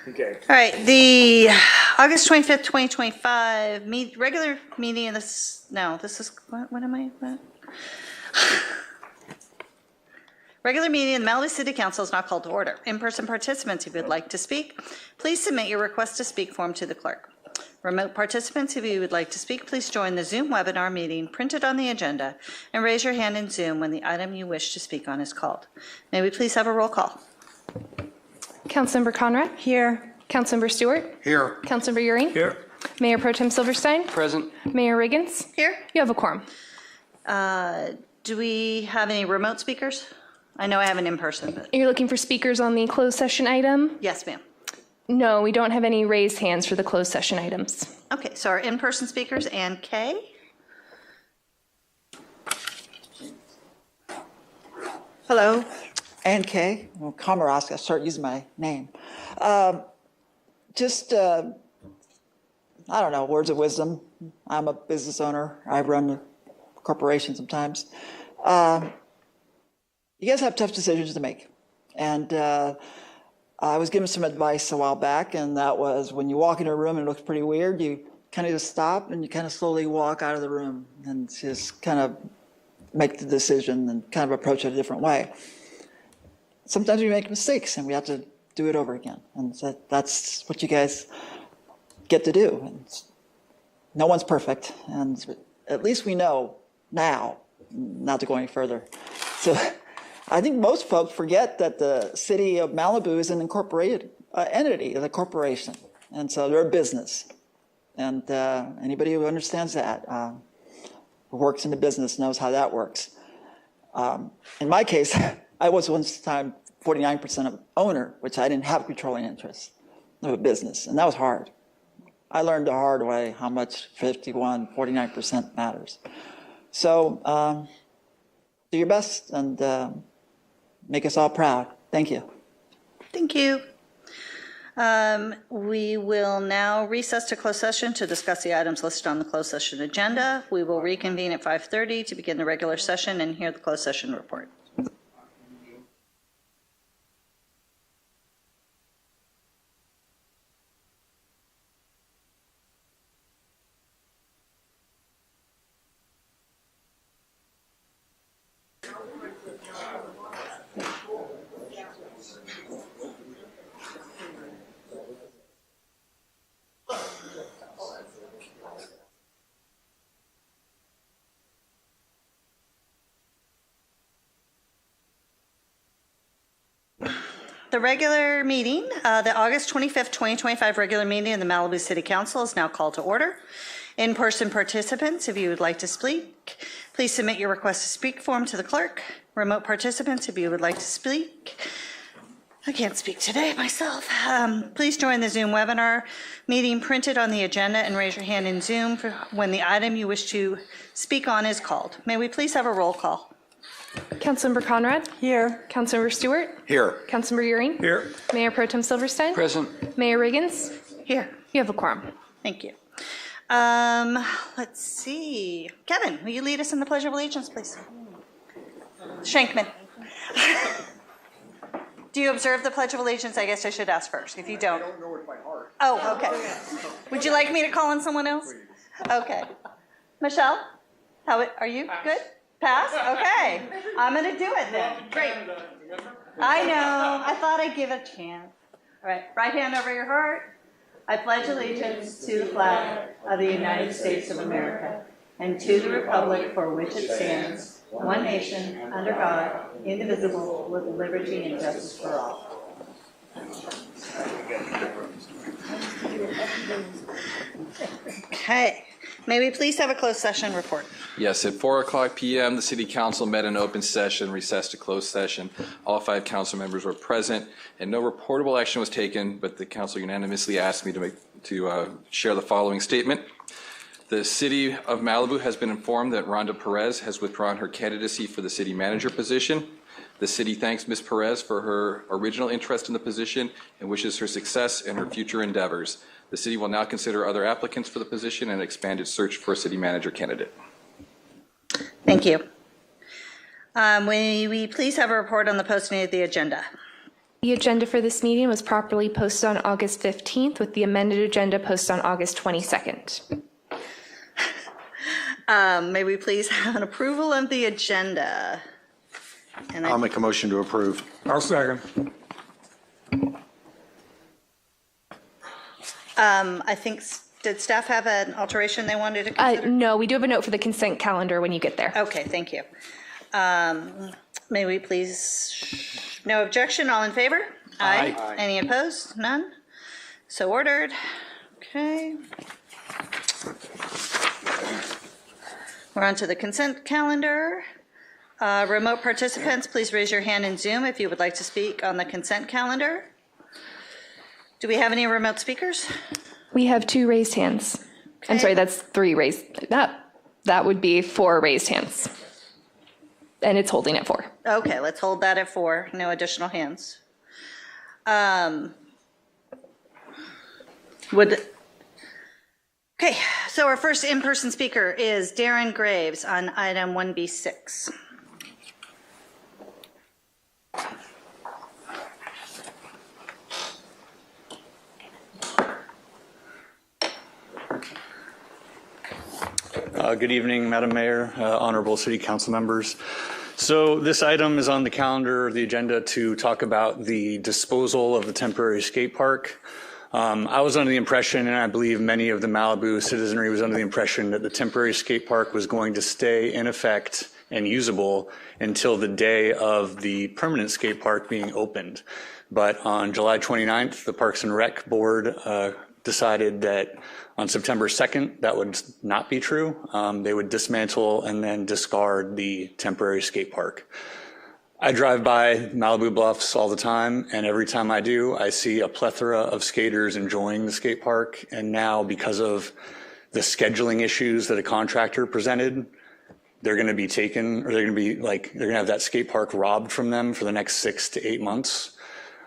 Okay. All right, the August 25th, 2025 regular meeting of this, no, this is, what am I, what? Regular meeting of the Malibu City Council is now called to order. In-person participants, if you would like to speak, please submit your request to speak form to the clerk. Remote participants, if you would like to speak, please join the Zoom webinar meeting printed on the agenda and raise your hand in Zoom when the item you wish to speak on is called. May we please have a roll call? Councilmember Conrad? Here. Councilmember Stuart? Here. Councilmember Euring? Here. Mayor Pro Tem Silverstein? Present. Mayor Riggins? Here. You have a quorum. Do we have any remote speakers? I know I have an in-person, but You're looking for speakers on the closed session item? yes, ma'am. No, we don't have any raised hands for the closed session items. Okay, so our in-person speakers, Ann Kay. Hello, Ann Kay. Well, Kamarosk, I start using my name. I don't know, words of wisdom. I'm a business owner. I run a corporation sometimes. You guys have tough decisions to make. And I was given some advice a while back, and that was when you walk into a room and it looks pretty weird, you kind of just stop and you kind of slowly walk out of the room and just kind of make the decision and kind of approach it a different way. Sometimes we make mistakes and we have to do it over again. And so that's what you guys get to do. And no one's perfect. And at least we know now not to go any further. So I think most folks forget that the city of Malibu is an incorporated entity, is a corporation. And so they're a business. And anybody who understands that, who works in the business knows how that works. In my case, I was once time 49% of owner, which I didn't have controlling interest of a business. And that was hard. I learned the hard way how much 49% matters. So do your best and make us all proud. Thank you. Thank you. We will now recess to closed session to discuss the items listed on the closed session agenda. We will reconvene at 5:30 to begin the regular session and hear the closed session report. The regular meeting, the August 25th, 2025 regular meeting of the Malibu City Council is now called to order. In-person participants, if you would like to speak, please submit your request to speak form to the clerk. Remote participants, if you would like to speak, I can't speak today myself. Please join the Zoom webinar meeting printed on the agenda and raise your hand in Zoom for when the item you wish to speak on is called. May we please have a roll call? Councilmember Conrad? Here. Councilmember Stuart? Here. Councilmember Euring? Here. Mayor Pro Tem Silverstein? Present. Mayor Riggins? Here. You have a quorum. Thank you. Let's see. Kevin, will you lead us in the Pledge of Allegiance, please? Shankman. Do you observe the Pledge of Allegiance? I guess I should ask first, if you don't. I don't know it by heart. Oh, okay. Would you like me to call on someone else? Okay. Michelle, how are you? Good? Pass? Okay. I'm going to do it then. Great. I know. I thought I'd give it a chance. All right. Right hand over your heart. I pledge allegiance to the flag of the United States of America and to the republic for which it stands, one nation, under God, indivisible, with liberty and justice for all. Okay. May we please have a closed session report? Yes, at 4:00 p.m., the City Council met in open session, recessed to closed session. All 5 council members were present, and no reportable action was taken, but the council unanimously asked me to share the following statement. The City of Malibu has been informed that Rhonda Perez has withdrawn her candidacy for the city manager position. The city thanks Ms. Perez for her original interest in the position and wishes her success in her future endeavors. The city will now consider other applicants for the position and expand its search for a city manager candidate. Thank you. Will we please have a report on the posting of the agenda? The agenda for this meeting was properly posted on August 15th with the amended agenda posted on August 22nd. May we please have an approval of the agenda? And I'll make a motion to approve. I'll second. I think, did staff have an alteration they wanted to consider? No, we do have a note for the consent calendar when you get there. Okay, thank you. May we please, no objection, all in favor? Aye. Any opposed? None? So ordered. Okay. We're on to the consent calendar. Remote participants, please raise your hand in Zoom if you would like to speak on the consent calendar. Do we have any remote speakers? We have 2 raised hands. I'm Okay. sorry, that's 3 raised. That would be 4 raised hands. And it's holding at 4. Okay, let's hold that at 4, no additional hands. Okay, so our first in-person speaker is Darren Graves on item 1B6. Good evening, Madam Mayor, honorable city council members. So this item is on the calendar, the agenda, to talk about the disposal of the temporary skate park. I was under the impression, and I believe many of the Malibu citizenry was under the impression, that the temporary skate park was going to stay in effect and usable until the day of the permanent skate park being opened. But on July 29th, the Parks and Rec Board decided that on September 2nd, that would not be true. They would dismantle and then discard the temporary skate park. I drive by Malibu Bluffs all the time, and every time I do, I see a plethora of skaters enjoying the skate park. And now, because of the scheduling issues that a contractor presented, they're going to be taken, or they're going to have that skate park robbed from them for the next 6 to 8 months.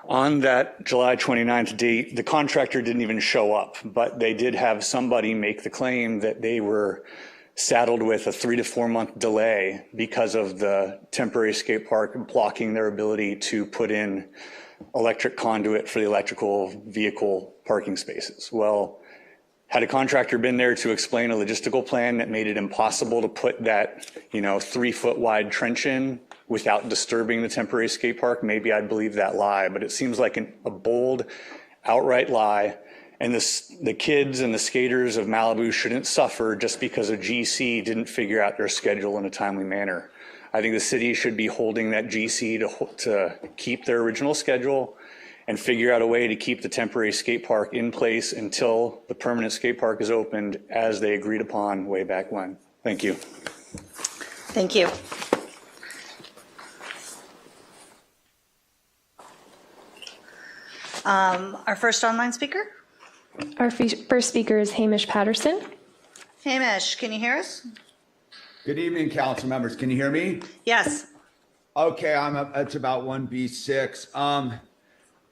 On that July 29th date, the contractor didn't even show up, but they did have somebody make the claim that they were saddled with a 3 to 4 month delay because of the temporary skate park blocking their ability to put in electric conduit for the electrical vehicle parking spaces. Well, had a contractor been there to explain a logistical plan that made it impossible to put that, 3 foot wide trench in without disturbing the temporary skate park, maybe I'd believe that lie, but it seems like a bold, outright lie. And the kids and the skaters of Malibu shouldn't suffer just because a GC didn't figure out their schedule in a timely manner. I think the city should be holding that GC to keep their original schedule and figure out a way to keep the temporary skate park in place until the permanent skate park is opened as they agreed upon way back when. Thank you. Thank you. Our first online speaker? Our first speaker is Hamish Patterson. Hamish, can you hear us? Good evening, council members. Can you hear me? Yes. Okay, it's about 1B6.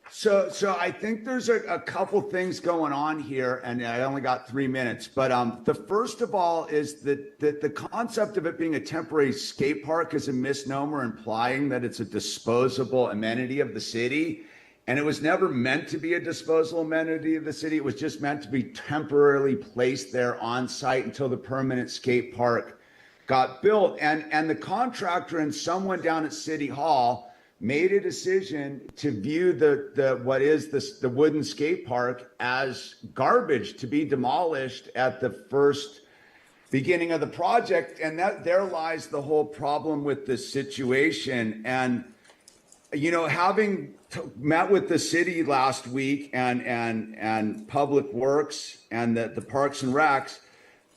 So I think there's a couple things going on here, and I only got 3 minutes. But the first of all is that the concept of it being a temporary skate park is a misnomer, implying that it's a disposable amenity of the city. And it was never meant to be a disposal amenity of the city. It was just meant to be temporarily placed there on site until the permanent skate park got built. And the contractor and someone down at City Hall made a decision to view the wooden skate park as garbage to be demolished at the first beginning of the project. And there lies the whole problem with this situation. And having met with the city last week and Public Works and the Parks and Recs,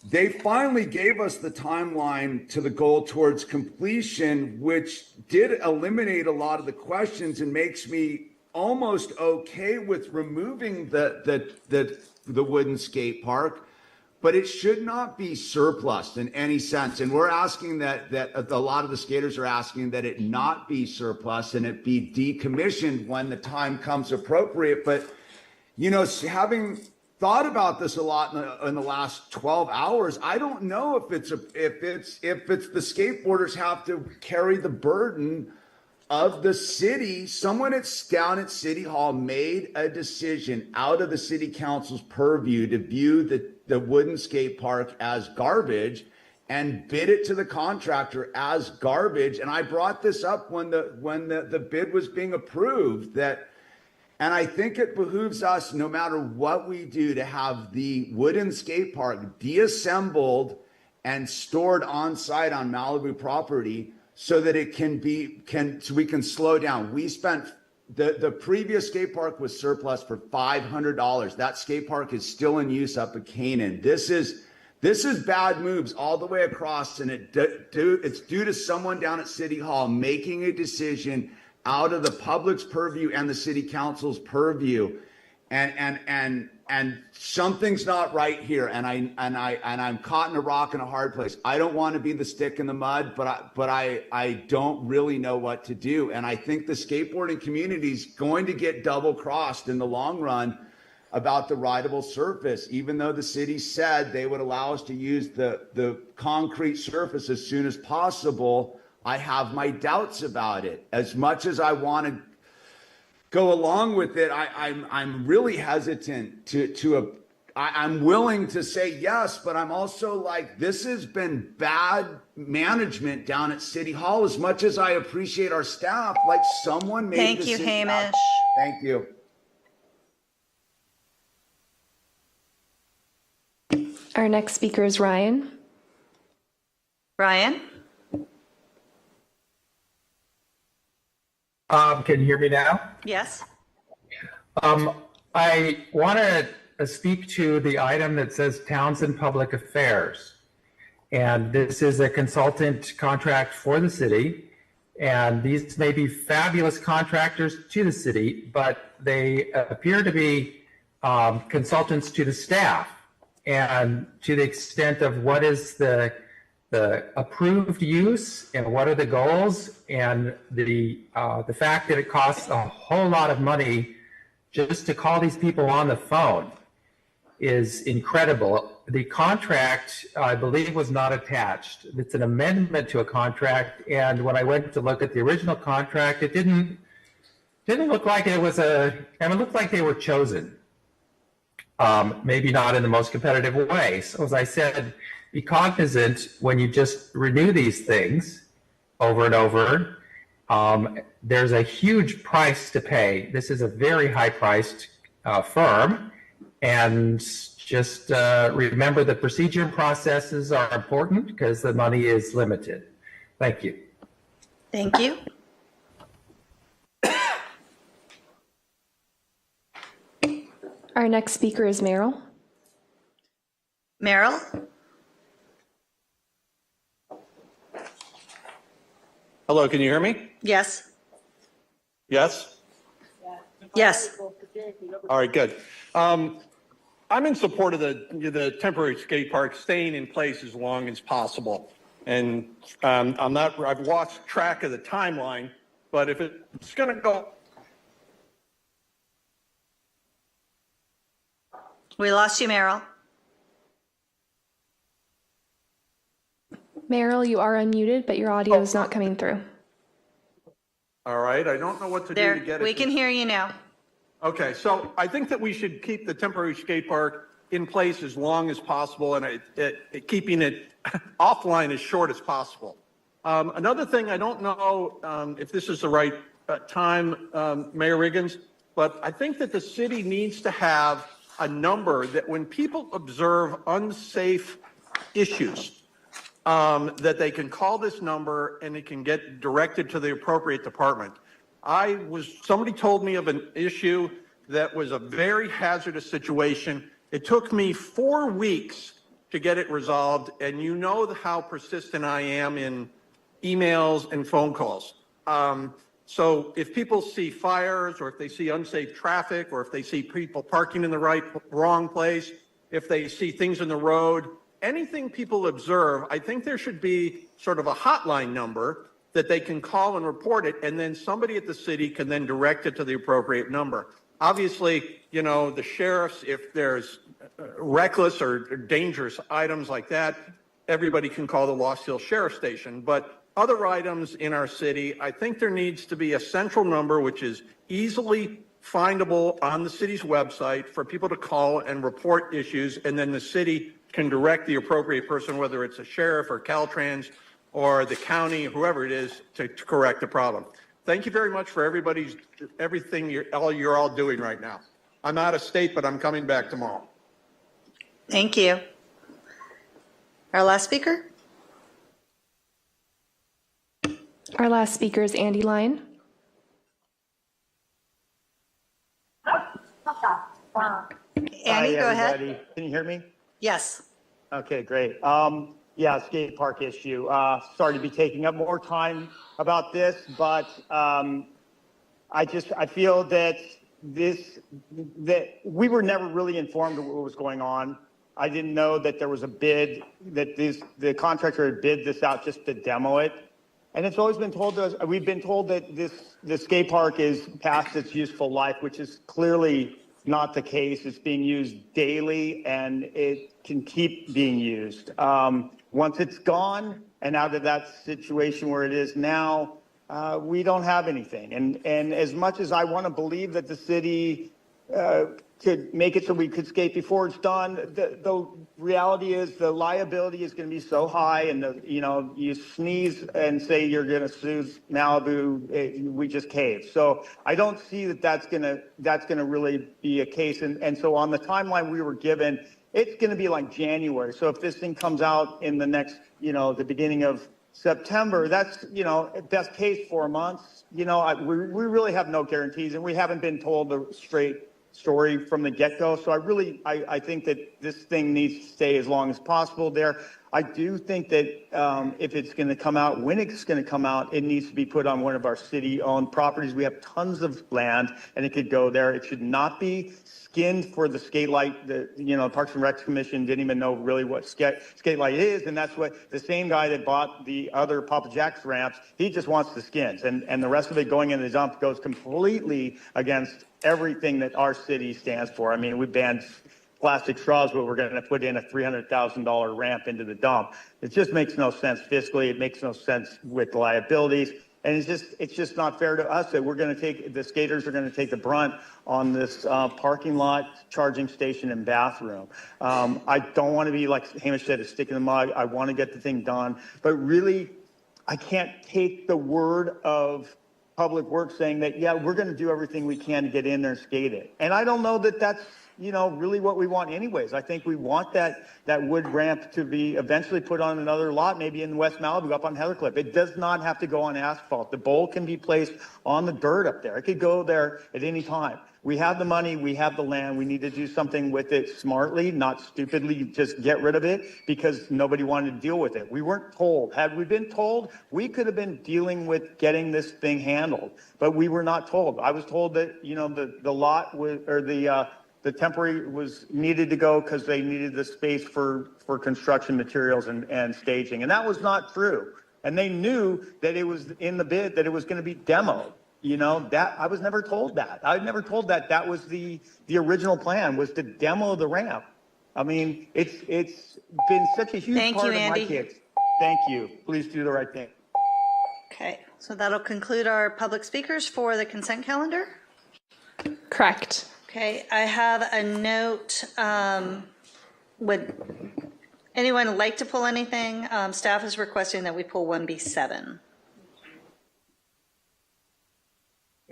they finally gave us the timeline to the goal towards completion, which did eliminate a lot of the questions and makes me almost okay with removing the wooden skate park. But it should not be surplus in any sense. And we're asking that a lot of the skaters are asking that it not be surplus and it be decommissioned when the time comes appropriate. But, having thought about this a lot in the last 12 hours, I don't know if it's the skateboarders have to carry the burden of the city, someone that's down at City Hall made a decision out of the city council's purview to view the wooden skate park as garbage and bid it to the contractor as garbage. And I brought this up when the bid was being approved, and I think it behooves us, no matter what we do, to have the wooden skate park deassembled and stored on site on Malibu property so that it so we can slow down. We spent, the previous skate park was surplus for $500. That skate park is still in use up at Canaan. This is bad moves all the way across, and it's due to someone down at City Hall making a decision out of the public's purview and the city council's purview, and something's not right here, and I'm caught in a rock and a hard place. I don't want to be the stick in the mud, but I don't really know what to do, and I think the skateboarding community is going to get double crossed in the long run about the rideable surface, even though the city said they would allow us to use the concrete surface as soon as possible. I have my doubts about it. As much as I want to go along with it, I'm really hesitant I'm willing to say yes, but I'm also like, this has been bad management down at City Hall. As much as I appreciate our staff, like someone made Thank you, Hamish. Thank you. Our next speaker is Ryan. Ryan? Can you hear me now? Yes. I want to speak to the item that says Townsend Public Affairs. And this is a consultant contract for the city. And these may be fabulous contractors to the city, but they appear to be consultants to the staff. And to the extent of what is the approved use and what are the goals, and the fact that it costs a whole lot of money just to call these people on the phone is incredible. The contract, I believe, was not attached. It's an amendment to a contract, and when I went to look at the original contract, it didn't look like it was it looked like they were chosen. Maybe not in the most competitive way. So as I said, be cognizant when you just renew these things over and over. There's a huge price to pay. This is a very high-priced firm, and just remember the procedure and processes are important because the money is limited. Thank you. Thank you. Our next speaker is Meryl. Meryl? Hello, can you hear me? Yes. Yes? Yes. All right, good. I'm in support of the temporary skate park staying in place as long as possible. And I've lost track of the timeline, but if it's going to go. We lost you, Meryl. Meryl, you are unmuted, but your audio is not coming through. All right, I don't know what to do to get it. We can hear you now. Okay, so I think that we should keep the temporary skate park in place as long as possible, and keeping it offline as short as possible. Another thing, I don't know if this is the right time, Mayor Riggins, but I think that the city needs to have a number that when people observe unsafe issues, that they can call this number and it can get directed to the appropriate department. Somebody told me of an issue that was a very hazardous situation. It took me 4 weeks to get it resolved, and you know how persistent I am in emails and phone calls. So if people see fires, or if they see unsafe traffic, or if they see people parking in the wrong place, if they see things in the road, anything people observe, I think there should be sort of a hotline number that they can call and report it, and then somebody at the city can then direct it to the appropriate number. Obviously, you know, the sheriffs, if there's reckless or dangerous items like that, everybody can call the Lost Hill Sheriff Station. But other items in our city, I think there needs to be a central number which is easily findable on the city's website for people to call and report issues, and then the city can direct the appropriate person, whether it's a sheriff or Caltrans or the county, whoever it is, to correct the problem. Thank you very much for everything you're all doing right now. I'm out of state, but I'm coming back tomorrow. Thank you. Our last speaker? Our last speaker is Andy Line. Andy, go ahead. Everybody. Can you hear me? Yes. Okay, great. Yeah, skate park issue. Sorry to be taking up more time about this, but I feel that we were never really informed of what was going on. I didn't know that there was a bid, that the contractor had bid this out just to demo it. And it's always been told to us, we've been told that the skate park is past its useful life, which is clearly not the case. It's being used daily and it can keep being used. Once it's gone and out of that situation where it is now, we don't have anything. And as much as I want to believe that the city could make it so we could skate before it's done, the reality is the liability is going to be so high, and you sneeze and say you're going to sue Malibu, we just cave. So I don't see that that's going to really be a case. And so on the timeline we were given, it's going to be like January. So if this thing comes out in the next, the beginning of September, that's, best case 4 months. We really have no guarantees, and we haven't been told the straight story from the get-go. So I think that this thing needs to stay as long as possible there. I do think that if it's going to come out, when it's going to come out, it needs to be put on one of our city-owned properties. We have tons of land, and it could go there. It should not be skinned for the skate light. The Parks and Rec Commission didn't even know really what skate light is, and that's what the same guy that bought the other Papa Jack's ramps, he just wants the skins, and the rest of it going in the dump goes completely against everything that our city stands for. I mean, we banned plastic straws, but we're going to put in a $300,000 ramp into the dump. It just makes no sense fiscally. It makes no sense with liabilities. And it's just not fair to us that the skaters are going to take the brunt on this parking lot, charging station, and bathroom. I don't want to be, like Hamish said, a stick in the mud. I want to get the thing done. But really, I can't take the word of Public Works saying that, yeah, we're going to do everything we can to get in there and skate it. And I don't know that that's, really what we want anyways. I think we want that wood ramp to be eventually put on another lot, maybe in West Malibu up on Heathercliff. It does not have to go on asphalt. The bowl can be placed on the dirt up there. It could go there at any time. We have the money, we have the land, we need to do something with it smartly, not stupidly just get rid of it because nobody wanted to deal with it. We weren't told. Had we been told, we could have been dealing with getting this thing handled, but we were not told. I was told that, the lot was, or the temporary was needed to go because they needed the space for construction materials and staging. And that was not true. And they knew that it was in the bid that it was going to be demoed. That I was never told that. I was never told that was the original plan, was to demo the ramp. I mean, it's been such a huge part of my kids. Thank you. Please do the right thing. Okay, so that'll conclude our public speakers for the consent calendar. Correct. Okay, I have a note. Would anyone like to pull anything? Staff is requesting that we pull 1B7.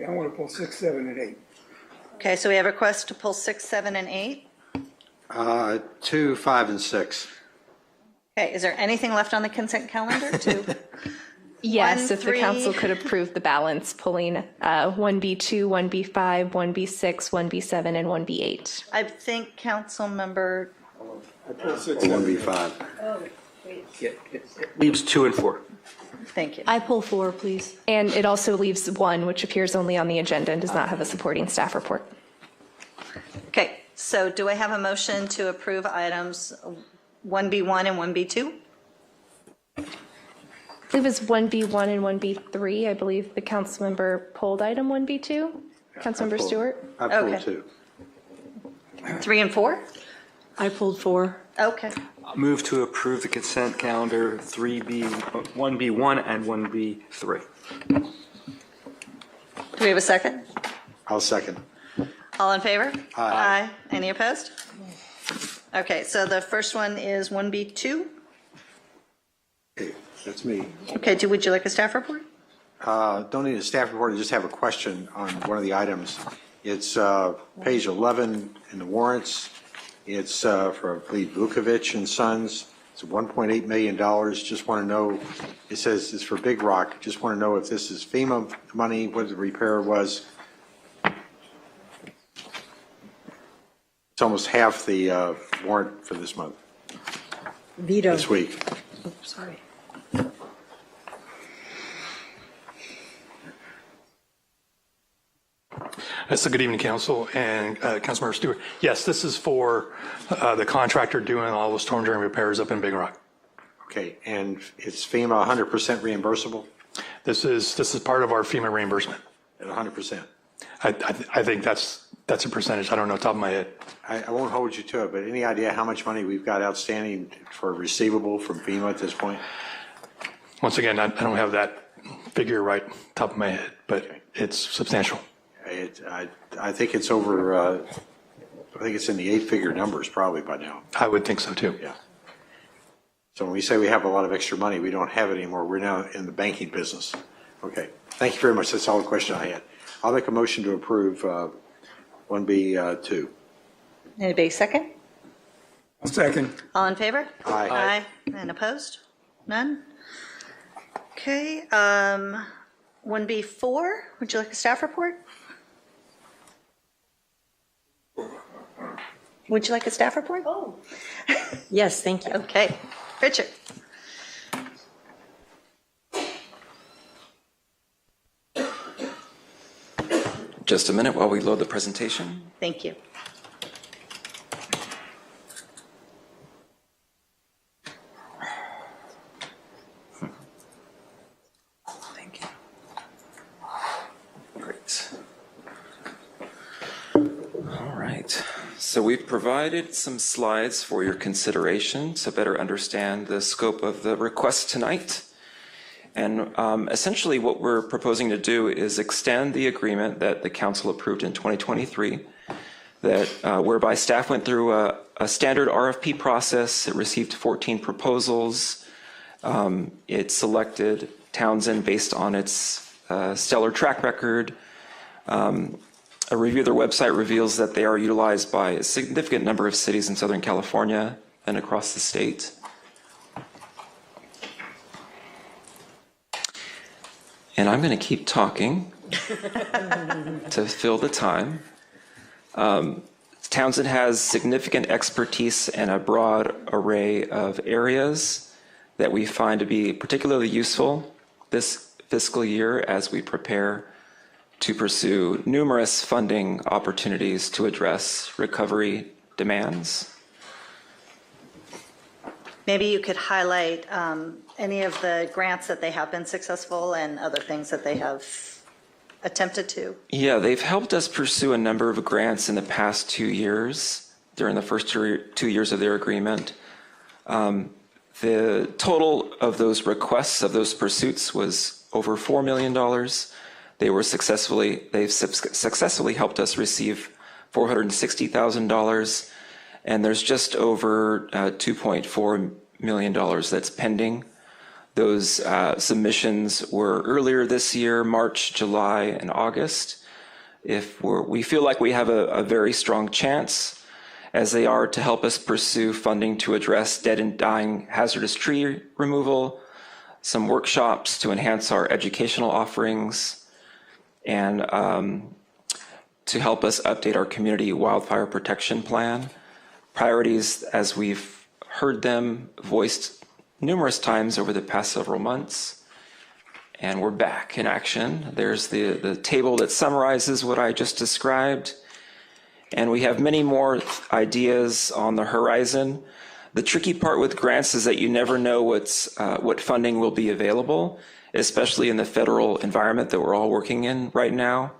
I want to pull 6, 7, and 8. Okay, so we have a request to pull 6, 7, and 8. 2, 5, and 6. Okay, is there anything left on the consent calendar? Yes, 1, if 3. the council could approve the balance, pulling 1B2, 1B5, 1B6, 1B7, and 1B8. I think council member. I pull 6, 1B5. It leaves 2 and 4. Thank you. I pull 4, please. And it also leaves 1, which appears only on the agenda and does not have a supporting staff report. Okay, so do I have a motion to approve items 1B1 and 1B2? I believe it's 1B1 and 1B3. I believe the council member pulled item 1B2. Councilmember Stuart? I pulled Okay. 2. 3 and 4? I pulled 4. Okay. Move to approve the consent calendar 1B1 and 1B3. Do we have a second? I'll second. All in favor? Aye. Any opposed? Okay, so the first one is 1B2. Okay, that's me. Okay, would you like a staff report? Don't need a staff report, I just have a question on one of the items. It's page 11 in the warrants. It's for, I believe, Vukovic and Sons. It's $1.8 million. Just want to know, it says it's for Big Rock. Just want to know if this is FEMA money, what the repair was. It's almost half the warrant for this month, Veto. this week. Oh, sorry. So good evening, Council and Councilmember Stuart. Yes, this is for the contractor doing all the storm drain repairs up in Big Rock. Okay, and it's FEMA 100% reimbursable? This is part of our FEMA reimbursement. At 100%? I think that's a percentage. I don't know off the top of my head. I won't hold you to it, but any idea how much money we've got outstanding for receivable from FEMA at this point? Once again, I don't have that figure right top of my head, but it's substantial. I think it's over, I think it's in the 8-figure numbers probably by now. I would think so too. Yeah. So when we say we have a lot of extra money, we don't have it anymore. We're now in the banking business. Okay. Thank you very much. That's all the question I had. I'll make a motion to approve 1B2. Anybody second? I'll second. All in favor? Aye. Aye. And opposed? None? Okay, 1B4, would you like a staff report? Would you like a staff report? Oh. Yes, thank you. Okay, Richard. Just a minute while we load the presentation. Thank you. Thank you. Great. All right. So we've provided some slides for your consideration to better understand the scope of the request tonight. And essentially what we're proposing to do is extend the agreement that the council approved in 2023, that whereby staff went through a standard RFP process. It received 14 proposals. It selected Townsend based on its stellar track record. A review of their website reveals that they are utilized by a significant number of cities in Southern California and across the state. And I'm going to keep talking to fill the time. Townsend has significant expertise in a broad array of areas that we find to be particularly useful this fiscal year as we prepare to pursue numerous funding opportunities to address recovery demands. Maybe you could highlight any of the grants that they have been successful and other things that they have attempted to. Yeah, they've helped us pursue a number of grants in the past 2 years, during the first 2 years of their agreement. The total of those requests, of those pursuits, was over $4 million. They've successfully helped us receive $460,000, and there's just over $2.4 million that's pending. Those submissions were earlier this year, March, July, and August. We feel like we have a very strong chance, as they are to help us pursue funding to address dead and dying hazardous tree removal, some workshops to enhance our educational offerings, and to help us update our community wildfire protection plan. Priorities, as we've heard them voiced numerous times over the past several months. And we're back in action. There's the table that summarizes what I just described. And we have many more ideas on the horizon. The tricky part with grants is that you never know what funding will be available, especially in the federal environment that we're all working in right now.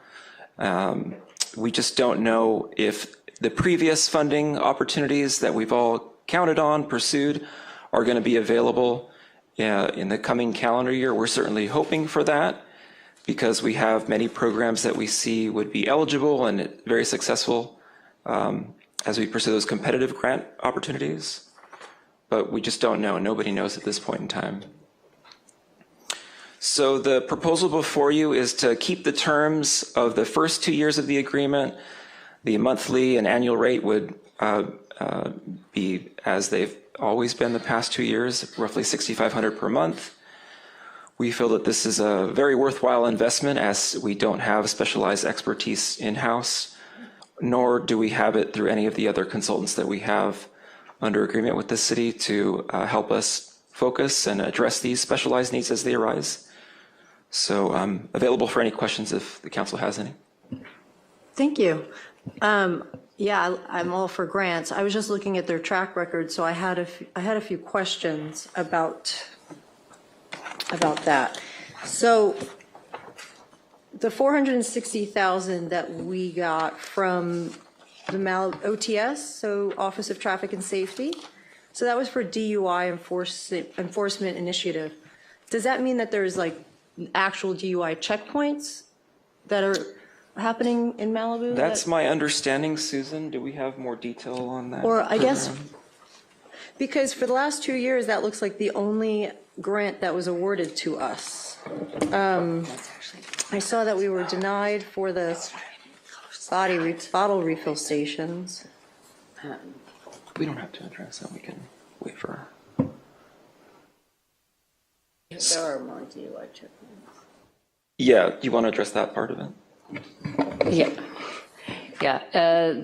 We just don't know if the previous funding opportunities that we've all counted on, pursued, are going to be available in the coming calendar year. We're certainly hoping for that because we have many programs that we see would be eligible and very successful as we pursue those competitive grant opportunities. But we just don't know. Nobody knows at this point in time. So the proposal before you is to keep the terms of the first 2 years of the agreement. The monthly and annual rate would be as they've always been the past 2 years, roughly $6,500 per month. We feel that this is a very worthwhile investment as we don't have specialized expertise in-house, nor do we have it through any of the other consultants that we have under agreement with the city to help us focus and address these specialized needs as they arise. So I'm available for any questions if the council has any. Thank you. Yeah, I'm all for grants. I was just looking at their track record, so I had a few questions about that. So the $460,000 that we got from the OTS, so Office of Traffic and Safety, so that was for DUI enforcement initiative. Does that mean that there's like actual DUI checkpoints that are happening in Malibu? That's my understanding, Susan. Do we have more detail on that? Or I guess, because for the last 2 years, that looks like the only grant that was awarded to us. I saw that we were denied for the bottle refill stations. We don't have to address that. We can wait for her. There are more DUI checkpoints. Yeah, do you want to address that part of it? Yeah.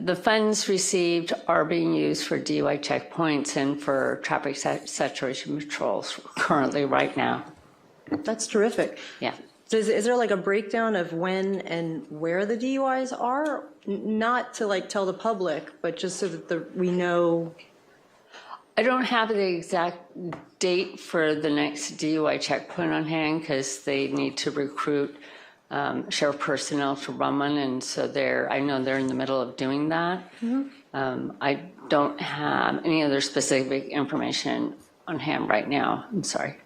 The funds received are being used for DUI checkpoints and for traffic saturation patrols currently right now. That's terrific. Yeah. So is there like a breakdown of when and where the DUIs are? Not to like tell the public, but just so that we know. I don't have the exact date for the next DUI checkpoint on hand because they need to recruit sheriff personnel to run one, and so I know they're in the middle of doing that. Mm-hmm. I don't have any other specific information on hand right now. I'm sorry.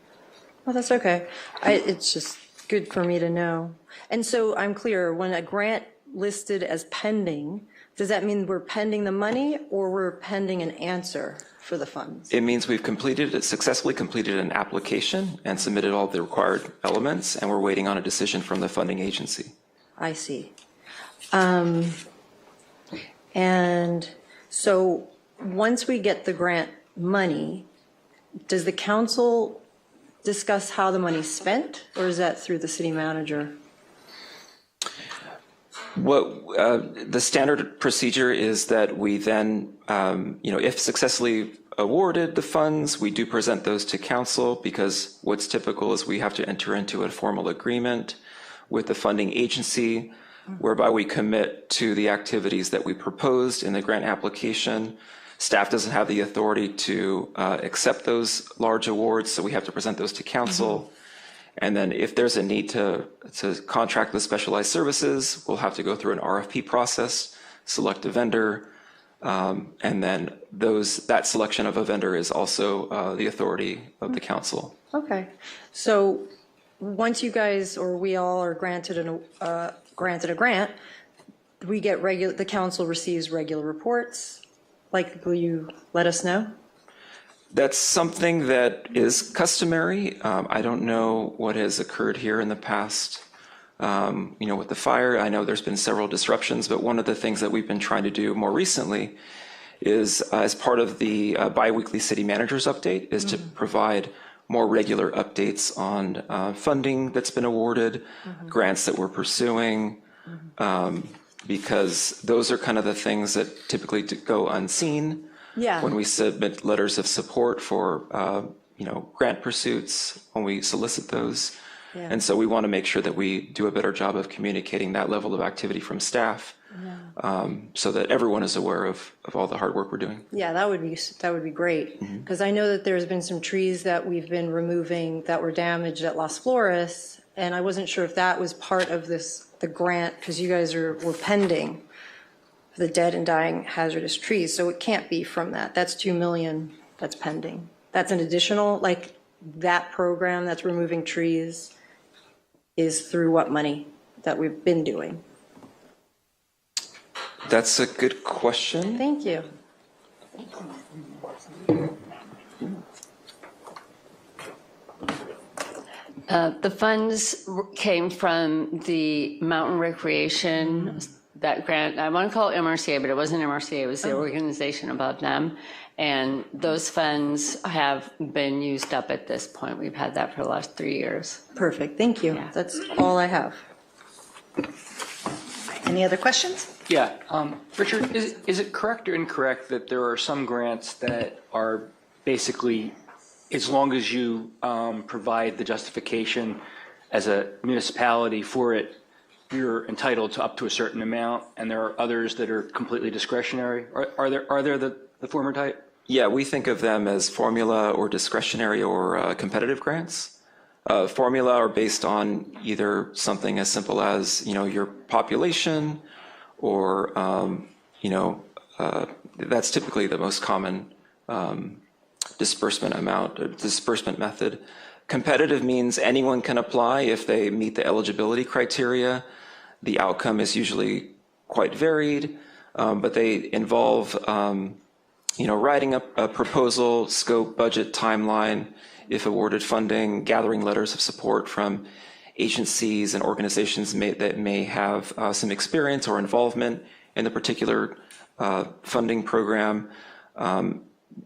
Well, that's okay. It's just good for me to know. And so I'm clear, when a grant listed as pending, does that mean we're pending the money or we're pending an answer for the funds? It means we've successfully completed an application and submitted all the required elements, and we're waiting on a decision from the funding agency. I see. And so once we get the grant money, does the council discuss how the money's spent, or is that through the city manager? The standard procedure is that we then, if successfully awarded the funds, we do present those to council, because what's typical is we have to enter into a formal agreement with the funding agency whereby we commit to the activities that we proposed in the grant application. Staff doesn't have the authority to accept those large awards, so we have to present those to council. Mm-hmm. And then if there's a need to contract with specialized services, we'll have to go through an RFP process, select a vendor, and then that selection of a vendor is also the authority of the council. Okay. So once you guys or we all are granted a grant, we get the council receives regular reports. Like, will you let us know? That's something that is customary. I don't know what has occurred here in the past. With the fire, I know there's been several disruptions, but one of the things that we've been trying to do more recently is, as part of the biweekly city manager's update, is to provide more regular updates on funding that's been awarded, grants that we're pursuing, because those are kind of the things that typically go unseen. Yeah. When we submit letters of support for, grant pursuits, when we solicit those. Yeah. And so we want to make sure that we do a better job of communicating that level of activity from staff, so that everyone is aware of all the hard work we're doing. Yeah, that would be great. Because I know that there's been some trees that we've been removing that were damaged at Las Flores, and I wasn't sure if that was part of the grant, because you guys were pending. for the dead and dying hazardous trees. So it can't be from that. That's 2 million that's pending. That's an additional, like, that program that's removing trees is through what money that we've been doing? That's a good question. Thank you. The funds came from the Mountain Recreation, that grant. I want to call it MRCA, but it wasn't MRCA, it was the organization above them. And those funds have been used up at this point. We've had that for the last 3 years. Perfect, thank you. Yeah. That's all I have. Any other questions? Yeah, Richard, is it correct or incorrect that there are some grants that are basically, as long as you provide the justification as a municipality for it, you're entitled to up to a certain amount, and there are others that are completely discretionary? Are there the former type? Yeah, we think of them as formula or discretionary or competitive grants. Formula are based on either something as simple as, your population, or, that's typically the most common disbursement method. Competitive means anyone can apply if they meet the eligibility criteria. The outcome is usually quite varied, but they involve, writing up a proposal, scope, budget, timeline, if awarded funding, gathering letters of support from agencies and organizations that may have some experience or involvement in the particular funding program.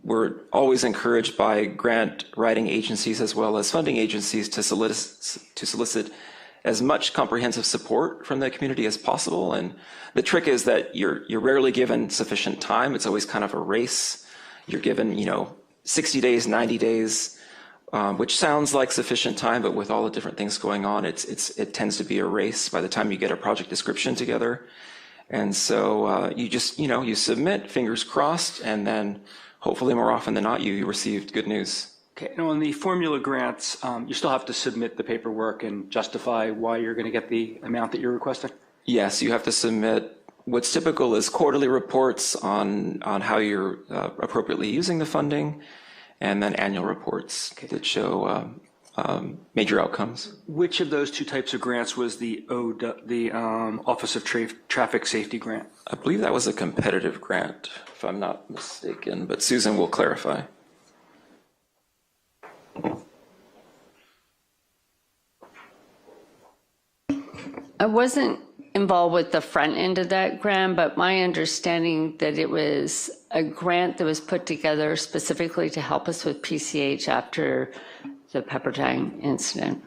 We're always encouraged by grant writing agencies as well as funding agencies to solicit as much comprehensive support from the community as possible. And the trick is that you're rarely given sufficient time. It's always kind of a race. You're given, 60 days, 90 days, which sounds like sufficient time, but with all the different things going on, it tends to be a race by the time you get a project description together. And so you just, you submit, fingers crossed, and then hopefully more often than not, you received good news. Okay, and on the formula grants, you still have to submit the paperwork and justify why you're going to get the amount that you're requesting? Yes, you have to submit what's typical is quarterly reports on how you're appropriately using the funding, and then annual reports that show major outcomes. Which of those two types of grants was the Office of Traffic Safety grant? I believe that was a competitive grant, if I'm not mistaken, but Susan will clarify. I wasn't involved with the front end of that grant, but my understanding that it was a grant that was put together specifically to help us with PCH after the Pepperdine incident.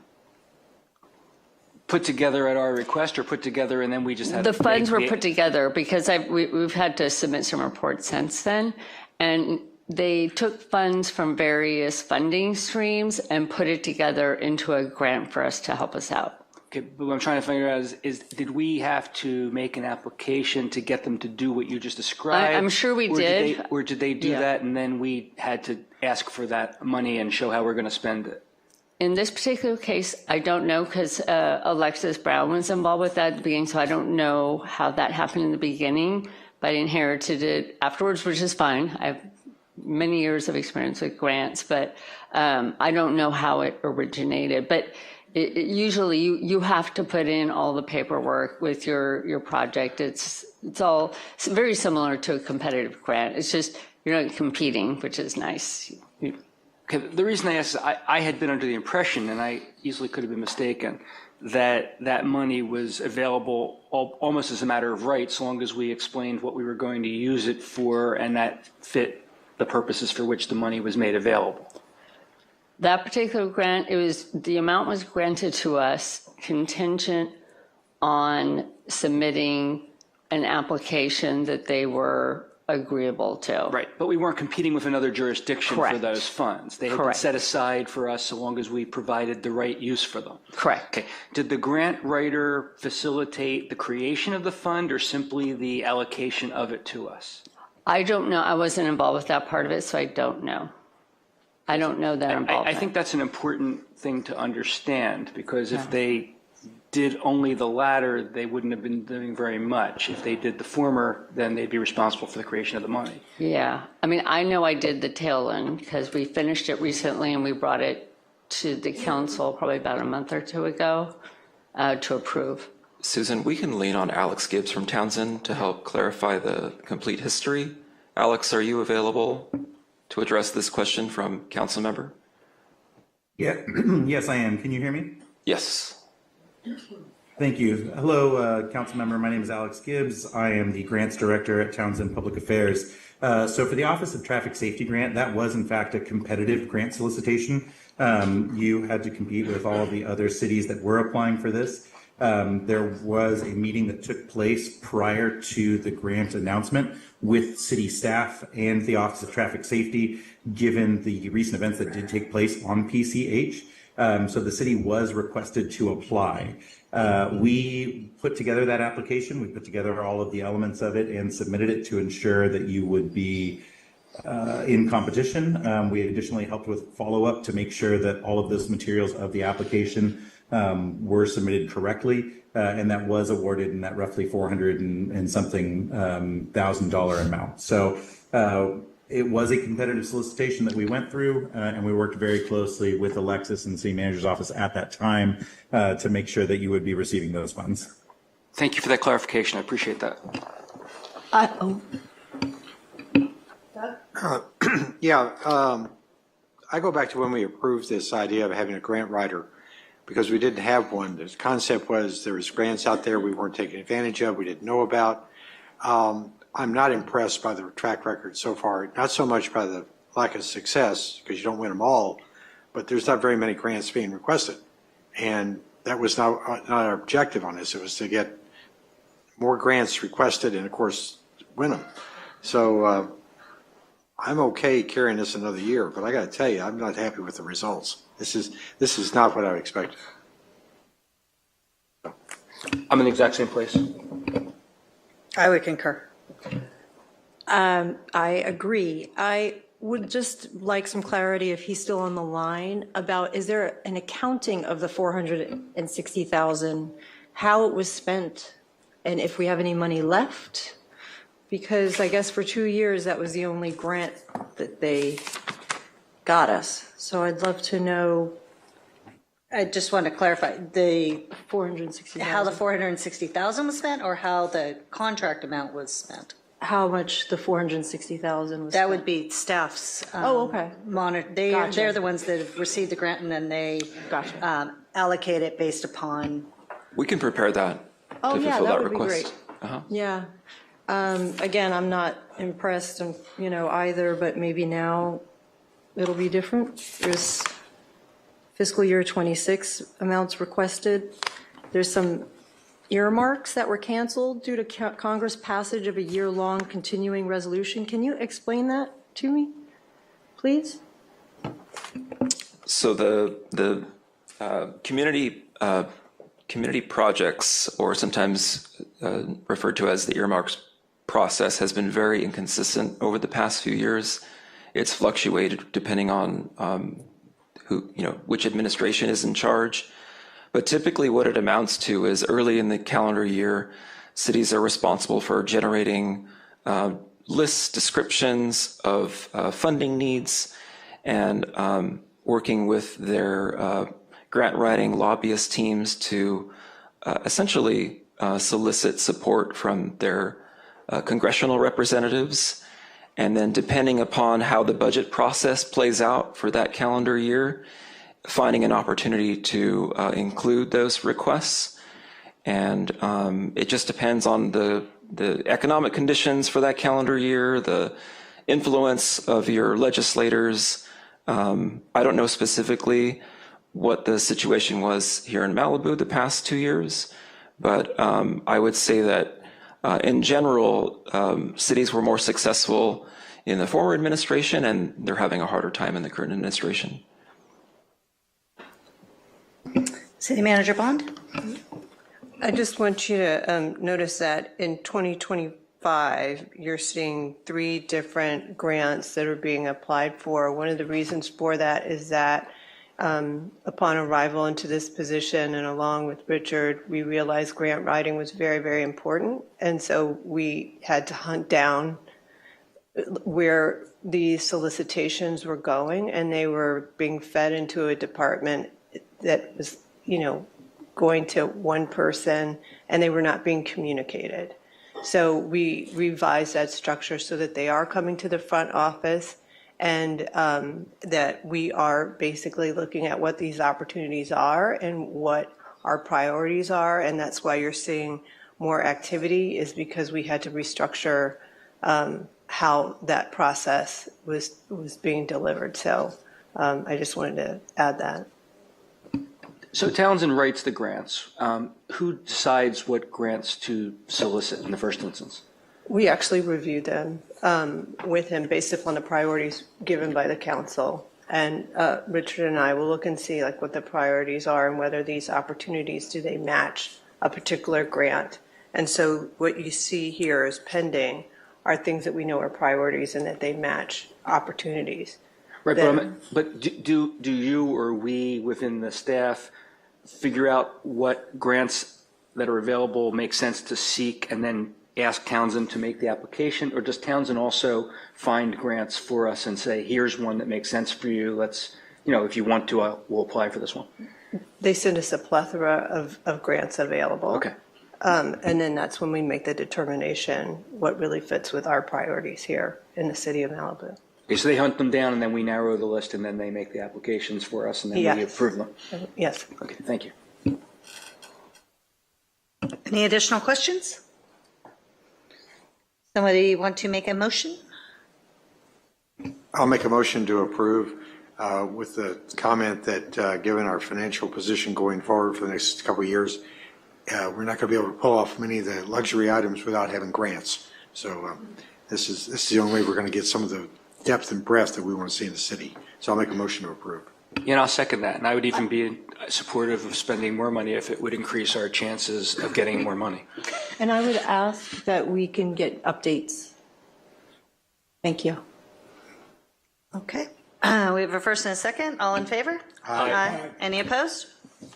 Put together at our request, or put together and then we just had the funds were put together because we've had to submit some reports since then, and they took funds from various funding streams and put it together into a grant for us to help us out. Okay, but what I'm trying to figure out is did we have to make an application to get them to do what you just described? I'm sure we did. Or did they do that and then we had to ask for that money and show how we're going to spend it? In this particular case, I don't know, because Alexis Brown was involved with that at the beginning, so I don't know how that happened in the beginning, but I inherited it afterwards, which is fine. I have many years of experience with grants, but I don't know how it originated. But usually you have to put in all the paperwork with your project. It's very similar to a competitive grant. It's just you're not competing, which is nice. Okay, the reason I asked is I had been under the impression, and I easily could have been mistaken, that that money was available almost as a matter of right, so long as we explained what we were going to use it for and that fit the purposes for which the money was made available. That particular grant, the amount was granted to us contingent on submitting an application that they were agreeable to. Right, but we weren't competing with another jurisdiction Correct. for those funds. They had Correct. been set aside for us so long as we provided the right use for them. Correct. Okay. Did the grant writer facilitate the creation of the fund or simply the allocation of it to us? I don't know. I wasn't involved with that part of it, so I don't know. I don't know that involvement. I think that's an important thing to understand, because if they did only the latter, they wouldn't have been doing very much. If they did the former, then they'd be responsible for the creation of the money. Yeah, I mean, I know I did the tail end because we finished it recently and we brought it to the council probably about a month or two ago to approve. Susan, we can lean on Alex Gibbs from Townsend to help clarify the complete history. Alex, are you available to address this question from council member? Yeah, yes, I am. Can you hear me? Yes. Thank you. Hello, council member. My name is Alex Gibbs. I am the grants director at Townsend Public Affairs. So for the Office of Traffic Safety Grant, that was in fact a competitive grant solicitation. You had to compete with all of the other cities that were applying for this. There was a meeting that took place prior to the grant announcement with city staff and the Office of Traffic Safety, given the recent events that did take place on PCH. So the city was requested to apply. We put together that application. We put together all of the elements of it and submitted it to ensure that you would be in competition. We additionally helped with follow-up to make sure that all of those materials of the application were submitted correctly, and that was awarded in that roughly $400 and something thousand amount. So it was a competitive solicitation that we went through, and we worked very closely with Alexis and the city manager's office at that time to make sure that you would be receiving those funds. Thank you for that clarification. I appreciate that. I go back to when we approved this idea of having a grant writer, because we didn't have one. The concept was there was grants out there we weren't taking advantage of, we didn't know about. I'm not impressed by the track record so far, not so much by the lack of success, because you don't win them all, but there's not very many grants being requested. And that was not our objective on this. It was to get more grants requested and, of course, win them. So I'm okay carrying this another year, but I got to tell you, I'm not happy with the results. This is not what I expected. I'm in the exact same place. I would concur. I agree. I would just like some clarity, if he's still on the line, about is there an accounting of the $460,000, how it was spent, and if we have any money left? Because I guess for 2 years that was the only grant that they got us. So I'd love to know. I just want to clarify the $460,000. how the $460,000 was spent, or how the contract amount was spent. How much the $460,000 was That spent. would be staff's. Okay. Monitor. They're the ones that have received the grant, and then they allocate it based upon. We can prepare that to fulfill that would request. be great. Yeah. Again, I'm not impressed, either, but maybe now it'll be different. There's fiscal year 26 amounts requested. There's some earmarks that were canceled due to Congress passage of a year-long continuing resolution. Can you explain that to me, please? So the community projects, or sometimes referred to as the earmarks process, has been very inconsistent over the past few years. It's fluctuated depending on which administration is in charge. But typically what it amounts to is early in the calendar year, cities are responsible for generating lists, descriptions of funding needs, and working with their grant writing lobbyist teams to essentially solicit support from their congressional representatives. And then depending upon how the budget process plays out for that calendar year, finding an opportunity to include those requests. And it just depends on the economic conditions for that calendar year, the influence of your legislators. I don't know specifically what the situation was here in Malibu the past 2 years, but I would say that in general, cities were more successful in the former administration, and they're having a harder time in the current administration. City Manager Bond? I just want you to notice that in 2025, you're seeing 3 different grants that are being applied for. One of the reasons for that is that upon arrival into this position and along with Richard, we realized grant writing was very, very important. And so we had to hunt down where the solicitations were going, and they were being fed into a department that was, going to one person, and they were not being communicated. So we revised that structure so that they are coming to the front office, and that we are basically looking at what these opportunities are and what our priorities are. And that's why you're seeing more activity, is because we had to restructure how that process was being delivered. So I just wanted to add that. So Townsend writes the grants. Who decides what grants to solicit in the first instance? We actually reviewed them with him based upon the priorities given by the council. And Richard and I will look and see what the priorities are and whether these opportunities, do they match a particular grant. And so what you see here is pending are things that we know are priorities and that they match opportunities. Right, but do you or we within the staff figure out what grants that are available make sense to seek and then ask Townsend to make the application? Or does Townsend also find grants for us and say, here's one that makes sense for you, let's, if you want to, we'll apply for this one? They send us a plethora of grants available. Okay. And then that's when we make the determination what really fits with our priorities here in the city of Malibu. Okay, so they hunt them down and then we narrow the list and then they make the applications for us and then we approve them? Yes. Okay, thank you. Any additional questions? Somebody want to make a motion? I'll make a motion to approve with the comment that given our financial position going forward for the next couple of years, we're not going to be able to pull off many of the luxury items without having grants. So this is the only way we're going to get some of the depth and breadth that we want to see in the city. So I'll make a motion to approve. Yeah, and I'll second that. And I would even be supportive of spending more money if it would increase our chances of getting more money. And I would ask that we can get updates. Thank you. Okay. We have a first and a second. All in favor? Aye. Any opposed?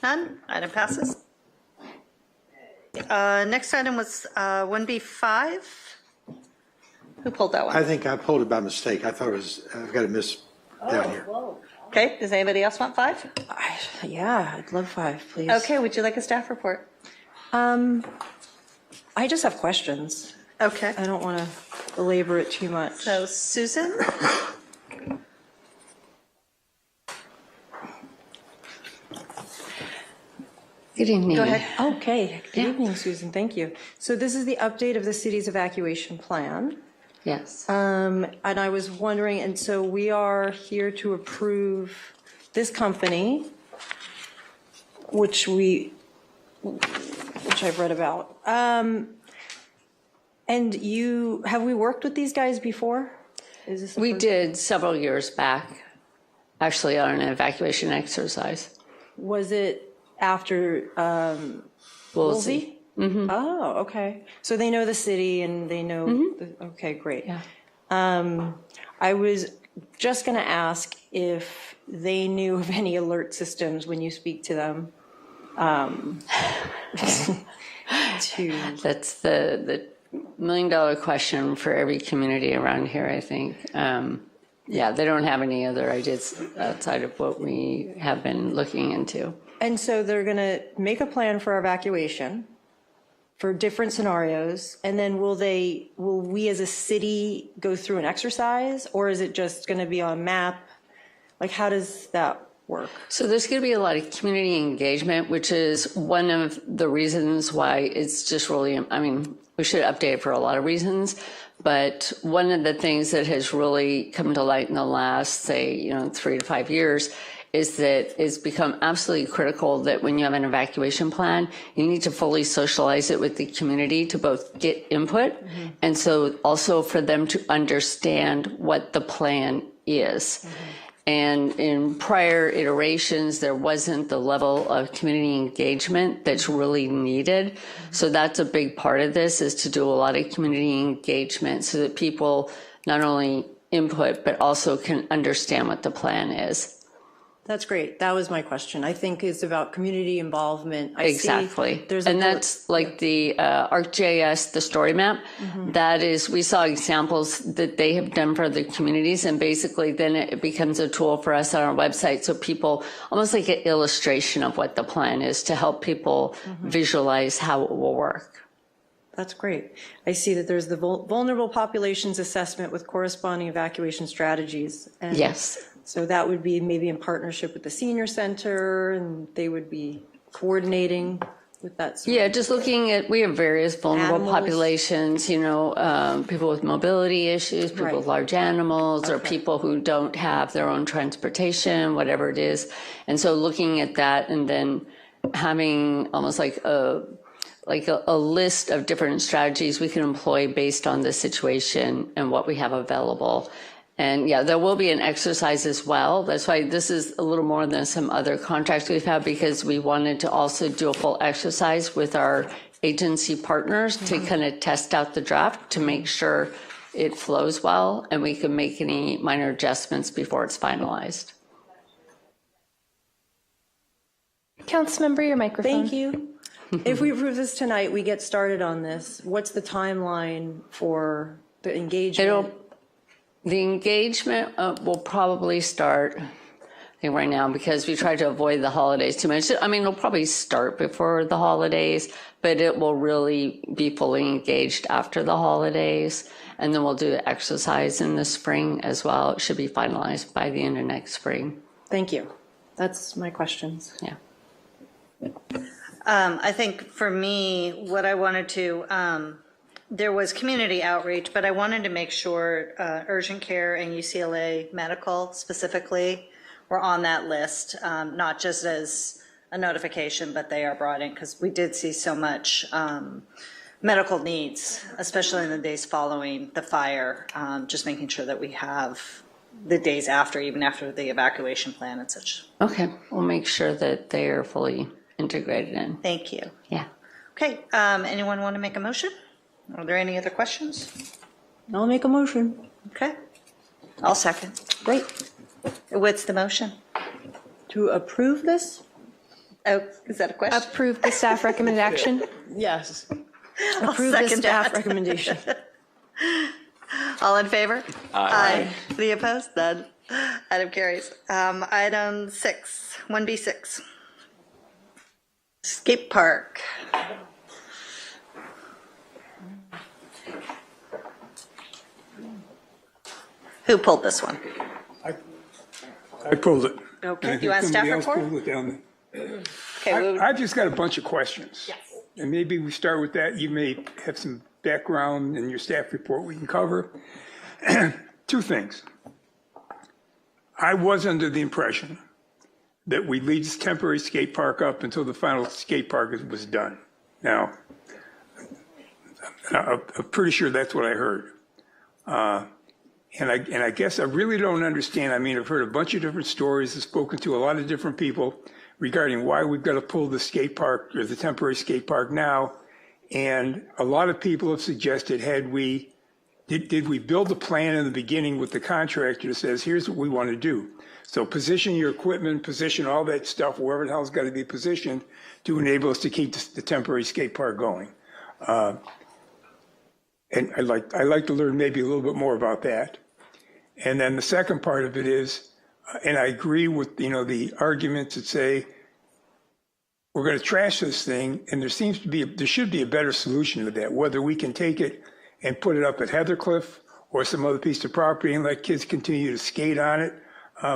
None? Item passes. Next item was 1B5. Who pulled that one? I think I pulled it by mistake. I thought it was, I've got to miss down here. Okay, does anybody else want 5? Yeah, I'd love 5, please. Okay, would you like a staff report? I just have questions. Okay. I don't want to belabor it too much. So Susan? Good evening. Go ahead. Okay. Good evening, Susan. Thank you. So this is the update of the city's evacuation plan. Yes. And I was wondering, and so we are here to approve this company, which I've read about. And have we worked with these guys before? Is this We did several years back, actually on an evacuation exercise. Was it after Woolsey? Mm-hmm. Oh, okay. So they know the city and they know, okay, great. Yeah. I was just going to ask if they knew of any alert systems when you speak to them. That's the $1 million question for every community around here, I think. Yeah, they don't have any other ideas outside of what we have been looking into. And so they're going to make a plan for evacuation for different scenarios, and then will we as a city go through an exercise, or is it just going to be on a map? Like, how does that work? So there's going to be a lot of community engagement, which is one of the reasons why it's just really, we should update it for a lot of reasons, but one of the things that has really come to light in the last, say, 3 to 5 years is that it's become absolutely critical that when you have an evacuation plan, you need to fully socialize it with the community to both get input and so also for them to understand what the plan is. And in prior iterations, there wasn't the level of community engagement that's really needed. So that's a big part of this, is to do a lot of community engagement so that people not only input, but also can understand what the plan is. That's great. That was my question. I think it's about community involvement. I see Exactly. there's a And bullet- that's like the ArcGIS, the story map. That is, we saw examples that they have done for the communities, and basically then it becomes a tool for us on our website, so people, almost like an illustration of what the plan is to help people visualize how it will work. That's great. I see that there's the vulnerable populations assessment with corresponding evacuation strategies. And Yes. so that would be maybe in partnership with the senior center, and they would be coordinating with that. Yeah, just looking at, we have various vulnerable Animals. populations, people with mobility issues, people with large animals, or people who don't have their own transportation, whatever it is. And so looking at that and then having almost like a list of different strategies we can employ based on the situation and what we have available. And yeah, there will be an exercise as well. That's why this is a little more than some other contracts we've had, because we wanted to also do a full exercise with our agency partners to kind of test out the draft to make sure it flows well and we can make any minor adjustments before it's finalized. Councilmember, your microphone. Thank you. If we approve this tonight, we get started on this. What's the timeline for the engagement? The engagement will probably start, I think right now, because we try to avoid the holidays too much. I mean, it'll probably start before the holidays, but it will really be fully engaged after the holidays. And then we'll do the exercise in the spring as well. It should be finalized by the end of next spring. Thank you. That's my questions. Yeah. I think for me, what I wanted to, there was community outreach, but I wanted to make sure urgent care and UCLA Medical specifically were on that list, not just as a notification, but they are brought in because we did see so much medical needs, especially in the days following the fire, just making sure that we have the days after, even after the evacuation plan and such. Okay, we'll make sure that they are fully integrated in. Thank you. Yeah. Okay, anyone want to make a motion? Are there any other questions? I'll make a motion. Okay, I'll second. Great. What's the motion? To approve this? Oh, is that a question? Approve the staff recommended action? Yes. I'll Approve the second staff that. recommendation. All in favor? Aye. Any opposed? None. Item carries. Item 6, 1B6. Skate park. Who pulled this one? I pulled it. Okay, And I you want think staff somebody else report? pulled it down there. Okay, I've just got a bunch of questions. Yes. And maybe we start with that. You may have some background in your staff report we can cover. Two things. I was under the impression that we leave this temporary skate park up until the final skate park was done. Now, I'm pretty sure that's what I heard. And I guess I really don't understand. I mean, I've heard a bunch of different stories, I've spoken to a lot of different people regarding why we've got to pull the skate park or the temporary skate park now. And a lot of people have suggested, did we build a plan in the beginning with the contractor that says, here's what we want to do. So position your equipment, position all that stuff, wherever the hell's got to be positioned to enable us to keep the temporary skate park going. And I'd like to learn maybe a little bit more about that. And then the second part of it is, and I agree with, the arguments that say, we're going to trash this thing, and there should be a better solution to that, whether we can take it and put it up at Heathercliff or some other piece of property and let kids continue to skate on it,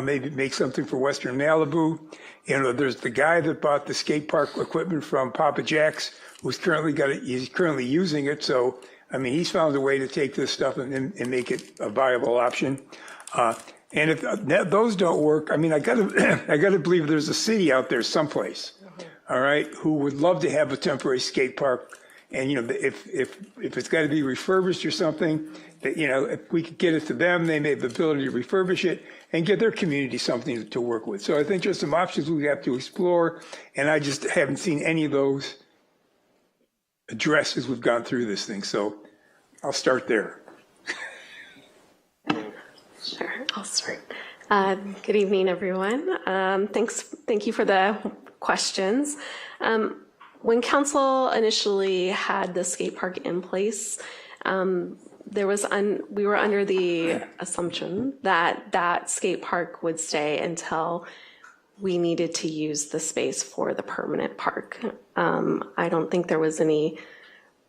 maybe make something for Western Malibu. There's the guy that bought the skate park equipment from Papa Jack's, he's currently using it, so I mean, he's found a way to take this stuff and make it a viable option. And if those don't work, I mean, I gotta believe there's a city out there someplace, all right, who would love to have a temporary skate park. And if it's got to be refurbished or something, that if we could get it to them, they may have the ability to refurbish it and get their community something to work with. So I think there's some options we have to explore, and I just haven't seen any of those addressed as we've gone through this thing. So I'll start there. Sure, I'll start. Good evening, everyone. Thank you for the questions. When council initially had the skate park in place, we were under the assumption that that skate park would stay until we needed to use the space for the permanent park. I don't think there was any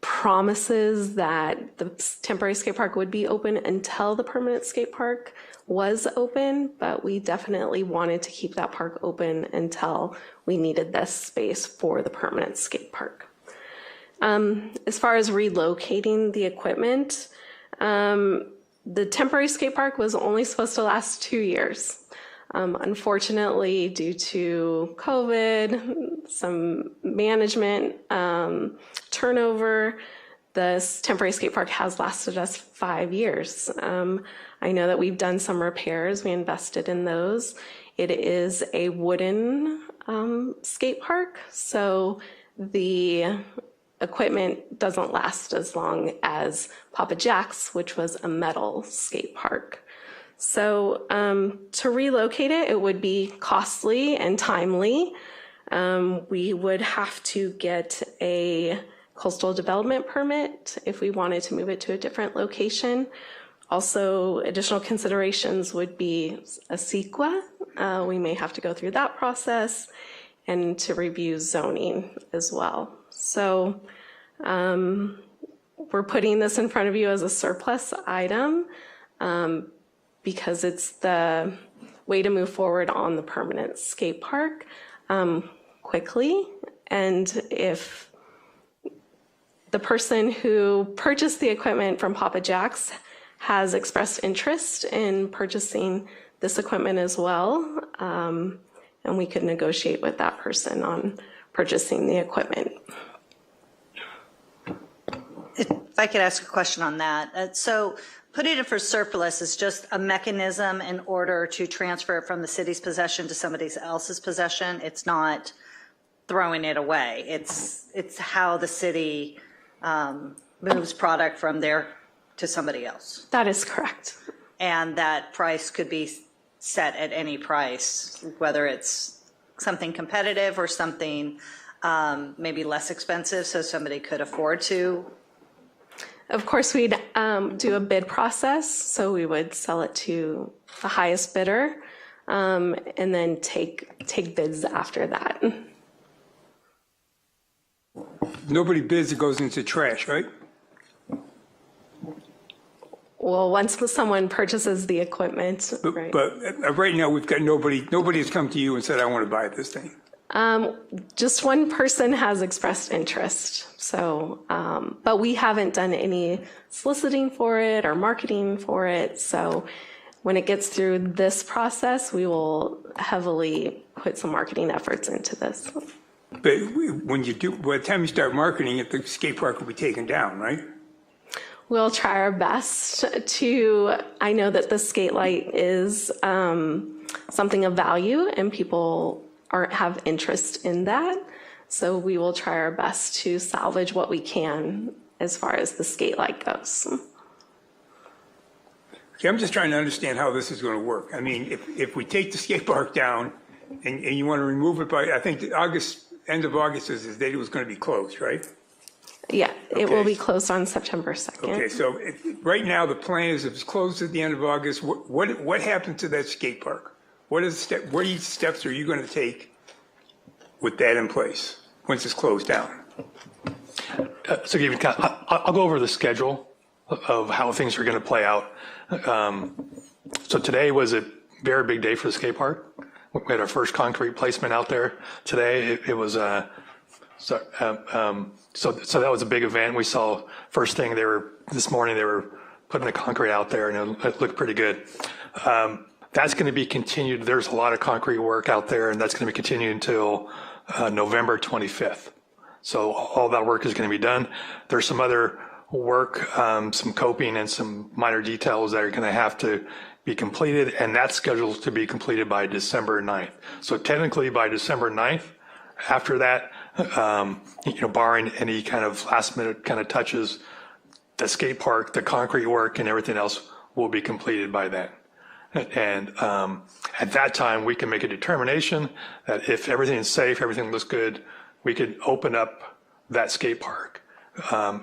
promises that the temporary skate park would be open until the permanent skate park was open, but we definitely wanted to keep that park open until we needed this space for the permanent skate park. As far as relocating the equipment, the temporary skate park was only supposed to last 2 years. Unfortunately, due to COVID, some management turnover, this temporary skate park has lasted us 5 years. I know that we've done some repairs. We invested in those. It is a wooden skate park, so the equipment doesn't last as long as Papa Jack's, which was a metal skate park. So to relocate it, it would be costly and timely. We would have to get a coastal development permit if we wanted to move it to a different location. Also, additional considerations would be a CEQA. We may have to go through that process and to review zoning as well. So we're putting this in front of you as a surplus item because it's the way to move forward on the permanent skate park quickly. And if the person who purchased the equipment from Papa Jack's has expressed interest in purchasing this equipment as well, and we could negotiate with that person on purchasing the equipment. If I could ask a question on that. So putting it for surplus is just a mechanism in order to transfer it from the city's possession to somebody else's possession. It's not throwing it away. It's how the city moves product from there to somebody else. That is correct. And that price could be set at any price, whether it's something competitive or something maybe less expensive so somebody could afford to. Of course, we'd do a bid process, so we would sell it to the highest bidder and then take bids after that. Nobody bids, it goes into trash, right? Well, once someone purchases the equipment, right. But right now, we've got nobody has come to you and said, I want to buy this thing. Just one person has expressed interest. So, but we haven't done any soliciting for it or marketing for it. So when it gets through this process, we will heavily put some marketing efforts into this. But when you do, by the time you start marketing it, the skate park will be taken down, right? We'll try our best to, I know that the skate light is something of value and people have interest in that. So we will try our best to salvage what we can as far as the skate light goes. Okay, I'm just trying to understand how this is going to work. I mean, if we take the skate park down and you want to remove it by, I think end of August is the date it was going to be closed, right? Yeah, it will be closed on September 2nd. Okay, so right now the plan is if it's closed at the end of August, what happened to that skate park? What steps are you going to take with that in place once it's closed down? So I'll go over the schedule of how things are going to play out. So today was a very big day for the skate park. We had our first concrete placement out there today. It was so that was a big event. We saw first thing this morning they were putting the concrete out there and it looked pretty good. That's going to be continued. There's a lot of concrete work out there and that's going to be continued until November 25th. So all that work is going to be done. There's some other work, some coping and some minor details that are going to have to be completed, and that's scheduled to be completed by December 9th. So technically by December 9th, after that, barring any kind of last minute kind of touches, the skate park, the concrete work and everything else will be completed by then. And at that time, we can make a determination that if everything is safe, everything looks good, we could open up that skate park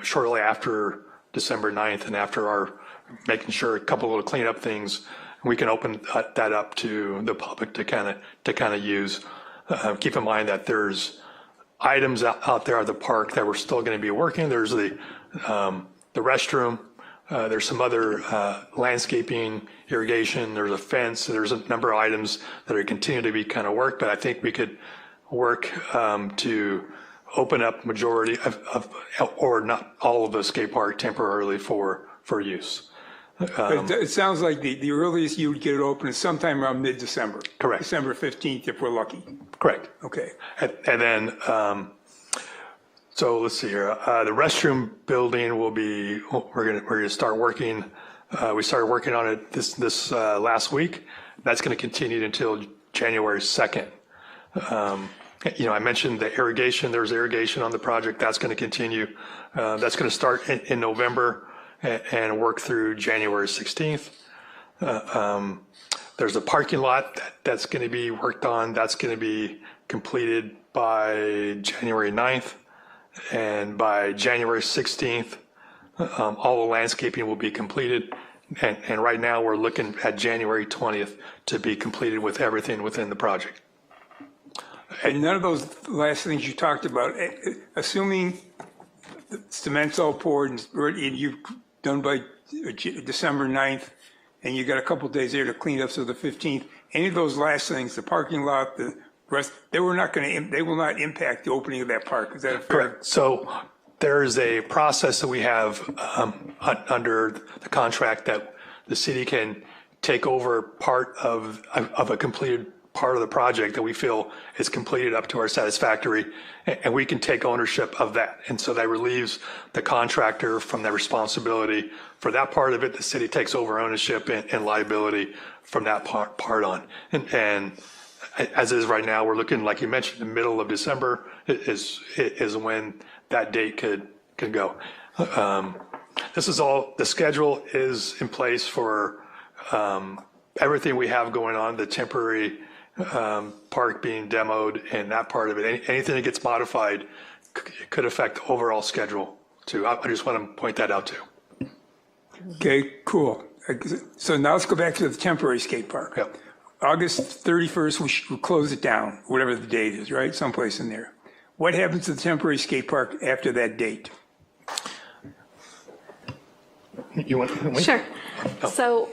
shortly after December 9th and after our making sure a couple of little cleanup things, we can open that up to the public to kind of use. Keep in mind that there's items out there at the park that we're still going to be working. There's the restroom. There's some other landscaping, irrigation. There's a fence. There's a number of items that are continuing to be kind of worked. But I think we could work to open up majority of or not all of the skate park temporarily for use. But it sounds like the earliest you would get it open is sometime around mid-December. Correct. December 15th, if we're lucky. Correct. Okay. And then, so let's see here. The restroom building will be, we're gonna start working. We started working on it this last week. That's going to continue until January 2nd. I mentioned the irrigation. There's irrigation on the project. That's going to continue. That's going to start in November and work through January 16th. There's a parking lot that's going to be worked on. That's going to be completed by January 9th. And by January 16th, all the landscaping will be completed. And right now we're looking at January 20th to be completed with everything within the project. And none of those last things you talked about, assuming the cement's all poured and you've done by December 9th, and you got a couple days there to clean up, so the 15th, any of those last things, the parking lot, the rest, they will not impact the opening of that park. Is that fair? Correct. So there is a process that we have under the contract that the city can take over part of a completed part of the project that we feel is completed up to our satisfactory, and we can take ownership of that. And so that relieves the contractor from the responsibility for that part of it. The city takes over ownership and liability from that part on. And as is right now, we're looking, like you mentioned, the middle of December is when that date could go. This is all, the schedule is in place for everything we have going on, the temporary park being demoed and that part of it. Anything that gets modified could affect the overall schedule too. I just want to point that out too. Okay, cool. So now let's go back to the temporary skate park. Yep. August 31st, we should close it down, whatever the date is, right? Someplace in there. What happens to the temporary skate park after that date? You want? Sure. So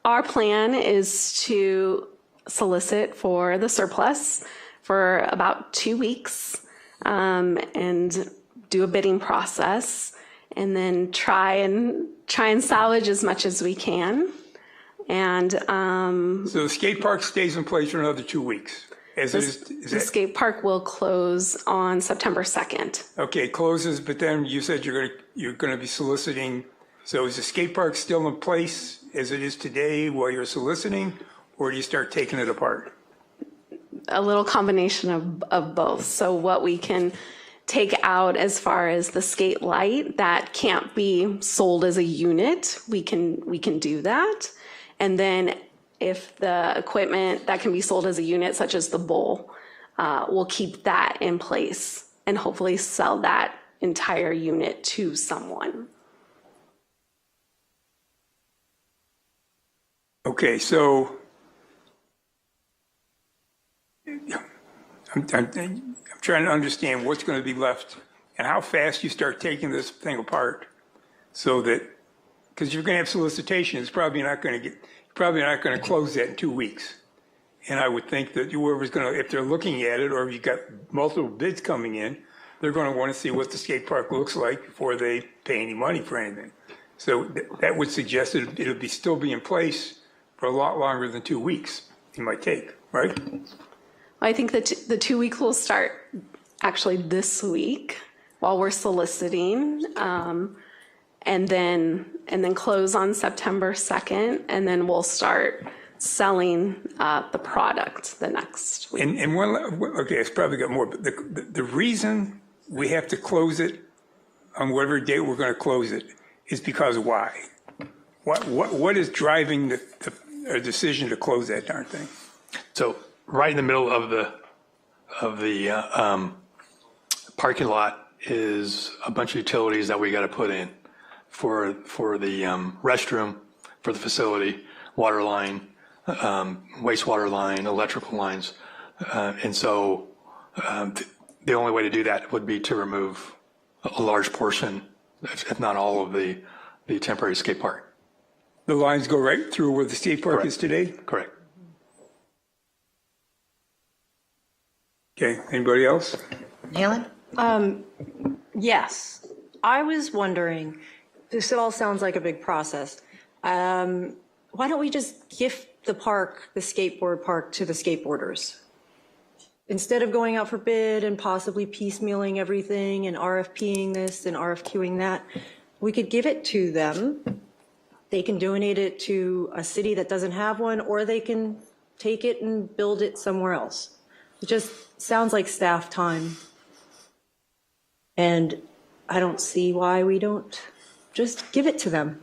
our plan is to solicit for the surplus for about 2 weeks and do a bidding process, and then try and salvage as much as we can. And so the skate park stays in place for another 2 weeks. The skate park will close on September 2nd. Okay, it closes, but then you said you're going to be soliciting. So is the skate park still in place as it is today while you're soliciting, or do you start taking it apart? A little combination of both. So what we can take out as far as the skate light that can't be sold as a unit, we can do that. And then if the equipment that can be sold as a unit, such as the bowl, we'll keep that in place and hopefully sell that entire unit to someone. Okay, so I'm trying to understand what's going to be left and how fast you start taking this thing apart, so that, because you're going to have solicitation, it's probably not going to close that in 2 weeks. And I would think that whoever's going to, if they're looking at it, or if you've got multiple bids coming in, they're going to want to see what the skate park looks like before they pay any money for anything. So that would suggest that it'll still be in place for a lot longer than 2 weeks it might take, right? I think that the 2 weeks will start actually this week while we're soliciting, and then close on September 2nd, and then we'll start selling the product the next week. And okay, it's probably got more, but the reason we have to close it on whatever date we're going to close it is because why? What is driving a decision to close that darn thing? So right in the middle of the parking lot is a bunch of utilities that we got to put in for the restroom, for the facility, water line, wastewater line, electrical lines. And so the only way to do that would be to remove a large portion, if not all of the temporary skate park. The lines go right through where the skate park is today? Correct. Okay, anybody else? Helen? Yes. I was wondering, this all sounds like a big process. Why don't we just gift the park, the skateboard park, to the skateboarders? Instead of going out for bid and possibly piecemealing everything and RFPing this and RFQing that, we could give it to them. They can donate it to a city that doesn't have one, or they can take it and build it somewhere else. It just sounds like staff time. And I don't see why we don't just give it to them.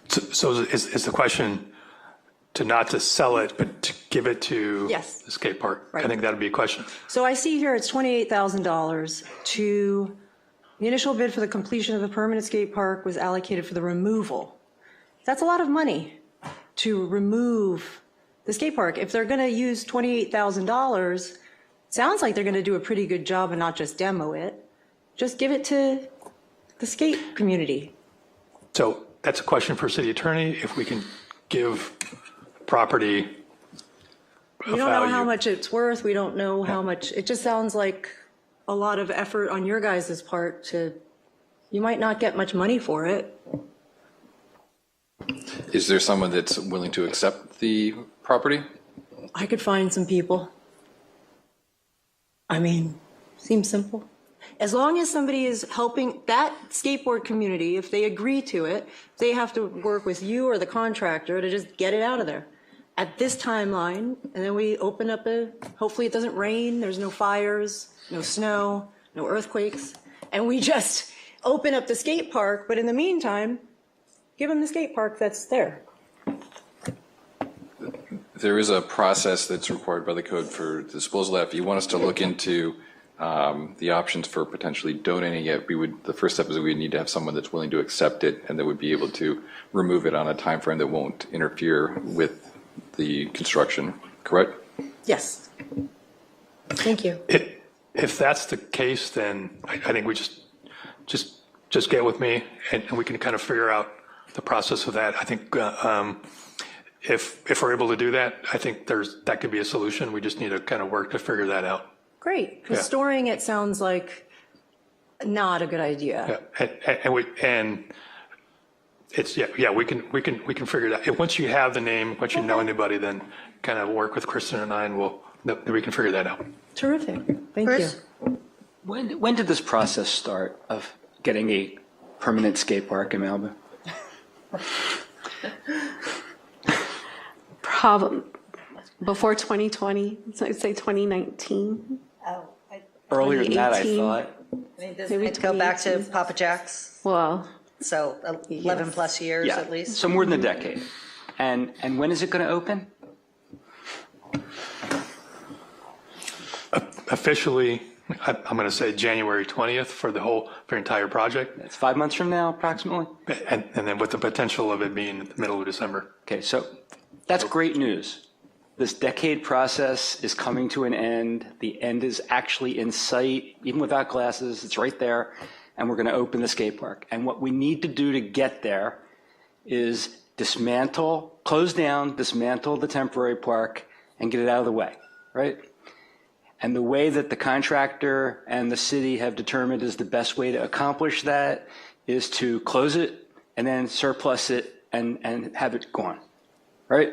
So is the question to not to sell it, but to give it to Yes. the skate park? Right. I think that'd be a question. So I see here it's $28,000 to, the initial bid for the completion of the permanent skate park was allocated for the removal. That's a lot of money to remove the skate park. If they're going to use $28,000, sounds like they're going to do a pretty good job and not just demo it. Just give it to the skate community. So that's a question for city attorney. If we can give property We don't know how value. much it's worth. We don't know how much, it just sounds like a lot of effort on your guys' part to, you might not get much money for it. Is there someone that's willing to accept the property? I could find some people. I mean, seems simple. As long as somebody is helping that skateboard community, if they agree to it, they have to work with you or the contractor to just get it out of there at this timeline. And then we open up hopefully it doesn't rain, there's no fires, no snow, no earthquakes. And we just open up the skate park. But in the meantime, give them the skate park that's there. There is a process that's required by the code for disposal. If you want us to look into the options for potentially donating it, the first step is we would need to have someone that's willing to accept it and that would be able to remove it on a time frame that won't interfere with the construction, correct? Yes. Thank you. If that's the case, then I think we just get with me and we can kind of figure out the process of that. I think if we're able to do that, I think that could be a solution. We just need to kind of work to figure that out. Great, because Yeah. storing it sounds like not a good idea. Yeah, and it's we can figure it out. Once you have the name, once you know anybody, then kind of work with Kristen and I, and we can figure that out. Terrific, thank Chris? you. When did this process start of getting a permanent skate park in Malibu? Problem before 2020, so I'd say 2019. Oh, Earlier than that, I 2018. thought. doesn't it go back to Papa Jack's? Well, So 11 plus years Yeah, at least? so more than a decade. And when is it going to open? Officially, I'm going to say January 20th for the entire project. It's 5 months from now, approximately. And then with the potential of it being in the middle of December. Okay, so that's great news. This decade process is coming to an end. The end is actually in sight, even without glasses. It's right there. And we're going to open the skate park. And what we need to do to get there is close down, dismantle the temporary park, and get it out of the way, right? And the way that the contractor and the city have determined is the best way to accomplish that is to close it and then surplus it and have it gone, right?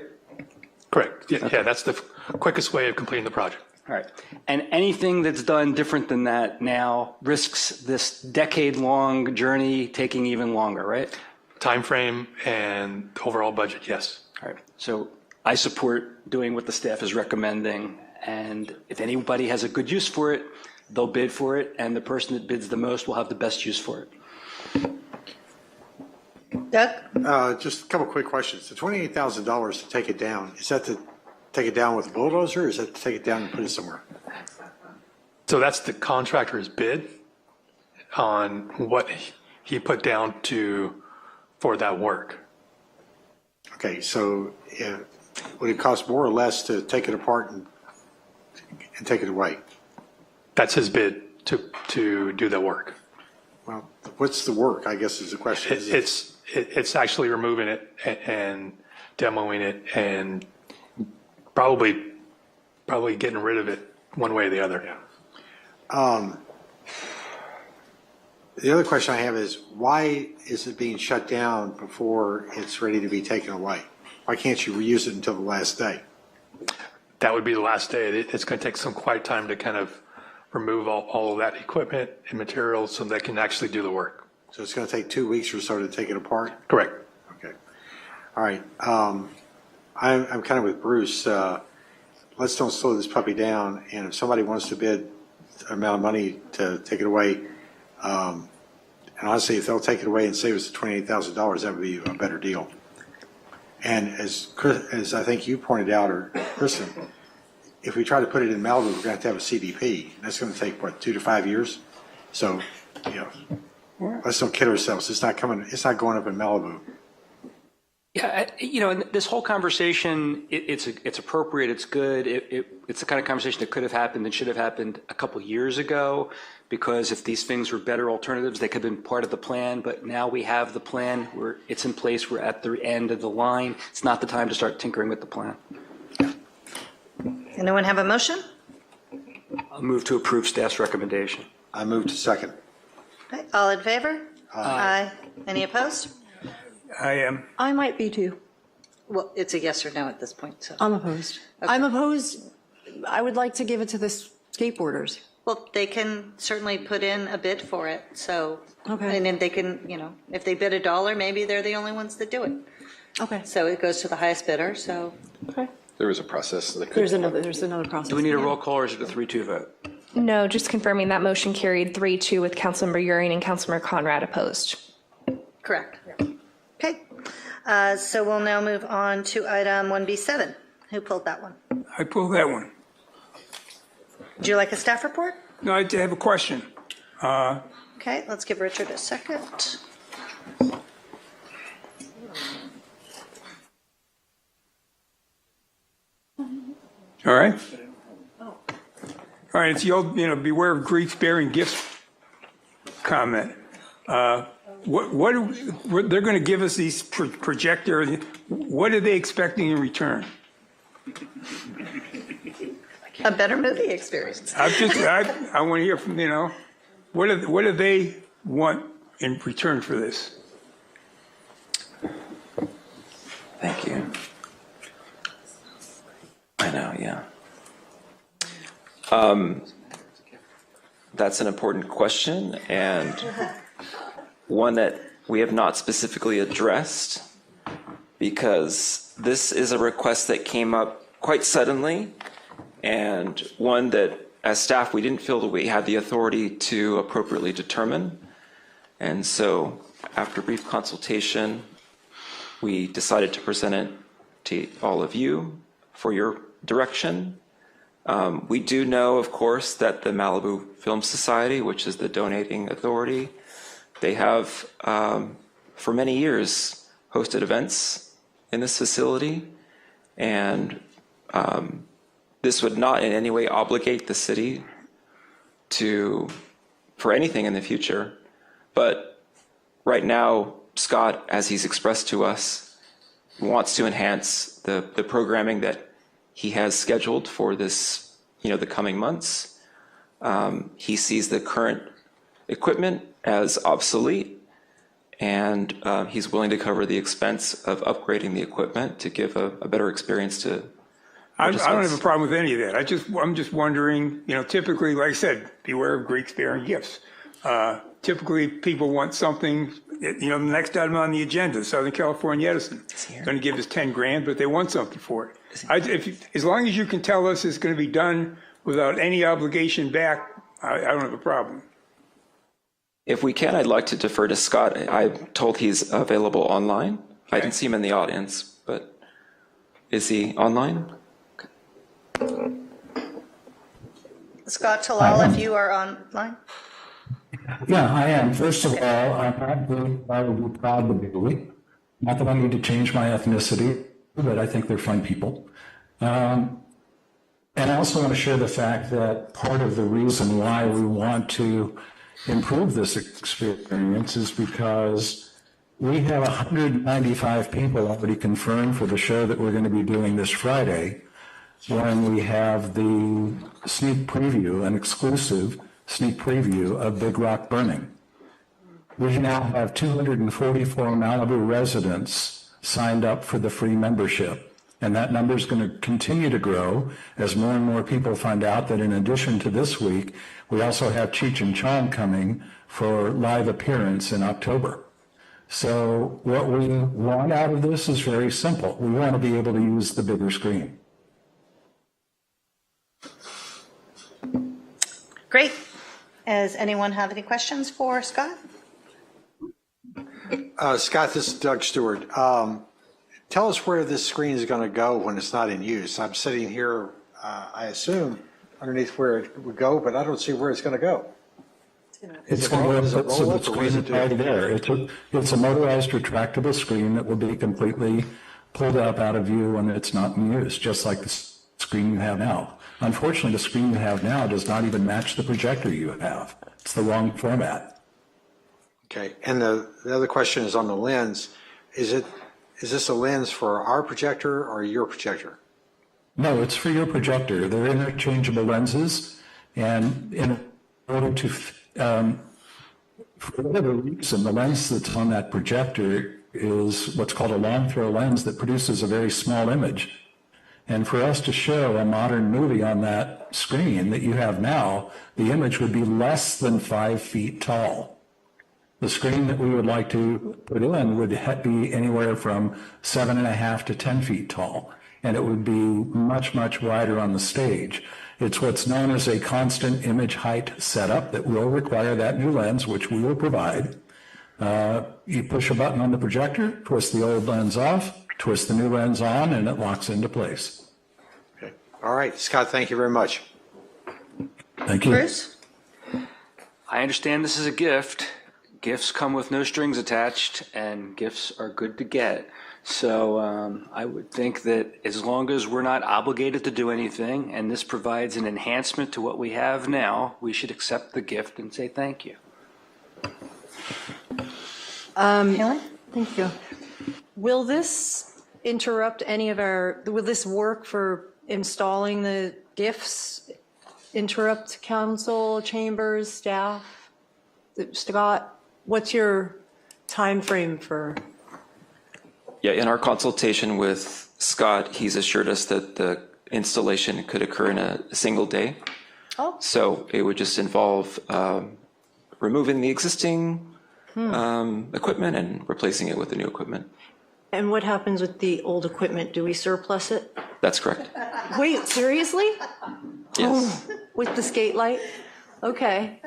Correct. Yeah, that's the quickest way of completing the project. All right. And anything that's done different than that now risks this decade-long journey taking even longer, right? Time frame and overall budget, yes. All right. So I support doing what the staff is recommending. And if anybody has a good use for it, they'll bid for it. And the person that bids the most will have the best use for it. Doug? Just a couple quick questions. The $28,000 to take it down, is that to take it down with a bulldozer, or is that to take it down and put it somewhere? So that's the contractor's bid on what he put down for that work. Okay, so would it cost more or less to take it apart and take it away? That's his bid to do the work. Well, what's the work, I guess is the question. It's actually removing it and demoing it and probably getting rid of it one way or the other. Yeah. The other question I have is, why is it being shut down before it's ready to be taken away? Why can't you reuse it until the last day? That would be the last day. It's going to take some quiet time to kind of remove all of that equipment and materials so they can actually do the work. So it's going to take 2 weeks or so to take it apart? Correct. Okay. All right. I'm kind of with Bruce. Let's don't slow this puppy down. And if somebody wants to bid an amount of money to take it away, and honestly, if they'll take it away and save us $28,000, that would be a better deal. And as I think you pointed out, or Kristen, if we try to put it in Malibu, we're going to have a CDP. And that's going to take, 2 to 5 years? So, let's don't kid ourselves. It's not going up in Malibu. Yeah, and this whole conversation, it's appropriate, it's good. It's the kind of conversation that could have happened and should have happened a couple years ago, because if these things were better alternatives, they could have been part of the plan. But now we have the plan, it's in place, we're at the end of the line. It's not the time to start tinkering with the plan. Anyone have a motion? I'll move to approve staff's recommendation. I move to second. Okay, all in favor? Aye. Any opposed? I am. I might be too. Well, it's a yes or no at this point, so. I'm opposed. Okay. I'm opposed. I would like to give it to the skateboarders. Well, they can certainly put in a bid for it, so. Okay. And then they can, if they bid $1, maybe they're the only ones that do it. Okay. So it goes to the highest bidder, so. Okay. There is a process. There's another process. Do we need a roll call, or is it a 3-2 vote? No, just confirming that motion carried 3-2 with Councilmember Euring and Councilmember Conrad opposed. Correct. Okay. So we'll now move on to item 1B7. Who pulled that one? I pulled that one. Would you like a staff report? No, I have a question. Okay, let's give Richard a second. All right. All right, it's the old, beware of Greeks bearing gifts comment. What they're going to give us these projector? What are they expecting in return? A better movie experience. I want to hear from what do they want in return for this? Thank you. I know, yeah. That's an important question, and one that we have not specifically addressed, because this is a request that came up quite suddenly, and one that, as staff, we didn't feel that we had the authority to appropriately determine. And so, after brief consultation, we decided to present it to all of you for your direction. We do know, of course, that the Malibu Film Society, which is the donating authority, they have, for many years, hosted events in this facility, and this would not in any way obligate the city for anything in the future. But right now, Scott, as he's expressed to us, wants to enhance the programming that he has scheduled for this, the coming months. He sees the current equipment as obsolete, and he's willing to cover the expense of upgrading the equipment to give a better experience to I don't have a problem with any of that. I'm just wondering, typically, like I said, beware of Greeks bearing gifts. Typically, people want something, the next item on the agenda, Southern California Edison. Going to give us $10,000, but they want something for it. As long as you can tell us it's going to be done without any obligation back, I don't have a problem. If we can, I'd like to defer to Scott. I'm told he's available online. I didn't see him in the audience, but is he online? Scott Talal, if you are online. Yeah, I am. First of all, I would be proud to be. Not that I need to change my ethnicity, but I think they're fun people. And I also want to share the fact that part of the reason why we want to improve this experience is because we have 195 people already confirmed for the show that we're going to be doing this Friday, when we have the sneak preview, an exclusive sneak preview of Big Rock Burning. We now have 244 Malibu residents signed up for the free membership. And that number is going to continue to grow as more and more people find out that in addition to this week, we also have Cheech and Chong coming for live appearance in October. So what we want out of this is very simple. We want to be able to use the bigger screen. Great. Does anyone have any questions for Scott? Scott, this is Doug Stewart. Tell us where this screen is going to go when it's not in use. I'm sitting here, I assume, underneath where it would go, but I don't see where it's going to go. It's going to go the screen right there. It's a motorized retractable screen that will be completely pulled up out of view when it's not in use, just like the screen you have now. Unfortunately, the screen you have now does not even match the projector you have. It's the wrong format. Okay, and the other question is on the lens. Is this a lens for our projector or your projector? No, it's for your projector. They're interchangeable lenses, and in order to, for whatever reason, the lens that's on that projector is what's called a long throw lens that produces a very small image. And for us to show a modern movie on that screen that you have now, the image would be less than 5 feet tall. The screen that we would like to put in would be anywhere from 7.5 to 10 feet tall, and it would be much, much wider on the stage. It's what's known as a constant image height setup that will require that new lens, which we will provide. You push a button on the projector, twist the old lens off, twist the new lens on, and it locks into place. Okay. All right, Scott, thank you very much. Thank you. Bruce? I understand this is a gift. Gifts come with no strings attached, and gifts are good to get. So I would think that as long as we're not obligated to do anything, and this provides an enhancement to what we have now, we should accept the gift and say thank you. Haley? Thank you. Will this interrupt will this work for installing the gifts, interrupt council, chambers, staff? Scott, what's your time frame for? Yeah, in our consultation with Scott, he's assured us that the installation could occur in a single day. Oh. So it would just involve removing the existing equipment and replacing it with the new equipment. And what happens with the old equipment? Do we surplus it? That's correct. Wait, seriously? Yes. Oh, with the skate light? Okay.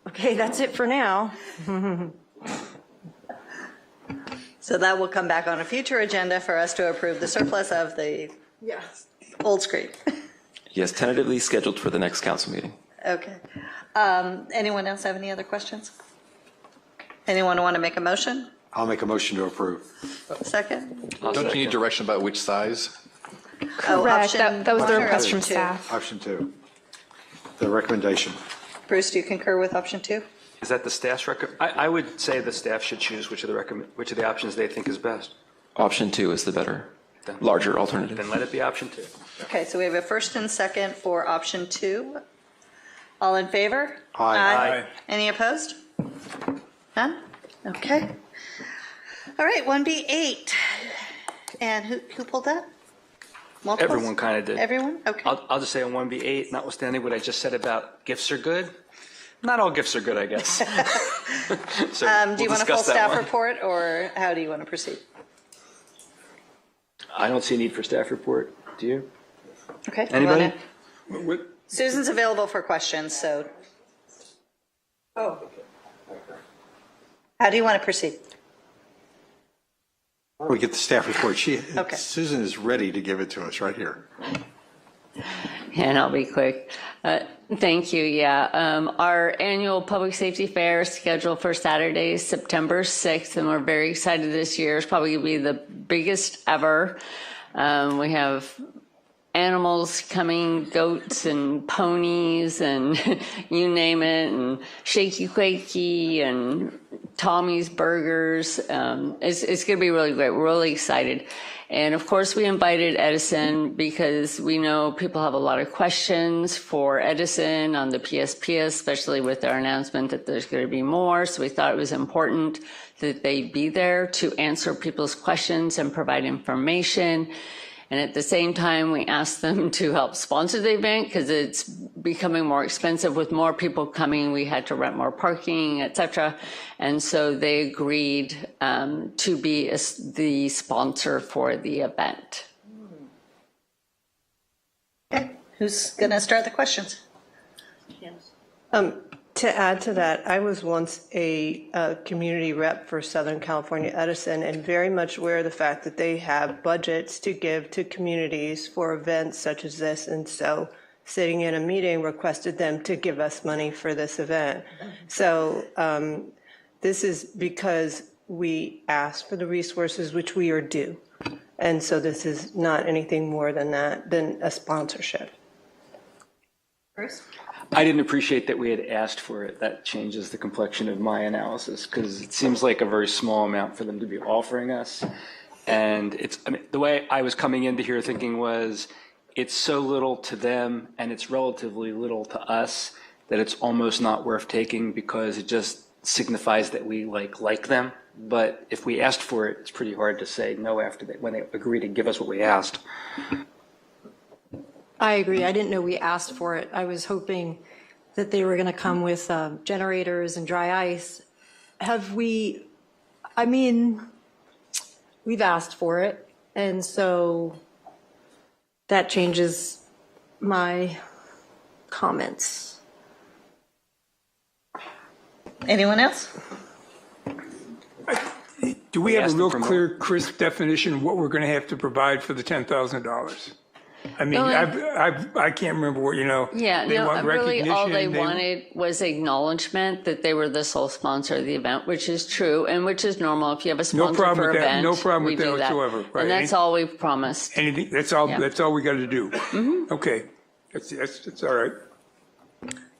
Okay, that's it for now. So that will come back on a future agenda for us to approve the surplus of the old screen. Yes, tentatively scheduled for the next council meeting. Okay. Anyone else have any other questions? Anyone want to make a motion? I'll make a motion to approve. Second? Don't you need direction about which size? Correct. That was the request from two. staff. Option 2, the recommendation. Bruce, do you concur with option 2? Is that the staff's I would say the staff should choose which of the options they think is best. Option 2 is the better, larger alternative. Then let it be option 2. Okay, so we have a first and second for option 2. All in favor? Aye. Aye. Any opposed? None? Okay. All right, 1B8. And who pulled that? Multiples? Everyone kind of did. Everyone? Okay. I'll just say on 1B8, notwithstanding what I just said about gifts are good, not all gifts are good, I guess. So Do you want a full staff report, or how do you want to proceed? I don't see a need for staff report. Do you? Okay. Anybody? Susan's available for questions, so Oh. How do you want to proceed? Why don't we get the staff report? Okay. Susan is ready to give it to us right here. And I'll be quick. Thank you. Yeah. Our annual public safety fair is scheduled for Saturday, September 6th, and we're very excited this year. It's probably going to be the biggest ever. We have animals coming, goats and ponies and you name it, and Shaky Quakey and Tommy's Burgers. It's going to be really great. We're really excited. And of course, we invited Edison because we know people have a lot of questions for Edison on the PSP, especially with our announcement that there's going to be more. So we thought it was important that they be there to answer people's questions and provide information. And at the same time, we asked them to help sponsor the event because it's becoming more expensive with more people coming. We had to rent more parking, etc. And so they agreed to be the sponsor for the event. Okay, who's going to start the questions? To add to that, I was once a community rep for Southern California Edison and very much aware of the fact that they have budgets to give to communities for events such as this. And so sitting in a meeting requested them to give us money for this event. So this is because we asked for the resources which we are due. And so this is not anything more than that, than a sponsorship. Bruce? I didn't appreciate that we had asked for it. That changes the complexion of my analysis because it seems like a very small amount for them to be offering us. And the way I was coming into here thinking was it's so little to them and it's relatively little to us that it's almost not worth taking because it just signifies that we like them. But if we asked for it, it's pretty hard to say no after when they agree to give us what we asked. I agree. I didn't know we asked for it. I was hoping that they were going to come with generators and dry ice. We've asked for it. And so that changes my comments. Anyone else? Do we have a real clear, crisp definition of what we're going to have to provide for the $10,000? I mean, I can't remember what, Yeah, they want really all they recognition, wanted was acknowledgement that they were the sole sponsor of the event, which is true and which is normal. If you have a sponsor for an event, no problem we with that do whatsoever. Right. And that's all we've promised. Anything, that's all we got to do. Mm-hmm. Okay, that's all right.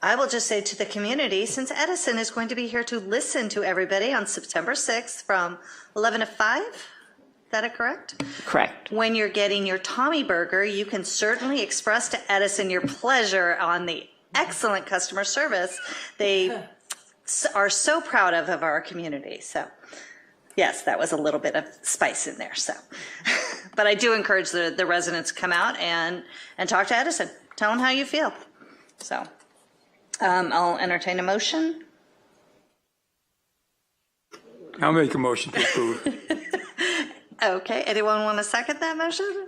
I will just say to the community, since Edison is going to be here to listen to everybody on September 6th from 11 to 5, is that correct? Correct. When you're getting your Tommy Burger, you can certainly express to Edison your pleasure on the excellent customer service they are so proud of our community. So yes, that was a little bit of spice in there. So, but I do encourage the residents to come out and talk to Edison. Tell them how you feel. So I'll entertain a motion. I'll make a motion to approve. Okay, anyone want to second that motion?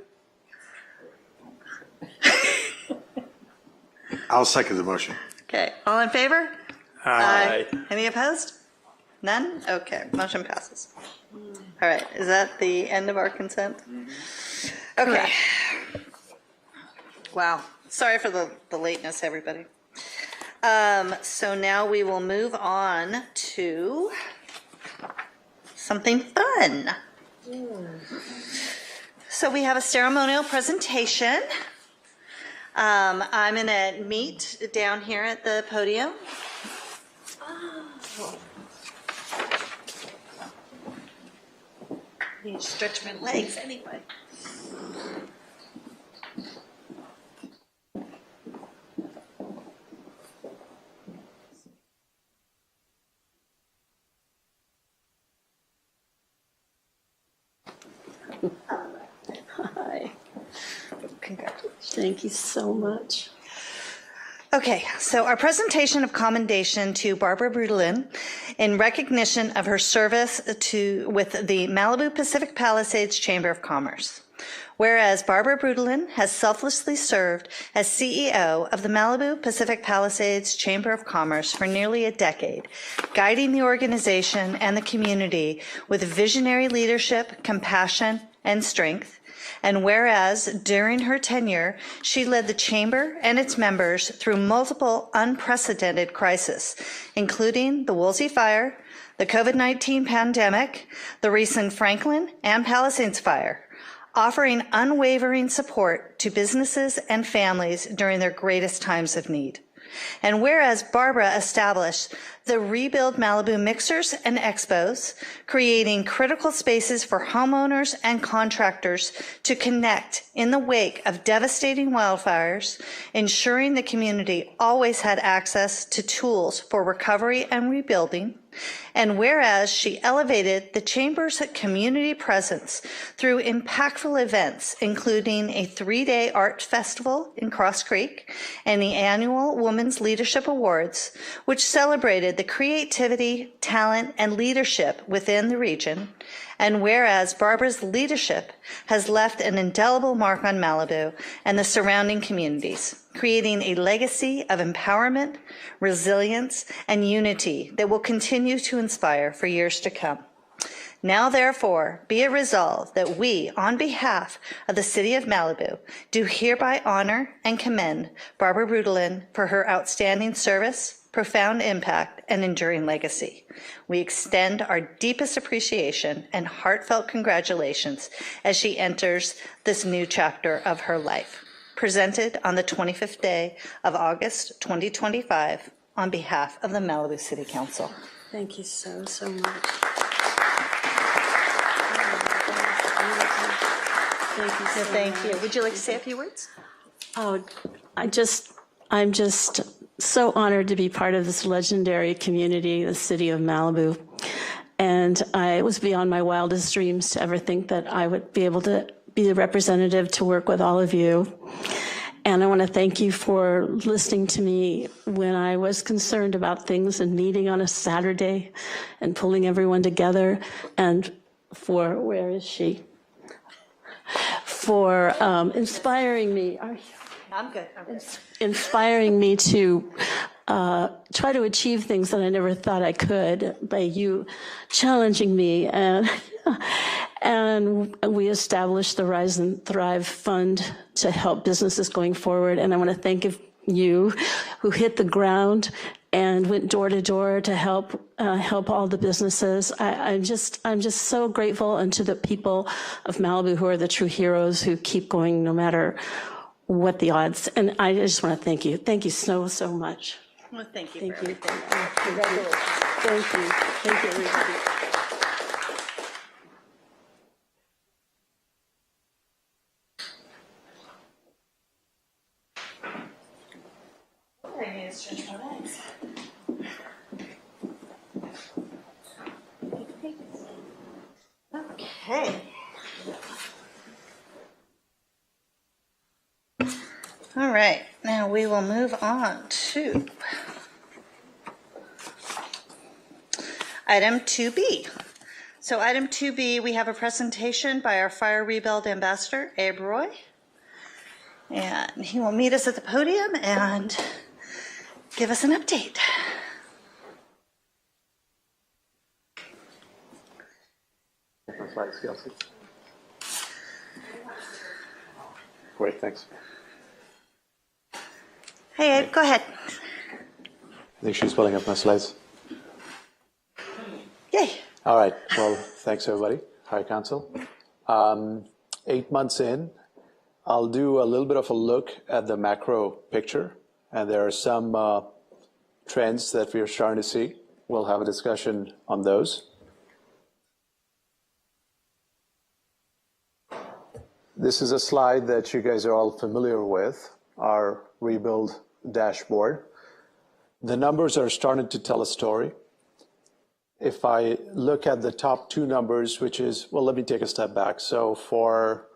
I'll second the motion. Okay, all in favor? Aye. Any opposed? None? Okay, motion passes. All right, is that the end of our consent? Okay. Wow, sorry for the lateness, everybody. So now we will move on to something fun. So we have a ceremonial presentation. I'm going to meet down here at the podium. I need to stretch my legs anyway. Hi. Congratulations. Thank you so much. Okay, so our presentation of commendation to Barbara Brudelin in recognition of her service with the Malibu Pacific Palisades Chamber of Commerce. Whereas Barbara Brudelin has selflessly served as CEO of the Malibu Pacific Palisades Chamber of Commerce for nearly a decade, guiding the organization and the community with visionary leadership, compassion, and strength. And whereas during her tenure, she led the Chamber and its members through multiple unprecedented crises, including the Woolsey Fire, the COVID-19 pandemic, the recent Franklin and Palisades Fire, offering unwavering support to businesses and families during their greatest times of need. And whereas Barbara established the Rebuild Malibu Mixers and Expos, creating critical spaces for homeowners and contractors to connect in the wake of devastating wildfires, ensuring the community always had access to tools for recovery and rebuilding. And whereas she elevated the Chamber's community presence through impactful events, including a 3-day art festival in Cross Creek and the annual Women's Leadership Awards, which celebrated the creativity, talent, and leadership within the region. And whereas Barbara's leadership has left an indelible mark on Malibu and the surrounding communities, creating a legacy of empowerment, resilience, and unity that will continue to inspire for years to come. Now, therefore, be it resolved that we, on behalf of the City of Malibu, do hereby honor and commend Barbara Brudelin for her outstanding service, profound impact, and enduring legacy. We extend our deepest appreciation and heartfelt congratulations as she enters this new chapter of her life. Presented on the 25th day of August 2025 on behalf of the Malibu City Council. Thank you so much. Thank you so Thank you. much. Would you like to say a few words? Oh, I'm just so honored to be part of this legendary community, the city of Malibu. And it was beyond my wildest dreams to ever think that I would be able to be the representative to work with all of you. And I want to thank you for listening to me when I was concerned about things and meeting on a Saturday and pulling everyone together, and for, where is she? For inspiring me. I'm good. Inspiring me to try to achieve things that I never thought I could by you challenging me. And we established the Rise and Thrive Fund to help businesses going forward. And I want to thank you who hit the ground and went door to door to help all the businesses. I'm just so grateful, and to the people of Malibu who are the true heroes who keep going no matter what the odds. And I just want to thank you. Thank you so much. Well, thank you. Thank you. Congratulations. Thank you. Thank you, everybody. Okay. All right, now we will move on to item 2B. So item 2B, we have a presentation by our Fire Rebuild Ambassador, Abe Roy. And he will meet us at the podium and give us an update. Great, thanks. Hey, Abe, go ahead. I think she's pulling up my slides. Yay. All right, well, thanks everybody. Hi, Council. 8 months in, I'll do a little bit of a look at the macro picture, and there are some trends that we are starting to see. We'll have a discussion on those. This is a slide that you guys are all familiar with, our rebuild dashboard. The numbers are starting to tell a story. If I look at the top two numbers, which is, well, let me take a step back. So for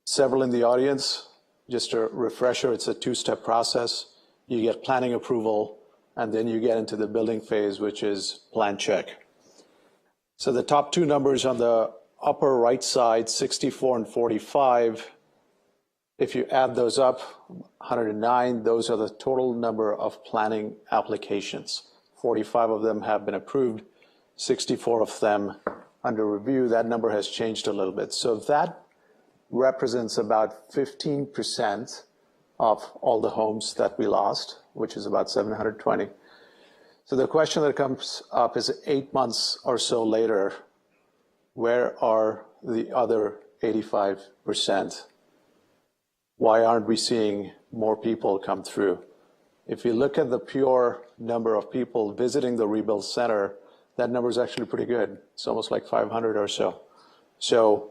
several in the audience, just a refresher, it's a two-step process. You get planning approval, and then you get into the building phase, which is plan check. So the top two numbers on upper right side, 64 and 45, if you add those up, 109, those are the total number of planning applications. 45 of them have been approved, 64 of them under review. That number has changed a little bit. So that represents about 15% of all the homes that we lost, which is about 720. So the question that comes up is 8 months or so later, where are the other 85%? Why aren't we seeing more people come through? If you look at the pure number of people visiting the Rebuild Center, that number is actually pretty good. It's almost like 500 or so.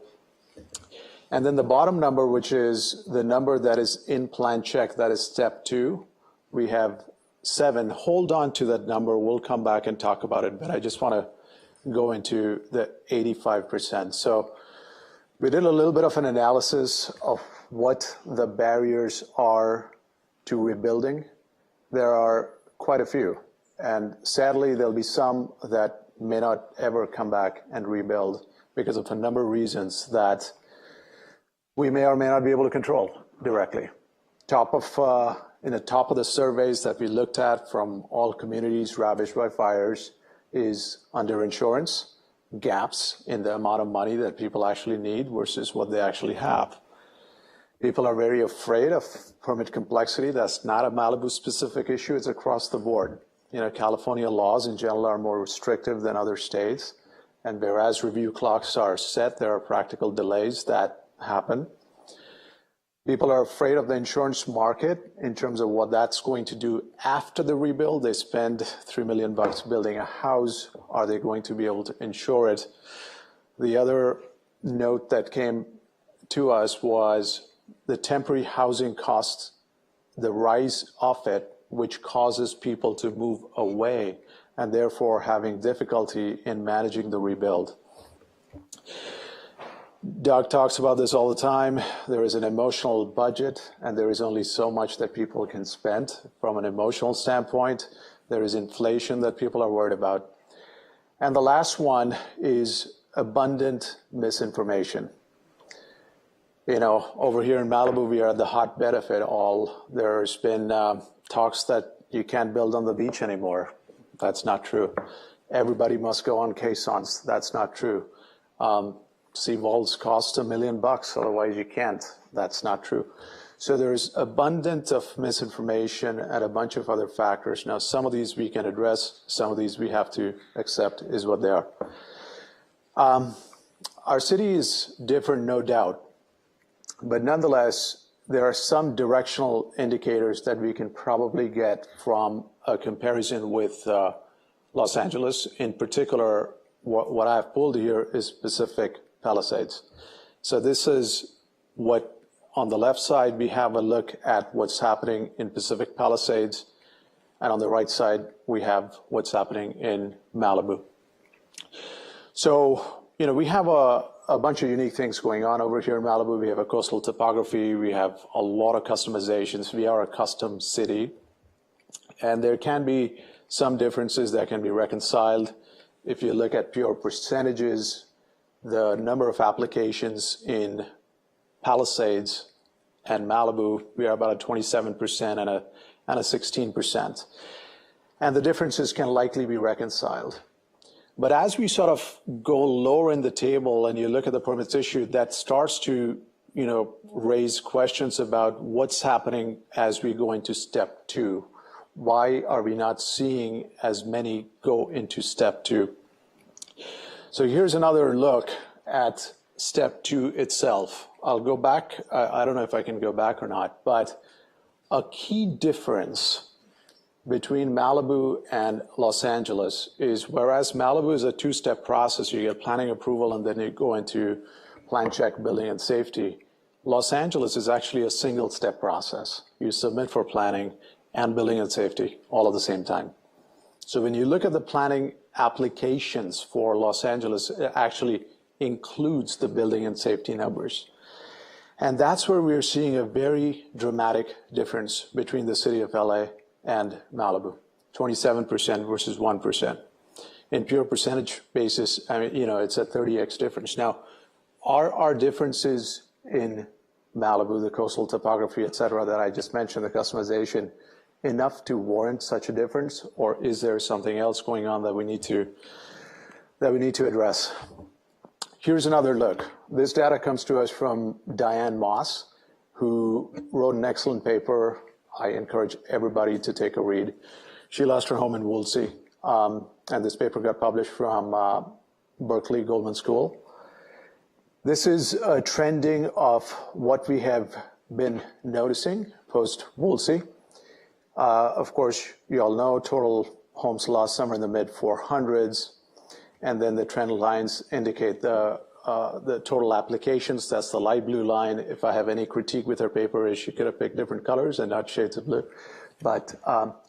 And then the bottom number, which is the number that is in plan check, that is step 2, we have 7. Hold on to that number. We'll come back and talk about it, but I just want to go into the 85%. So we did a little bit of an analysis of what the barriers are to rebuilding. There are quite a few, and sadly there'll be some that may not ever come back and rebuild because of a number of reasons that we may or may not be able to control directly. In the top of the surveys that we looked at from all communities ravaged by fires is underinsurance, gaps in the amount of money that people actually need versus what they actually have. People are very afraid of permit complexity. That's not a Malibu specific issue, it's across the board. California laws in general are more restrictive than other states. And whereas review clocks are set, there are practical delays that happen. People are afraid of the insurance market in terms of what that's going to do after the rebuild. They spend $3 million building a house. Are they going to be able to insure it? The other note that came to us was the temporary housing costs, the rise of it, which causes people to move away and therefore having difficulty in managing the rebuild. Doug talks about this all the time. There is an emotional budget, and there is only so much that people can spend. From an emotional standpoint, there is inflation that people are worried about. And the last one is abundant misinformation. Over here in Malibu, we are at the hotbed of it all. There's been talks that you can't build on the beach anymore. That's not true. Everybody must go on caissons. That's not true. Seawalls cost $1 million, otherwise you can't. That's not true. So there's abundance of misinformation and a bunch of other factors. Now, some of these we can address, some of these we have to accept is what they are. Our city is different, no doubt. But nonetheless, there are some directional indicators that we can probably get from a comparison with Los Angeles. In particular, what I've pulled here is Pacific Palisades. So this is what, on the left side, we have a look at what's happening in Pacific Palisades, and on the right side, we have what's happening in Malibu. So, we have a bunch of unique things going on over here in Malibu. We have a coastal topography. We have a lot of customizations. We are a custom city, and there can be some differences that can be reconciled. If you look at pure percentages, the number of applications in Palisades and Malibu, we are about a 27% and a 16%. And the differences can likely be reconciled. But as we sort of go lower in the table and you look at the permits issued, that starts to, raise questions about what's happening as we go into step 2. Why are we not seeing as many go into step 2? So here's another look at step 2 itself. I'll go back. I don't know if I can go back or not, but a key difference between Malibu and Los Angeles is, whereas Malibu is a 2-step process, you get planning approval and then you go into plan check, building and safety. Los Angeles is actually a single-step process. You submit for planning and building and safety all at the same time. So when you look at the planning applications for Los Angeles, it actually includes the building and safety numbers. And that's where we're seeing a very dramatic difference between the city of LA and Malibu, 27% versus 1%. In pure percentage basis, it's a 30x difference. Now, Are our differences in Malibu, the coastal topography, et cetera, that I just mentioned, the customization, enough to warrant such a difference, or is there something else going on that we need to address? Here's another look. This data comes to us from Diane Moss, who wrote an excellent paper. I encourage everybody to take a read. She lost her home in Woolsey, and this paper got published from Berkeley Goldman School. This is a trending of what we have been noticing post-Woolsey. Of course, you all know total homes lost somewhere in the mid-400s, and then the trend lines indicate the total applications. That's the light blue line. If I have any critique with her paper, is she could have picked different colors and not shades of blue. But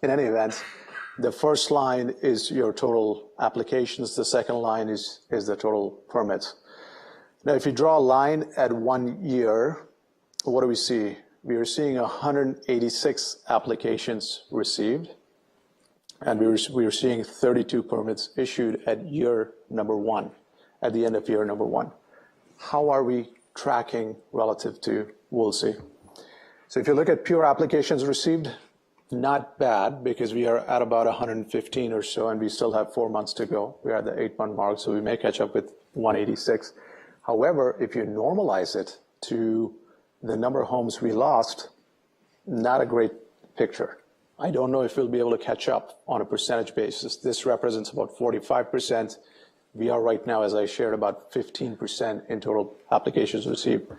in any event, the first line is your total applications. The second line is the total permits. Now, if you draw a line at 1 year, what do we see? We are seeing 186 applications received, and we are seeing 32 permits issued at year number 1, at the end of year number 1. How are we tracking relative to Woolsey? So if you look at pure applications received, not bad, because we are at about 115 or so, and we still have 4 months to go. We are at the 8-month mark, so we may catch up with 186. However, if you normalize it to the number of homes we lost, not a great picture. I don't know if we'll be able to catch up on a percentage basis. This represents about 45%. We are right now, as I shared, about 15% in total applications received.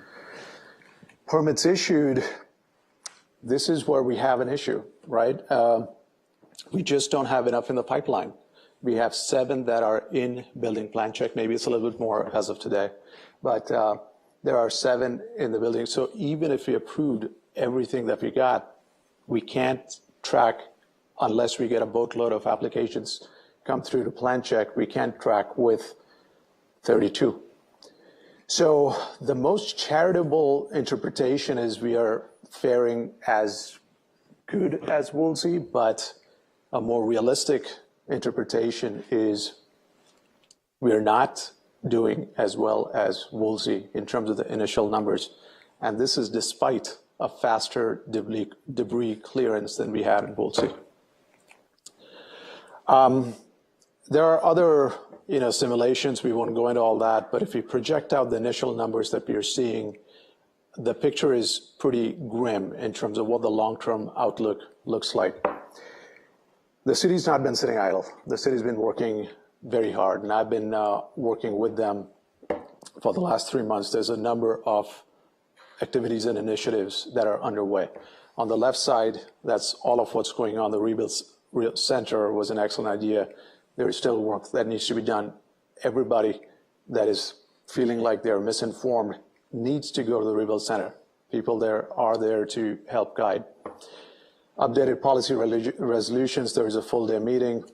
Permits issued, this is where we have an issue, right? We just don't have enough in the pipeline. We have 7 that are in building plan check. Maybe it's a little bit more as of today, but there are 7 in the building. So even if we approved everything that we got, we can't track unless we get a boatload of applications come through to plan check. We can't track with 32. So the most charitable interpretation is we are faring as good as Woolsey, but a more realistic interpretation is we are not doing as well as Woolsey in terms of the initial numbers. And this is despite a faster debris clearance than we had in Woolsey. There are other simulations. We won't go into all that, but if you project out the initial numbers that we are seeing, the picture is pretty grim in terms of what the long-term outlook looks like. The city's not been sitting idle. The city's been working very hard, and I've been working with them for the last 3 months. There's a number of activities and initiatives that are underway. On the left side, that's all of what's going on. The Rebuild Center was an excellent idea. There is still work that needs to be done. Everybody that is feeling like they're misinformed needs to go to the Rebuild Center. People there are there to help guide. Updated policy resolutions. There is a full day meeting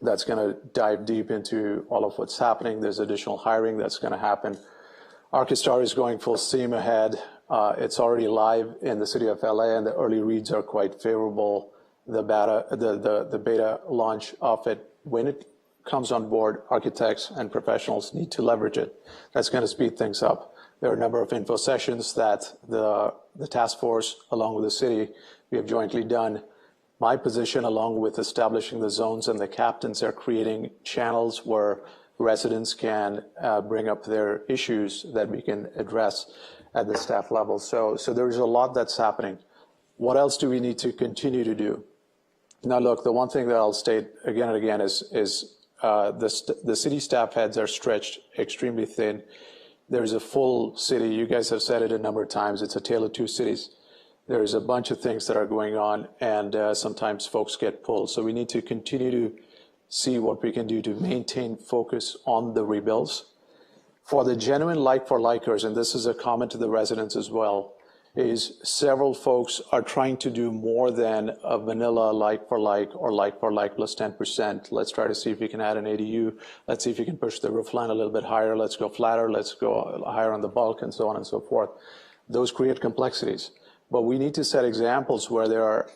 that's going to dive deep into all of what's happening. There's additional hiring that's going to happen. Archistar is going full steam ahead. It's already live in the city of LA, and the early reads are quite favorable. The beta launch of it, when it comes on board, architects and professionals need to leverage it. That's going to speed things up. There are a number of info sessions that the task force, along with the city, we have jointly done. My position, along with establishing the zones and the captains, are creating channels where residents can bring up their issues that we can address at the staff level. So there's a lot that's happening. What else do we need to continue to do? Now, look, the one thing that I'll state again and again is the city staff heads are stretched extremely thin. There's a full city. You guys have said it a number of times. It's a tale of two cities. There's a bunch of things that are going on, and sometimes folks get pulled. So we need to continue to see what we can do to maintain focus on the rebuilds. For the genuine like-for-likers, and this is a comment to the residents as well, is several folks are trying to do more than a vanilla like-for-like or like-for-like plus 10%. Let's try to see if we can add an ADU. Let's see if we can push the roof line a little bit higher. Let's go flatter. Let's go higher on the bulk, and so on and so forth. Those create complexities. But we need to set examples where there are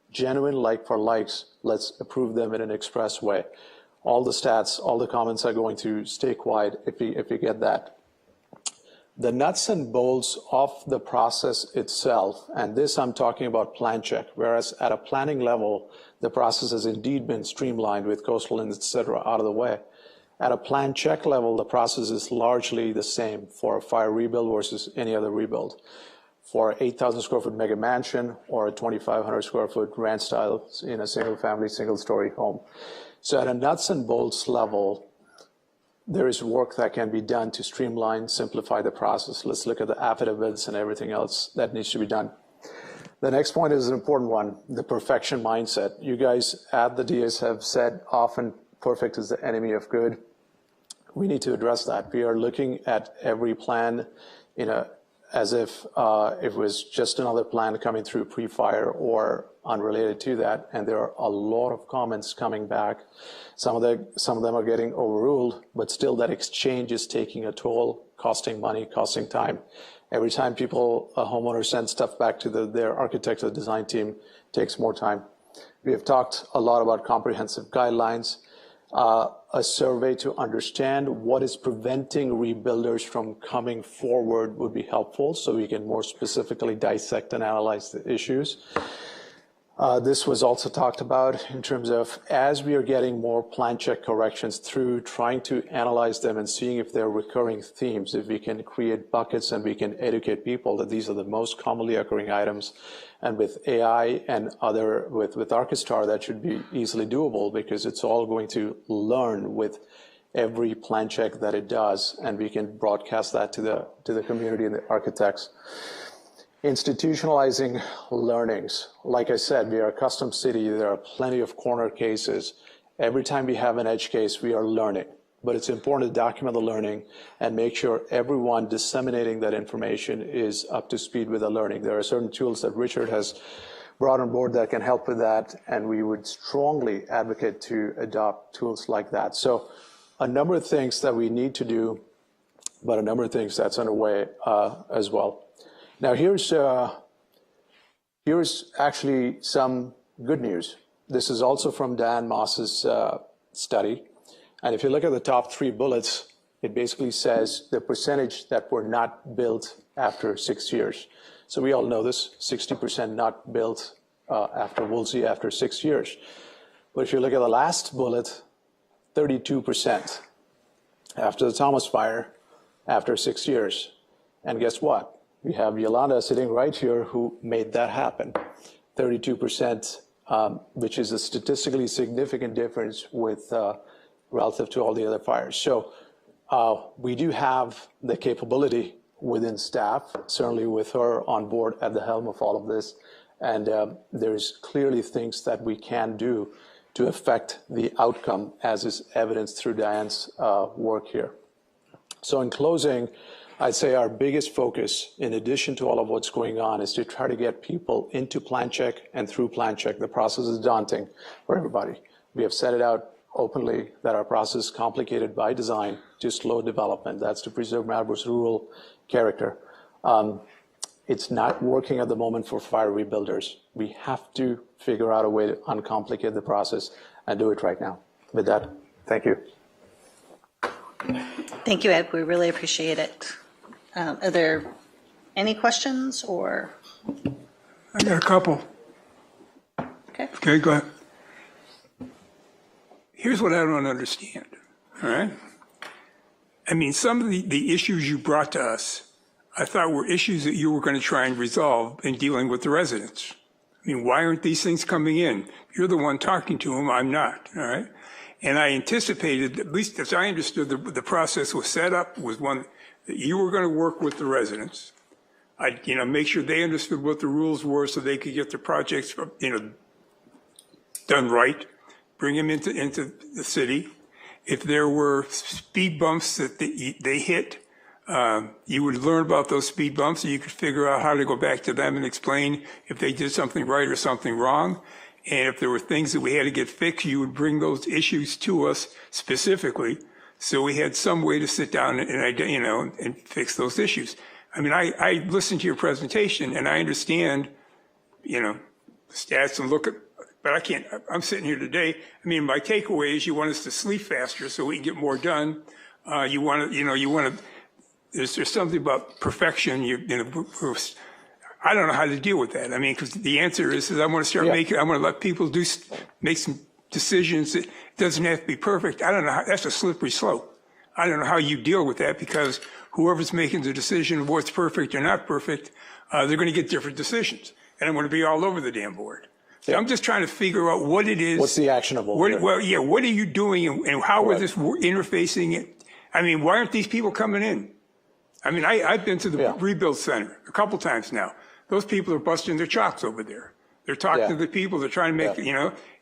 genuine like-for-likes. Let's approve them in an express way. All the stats, all the comments are going to stay quiet if we get that. The nuts and bolts of the process itself, and this I'm talking about plan check, whereas at a planning level, the process has indeed been streamlined with coastal and et cetera out of the way. At a plan check level, the process is largely the same for a fire rebuild versus any other rebuild. For an 8,000 square foot mega mansion or a 2,500 square foot ranch style in a single family, single story home. So at a nuts and bolts level, there is work that can be done to streamline, simplify the process. Let's look at the affidavits and everything else that needs to be done. The next point is an important one, the perfection mindset. You guys at the DS have said often perfect is the enemy of good. We need to address that. We are looking at every plan as if it was just another plan coming through pre-fire or unrelated to that, and there are a lot of comments coming back. Some of them are getting overruled, but still that exchange is taking a toll, costing money, costing time. Every time a homeowner sends stuff back to their architect or design team, takes more time. We have talked a lot about comprehensive guidelines, a survey to understand what is preventing rebuilders from coming forward would be helpful so we can more specifically dissect and analyze the issues. This was also talked about in terms of as we are getting more plan check corrections through, trying to analyze them and seeing if there are recurring themes, if we can create buckets and we can educate people that these are the most commonly occurring items. And with AI and with Archistar, that should be easily doable because it's all going to learn with every plan check that it does, and we can broadcast that to the community and the architects. Institutionalizing learnings. Like I said, we are a custom city. There are plenty of corner cases. Every time we have an edge case, we are learning. But it's important to document the learning and make sure everyone disseminating that information is up to speed with the learning. There are certain tools that Richard has brought on board that can help with that, and we would strongly advocate to adopt tools like that. So a number of things that we need to do, but a number of things that's underway as well. Now, here's actually some good news. This is also from Diane Moss's study. And if you look at the top 3 bullets, it basically says the percentage that were not built after 6 years. So we all know this, 60% not built after Woolsey after 6 years. But if you look at the last bullet, 32% after the Thomas fire after 6 years. And guess what? We have Yolanda sitting right here who made that happen. 32%, which is a statistically significant difference with relative to all the other fires. So we do have the capability within staff, certainly with her on board at the helm of all of this. And there's clearly things that we can do to affect the outcome, as is evidenced through Diane's work here. So in closing, I'd say our biggest focus, in addition to all of what's going on, is to try to get people into plan check and through plan check. The process is daunting for everybody. We have set it out openly that our process is complicated by design to slow development. That's to preserve Malibu's rural character. It's not working at the moment for fire rebuilders. We have to figure out a way to uncomplicate the process and do it right now. With that, thank you. Thank you, Ed. We really appreciate it. Are there any questions or? I got a couple. Okay, go ahead. Here's what I don't understand, all right? I mean, some of the issues you brought to us, I thought were issues that you were going to try and resolve in dealing with the residents. I mean, why aren't these things coming in? You're the one talking to them, I'm not, all right? And I anticipated, at least as I understood, the process was set up was one that you were going to work with the residents. I'd, make sure they understood what the rules were so they could get their projects, done right, bring them into the city. If there were speed bumps that they hit, you would learn about those speed bumps so you could figure out how to go back to them and explain if they did something right or something wrong. And if there were things that we had to get fixed, you would bring those issues to us specifically. So we had some way to sit down and fix those issues. I mean, I listened to your presentation and I understand, the stats and look at, but I can't, I'm sitting here today. I mean, my takeaway is you want us to sleep faster so we can get more done. You want to there's something about perfection. I don't know how to deal with that. I mean, because the answer is I want to start making, I want to let people make some decisions. It doesn't have to be perfect. I don't know how, that's a slippery slope. I don't know how you deal with that, because whoever's making the decision of what's perfect or not perfect, they're going to get different decisions. And I'm going to be all over the damn board. So I'm just trying to figure out what it is. What's the actionable? What are you doing, and how is this interfacing it? I mean, why aren't these people coming in? I mean, I've been to the Rebuild Center a couple times now. Those people are busting their chops over there. They're talking to the people. They're trying to make,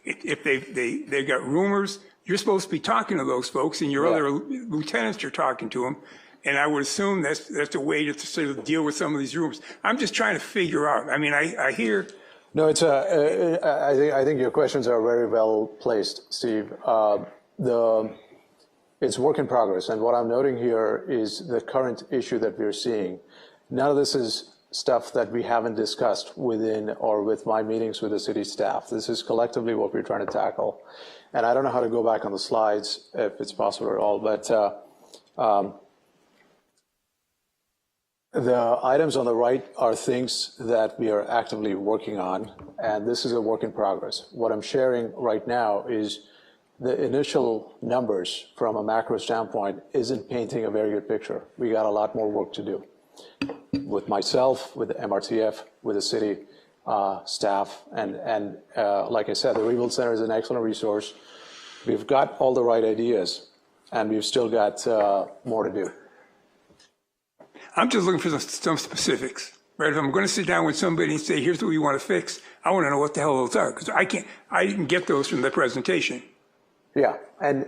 if they've got rumors, you're supposed to be talking to those folks, and your other lieutenants are talking to them. And I would assume that's a way to sort of deal with some of these rumors. I'm just trying to figure out. I mean, I hear. No, I think your questions are very well placed, Steve. It's work in progress, and what I'm noting here is the current issue that we're seeing. None of this is stuff that we haven't discussed within or with my meetings with the city staff. This is collectively what we're trying to tackle. And I don't know how to go back on the slides if it's possible at all, but the items on the right are things that we are actively working on, and this is a work in progress. What I'm sharing right now is the initial numbers from a macro standpoint isn't painting a very good picture. We got a lot more work to do with myself, with the MRTF, with the city staff, and like I said, the Rebuild Center is an excellent resource. We've got all the right ideas, and we've still got more to do. I'm just looking for some specifics, right? If I'm going to sit down with somebody and say, here's what we want to fix, I want to know what the hell those are, because I didn't get those from the presentation. Yeah, and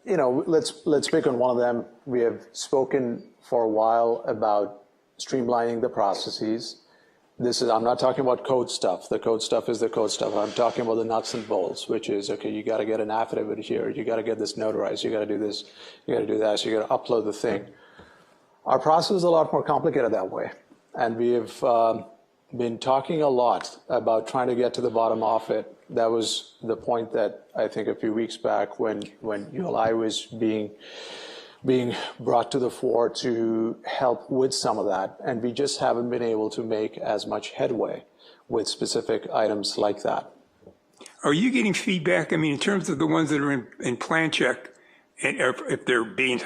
let's pick on one of them. We have spoken for a while about streamlining the processes. I'm not talking about code stuff. The code stuff is the code stuff. I'm talking about the nuts and bolts, which is, okay, you got to get an affidavit here. You got to get this notarized. You got to do this. You got to do that. So you got to upload the thing. Our process is a lot more complicated that way. And we have been talking a lot about trying to get to the bottom of it. That was the point that I think a few weeks back when ULI was being brought to the fore to help with some of that. And we just haven't been able to make as much headway with specific items like that. Are you getting feedback, I mean, in terms of the ones that are in plan check, and if they're being,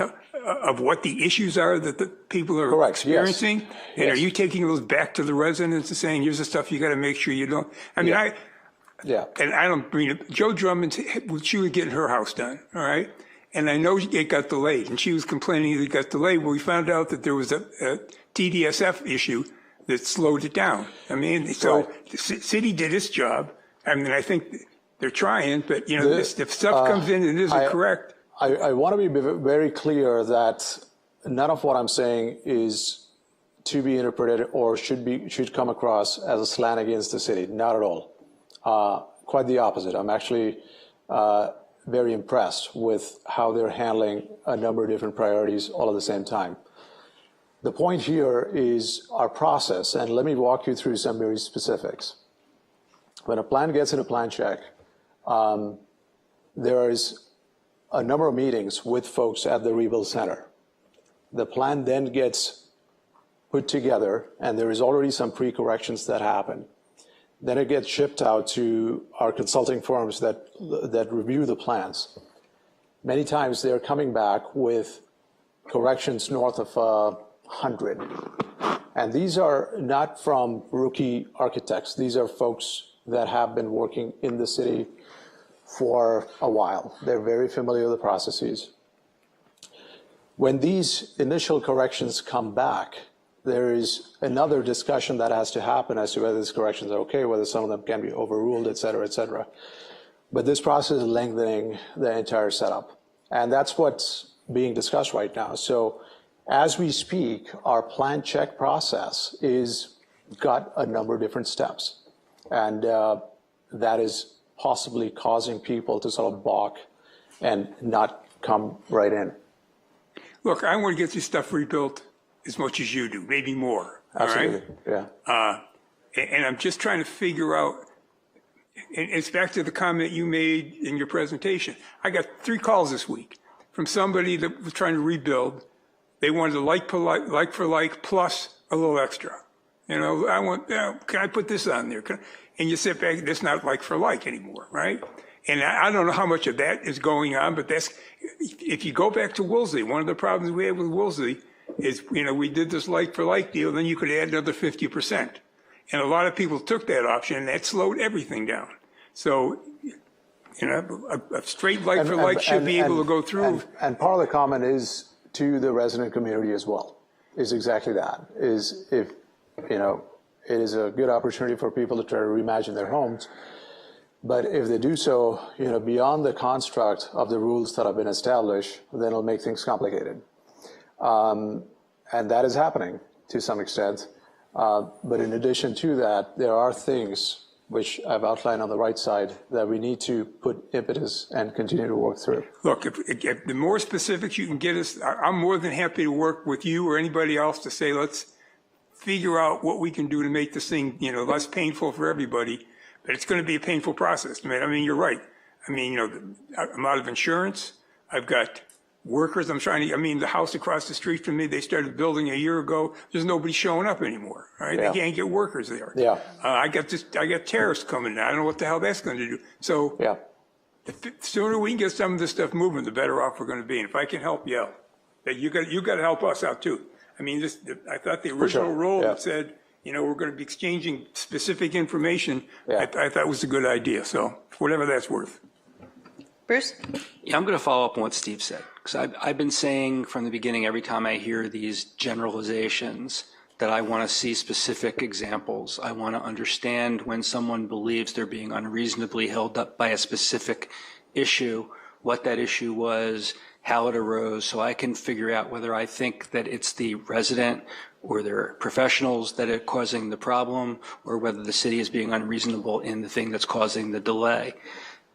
of what the issues are that the people are experiencing? Yes. And are you taking those back to the residents and saying, here's the stuff you got to make sure you don't? I mean, and I don't mean, Joe Drummond, she was getting her house done, all right? And I know it got delayed, and she was complaining that it got delayed. Well, we found out that there was a TDSF issue that slowed it down. I mean, so the city did its job. I mean, I think they're trying, but, if stuff comes in and isn't correct. I want to be very clear that none of what I'm saying is to be interpreted or should come across as a slant against the city. Not at all. Quite the opposite. I'm actually very impressed with how they're handling a number of different priorities all at the same time. The point here is our process, and let me walk you through some very specifics. When a plan gets in a plan check, there is a number of meetings with folks at the Rebuild Center. The plan then gets put together, and there is already some pre-corrections that happen. Then it gets shipped out to our consulting firms that review the plans. Many times they're coming back with corrections north of 100. And these are not from rookie architects. These are folks that have been working in the city for a while. They're very familiar with the processes. When these initial corrections come back, there is another discussion that has to happen as to whether these corrections are okay, whether some of them can be overruled, et cetera, et cetera. But this process is lengthening the entire setup. And that's what's being discussed right now. So as we speak, our plan check process is got a number of different steps. And that is possibly causing people to sort of balk and not come right in. Look, I want to get this stuff rebuilt as much as you do, maybe more. Absolutely, all right? Yeah. And I'm just trying to figure out, and it's back to the comment you made in your presentation. I got 3 calls this week from somebody that was trying to rebuild They wanted like for like plus a little extra. You know, can I put this on there? And you sit back, that's not like for like anymore, right? And I don't know how much of that is going on, but if you go back to Woolsey, one of the problems we had with Woolsey is, you know, we did this like for like deal, then you could add another 50%. And a lot of people took that option, and that slowed everything down. So, you know, a straight like for like should be able to go through. And part of the comment is to the resident community as well, is exactly that, is if, you know, it is a good opportunity for people to try to reimagine their homes. But if they do so, you know, beyond the construct of the rules that have been established, then it'll make things complicated. And that is happening to some extent. But in addition to that, there are things which I've outlined on the right side that we need to put impetus and continue to work through. Look, if the more specifics you can get us, I'm more than happy to work with you or anybody else to say, let's figure out what we can do to make this thing, you know, less painful for everybody. But it's going to be a painful process. I mean, you're right. I mean, you know, I'm out of insurance. I've got workers. The house across the street from me, they started building a year ago. There's nobody showing up anymore, right? Yeah. They can't get workers there. Yeah. I got tariffs coming now. I don't know what the hell that's going to do. So yeah. The sooner we can get some of this stuff moving, the better off we're going to be. And if I can help you out, you got to help us out too. I mean, I thought the original rule that said, you know, we're going to be exchanging specific information. I thought was a good idea. So whatever that's worth. Bruce? Yeah, I'm going to follow up on what Steve said, because I've been saying from the beginning, every time I hear these generalizations, that I want to see specific examples. I want to understand when someone believes they're being unreasonably held up by a specific issue, what that issue was, how it arose, so I can figure out whether I think that it's the resident or their professionals that are causing the problem, or whether the city is being unreasonable in the thing that's causing the delay.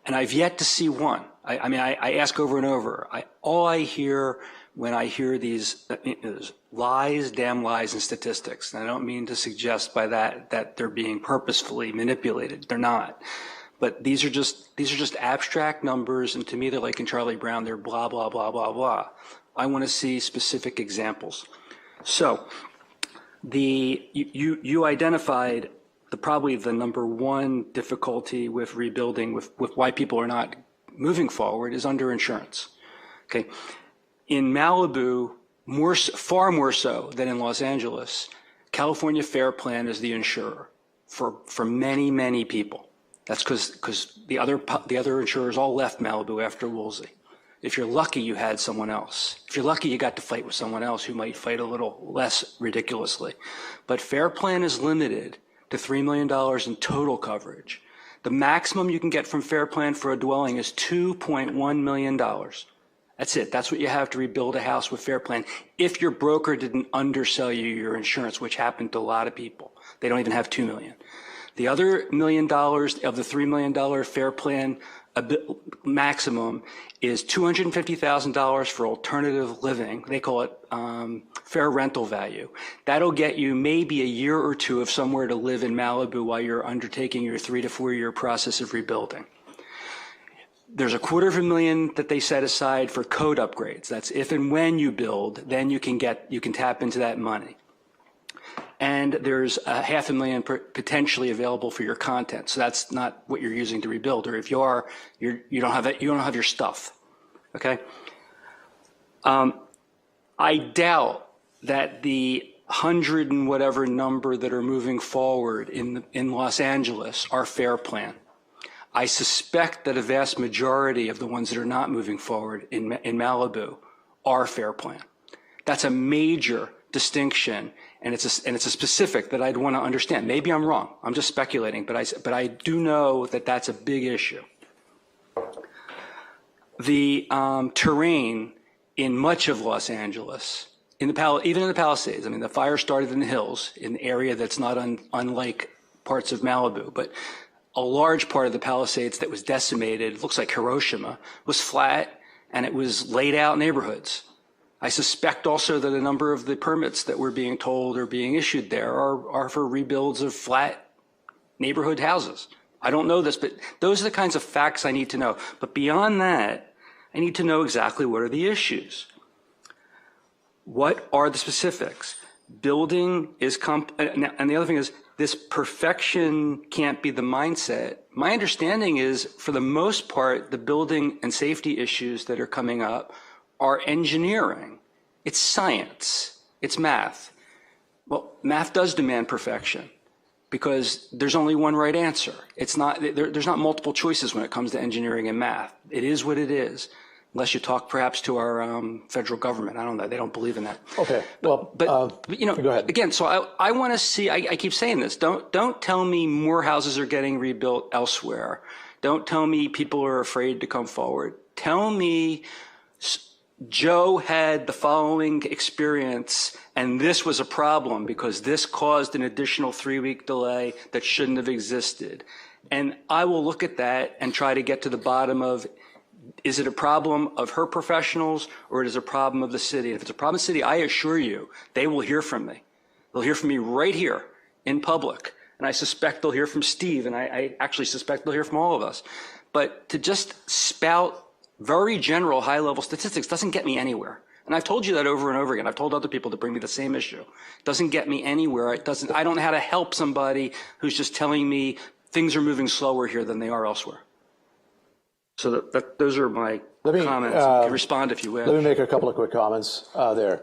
And I've yet to see one. I ask over and over. All I hear when I hear these lies, damn lies, and statistics, and I don't mean to suggest by that they're being purposefully manipulated. They're not. But these are just abstract numbers, and to me, they're like in Charlie Brown. They're blah, blah, blah, blah, blah. I want to see specific examples. So you identified probably the number one difficulty with rebuilding, with why people are not moving forward, is underinsurance. Okay, in Malibu, far more so than in Los Angeles, California Fair Plan is the insurer for many, many people. That's because the other insurers all left Malibu after Woolsey. If you're lucky, you had someone else. If you're lucky, you got to fight with someone else who might fight a little less ridiculously. But Fair Plan is limited to $3 million in total coverage. The maximum you can get from Fair Plan for a dwelling is $2.1 million. That's it. That's what you have to rebuild a house with Fair Plan. If your broker didn't undersell you your insurance, which happened to a lot of people. They don't even have $2 million. The other $1 million of the $3 million Fair Plan maximum is $250,000 for alternative living. They call it fair rental value. That'll get you maybe a year or two of somewhere to live in Malibu while you're undertaking your 3 to 4 year process of rebuilding. There's $250,000 that they set aside for code upgrades. That's if and when you build, then you can tap into that money. And there's $500,000 potentially available for your content. So that's not what you're using to rebuild. Or if you are, you don't have your stuff. Okay. I doubt that the 100 and whatever number that are moving forward in Los Angeles are Fair Plan. I suspect that a vast majority of the ones that are not moving forward in Malibu are Fair Plan. That's a major distinction. And it's a specific that I'd want to understand. Maybe I'm wrong. I'm just speculating, but I do know that that's a big issue. The terrain in much of Los Angeles, even in the Palisades. I mean, the fire started in the hills, in the area that's not unlike parts of Malibu, but a large part of the Palisades that was decimated, looks like Hiroshima, was flat, and it was laid out neighborhoods. I suspect also that a number of the permits that we're being told are being issued there are for rebuilds of flat neighborhood houses. I don't know this, but those are the kinds of facts I need to know. But beyond that, I need to know exactly what are the issues. What are the specifics? Building is, and the other thing is, this perfection can't be the mindset. My understanding is, for the most part, the building and safety issues that are coming up are engineering. It's science. It's math. Well, math does demand perfection because there's only one right answer. It's not, there's not multiple choices when it comes to engineering and math. It is what it is. Unless you talk perhaps to our federal government. I don't know. They don't believe in that. Okay. Well, but you know, go ahead. Again, so I want to see, I keep saying this. Don't tell me more houses are getting rebuilt elsewhere. Don't tell me people are afraid to come forward. Tell me Joe had the following experience and this was a problem because this caused an additional 3-week delay that shouldn't have existed. And I will look at that and try to get to the bottom of, is it a problem of her professionals or is it a problem of the city? And if it's a problem of the city, I assure you, they will hear from me. They'll hear from me right here in public. And I suspect they'll hear from Steve, and I actually suspect they'll hear from all of us. But to just spout very general high-level statistics doesn't get me anywhere. And I've told you that over and over again. I've told other people to bring me the same issue. It doesn't get me anywhere. It doesn't, I don't know how to help somebody who's just telling me things are moving slower here than they are elsewhere. So those are my comments. You can respond if you wish. Let me make a couple of quick comments there.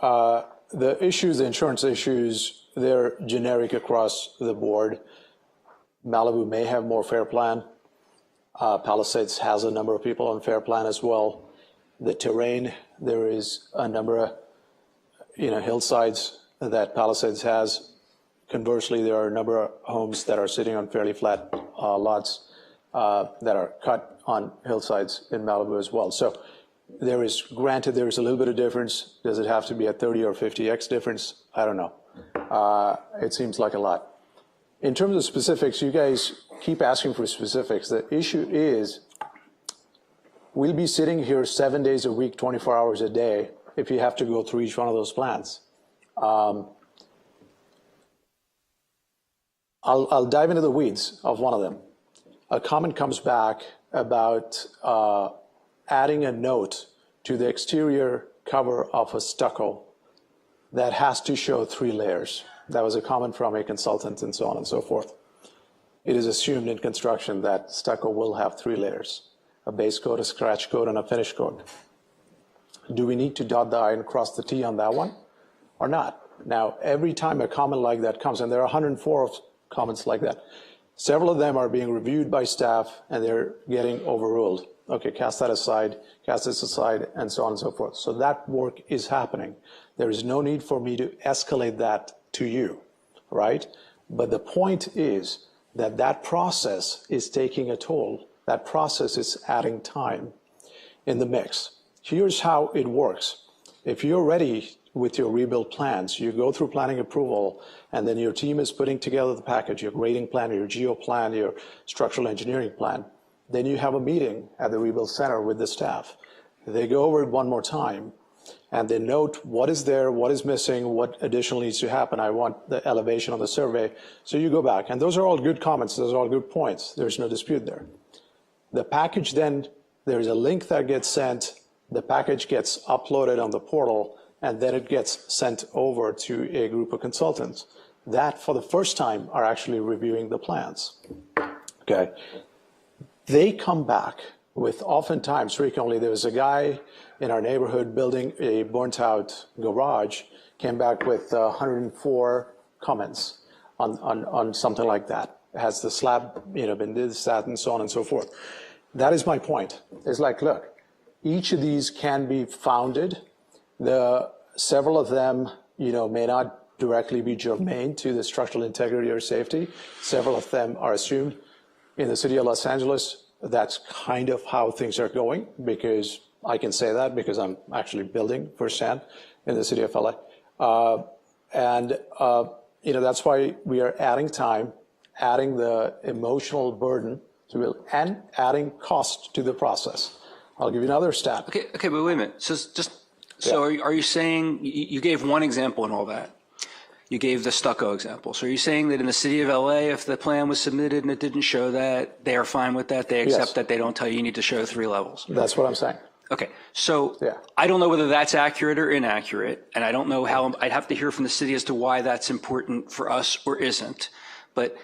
The issues, the insurance issues, they're generic across the board. Malibu may have more fair plan. Palisades has a number of people on fair plan as well. The terrain, there is a number of hillsides that Palisades has. Conversely, there are a number of homes that are sitting on fairly flat lots that are cut on hillsides in Malibu as well. So there is, granted, there is a little bit of difference. Does it have to be a 30 or 50x difference? I don't know. It seems like a lot. In terms of specifics, you guys keep asking for specifics. The issue is we'll be sitting here 7 days a week, 24 hours a day if you have to go through each one of those plans. I'll dive into the weeds of one of them. A comment comes back about adding a note to the exterior cover of a stucco that has to show 3 layers. That was a comment from a consultant and so on and so forth. It is assumed in construction that stucco will have 3 layers, a base coat, a scratch coat, and a finish coat. Do we need to dot the I and cross the T on that one or not? Now, every time a comment like that comes, and there are 104 comments like that, several of them are being reviewed by staff and they're getting overruled. Okay, cast that aside, cast this aside, and so on and so forth. So that work is happening. There is no need for me to escalate that to you, right? But the point is that that process is taking a toll. That process is adding time in the mix. Here's how it works. If you're ready with your rebuild plans, you go through planning approval, and then your team is putting together the package, your grading plan, your geo plan, your structural engineering plan. Then you have a meeting at the rebuild center with the staff. They go over it one more time, and they note what is there, what is missing, what additional needs to happen. I want the elevation on the survey. So you go back, and those are all good comments. Those are all good points. There's no dispute there. The package then, there's a link that gets sent. The package gets uploaded on the portal, and then it gets sent over to a group of consultants that, for the first time, are actually reviewing the plans. Okay. They come back with, oftentimes, frequently, there was a guy in our neighborhood building a burnt-out garage, came back with 104 comments on something like that. Has the slab, been this, that, and so on and so forth. That is my point. It's like, look, each of these can be founded. Several of them, may not directly be germane to the structural integrity or safety. Several of them are assumed. In the city of Los Angeles, that's kind of how things are going, because I can say that because I'm actually building firsthand in the city of LA. That's why we are adding time, adding the emotional burden to build, and adding cost to the process. I'll give you another stat. Okay, but wait a minute. So are you saying, you gave one example in all that. You gave the stucco example. So are you saying that in the city of LA, if the plan was submitted and it didn't show that, they are fine with that? They accept that? They don't tell you you need to show 3 levels? That's what I'm saying. Okay, so I don't know whether that's accurate or inaccurate, and I don't know how, I'd have to hear from the city as to why that's important for us or isn't. But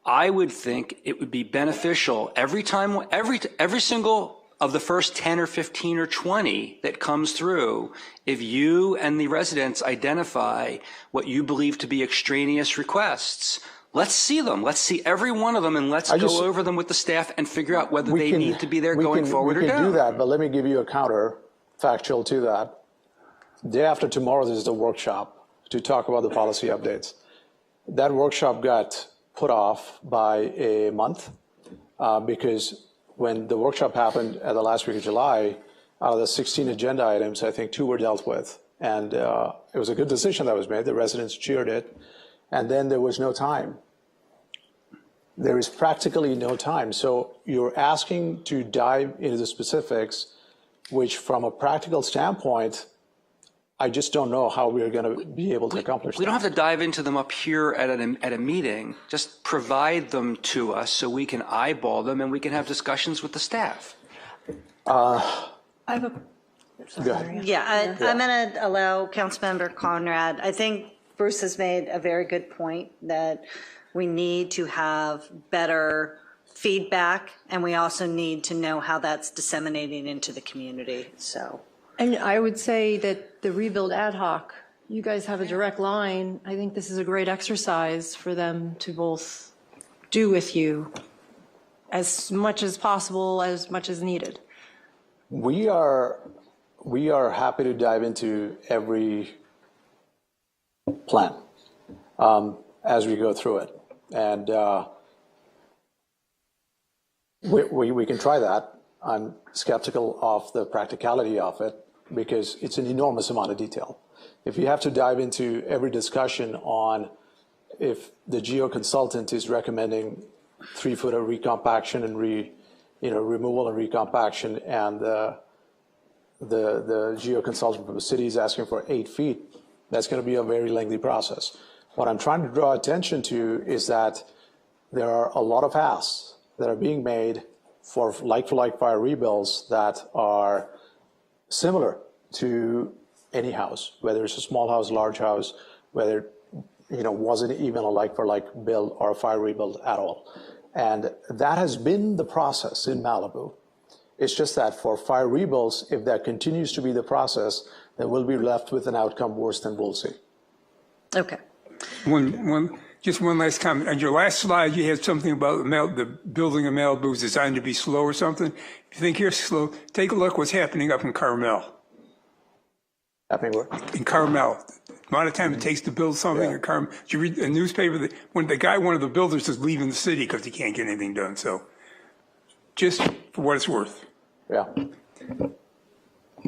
I would think it would be beneficial every single of the first 10 or 15 or 20 that comes through, if you and the residents identify what you believe to be extraneous requests. Let's see them. Let's see every one of them, and let's go over them with the staff and figure out whether they need to be there going forward or not. We can do that, but let me give you a counter factual to that. Day after tomorrow, there's the workshop to talk about the policy updates. That workshop got put off by a month because when the workshop happened at the last week of July, out of the 16 agenda items, I think 2 were dealt with. And it was a good decision that was made. The residents cheered it. And then there was no time. There is practically no time. So you're asking to dive into the specifics, which from a practical standpoint, I just don't know how we're going to be able to accomplish We don't have to dive into them up here at a meeting. Just provide them to us so we can eyeball them and we can have discussions with the staff. I have a. I'm going to allow Councilmember Conrad. I think Bruce has made a very good point that we need to have better feedback, and we also need to know how that's disseminating into the community. So. And I would say that the rebuild ad hoc, you guys have a direct line. I think this is a great exercise for them to both do with you as much as possible, as much as needed. We are happy to dive into every plan as we go through it. And we can try that. I'm skeptical of the practicality of it because it's an enormous amount of detail. If you have to dive into every discussion on if the geo consultant is recommending 3-foot of recompaction and removal and recompaction, and the geo consultant from the city is asking for 8 feet, that's going to be a very lengthy process. What I'm trying to draw attention to is that there are a lot of asks that are being made for like fire rebuilds that are similar to any house, whether it's a small house, large house, whether wasn't even a like for like build or a fire rebuild at all. And that has been the process in Malibu. It's just that for fire rebuilds, if that continues to be the process, then we'll be left with an outcome worse than we'll see. Okay. Just one last comment. On your last slide, you had something about the building of Malibu is designed to be slow or something. If you think you're slow, take a look what's happening up in Carmel. Happening where? In Carmel. The amount of time it takes to build something in Carmel. Did you read a newspaper that one of the builders is leaving the city because he can't get anything done. So just for what it's worth. Yeah.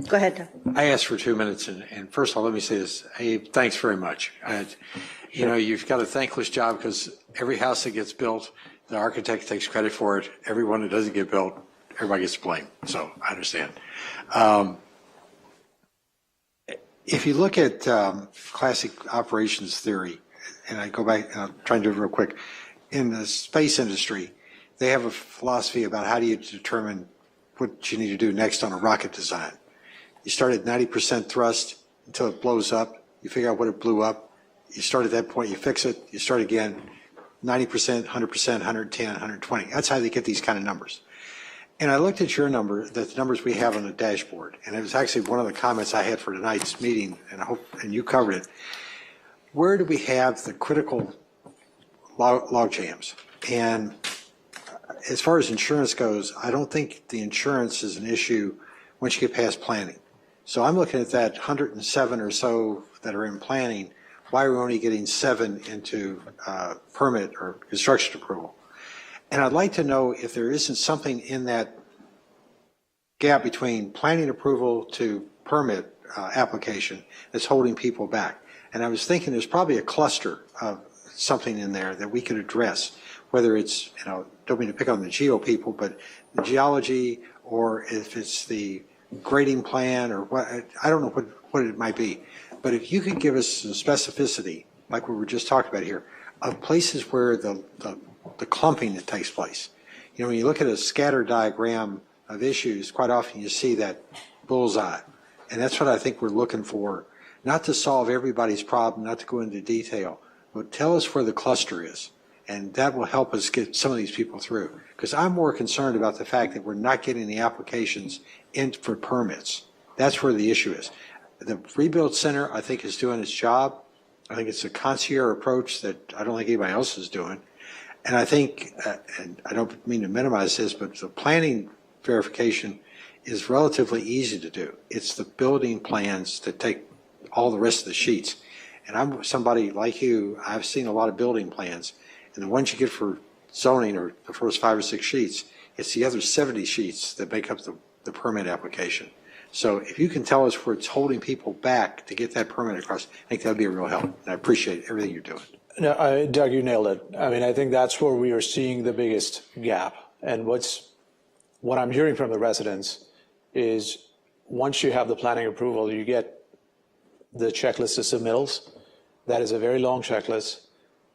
Go ahead, Doug. I asked for 2 minutes, and first of all, let me say this. Abe, thanks very much. You've got a thankless job because every house that gets built, the architect takes credit for it. Every one that doesn't get built, everybody gets blamed. So I understand. If you look at classic operations theory, and I go back, and I'm trying to do it real quick, in the space industry, they have a philosophy about how do you determine what you need to do next on a rocket design. You start at 90% thrust until it blows up. You figure out what it blew up. You start at that point, you fix it, you start again, 90%, 100%, 110, 120. That's how they get these kind of numbers. And I looked at your number, the numbers we have on the dashboard, and it was actually one of the comments I had for tonight's meeting, and you covered it. Where do we have the critical log jams? And as far as insurance goes, I don't think the insurance is an issue once you get past planning. So I'm looking at that 107 or so that are in planning. Why are we only getting 7 into permit or construction approval? And I'd like to know if there isn't something in that gap between planning approval to permit application that's holding people back. And I was thinking there's probably a cluster of something in there that we could address, whether it's, don't mean to pick on the geo people, but the geology, or if it's the grading plan, or what, I don't know what it might be. But if you could give us some specificity, like we were just talking about here, of places where the clumping that takes place. When you look at a scatter diagram of issues, quite often you see that bullseye. And that's what I think we're looking for, not to solve everybody's problem, not to go into detail, but tell us where the cluster is. And that will help us get some of these people through. Because I'm more concerned about the fact that we're not getting the applications in for permits. That's where the issue is. The Rebuild Center, I think, is doing its job. I think it's a concierge approach that I don't think anybody else is doing. And I think, and I don't mean to minimize this, but the planning verification is relatively easy to do. It's the building plans that take all the rest of the sheets. And I'm somebody like you, I've seen a lot of building plans, and the ones you get for zoning are the first 5 or 6 sheets. It's the other 70 sheets that make up the permit application. So if you can tell us where it's holding people back to get that permit across, I think that'd be a real help. And I appreciate everything you're doing. No, Doug, you nailed it. I mean, I think that's where we are seeing the biggest gap. And what I'm hearing from the residents is once you have the planning approval, you get the checklist of submittals. That is a very long checklist.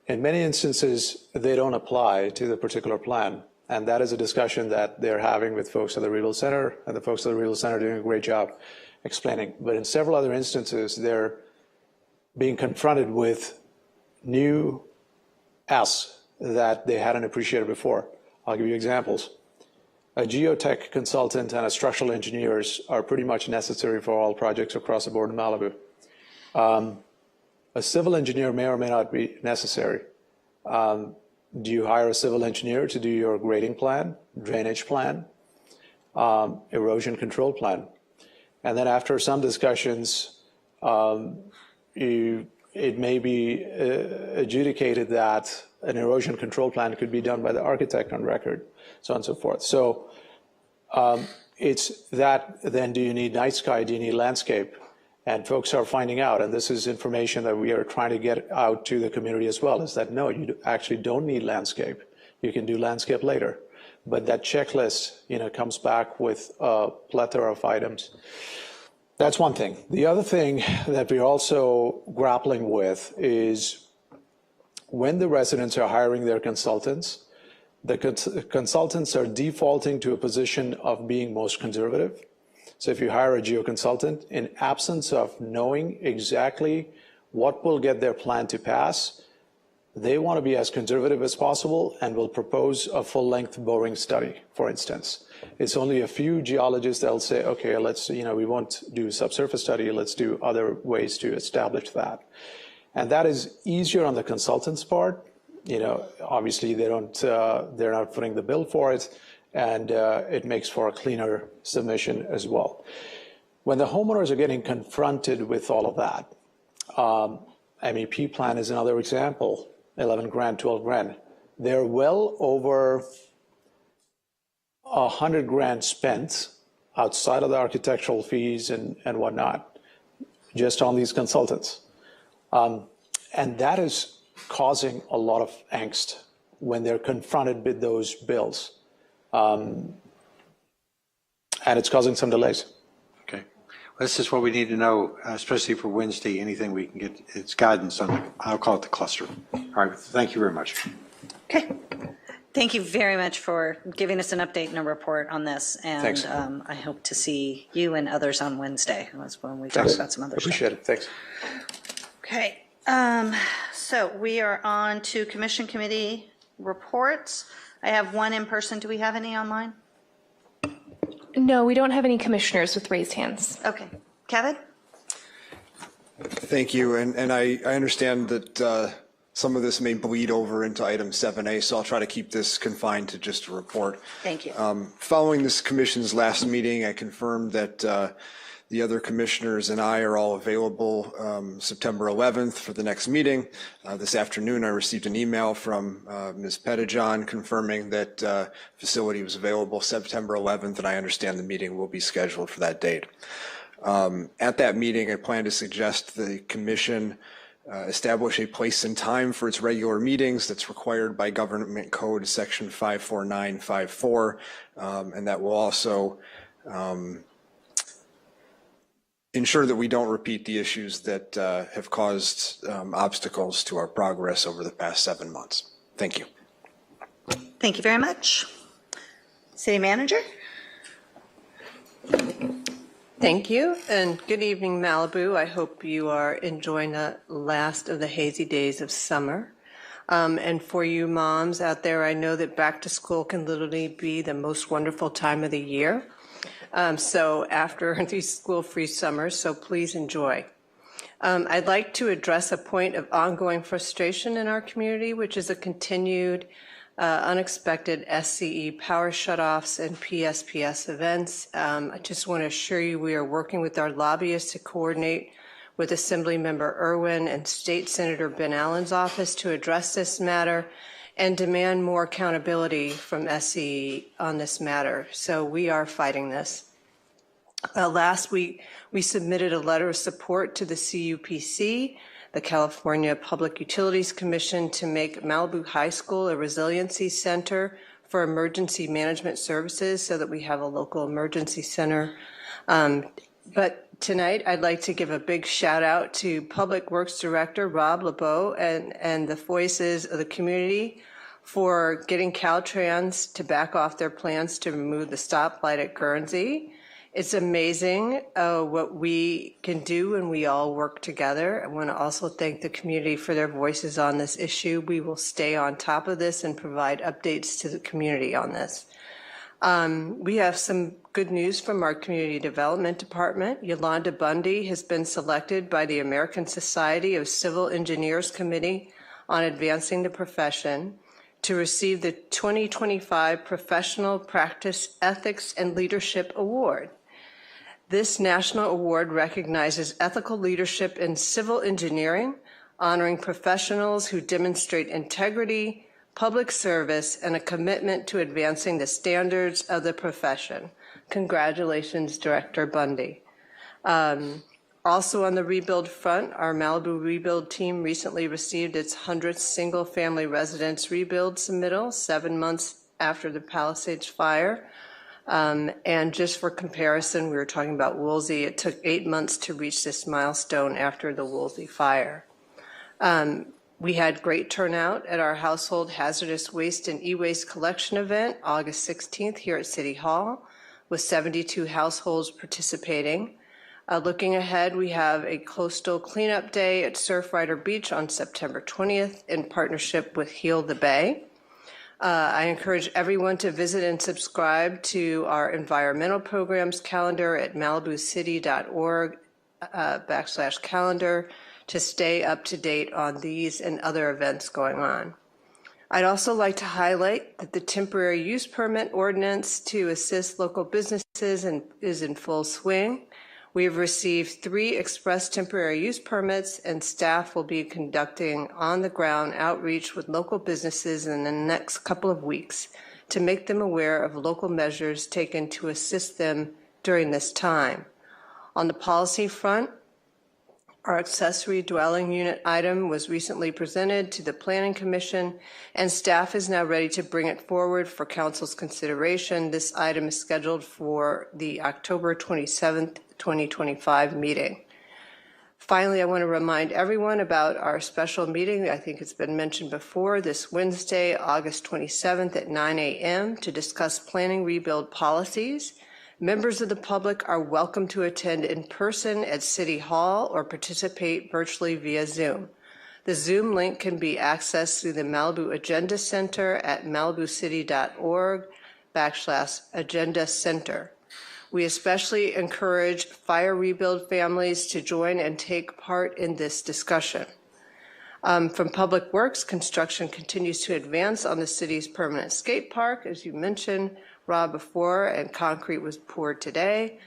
In many instances, they don't apply to the particular plan. And that is a discussion that they're having with folks at the Rebuild Center, and the folks at the Rebuild Center are doing a great job explaining. But in several other instances, they're being confronted with new asks that they hadn't appreciated before. I'll give you examples. A geotech consultant and a structural engineers are pretty much necessary for all projects across the board in Malibu. A civil engineer may or may not be necessary. Do you hire a civil engineer to do your grading plan, drainage plan, erosion control plan? And then after some discussions, it may be adjudicated that an erosion control plan could be done by the architect on record, so on and so forth. So it's that, then do you need night sky, do you need landscape? And folks are finding out, and this is information that we are trying to get out to the community as well, is that no, you actually don't need landscape. You can do landscape later. But that checklist, comes back with a plethora of items. That's one thing. The other thing that we're also grappling with is when the residents are hiring their consultants, the consultants are defaulting to a position of being most conservative. So if you hire a geoconsultant, in absence of knowing exactly what will get their plan to pass, they want to be as conservative as possible and will propose a full-length boring study, for instance. It's only a few geologists that'll say, okay, let's, we won't do a subsurface study, let's do other ways to establish that. And that is easier on the consultant's part. Obviously they're not footing the bill for it, and it makes for a cleaner submission as well. When the homeowners are getting confronted with all of that, MEP plan is another example, 11 grand, 12 grand. They're well over 100 grand spent outside of the architectural fees and whatnot, just on these consultants. And that is causing a lot of angst when they're confronted with those bills. And it's causing some delays. Okay. Well, this is what we need to know, especially for Wednesday, anything we can get, it's guidance on, I'll call it the cluster. All right, thank you very much. Okay. Thank you very much for giving us an update and a report on this. And Thanks. I hope to see you and others on Wednesday. That's when we talk about some other stuff. Appreciate it. Thanks. Okay. So we are on to commission committee reports. I have one in person. Do we have any online? No, we don't have any commissioners with raised hands. Okay. Kevin? Thank you. And I understand that some of this may bleed over into item 7A, so I'll try to keep this confined to just a report. Thank you. Following this commission's last meeting, I confirmed that the other commissioners and I are all available September 11th for the next meeting. This afternoon, I received an email from Ms. Pettijohn confirming that facility was available September 11th, and I understand the meeting will be scheduled for that date. At that meeting, I plan to suggest the commission establish a place and time for its regular meetings that's required by Government Code Section 54954, and that will also ensure that we don't repeat the issues that have caused obstacles to our progress over the past 7 months. Thank you. Thank you very much. City manager? Thank you, and good evening, Malibu. I hope you are enjoying the last of the hazy days of summer. And for you moms out there, I know that back to school can literally be the most wonderful time of the year. So after these school-free summers, so please enjoy. I'd like to address a point of ongoing frustration in our community, which is a continued unexpected SCE power shutoffs and PSPS events. I just want to assure you we are working with our lobbyists to coordinate with Assemblymember Irwin and State Senator Ben Allen's office to address this matter and demand more accountability from SCE on this matter. So we are fighting this. Last week, we submitted a letter of support to the CUPC, the California Public Utilities Commission, to make Malibu High School a resiliency center for emergency management services so that we have a local emergency center. But tonight, I'd like to give a big shout out to Public Works Director Rob LeBeau and the voices of the community for getting Caltrans to back off their plans to remove the stoplight at Guernsey. It's amazing what we can do when we all work together. I want to also thank the community for their voices on this issue. We will stay on top of this and provide updates to the community on this. We have some good news from our Community Development Department. Yolanda Bundy has been selected by the American Society of Civil Engineers Committee on Advancing the Profession to receive the 2025 Professional Practice Ethics and Leadership Award. This national award recognizes ethical leadership in civil engineering, honoring professionals who demonstrate integrity, public service, and a commitment to advancing the standards of the profession. Congratulations, Director Bundy. Also on the rebuild front, our Malibu rebuild team recently received its 100th single-family residence rebuild submittal 7 months after the Palisades fire. And just for comparison, we were talking about Woolsey. It took 8 months to reach this milestone after the Woolsey fire. We had great turnout at our household hazardous waste and e-waste collection event, August 16th, here at City Hall, with 72 households participating. Looking ahead, we have a coastal cleanup day at Surfrider Beach on September 20th in partnership with Heal the Bay. I encourage everyone to visit and subscribe to our environmental programs calendar at malibucity.org/calendar to stay up to date on these and other events going on. I'd also like to highlight that the temporary use permit ordinance to assist local businesses is in full swing. We have received 3 express temporary use permits, and staff will be conducting on-the-ground outreach with local businesses in the next couple of weeks to make them aware of local measures taken to assist them during this time. On the policy front, our accessory dwelling unit item was recently presented to the Planning Commission, and staff is now ready to bring it forward for Council's consideration. This item is scheduled for the October 27th, 2025 meeting. Finally, I want to remind everyone about our special meeting. I think it's been mentioned before, this Wednesday, August 27th at 9 a.m. to discuss planning rebuild policies. Members of the public are welcome to attend in person at City Hall or participate virtually via Zoom. The Zoom link can be accessed through the Malibu Agenda Center at malibucity.org/agenda center. We especially encourage fire rebuild families to join and take part in this discussion. From Public Works, construction continues to advance on the city's permanent skate park, as you mentioned, Rob, before, and concrete was poured today.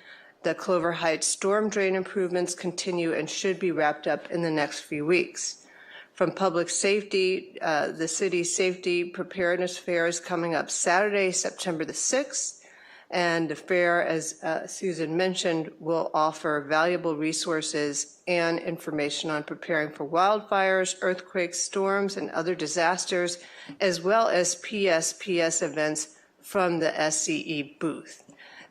The Clover Heights storm drain improvements continue and should be wrapped up in the next few weeks. From Public Safety, the city's safety preparedness fair is coming up Saturday, September the 6th. And the fair, as Susan mentioned, will offer valuable resources and information on preparing for wildfires, earthquakes, storms, and other disasters, as well as PSPS events from the SCE booth.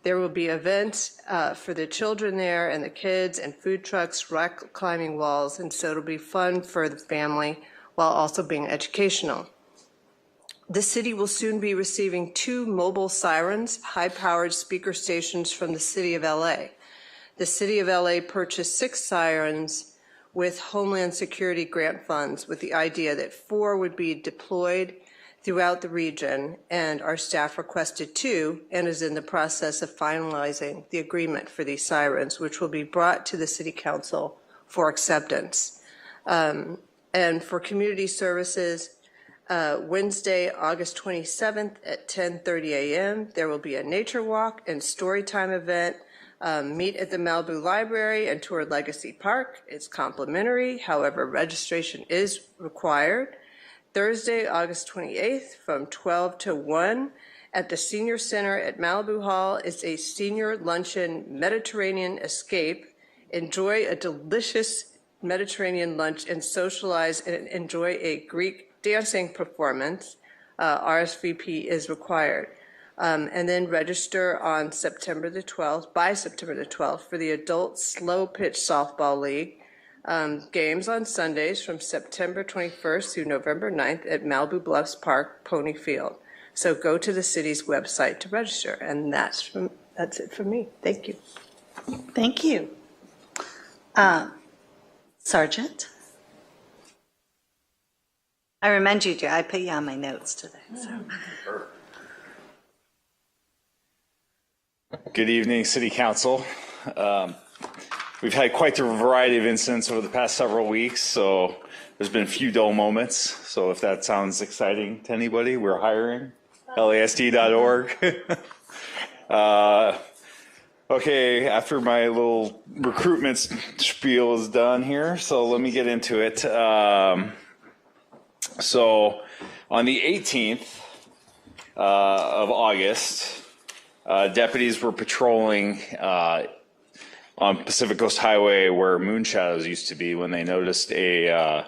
There will be events for the children there and the kids and food trucks, rock climbing walls, and so it'll be fun for the family while also being educational. The city will soon be receiving 2 mobile sirens, high-powered speaker stations from the City of LA. the City of LA purchased 6 sirens with Homeland Security grant funds with the idea that 4 would be deployed throughout the region, and our staff requested 2 and is in the process of finalizing the agreement for these sirens, which will be brought to the City Council for acceptance. And for community services, Wednesday, August 27th at 10:30 a.m., there will be a nature walk and story time event. Meet at the Malibu Library and tour Legacy Park. It's complimentary, however, registration is required. Thursday, August 28th from 12 to 1 at the Senior Center at Malibu Hall is a senior luncheon Mediterranean escape. Enjoy a delicious Mediterranean lunch and socialize and enjoy a Greek dancing performance. RSVP is required. And then register on September the 12th, by September the 12th, for the Adult Slow Pitch Softball League. Games on Sundays from September 21st through November 9th at Malibu Bluffs Park, Pony Field. So go to the city's website to register, and that's it for me. Thank you. Thank you. Sergeant? I remind you, I put you on my notes today. So. Good evening, City Council. We've had quite the variety of incidents over the past several weeks, so there's been a few dull moments. So if that sounds exciting to anybody, we're hiring. LASD.org. Okay, after my little recruitment spiel is done here, so let me get into it. So on the 18th of August, deputies were patrolling on Pacific Coast Highway where Moon Shadows used to be when they noticed a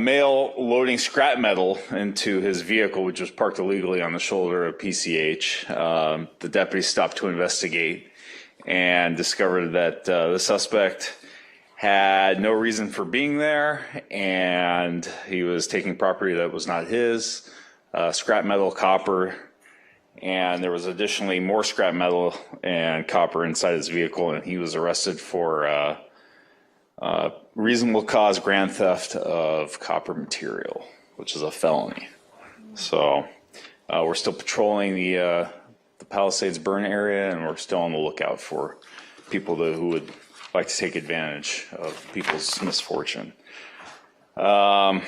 male loading scrap metal into his vehicle, which was parked illegally on the shoulder of PCH. The deputies stopped to investigate and discovered that the suspect had no reason for being there, and he was taking property that was not his, scrap metal, copper, and there was additionally more scrap metal and copper inside his vehicle, and he was arrested for reasonable cause grand theft of copper material, which is a felony. So we're still patrolling the Palisades burn area, and we're still on the lookout for people who would like to take advantage of people's misfortune. On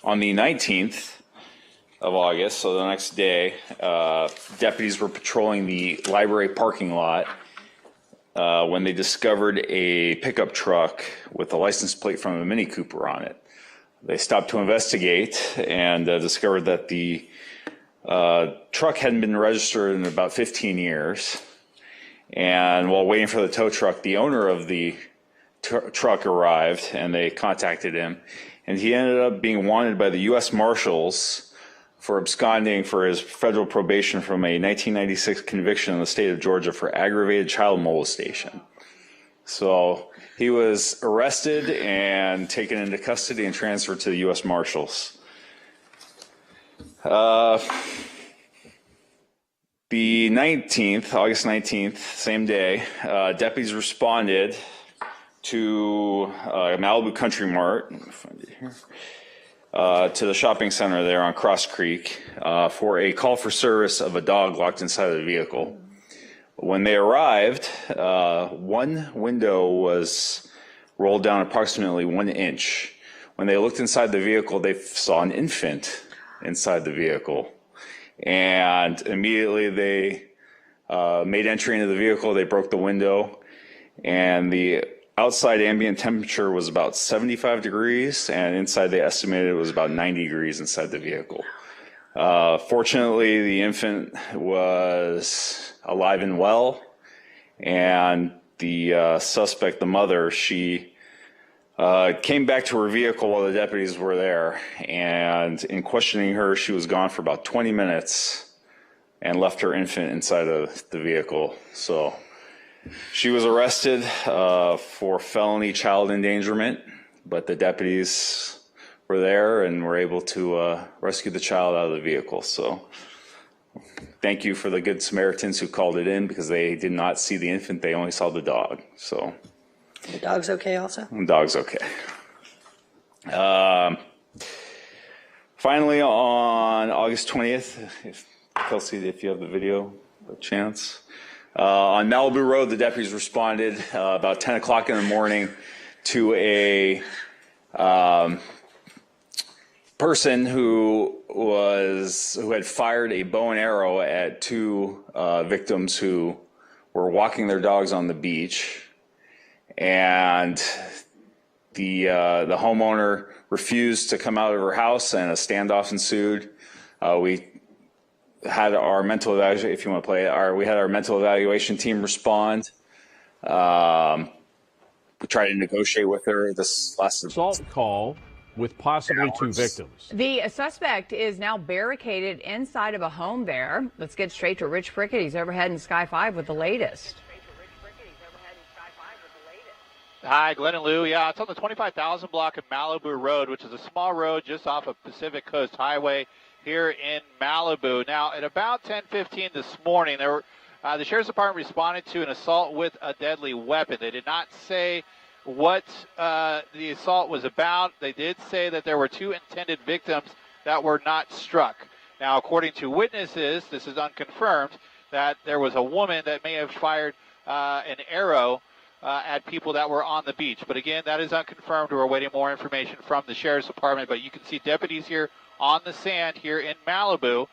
the 19th of August, so the next day, deputies were patrolling the library parking lot when they discovered a pickup truck with a license plate from a Mini Cooper on it. They stopped to investigate and discovered that the truck hadn't been registered in about 15 years. And while waiting for the tow truck, the owner of the truck arrived, and they contacted him. And he ended up being wanted by the U.S. Marshals for absconding for his federal probation from a 1996 conviction in the state of Georgia for aggravated child molestation. So he was arrested and taken into custody and transferred to the U.S. Marshals. The 19th, August 19th, same day, deputies responded to Malibu Country Mart, let me find it here, to the shopping center there on Cross Creek for a call for service of a dog locked inside of the vehicle. When they arrived, one window was rolled down approximately 1 inch. When they looked inside the vehicle, they saw an infant inside the vehicle. And immediately they made entry into the vehicle. They broke the window, and the outside ambient temperature was about 75 degrees, and inside they estimated it was about 90 degrees inside the vehicle. Fortunately, the infant was alive and well, and the suspect, the mother, she came back to her vehicle while the deputies were there, and in questioning her, she was gone for about 20 minutes and left her infant inside of the vehicle. So she was arrested for felony child endangerment, but the deputies were there and were able to rescue the child out of the vehicle. So thank you for the good Samaritans who called it in because they did not see the infant, they only saw the dog. So The dog's okay also? the dog's okay. Finally, on August 20th, Kelsey, if you have the video, by chance, on Malibu Road, the deputies responded about 10 o'clock in the morning to a person who had fired a bow and arrow at two victims who were walking their dogs on the beach, and the homeowner refused to come out of her house, and a standoff ensued. We had our mental evaluation, if you want to play it, we had our mental evaluation team respond. We tried to negotiate with her. This last assault call with possibly two victims. The suspect is now barricaded inside of a home there. Let's get straight to Rich Prickett. He's overhead in Sky 5 with the latest. Hi, Glenn and Lou. Yeah, it's on the 25,000 block of Malibu Road, which is a small road just off of Pacific Coast Highway here in Malibu. Now, at about 10:15 this morning, the Sheriff's Department responded to an assault with a deadly weapon. They did not say what the assault was about. They did say that there were two intended victims that were not struck. Now, according to witnesses, this is unconfirmed, that there was a woman that may have fired an arrow at people that were on the beach. But again, that is unconfirmed. We're awaiting more information from the Sheriff's Department. But you can see deputies here on the sand here in Malibu.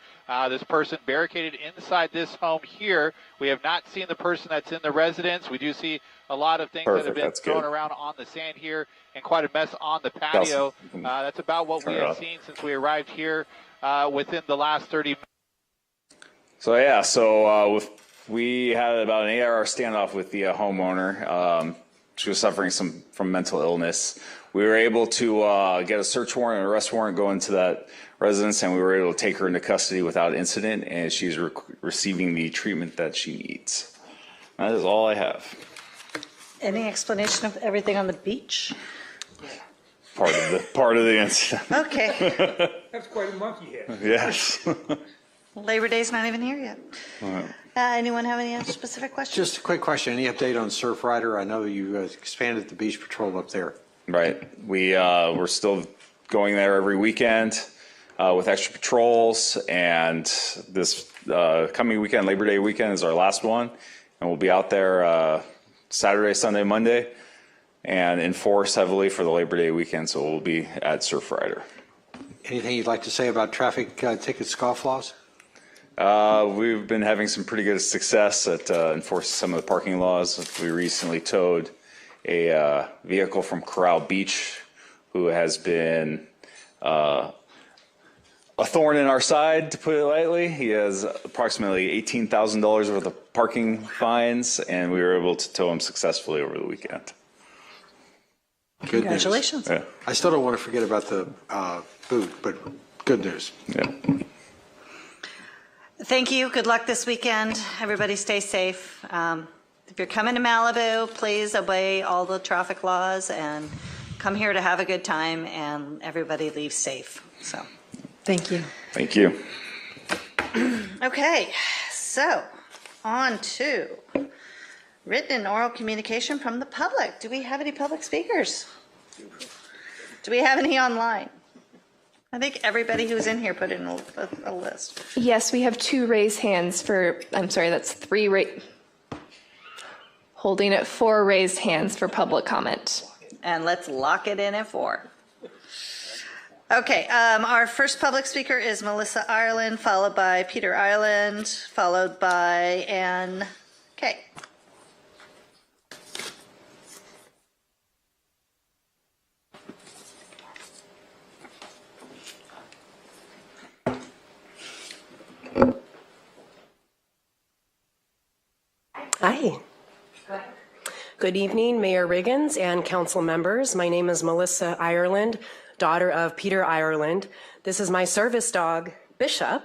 This person barricaded inside this home here. We have not seen the person that's in the residence. We do see a lot of things that have been thrown around on the sand here and quite a mess on the patio. That's about what we have seen since we arrived here within the last 30 minutes. So yeah, we had about an 8-hour standoff with the homeowner. She was suffering from mental illness. We were able to get a search warrant and arrest warrant going to that residence, and we were able to take her into custody without incident, and she's receiving the treatment that she needs. That is all I have. Any explanation of everything on the beach? Part of the incident. Okay. That's quite a monkey head. Yes. Labor Day's not even here yet. Anyone have any specific questions? Just a quick question. Any update on Surf Rider? I know you expanded the beach patrol up there. Right. We're still going there every weekend with extra patrols, and this coming weekend, Labor Day weekend, is our last one, and we'll be out there Saturday, Sunday, Monday, and enforce heavily for the Labor Day weekend, so we'll be at Surf Rider. Anything you'd like to say about traffic ticket scofflaws? We've been having some pretty good success at enforcing some of the parking laws. We recently towed a vehicle from Corral Beach who has been a thorn in our side, to put it lightly. He has approximately $18,000 worth of parking fines, and we were able to tow him successfully over the weekend. Good Congratulations. news. Yeah. I still don't want to forget about the boot, but good news. Yeah. Thank you. Good luck this weekend. Everybody stay safe. If you're coming to Malibu, please obey all the traffic laws and come here to have a good time, and everybody leave safe. So, Thank you. Thank you. okay, so on to written and oral communication from the public. Do we have any public speakers? Do we have any online? I think everybody who's in here put in a list. Yes, we have 2 raised hands that's 3 holding at 4 raised hands for public comment. And let's lock it in at 4. Okay, our first public speaker is Melissa Ireland, followed by Peter Ireland, followed by Ann Kay. Hi. Good evening, Mayor Riggins and council members. My name is Melissa Ireland, daughter of Peter Ireland. This is my service dog, Bishop,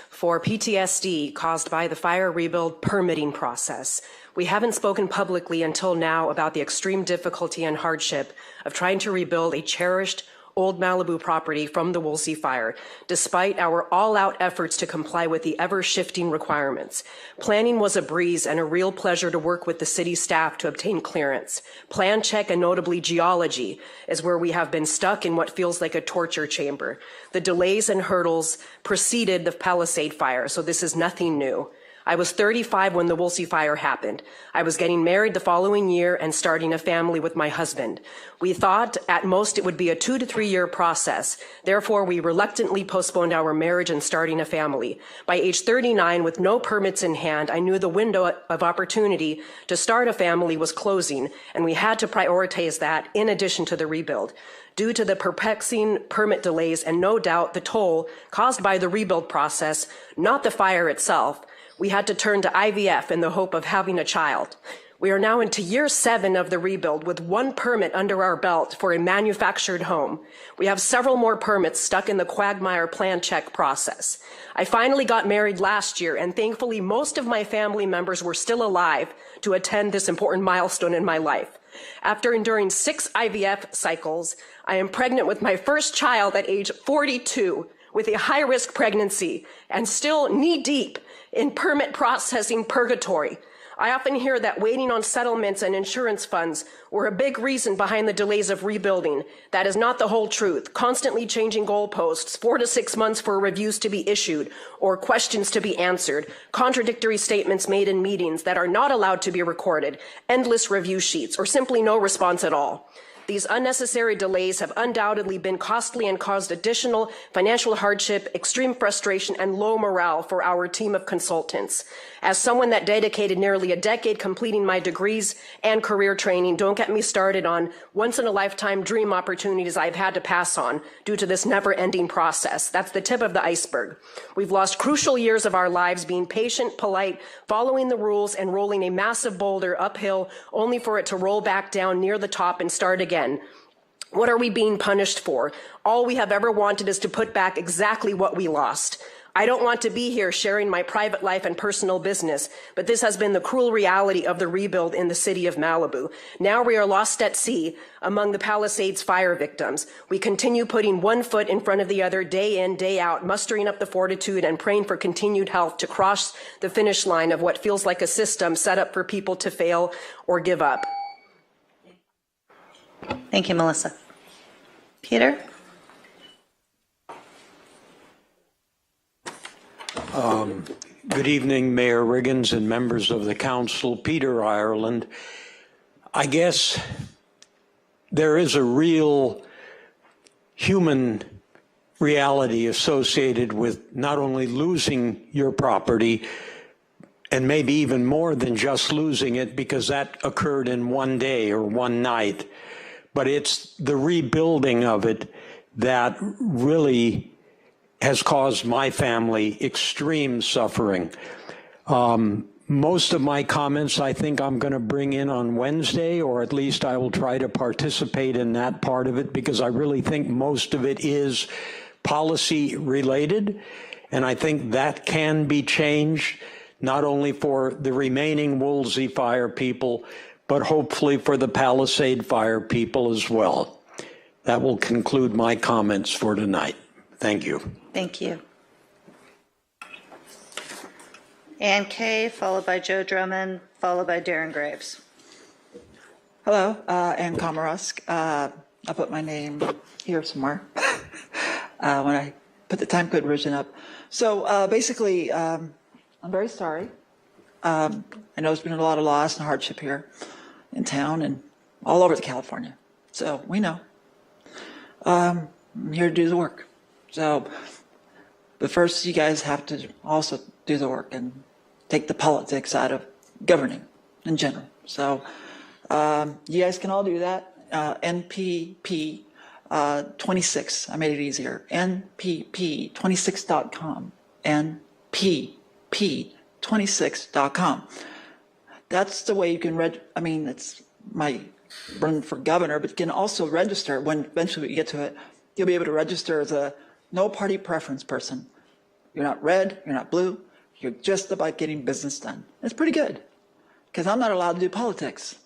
for PTSD caused by the fire rebuild permitting process. We haven't spoken publicly until now about the extreme difficulty and hardship of trying to rebuild a cherished Old Malibu property from the Woolsey fire, despite our all-out efforts to comply with the ever-shifting requirements. Planning was a breeze and a real pleasure to work with the city staff to obtain clearance. Plan check and notably geology is where we have been stuck in what feels like a torture chamber. The delays and hurdles preceded the Palisade fire, so this is nothing new. I was 35 when the Woolsey fire happened. I was getting married the following year and starting a family with my husband. We thought at most it would be a 2 to 3 year process. Therefore, we reluctantly postponed our marriage and starting a family. By age 39, with no permits in hand, I knew the window of opportunity to start a family was closing, and we had to prioritize that in addition to the rebuild. Due to the perplexing permit delays and no doubt the toll caused by the rebuild process, not the fire itself, we had to turn to IVF in the hope of having a child. We are now into year 7 of the rebuild with 1 permit under our belt for a manufactured home. We have several more permits stuck in the quagmire plan check process. I finally got married last year, and thankfully most of my family members were still alive to attend this important milestone in my life. After enduring 6 IVF cycles, I am pregnant with my first child at age 42 with a high-risk pregnancy and still knee-deep in permit processing purgatory. I often hear that waiting on settlements and insurance funds were a big reason behind the delays of rebuilding. That is not the whole truth. Constantly changing goalposts, 4 to 6 months for reviews to be issued or questions to be answered, contradictory statements made in meetings that are not allowed to be recorded, endless review sheets, or simply no response at all. These unnecessary delays have undoubtedly been costly and caused additional financial hardship, extreme frustration, and low morale for our team of consultants. As someone that dedicated nearly a decade completing my degrees and career training, don't get me started on once-in-a-lifetime dream opportunities I've had to pass on due to this never-ending process. That's the tip of the iceberg. We've lost crucial years of our lives being patient, polite, following the rules, and rolling a massive boulder uphill only for it to roll back down near the top and start again. What are we being punished for? All we have ever wanted is to put back exactly what we lost. I don't want to be here sharing my private life and personal business, but this has been the cruel reality of the rebuild in the city of Malibu. Now we are lost at sea among the Palisades fire victims. We continue putting one foot in front of the other day in, day out, mustering up the fortitude and praying for continued health to cross the finish line of what feels like a system set up for people to fail or give up. Thank you, Melissa. Peter? Good evening, Mayor Riggins and members of the council. Peter Ireland. I guess there is a real human reality associated with not only losing your property, and maybe even more than just losing it, because that occurred in one day or one night, but it's the rebuilding of it that really has caused my family extreme suffering. Most of my comments I think I'm going to bring in on Wednesday, or at least I will try to participate in that part of it, because I really think most of it is policy related, and I think that can be changed, not only for the remaining Woolsey fire people, but hopefully for the Palisade fire people as well. That will conclude my comments for tonight. Thank you. Thank you. Ann Kay, followed by Joe Drummond, followed by Darren Graves. Hello, Ann Komarosk. I put my name here somewhere when I put the TimeCode version up. So basically, I'm very sorry. I know there's been a lot of loss and hardship here in town and all over California. So we know. I'm here to do the work. So, but first you guys have to also do the work and take the politics out of governing in general. So you guys can all do that. NPP 26, I made it easier. NPP26.com. NPP26.com. That's the way you can it's my run for governor, but you can also register when eventually we get to it. You'll be able to register as a no party preference person. You're not red, you're not blue, you're just about getting business done. It's pretty good, because I'm not allowed to do politics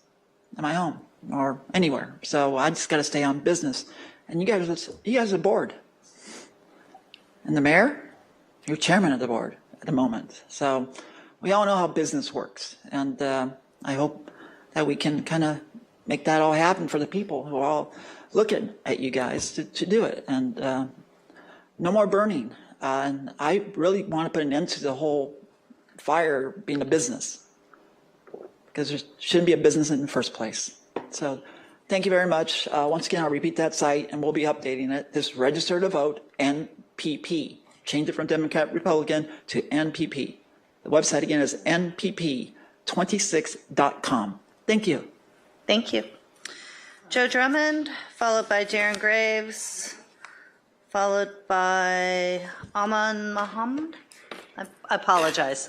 in my home or anywhere. So I just got to stay on business. And you guys are the board. And the mayor, you're chairman of the board at the moment. So we all know how business works. And I hope that we can kind of make that all happen for the people who are all looking at you guys to do it. And no more burning. And I really want to put an end to the whole fire being a business, because there shouldn't be a business in the first place. So thank you very much. Once again, I'll repeat that site, and we'll be updating it. This register to vote, NPP. Change it from Democrat Republican to NPP. The website again is npp26.com. Thank you. Thank you. Joe Drummond, followed by Darren Graves, followed by Aman Mohammed. I apologize.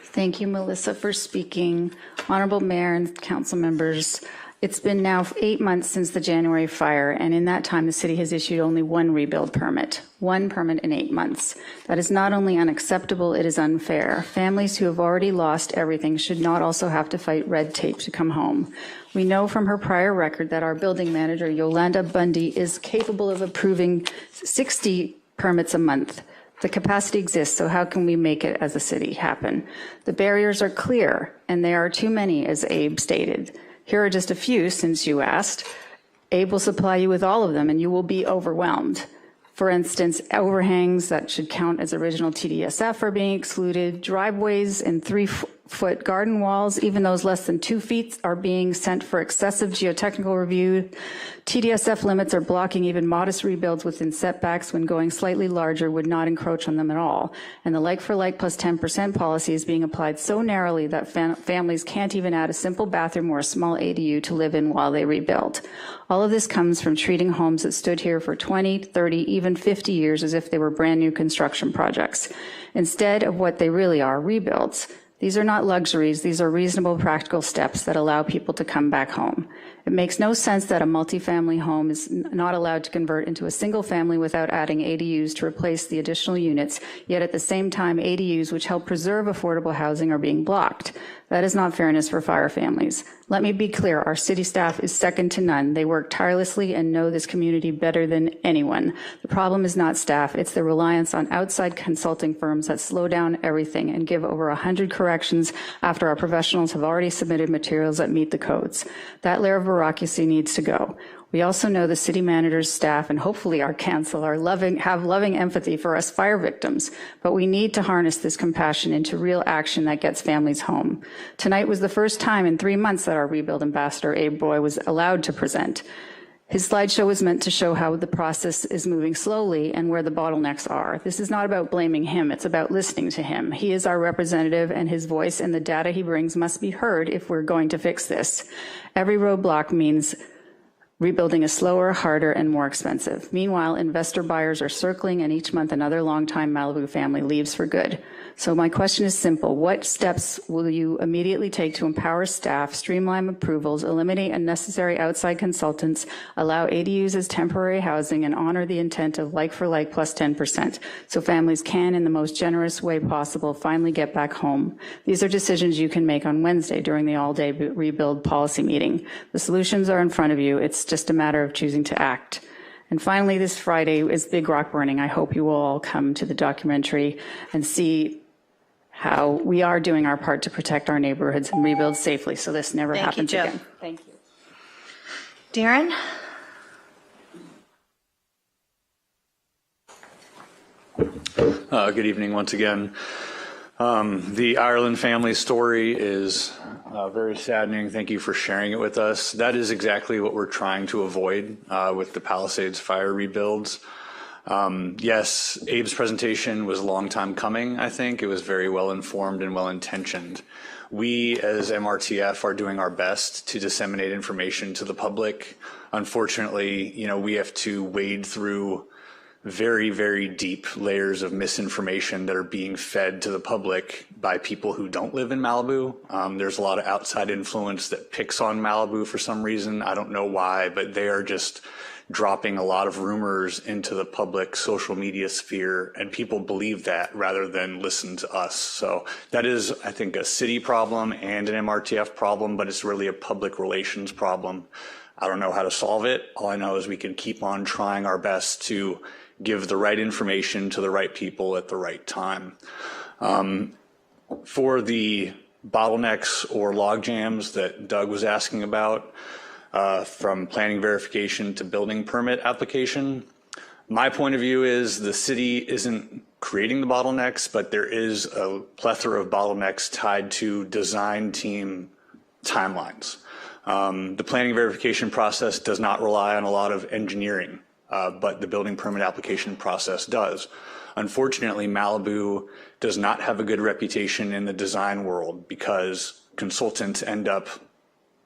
Thank you, Melissa, for speaking. Honorable Mayor and council members, it's been now 8 months since the January fire, and in that time, the city has issued only one rebuild permit. One permit in 8 months. That is not only unacceptable, it is unfair. Families who have already lost everything should not also have to fight red tape to come home. We know from her prior record that our building manager, Yolanda Bundy, is capable of approving 60 permits a month. The capacity exists, so how can we make it as a city happen? The barriers are clear, and they are too many, as Abe stated. Here are just a few, since you asked. Abe will supply you with all of them, and you will be overwhelmed. For instance, overhangs that should count as original TDSF are being excluded. Driveways and 3-foot garden walls, even those less than 2 feet, are being sent for excessive geotechnical review. TDSF limits are blocking even modest rebuilds within setbacks when going slightly larger would not encroach on them at all. And the like-for-like plus 10% policy is being applied so narrowly that families can't even add a simple bathroom or a small ADU to live in while they rebuild. All of this comes from treating homes that stood here for 20, 30, even 50 years as if they were brand new construction projects, instead of what they really are, rebuilds. These are not luxuries, these are reasonable practical steps that allow people to come back home. It makes no sense that a multifamily home is not allowed to convert into a single family without adding ADUs to replace the additional units, yet at the same time ADUs which help preserve affordable housing are being blocked. That is not fairness for fire families. Let me be clear, our city staff is second to none. They work tirelessly and know this community better than anyone. The problem is not staff, it's the reliance on outside consulting firms that slow down everything and give over 100 corrections after our professionals have already submitted materials that meet the codes. That layer of bureaucracy needs to go. We also know the city manager's staff and hopefully our council have loving empathy for us fire victims, but we need to harness this compassion into real action that gets families home. Tonight was the first time in 3 months that our rebuild ambassador, Abe Roy, was allowed to present. His slideshow was meant to show how the process is moving slowly and where the bottlenecks are. This is not about blaming him, it's about listening to him. He is our representative and his voice and the data he brings must be heard if we're going to fix this. Every roadblock means rebuilding is slower, harder, and more expensive. Meanwhile, investor buyers are circling, and each month another longtime Malibu family leaves for good. So my question is simple. What steps will you immediately take to empower staff, streamline approvals, eliminate unnecessary outside consultants, allow ADUs as temporary housing, and honor the intent of like-for-like plus 10%, so families can, in the most generous way possible, finally get back home? These are decisions you can make on Wednesday during the all-day rebuild policy meeting. The solutions are in front of you. It's just a matter of choosing to act. And finally, this Friday is Big Rock Burning. I hope you will all come to the documentary and see how we are doing our part to protect our neighborhoods and rebuild safely so this never happens again. Thank you. Darren? Good evening once again. The Ireland family story is very saddening. Thank you for sharing it with us. That is exactly what we're trying to avoid with the Palisades fire rebuilds. Yes, Abe's presentation was a long time coming, I think. It was very well informed and well intentioned. We as MRTF are doing our best to disseminate information to the public. Unfortunately, we have to wade through very, very deep layers of misinformation that are being fed to the public by people who don't live in Malibu. There's a lot of outside influence that picks on Malibu for some reason. I don't know why, but they are just dropping a lot of rumors into the public social media sphere, and people believe that rather than listen to us. So that is, I think, a city problem and an MRTF problem, but it's really a public relations problem. I don't know how to solve it. All I know is we can keep on trying our best to give the right information to the right people at the right time. For the bottlenecks or log jams that Doug was asking about, from planning verification to building permit application, my point of view is the city isn't creating the bottlenecks, but there is a plethora of bottlenecks tied to design team timelines. The planning verification process does not rely on a lot of engineering, but the building permit application process does. Unfortunately, Malibu does not have a good reputation in the design world because consultants end up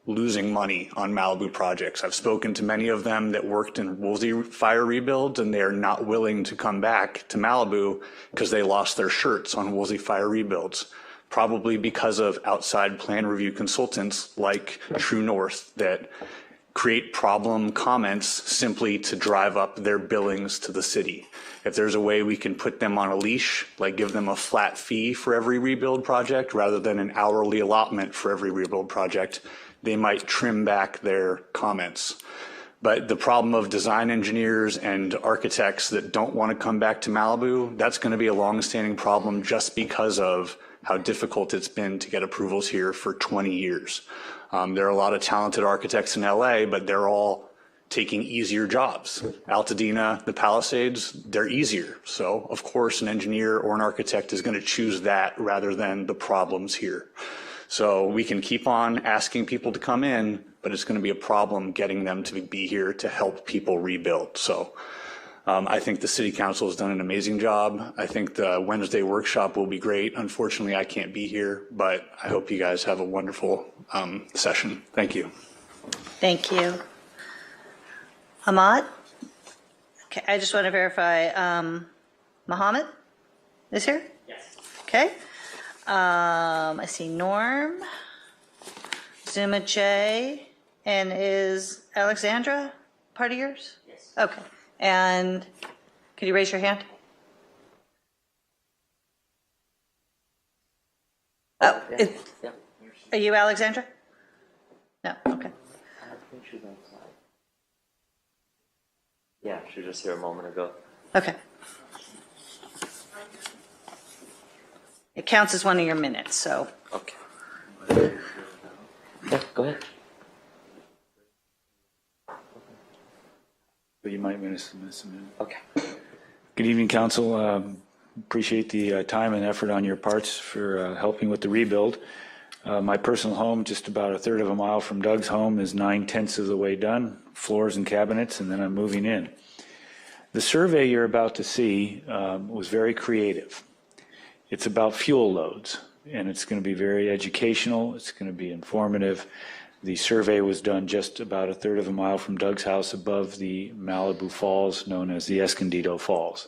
losing money on Malibu projects. I've spoken to many of them that worked in Woolsey fire rebuilds, and they are not willing to come back to Malibu because they lost their shirts on Woolsey fire rebuilds, probably because of outside plan review consultants like True North that create problem comments simply to drive up their billings to the city. If there's a way we can put them on a leash, like give them a flat fee for every rebuild project rather than an hourly allotment for every rebuild project, they might trim back their comments. But the problem of design engineers and architects that don't want to come back to Malibu, that's going to be a long-standing problem just because of how difficult it's been to get approvals here for 20 years. There are a lot of talented architects in LA, but they're all taking easier jobs. Altadena, the Palisades, they're easier. So of course an engineer or an architect is going to choose that rather than the problems here. So we can keep on asking people to come in, but it's going to be a problem getting them to be here to help people rebuild. So I think the city council has done an amazing job. I think the Wednesday workshop will be great. Unfortunately, I can't be here, but I hope you guys have a wonderful session. Thank you. Thank you. Ahmad? Okay, I just want to verify, Mohammed is here? Yes. Okay. I see Norm, Zuma J, and is Alexandra part of yours? Yes. Okay. And could you raise your hand? Oh, are you Alexandra? No, okay. I think she's outside. Yeah, she was just here a moment ago. Okay. It counts as one of your minutes, so. Okay. Yeah, go ahead. But you might miss a minute. Okay. Good evening, Council. Appreciate the time and effort on your parts for helping with the rebuild. My personal home, just about a third of a mile from Doug's home, is 9/10 of the way done, floors and cabinets, and then I'm moving in. The survey you're about to see was very creative. It's about fuel loads, and it's going to be very educational. It's going to be informative. The survey was done just about a third of a mile from Doug's house above the Malibu Falls, known as the Escondido Falls.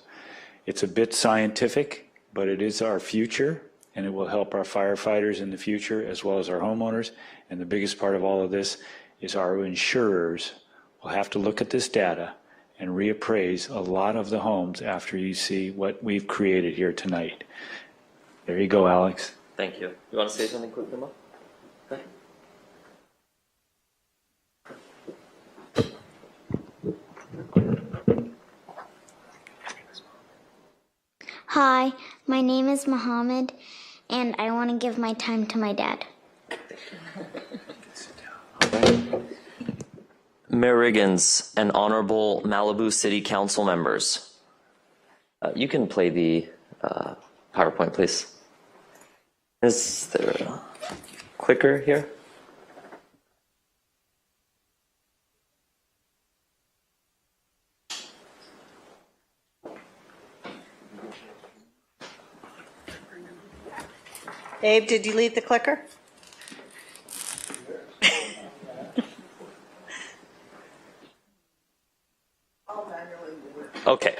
It's a bit scientific, but it is our future, and it will help our firefighters in the future as well as our homeowners. And the biggest part of all of this is our insurers will have to look at this data and reappraise a lot of the homes after you see what we've created here tonight. There you go, Alex. Thank you. You want to say something quick, Nima? Okay. Hi, my name is Mohammed, and I want to give my time to my dad. Mayor Riggins and honorable Malibu City Council members, you can play the PowerPoint, please. Is there a clicker here? Abe, did you leave the clicker? Okay.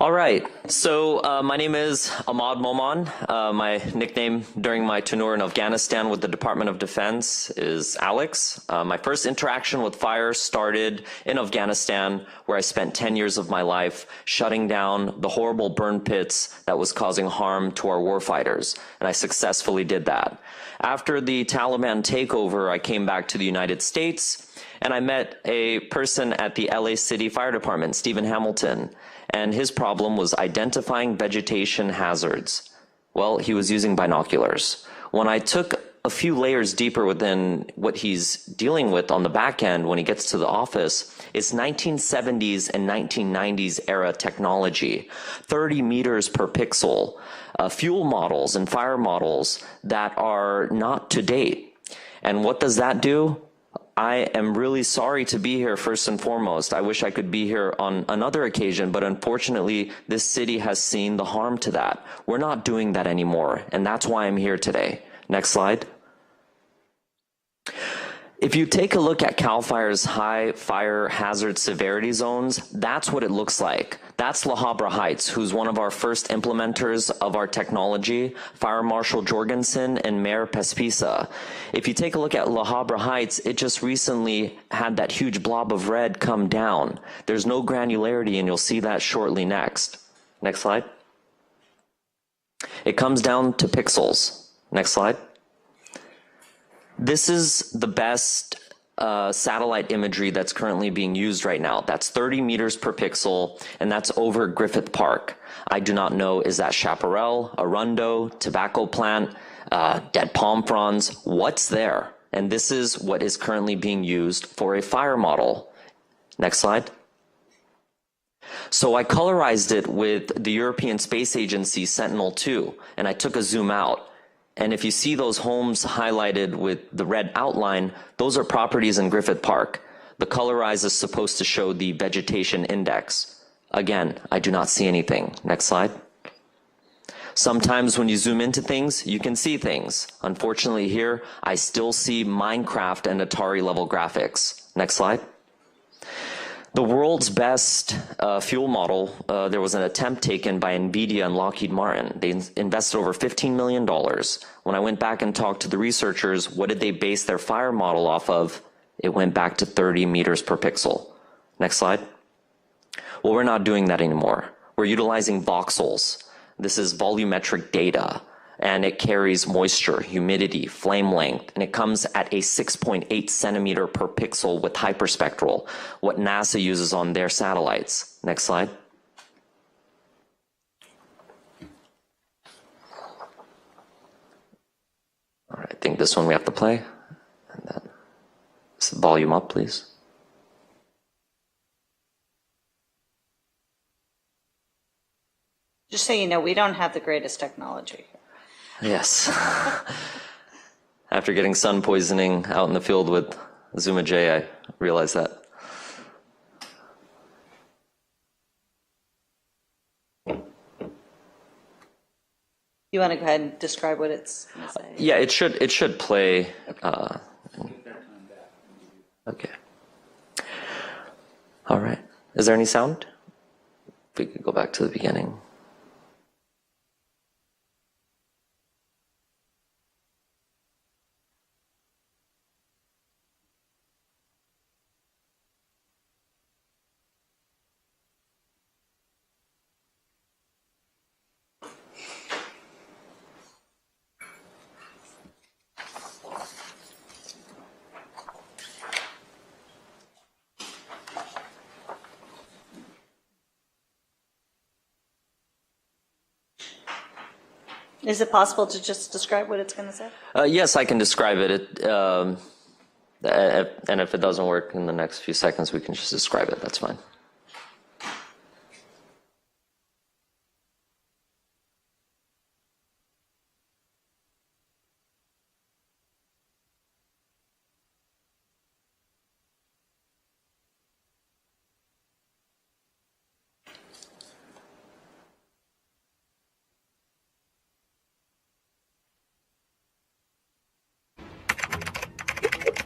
All right, so my name is Ahmad Moman. My nickname during my tenure in Afghanistan with the Department of Defense is Alex. My first interaction with fire started in Afghanistan, where I spent 10 years of my life shutting down the horrible burn pits that was causing harm to our warfighters, and I successfully did that. After the Taliban takeover, I came back to the United States, and I met a person at the LA City Fire Department, Stephen Hamilton, and his problem was identifying vegetation hazards. Well, he was using binoculars. When I took a few layers deeper within what he's dealing with on the back end when he gets to the office, it's 1970s and 1990s era technology, 30 meters per pixel, fuel models and fire models that are not to date. And what does that do? I am really sorry to be here first and foremost. I wish I could be here on another occasion, but unfortunately, this city has seen the harm to that. We're not doing that anymore, and that's why I'm here today. Next slide. If you take a look at CAL FIRE's high fire hazard severity zones, that's what it looks like. That's La Habra Heights, who's one of our first implementers of our technology, Fire Marshal Jorgensen and Mayor Pespisa. If you take a look at La Habra Heights, it just recently had that huge blob of red come down. There's no granularity, and you'll see that shortly next. Next slide. It comes down to pixels. Next slide. This is the best satellite imagery that's currently being used right now. That's 30 meters per pixel, and that's over Griffith Park. I do not know, is that chaparral, arundo, tobacco plant, dead palm fronds? What's there? And this is what is currently being used for a fire model. Next slide. So I colorized it with the European Space Agency Sentinel-2, and I took a zoom out. And if you see those homes highlighted with the red outline, those are properties in Griffith Park. The colorize is supposed to show the vegetation index. Again, I do not see anything. Next slide. Sometimes when you zoom into things, you can see things. Unfortunately here, I still see Minecraft and Atari level graphics. Next slide. The world's best fuel model, there was an attempt taken by NVIDIA and Lockheed Martin. They invested over $15 million. When I went back and talked to the researchers, what did they base their fire model off of? It went back to 30 meters per pixel. Next slide. Well, we're not doing that anymore. We're utilizing voxels. This is volumetric data, and it carries moisture, humidity, flame length, and it comes at a 6.8 centimeter per pixel with hyperspectral, what NASA uses on their satellites. Next slide. All right, I think this one we have to play. And then volume up, please. Just so you know, we don't have the greatest technology. Yes. After getting sun poisoning out in the field with Zuma J, I realized that. You want to go ahead and describe what it's going to say? Yeah, it should play. Okay. All right. Is there any sound? If we could go back to the beginning. Is it possible to just describe what it's going to say? Yes, I can describe it. And if it doesn't work in the next few seconds, we can just describe it. That's fine.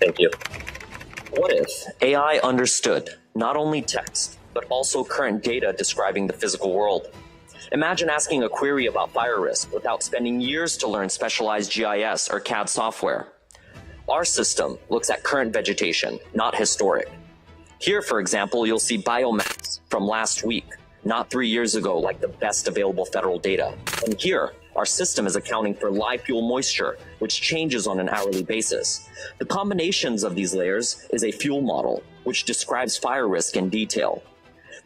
Thank you. What if AI understood not only text, but also current data describing the physical world. Imagine asking a query about fire risk without spending years to learn specialized GIS or CAD software. Our system looks at current vegetation, not historic. Here, for example, you'll see biomass from last week, not 3 years ago like the best available federal data. And here, our system is accounting for live fuel moisture, which changes on an hourly basis. The combinations of these layers is a fuel model, which describes fire risk in detail.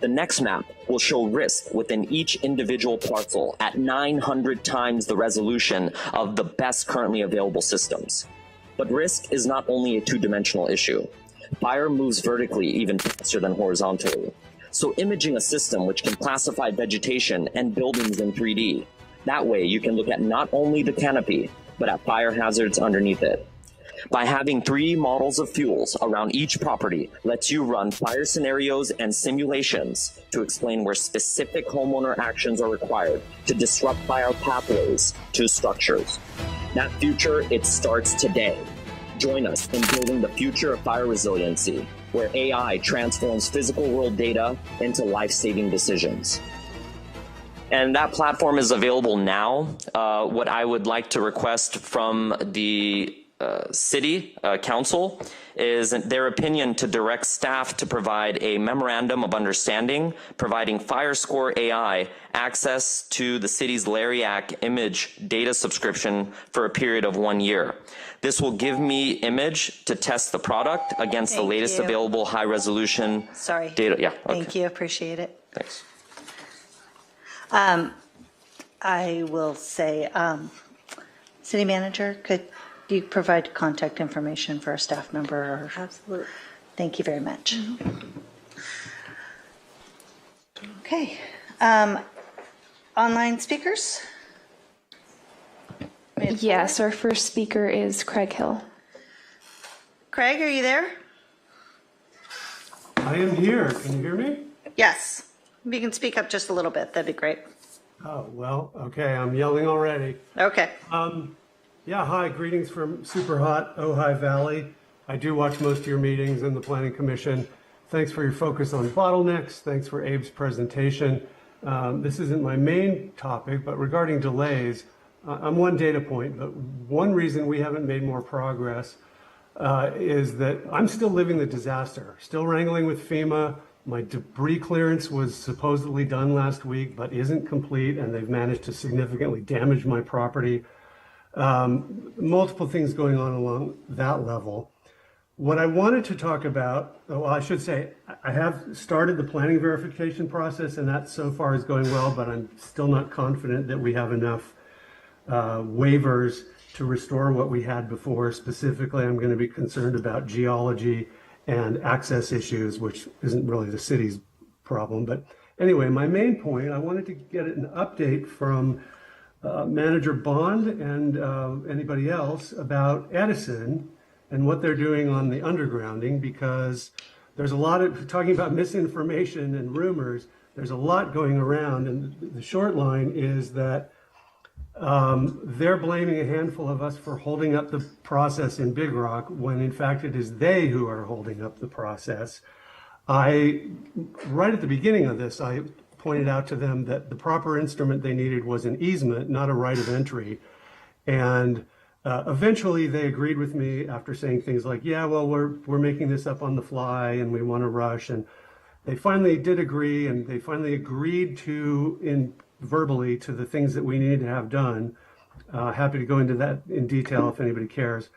The next map will show risk within each individual parcel at 900 times the resolution of the best currently available systems. But risk is not only a two-dimensional issue. Fire moves vertically even faster than horizontally. So imaging a system which can classify vegetation and buildings in 3D. That way you can look at not only the canopy, but at fire hazards underneath it. By having 3 models of fuels around each property lets you run fire scenarios and simulations to explain where specific homeowner actions are required to disrupt fire pathways to structures. That future, it starts today. Join us in building the future of fire resiliency, where AI transforms physical world data into life-saving decisions. And that platform is available now. What I would like to request from the City Council is their opinion to direct staff to provide a memorandum of understanding, providing FireScore AI access to the city's LARIAC image data subscription for a period of 1 year. This will give me image to test the product against the latest available high resolution data. Yeah. Okay. Thank you, appreciate it. Thanks. I will say, City Manager, could you provide contact information for a staff member? Absolutely. Thank you very much. Okay. Online speakers? Yes, our first speaker is Craig Hill. Craig, are you there? I am here. Can you hear me? Yes. If you can speak up just a little bit, that'd be great. Oh, well, okay. I'm yelling already. Okay. Yeah, hi. Greetings from super hot Ojai Valley. I do watch most of your meetings in the Planning Commission. Thanks for your focus on bottlenecks. Thanks for Abe's presentation. This isn't my main topic, but regarding delays, I'm one data point, but one reason we haven't made more progress is that I'm still living the disaster, still wrangling with FEMA. My debris clearance was supposedly done last week, but isn't complete, and they've managed to significantly damage my property. Multiple things going on along that level. What I wanted to talk about, well, I should say, I have started the planning verification process, and that so far is going well, but I'm still not confident that we have enough waivers to restore what we had before. Specifically, I'm going to be concerned about geology and access issues, which isn't really the city's problem. But anyway, my main point, I wanted to get an update from Manager Bond and anybody else about Edison and what they're doing on the undergrounding, because there's a lot of talking about misinformation and rumors. There's a lot going around, and the short line is that they're blaming a handful of us for holding up the process in Big Rock, when in fact it is they who are holding up the process. Right at the beginning of this, I pointed out to them that the proper instrument they needed was an easement, not a right of entry. And eventually they agreed with me after saying things like, yeah, well, we're making this up on the fly and we want to rush. And they finally did agree, and they finally agreed to, verbally, to the things that we need to have done. Happy to go into that in detail if anybody cares.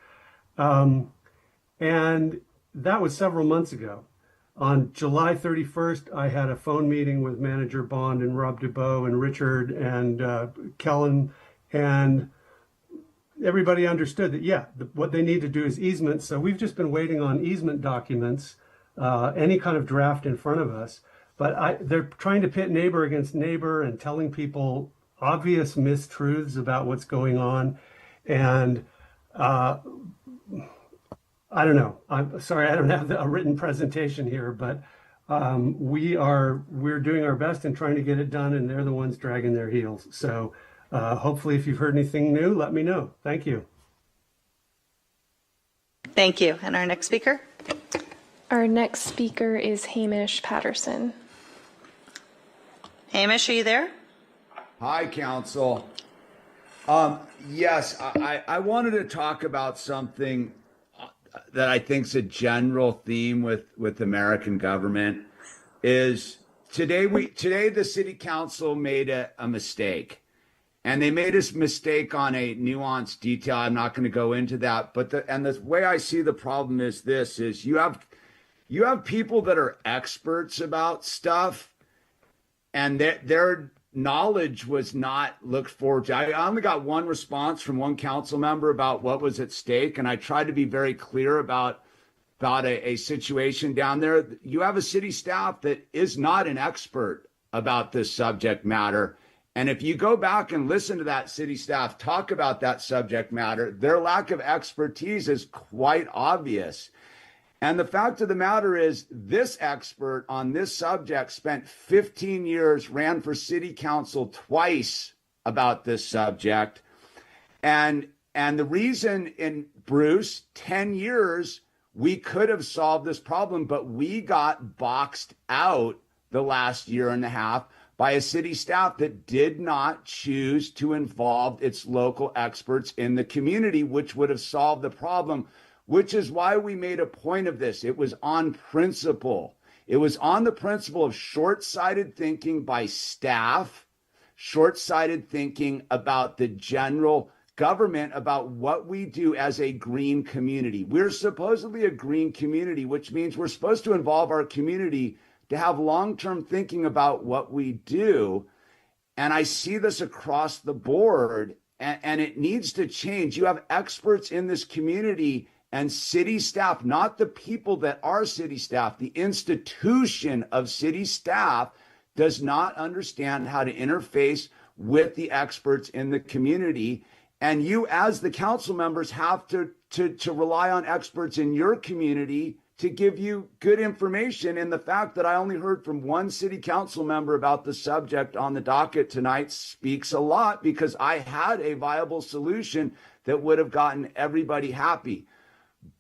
And that was several months ago. On July 31st, I had a phone meeting with Manager Bond and Rob Dubois and Richard and Kellen, and everybody understood that, yeah, what they need to do is easement. So we've just been waiting on easement documents, any kind of draft in front of us. But they're trying to pit neighbor against neighbor and telling people obvious mistruths about what's going on. And I don't know. I'm sorry, I don't have a written presentation here, but we're doing our best and trying to get it done, and they're the ones dragging their heels. So hopefully, if you've heard anything new, let me know. Thank you. Thank you. And our next speaker? Our next speaker is Hamish Patterson. Hamish, are you there? Hi, Council. Yes, I wanted to talk about something that I think is a general theme with American government. Is today the City Council made a mistake, and they made a mistake on a nuanced detail. I'm not going to go into that, but the way I see the problem is this: is you have people that are experts about stuff, and their knowledge was not looked forward to. I only got one response from one council member about what was at stake, and I tried to be very clear about a situation down there. You have a city staff that is not an expert about this subject matter. And if you go back and listen to that city staff talk about that subject matter, their lack of expertise is quite obvious. And the fact of the matter is, this expert on this subject spent 15 years, ran for city council twice about this subject. And the reason in Bruce, 10 years, we could have solved this problem, but we got boxed out the last year and a half by a city staff that did not choose to involve its local experts in the community, which would have solved the problem. Which is why we made a point of this. It was on principle. It was on the principle of short-sighted thinking by staff, short-sighted thinking about the general government, about what we do as a green community. We're supposedly a green community, which means we're supposed to involve our community to have long-term thinking about what we do. And I see this across the board, and it needs to change. You have experts in this community and city staff, not the people that are city staff. The institution of city staff does not understand how to interface with the experts in the community. And you, as the council members, have to rely on experts in your community to give you good information. And the fact that I only heard from one city council member about the subject on the docket tonight speaks a lot, because I had a viable solution that would have gotten everybody happy.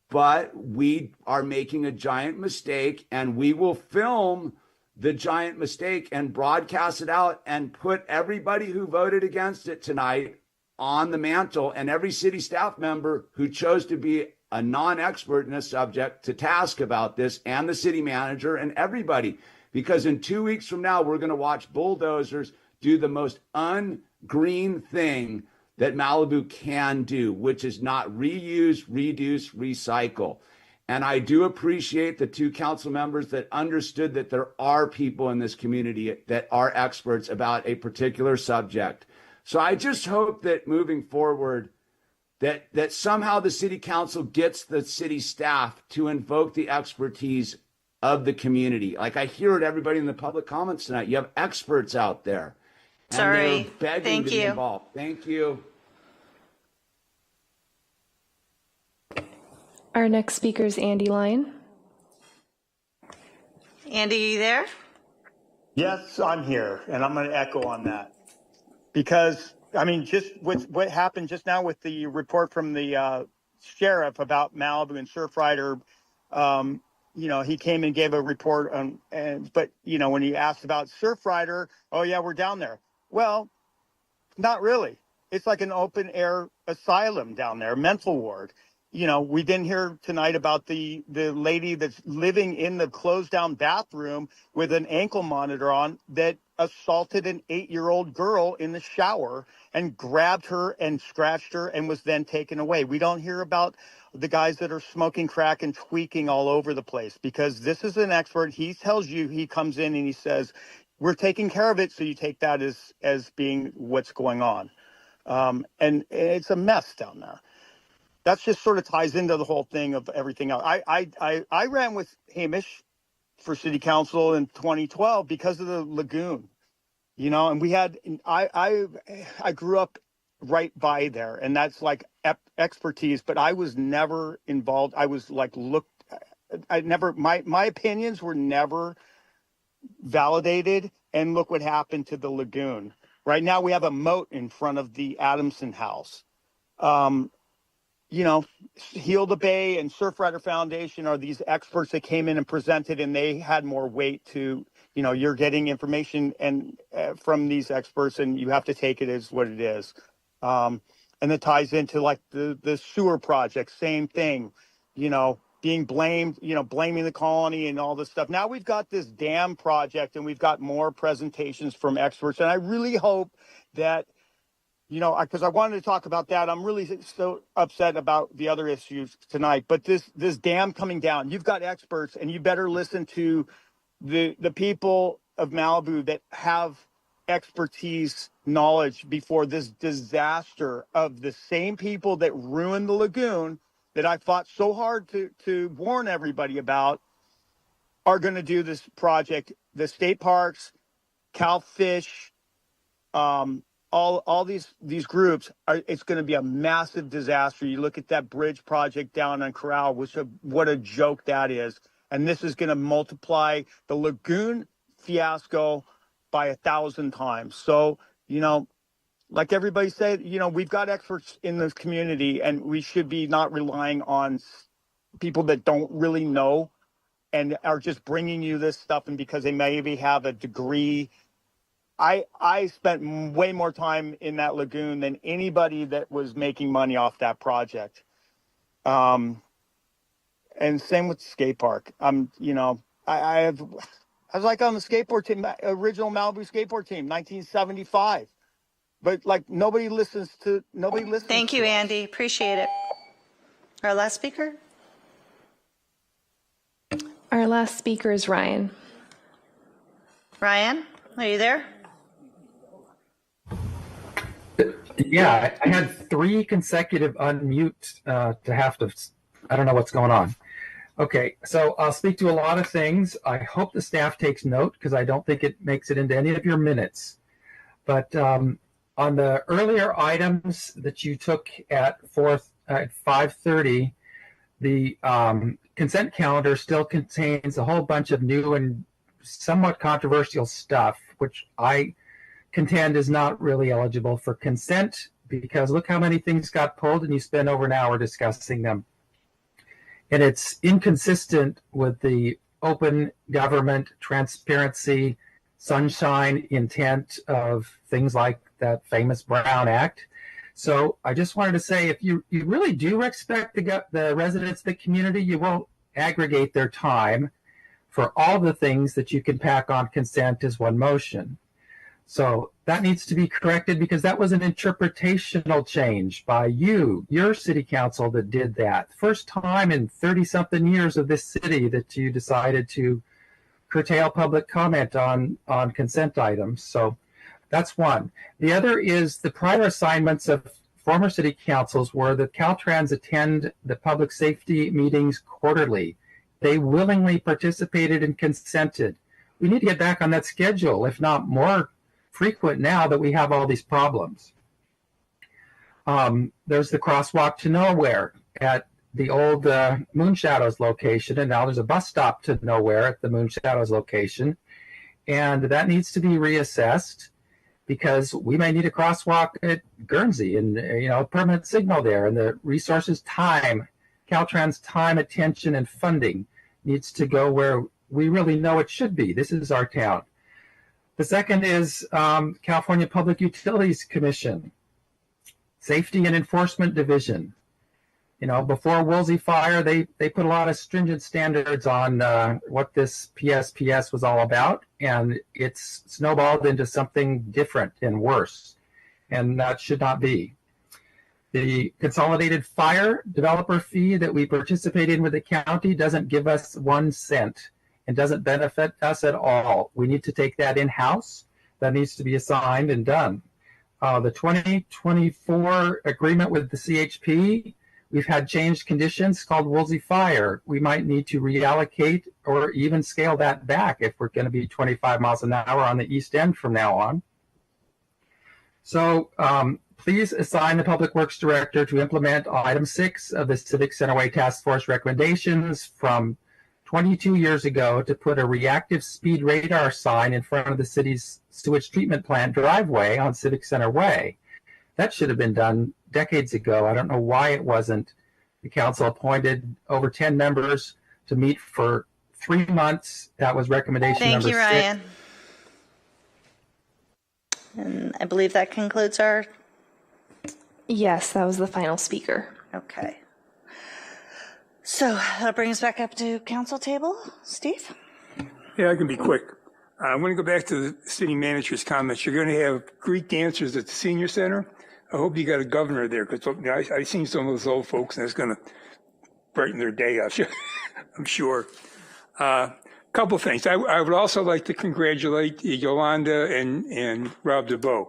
But we are making a giant mistake, and we will film the giant mistake and broadcast it out and put everybody who voted against it tonight on the mantle, and every city staff member who chose to be a non-expert in a subject to task about this, and the city manager and everybody. Because in 2 weeks from now, we're going to watch bulldozers do the most ungreen thing that Malibu can do, which is not reuse, reduce, recycle. And I do appreciate the two council members that understood that there are people in this community that are experts about a particular subject. So I just hope that moving forward, that somehow the city council gets the city staff to invoke the expertise of the community. Like I hear it, everybody in the public comments tonight, you have experts out there. Sorry. And they're begging Thank to be you. involved. Thank you. Our next speaker is Andy Lyon. Andy, are you there? Yes, I'm here, and I'm going to echo on that. Because, I mean, just what happened just now with the report from the sheriff about Malibu and Surfrider, you know, he came and gave a report on, but, you know, when he asked about Surfrider, oh, yeah, we're down there. Well, not really. It's like an open air asylum down there, mental ward. You know, we didn't hear tonight about the lady that's living in the closed down bathroom with an ankle monitor on that assaulted an 8-year-old girl in the shower and grabbed her and scratched her and was then taken away. We don't hear about the guys that are smoking crack and tweaking all over the place, because this is an expert. He tells you, he comes in and he says, we're taking care of it. So you take that as being what's going on. And it's a mess down there. That's just sort of ties into the whole thing of everything else. I ran with Hamish for city council in 2012 because of the lagoon, you know, and we had, I grew up right by there, and that's like expertise, but I was never involved. I was like, my opinions were never validated. And look what happened to the lagoon. Right now we have a moat in front of the Adamson house. You know, Heal the Bay and Surfrider Foundation are these experts that came in and presented, and they had more weight to you're getting information and from these experts, and you have to take it as what it is. And it ties into like the sewer project, same thing, being blamed, blaming the colony and all this stuff. Now we've got this dam project and we've got more presentations from experts. And I really hope that, because I wanted to talk about that. I'm really so upset about the other issues tonight, but this dam coming down, you've got experts and you better listen to the people of Malibu that have expertise, knowledge before this disaster of the same people that ruined the lagoon that I fought so hard to warn everybody about are going to do this project. The state parks, Cal Fish, all these groups it's going to be a massive disaster. You look at that bridge project down on Corral, what a joke that is. And this is going to multiply the lagoon fiasco by 1,000 times. So, like everybody said, we've got experts in this community and we should be not relying on people that don't really know and are just bringing you this stuff. And because they maybe have a degree, I spent way more time in that lagoon than anybody that was making money off that project. And same with the skate park. I was like on the skateboard team, original Malibu skateboard team, 1975. But like nobody listens. Thank you, Andy. Appreciate it. Our last speaker? Our last speaker is Ryan. Ryan, are you there? Yeah, I had 3 consecutive unmute to have to, I don't know what's going on. Okay, so I'll speak to a lot of things. I hope the staff takes note because I don't think it makes it into any of your minutes. But on the earlier items that you took at 5:30, the consent calendar still contains a whole bunch of new and somewhat controversial stuff, which I contend is not really eligible for consent because look how many things got pulled and you spent over an hour discussing them. And it's inconsistent with the open government transparency, sunshine intent of things like that famous Brown Act. So I just wanted to say, if you really do respect the residents of the community, you won't aggregate their time for all the things that you can pack on consent as one motion. So that needs to be corrected because that was an interpretational change by your city council that did that. First time in 30-something years of this city that you decided to curtail public comment on consent items. So that's one. The other is the prior assignments of former city councils were that Caltrans attend the public safety meetings quarterly. They willingly participated and consented. We need to get back on that schedule, if not more frequent now that we have all these problems. There's the crosswalk to nowhere at the old Moonshadows location, and now there's a bus stop to nowhere at the Moonshadows location, and that needs to be reassessed because we may need a crosswalk at Guernsey and a permanent signal there, and the resources, time, Caltrans time, attention, and funding needs to go where we really know it should be. This is our town. The second is California Public Utilities Commission, Safety and Enforcement Division. Before Woolsey Fire, they put a lot of stringent standards on what this PSPS was all about, and it's snowballed into something different and worse, and that should not be. The consolidated fire developer fee that we participate in with the county doesn't give us 1 cent. It doesn't benefit us at all. We need to take that in-house. That needs to be assigned and done. The 2024 agreement with the CHP, we've had changed conditions called Woolsey Fire. We might need to reallocate or even scale that back if we're going to be 25 miles an hour on the east end from now on. So please assign the Public Works Director to implement item 6 of the Civic Centerway Task Force recommendations from 22 years ago to put a reactive speed radar sign in front of the city's sewage treatment plant driveway on Civic Center Way. That should have been done decades ago. I don't know why it wasn't. The council appointed over 10 members to meet for 3 months. That was recommendation Thank number you, 6. Ryan. And I believe that concludes our, Yes, that was the final speaker. okay. So that brings us back up to council table. Steve? Yeah, I can be quick. I want to go back to the city manager's comments. You're going to have Greek dancers at the senior center. I hope you got a governor there, because I've seen some of those old folks, and it's going to brighten their day, I'm sure. Couple things. I would also like to congratulate Yolanda and Rob DeBoe.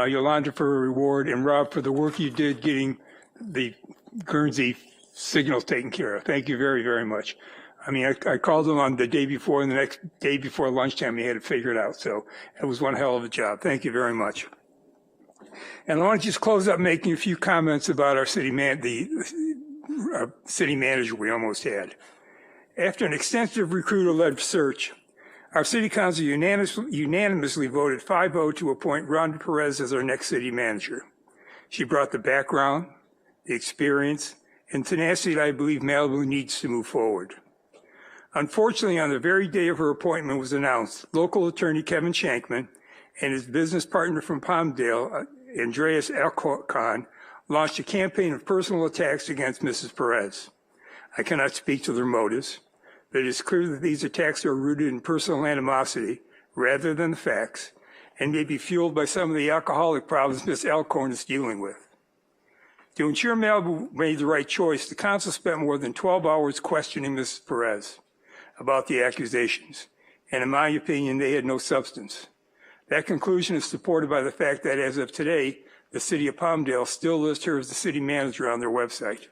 Yolanda for a reward, and Rob for the work you did getting the Guernsey signals taken care of. Thank you very, very much. I mean, I called them on the day before, and the next day before lunchtime, they had it figured out. So it was one hell of a job. Thank you very much. And I want to just close up making a few comments about our city city manager we almost had. After an extensive recruiter-led search, our city council unanimously voted 5-0 to appoint Rhonda Perez as our next city manager. She brought the background, the experience, and tenacity that I believe Malibu needs to move forward. Unfortunately, on the very day of her appointment was announced, local attorney Kevin Shankman and his business partner from Palmdale, Andreas Alcon, launched a campaign of personal attacks against Mrs. Perez. I cannot speak to their motives, but it is clear that these attacks are rooted in personal animosity rather than the facts, and may be fueled by some of the alcoholic problems Ms. Alcorn is dealing with. To ensure Malibu made the right choice, the council spent more than 12 hours questioning Mrs. Perez about the accusations, and in my opinion, they had no substance. That conclusion is supported by the fact that as of today, the city of Palmdale still lists her as the city manager on their website.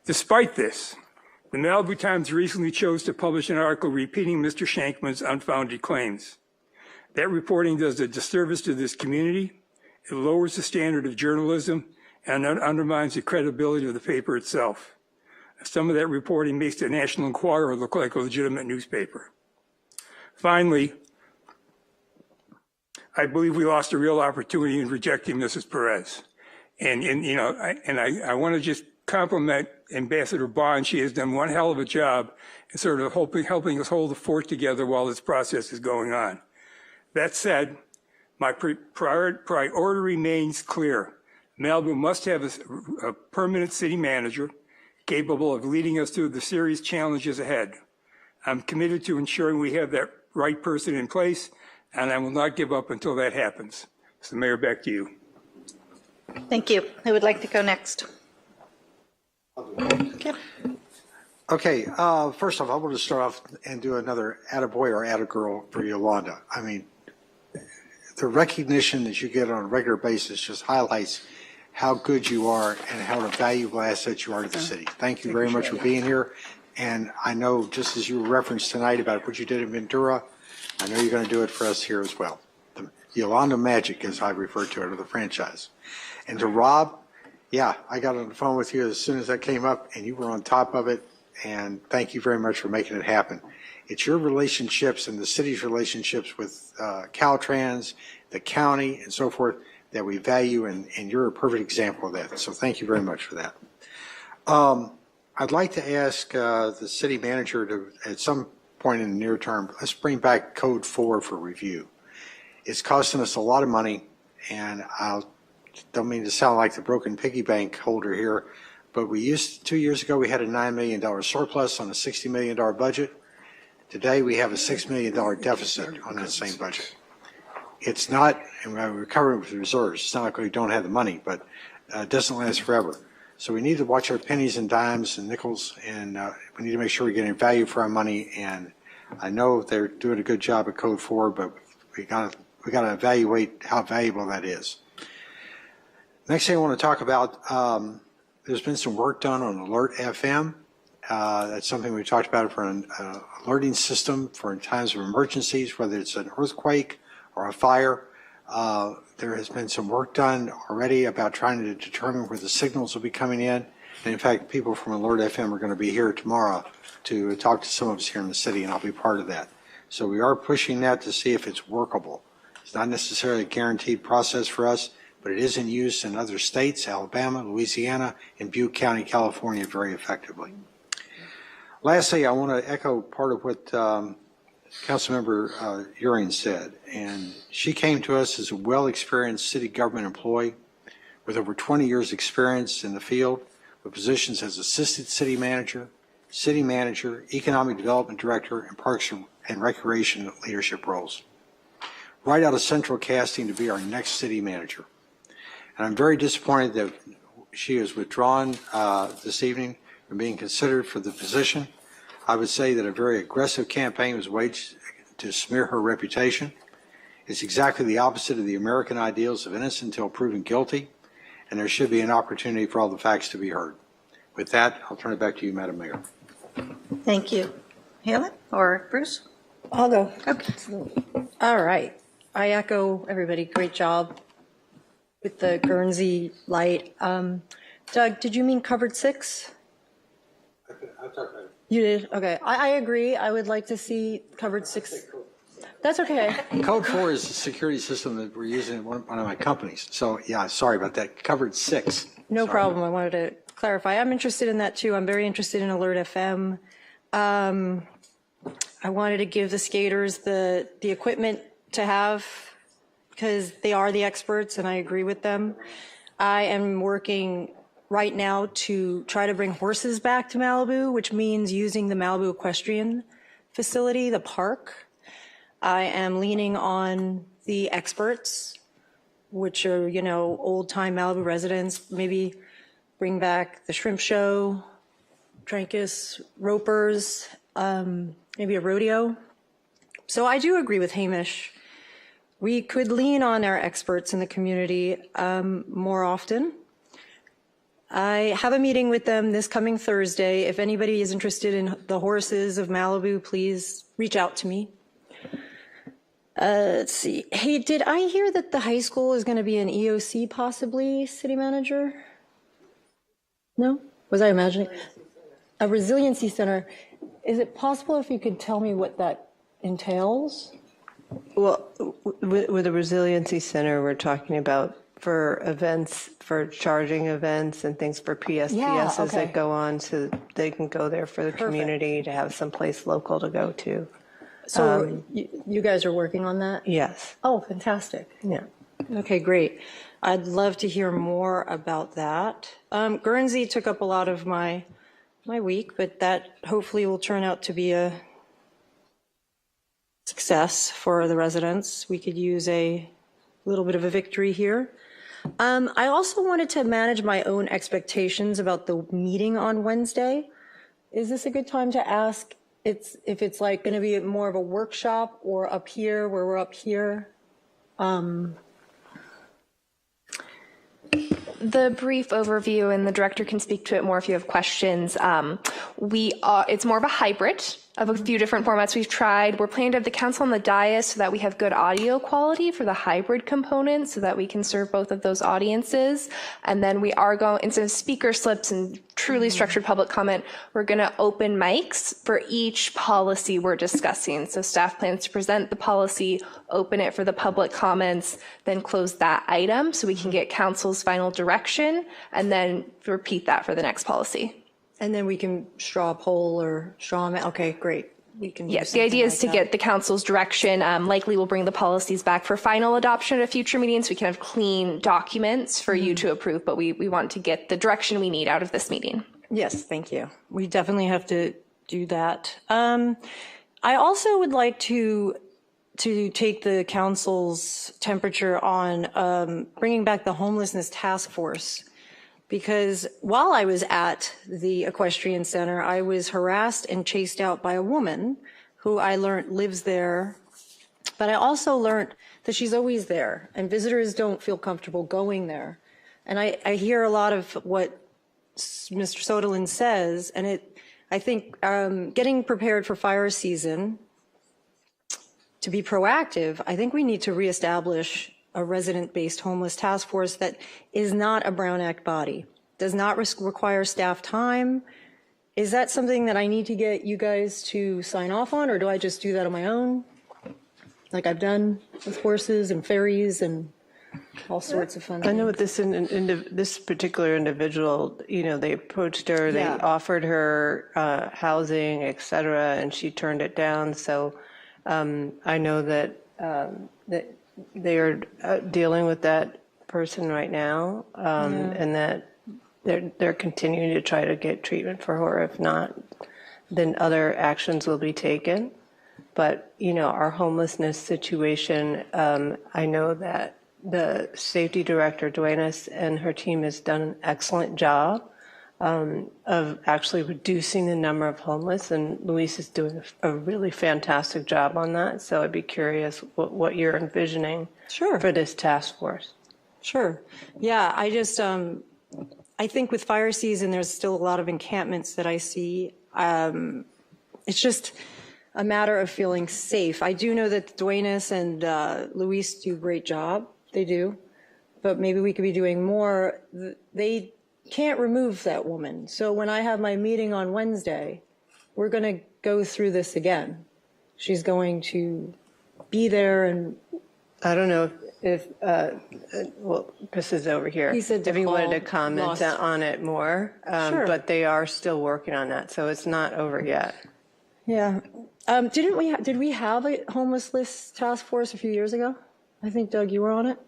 Despite this, the Malibu Times recently chose to publish an article repeating Mr. Shankman's unfounded claims. That reporting does a disservice to this community, it lowers the standard of journalism, and undermines the credibility of the paper itself. Some of that reporting makes the National Enquirer look like a legitimate newspaper. Finally, I believe we lost a real opportunity in rejecting Mrs. Perez. I want to just compliment Ambassador Bond. She has done one hell of a job in sort of helping us hold the fort together while this process is going on. That said, my priority remains clear. Malibu must have a permanent city manager capable of leading us through the serious challenges ahead. I'm committed to ensuring we have that right person in place, and I will not give up until that happens. So, Mayor, back to you. Thank you. Who would like to go next? Okay, first off, I want to start off and do another attaboy or attagirl for Yolanda. I mean, the recognition that you get on a regular basis just highlights how good you are and how a valuable asset you are to the city. Thank you very much for being here. And I know, just as you referenced tonight about what you did in Ventura, I know you're going to do it for us here as well. The Yolanda Magic, as I refer to it, or the franchise. And to Rob, yeah, I got on the phone with you as soon as that came up, and you were on top of it. And thank you very much for making it happen. It's your relationships and the city's relationships with Caltrans, the county, and so forth that we value, and you're a perfect example of that. So thank you very much for that. I'd like to ask the city manager to, at some point in the near term, let's bring back Code 4 for review. It's costing us a lot of money, and I don't mean to sound like the broken piggy bank holder here, but 2 years ago, we had a $9 million surplus on a $60 million budget. Today, we have a $6 million deficit on that same budget. It's not, and we're recovering with reserves. It's not like we don't have the money, but it doesn't last forever. So we need to watch our pennies and dimes and nickels, and we need to make sure we're getting value for our money. And I know they're doing a good job at Code 4, but we got to evaluate how valuable that is. Next thing I want to talk about, there's been some work done on Alert FM. That's something we talked about for an alerting system for in times of emergencies, whether it's an earthquake or a fire. There has been some work done already about trying to determine where the signals will be coming in. And in fact, people from Alert FM are going to be here tomorrow to talk to some of us here in the city, and I'll be part of that. So we are pushing that to see if it's workable. It's not necessarily a guaranteed process for us, but it is in use in other states, Alabama, Louisiana, and Butte County, California, very effectively. Lastly, I want to echo part of what Councilmember Urian said. And she came to us as a well-experienced city government employee with over 20 years experience in the field with positions as assistant city manager, economic development director, and parks and recreation leadership roles. Right out of central casting to be our next city manager. And I'm very disappointed that she has withdrawn this evening from being considered for the position. I would say that a very aggressive campaign was waged to smear her reputation. It's exactly the opposite of the American ideals of innocent until proven guilty, and there should be an opportunity for all the facts to be heard. With that, I'll turn it back to you, Madam Mayor. Thank you. Helen or Bruce? I'll go. Okay. All right. I echo everybody. Great job with the Guernsey light. Doug, did you mean covered 6? I'll talk about it. You did? Okay. I agree. I would like to see covered 6. That's okay. Code 4 is a security system that we're using in one of my companies. So, yeah, sorry about that. Covered 6. No Sorry. problem. I wanted to clarify. I'm interested in that too. I'm very interested in Alert FM. I wanted to give the skaters the equipment to have because they are the experts and I agree with them. I am working right now to try to bring horses back to Malibu, which means using the Malibu Equestrian Facility, the park. I am leaning on the experts, which are, you know, old-time Malibu residents, maybe bring back the shrimp show, Trancas, ropers, maybe a rodeo. So I do agree with Hamish. We could lean on our experts in the community more often. I have a meeting with them this coming Thursday. If anybody is interested in the horses of Malibu, please reach out to me. Let's see. Hey, did I hear that the high school is going to be an EOC possibly, city manager? No? Was I imagining? A resiliency center. Is it possible if you could tell me what that entails? Well, with a resiliency center, we're talking about for events, for charging events and things for PSPSs that go on so they can go there for the community to have some place local to go to. So you guys are working on that? Yes. Oh, fantastic. Yeah. Okay, great. I'd love to hear more about that. Guernsey took up a lot of my week, but that hopefully will turn out to be a success for the residents. We could use a little bit of a victory here. I also wanted to manage my own expectations about the meeting on Wednesday. Is this a good time to ask if it's like going to be more of a workshop or up here where we're up here? The brief overview, and the director can speak to it more if you have questions. It's more of a hybrid of a few different formats we've tried. We're planning to have the council on the dais so that we have good audio quality for the hybrid component so that we can serve both of those audiences. And then we are going, instead of speaker slips and truly structured public comment, we're going to open mics for each policy we're discussing. So staff plans to present the policy, open it for the public comments, then close that item so we can get council's final direction and then repeat that for the next policy. And then we can straw poll or straw, okay, great. We can. Yes, the idea is to get the council's direction. Likely we'll bring the policies back for final adoption at a future meeting so we can have clean documents for you to approve, but we want to get the direction we need out of this meeting. Yes, thank you. We definitely have to do that. I also would like to take the council's temperature on bringing back the homelessness task force. Because while I was at the equestrian center, I was harassed and chased out by a woman who I learned lives there. But I also learned that she's always there and visitors don't feel comfortable going there. And I hear a lot of what Mr. Soderlund says, and I think getting prepared for fire season, to be proactive, I think we need to reestablish a resident-based homeless task force that is not a Brown Act body, does not require staff time. Is that something that I need to get you guys to sign off on, or do I just do that on my own, like I've done with horses and ferries and all sorts of fun things. I know with this particular individual, they approached her, they Yeah. offered her housing, et cetera, and she turned it down. So I know that they are dealing with that person right now, and that they're continuing to try to get treatment for her. If not, then other actions will be taken. But, our homelessness situation, I know that the safety director, Duenas, and her team has done an excellent job of actually reducing the number of homeless, and Luis is doing a really fantastic job on that. So I'd be curious what you're envisioning for this task force. Sure. Yeah, I think with fire season, there's still a lot of encampments that I see. It's just a matter of feeling safe. I do know that Duenas and Luis do a great job. They do. But maybe we could be doing more. They can't remove that woman. So when I have my meeting on Wednesday, we're going to go through this again. She's going to be there, and I don't know if well, Chris is over here. He said to if he wanted to call comment Lost. on it more, Sure. but they are still working on that, so it's not over yet. Yeah. Did we have a homeless list task force a few years ago? I think, Doug, you were on it.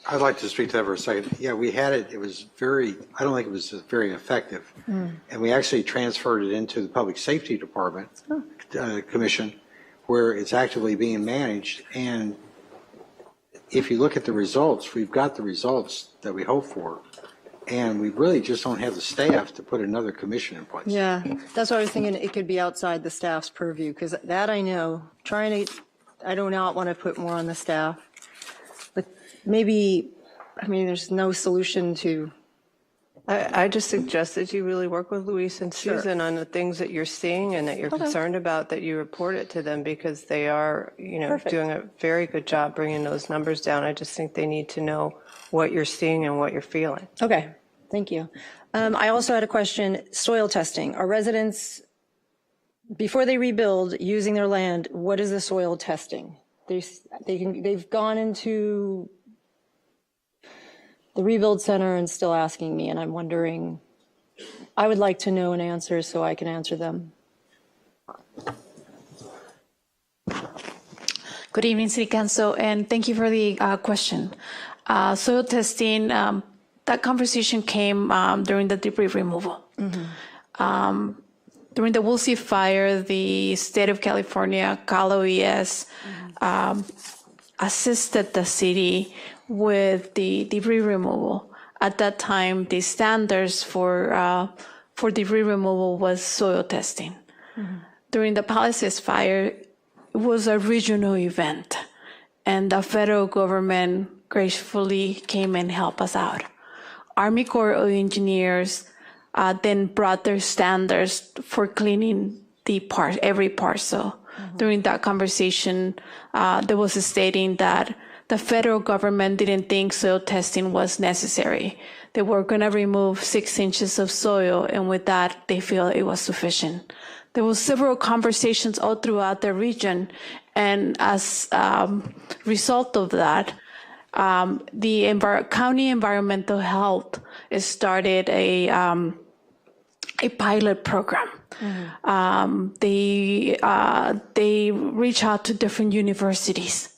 I'd like to speak to that for a second. Yeah, we had it. It was I don't think it was very effective. And we actually transferred it into the Public Safety Department Commission, where it's actively being managed. And if you look at the results, we've got the results that we hope for. And we really just don't have the staff to put another commission in place. Yeah, that's what I was thinking. It could be outside the staff's purview, because that I know. I do not want to put more on the staff. But maybe, there's no solution to. I just suggest that you really work with Luis and Susan on the things that you're seeing and that you're concerned about, that you report it to them, because they are, doing a very good job bringing those numbers down. I just think they need to know what you're seeing and what you're feeling. Okay, thank you. I also had a question, soil testing. Are residents, before they rebuild, using their land, what is the soil testing? They've gone into the rebuild center and still asking me, and I'm wondering, I would like to know an answer so I can answer them. Good evening, City Council, and thank you for the question. Soil testing, that conversation came during the debris removal. During the Woolsey fire, the state of California, Cal OES, assisted the city with the debris removal. At that time, the standards for debris removal was soil testing. During the Palisades fire, it was a regional event, and the federal government gracefully came and helped us out. Army Corps of Engineers then brought their standards for cleaning every parcel. During that conversation, there was a stating that the federal government didn't think soil testing was necessary. They were going to remove 6 inches of soil, and with that, they feel it was sufficient. There were several conversations all throughout the region, and as a result of that, the county environmental health started a pilot program. They reach out to different universities,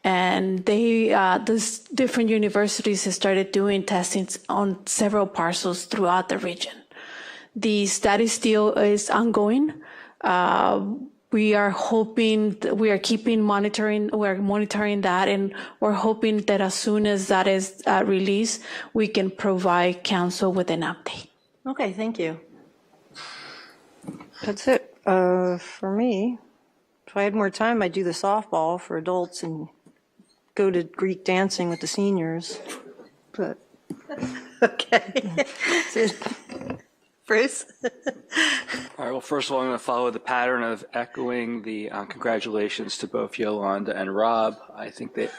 and those different universities started doing testings on several parcels throughout the region. The study still is ongoing. We are hoping, we are monitoring that, and we're hoping that as soon as that is released, we can provide council with an update. Okay, thank you. That's it for me. If I had more time, I'd do the softball for adults and go to Greek dancing with the seniors. But okay. Bruce? All right, well, first of all, I'm going to follow the pattern of echoing the congratulations to both Yolanda and Rob. I think that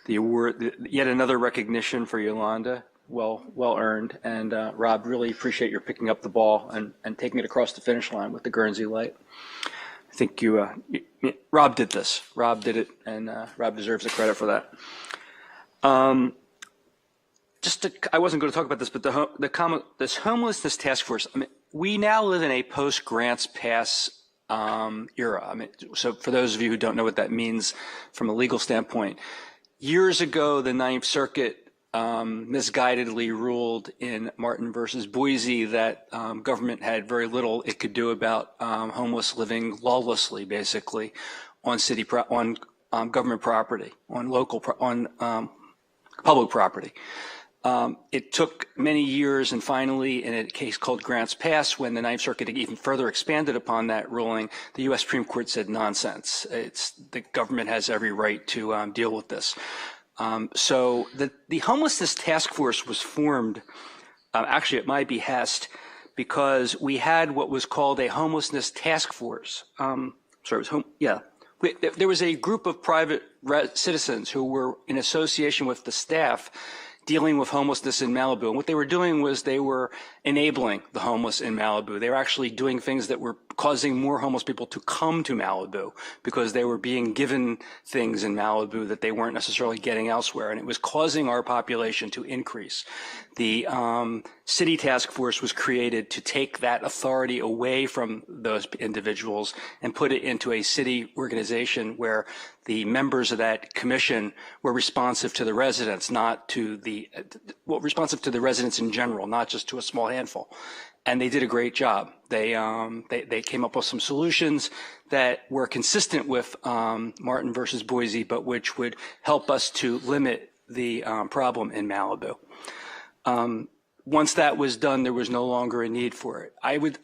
the award, yet another recognition for Yolanda, well earned. And Rob, really appreciate your picking up the ball and taking it across the finish line with the Guernsey light. I think Rob did this. Rob did it, and Rob deserves the credit for that. I wasn't going to talk about this, but this homelessness task force. I mean, we now live in a post Grants Pass era. I mean, so for those of you who don't know what that means from a legal standpoint, years ago the Ninth Circuit misguidedly ruled in Martin versus Boise that government had very little it could do about homeless living lawlessly, basically, on government property, on public property. It took many years, and finally, in a case called Grants Pass, when the Ninth Circuit even further expanded upon that ruling, the U.S. Supreme Court said nonsense. The government has every right to deal with this. So the homelessness task force was formed, actually at my behest, because we had what was called a homelessness task force. There was a group of private citizens who were in association with the staff dealing with homelessness in Malibu. And what they were doing was they were enabling the homeless in Malibu. They were actually doing things that were causing more homeless people to come to Malibu because they were being given things in Malibu that they weren't necessarily getting elsewhere. And it was causing our population to increase. The city task force was created to take that authority away from those individuals and put it into a city organization where the members of that commission were responsive to the residents, responsive to the residents in general, not just to a small handful. And they did a great job. They came up with some solutions that were consistent with Martin versus Boise, but which would help us to limit the problem in Malibu. Once that was done, there was no longer a need for it. I would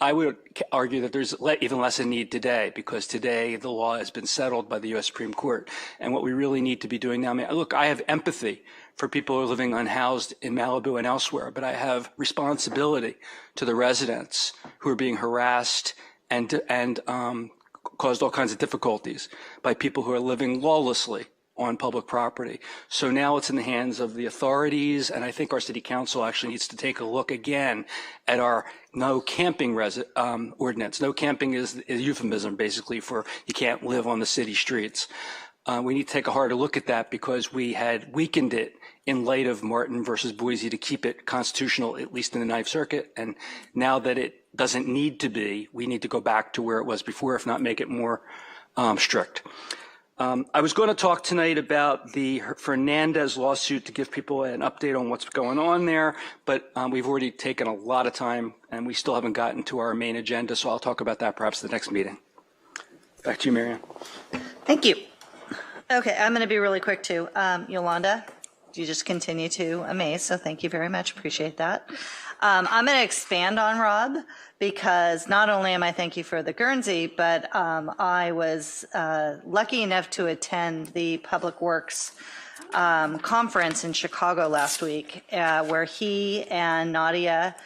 argue that there's even less a need today, because today the law has been settled by the U.S. Supreme Court. And what we really need to be doing now, look, I have empathy for people who are living unhoused in Malibu and elsewhere, but I have responsibility to the residents who are being harassed and caused all kinds of difficulties by people who are living lawlessly on public property. So now it's in the hands of the authorities, and I think our city council actually needs to take a look again at our no camping ordinance. No camping is a euphemism basically for you can't live on the city streets. We need to take a harder look at that because we had weakened it in light of Martin versus Boise to keep it constitutional, at least in the Ninth Circuit. And now that it doesn't need to be, we need to go back to where it was before, if not make it more strict. I was going to talk tonight about the Fernandez lawsuit to give people an update on what's going on there, but we've already taken a lot of time and we still haven't gotten to our main agenda, so I'll talk about that perhaps the next meeting. Back to you, Marianne. Thank you. Okay, I'm going to be really quick too. Yolanda, you just continue to amaze, so thank you very much. Appreciate that. I'm going to expand on Rob because not only am I thank you for the Guernsey, but I was lucky enough to attend the Public Works conference in Chicago last week where he and Nadia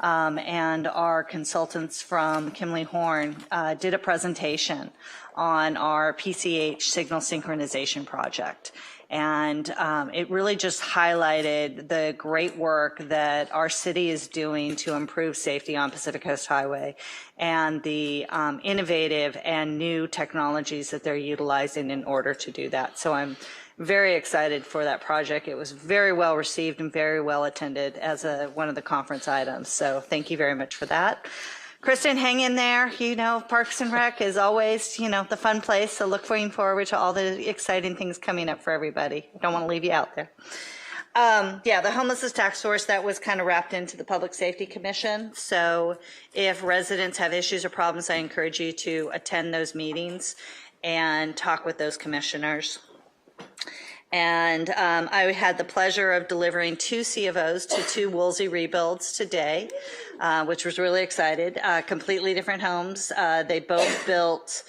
and our consultants from Kimley Horn did a presentation on our PCH signal synchronization project. And it really just highlighted the great work that our city is doing to improve safety on Pacific Coast Highway and the innovative and new technologies that they're utilizing in order to do that. So I'm very excited for that project. It was very well received and very well attended as one of the conference items. So thank you very much for that. Kristen, hang in there. You know, Parks and Rec is always, the fun place. So looking forward to all the exciting things coming up for everybody. I don't want to leave you out there. The homelessness task force, that was kind of wrapped into the Public Safety Commission. So if residents have issues or problems, I encourage you to attend those meetings and talk with those commissioners. And I had the pleasure of delivering 2 C of Os to 2 Woolsey rebuilds today, which was really excited. Completely different homes. They both built,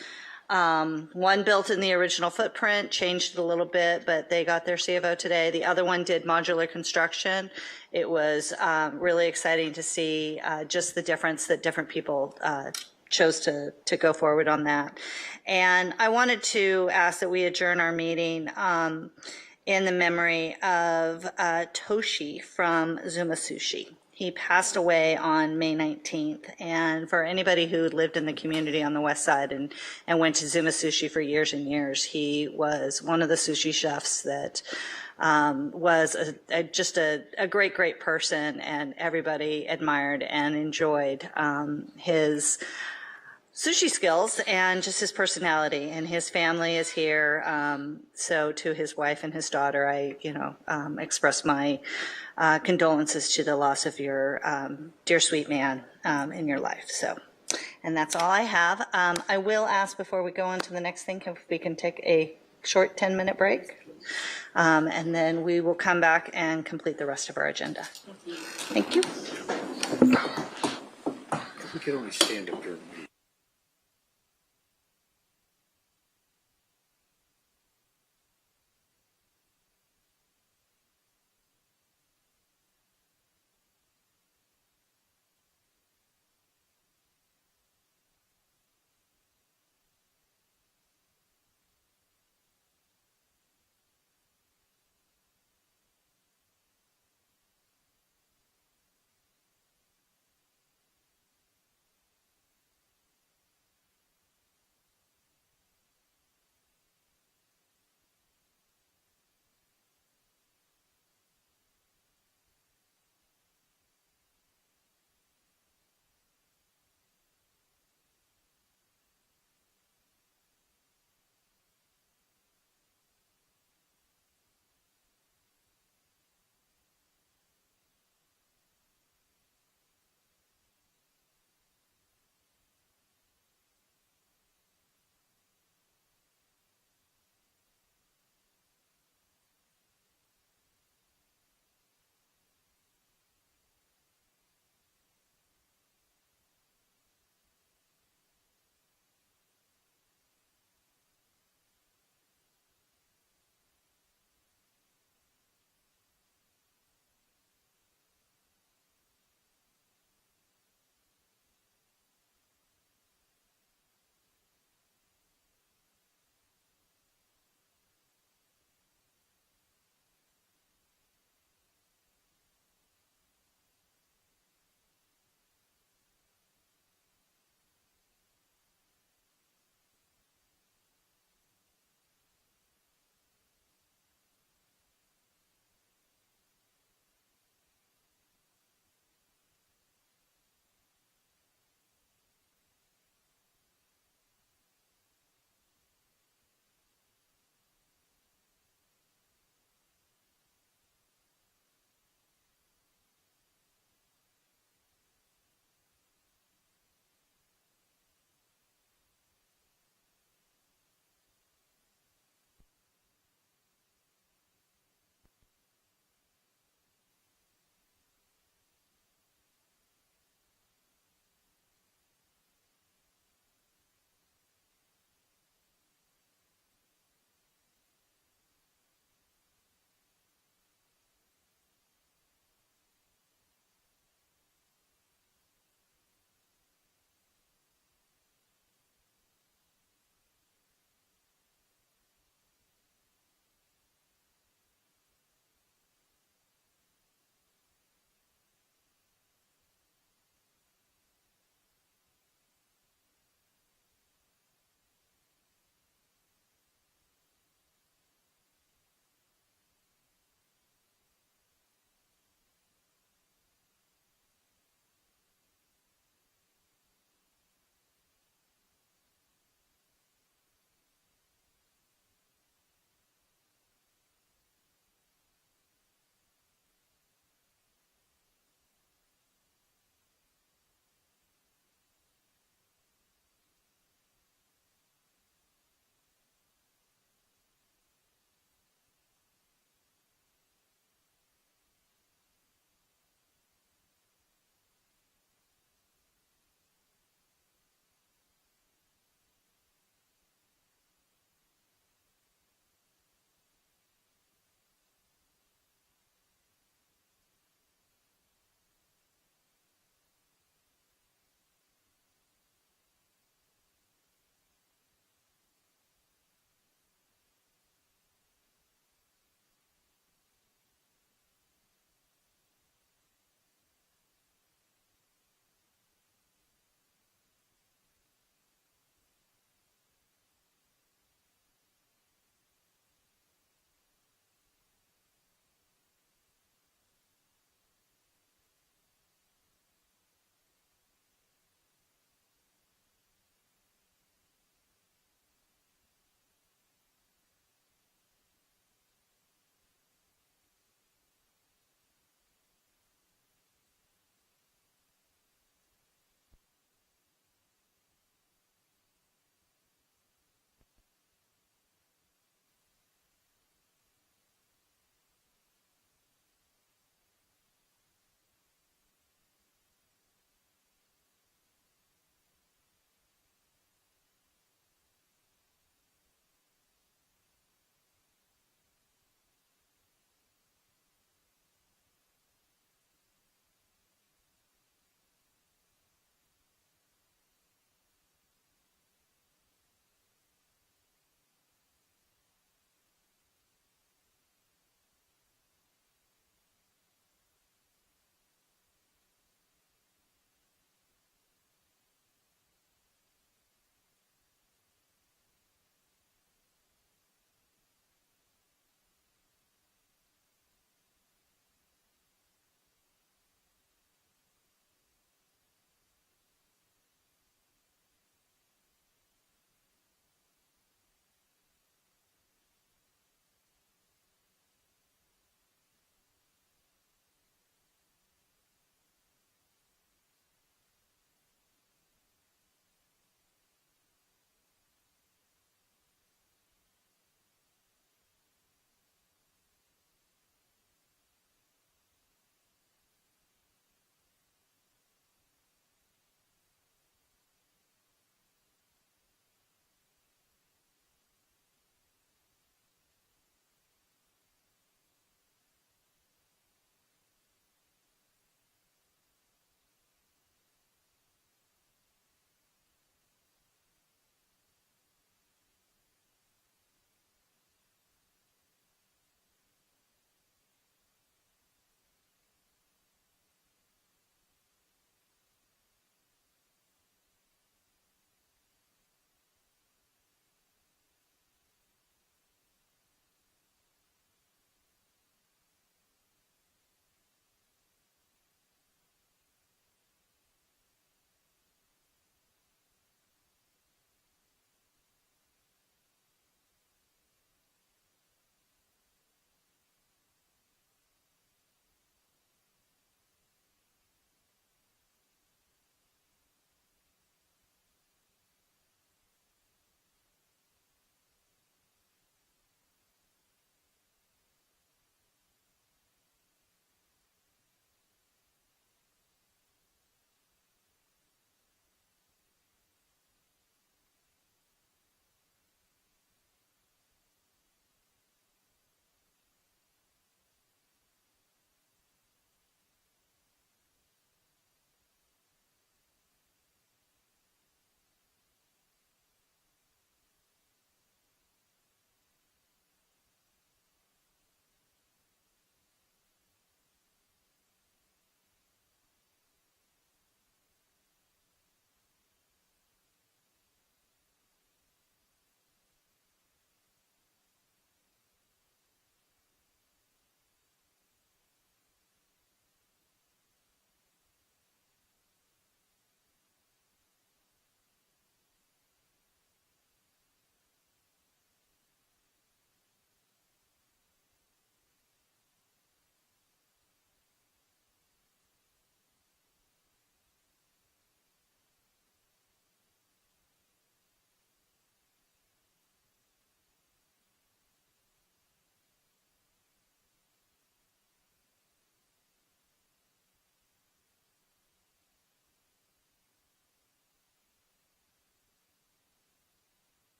one built in the original footprint, changed it a little bit, but they got their C of O today. The other one did modular construction. It was really exciting to see just the difference that different people chose to go forward on that. And I wanted to ask that we adjourn our meeting in the memory of Toshi from Zuma Sushi. He passed away on May 19th. And for anybody who lived in the community on the west side and went to Zuma Sushi for years and years, he was one of the sushi chefs that was just a great, great person, and everybody admired and enjoyed his sushi skills and just his personality. And his family is here. So to his wife and his daughter, I, express my condolences to the loss of your dear sweet man in your life. So, and that's all I have. I will ask before we go on to the next thing if we can take a short 10-minute break. And then we will come back and complete the rest of our agenda. Thank you. We can only stand up here.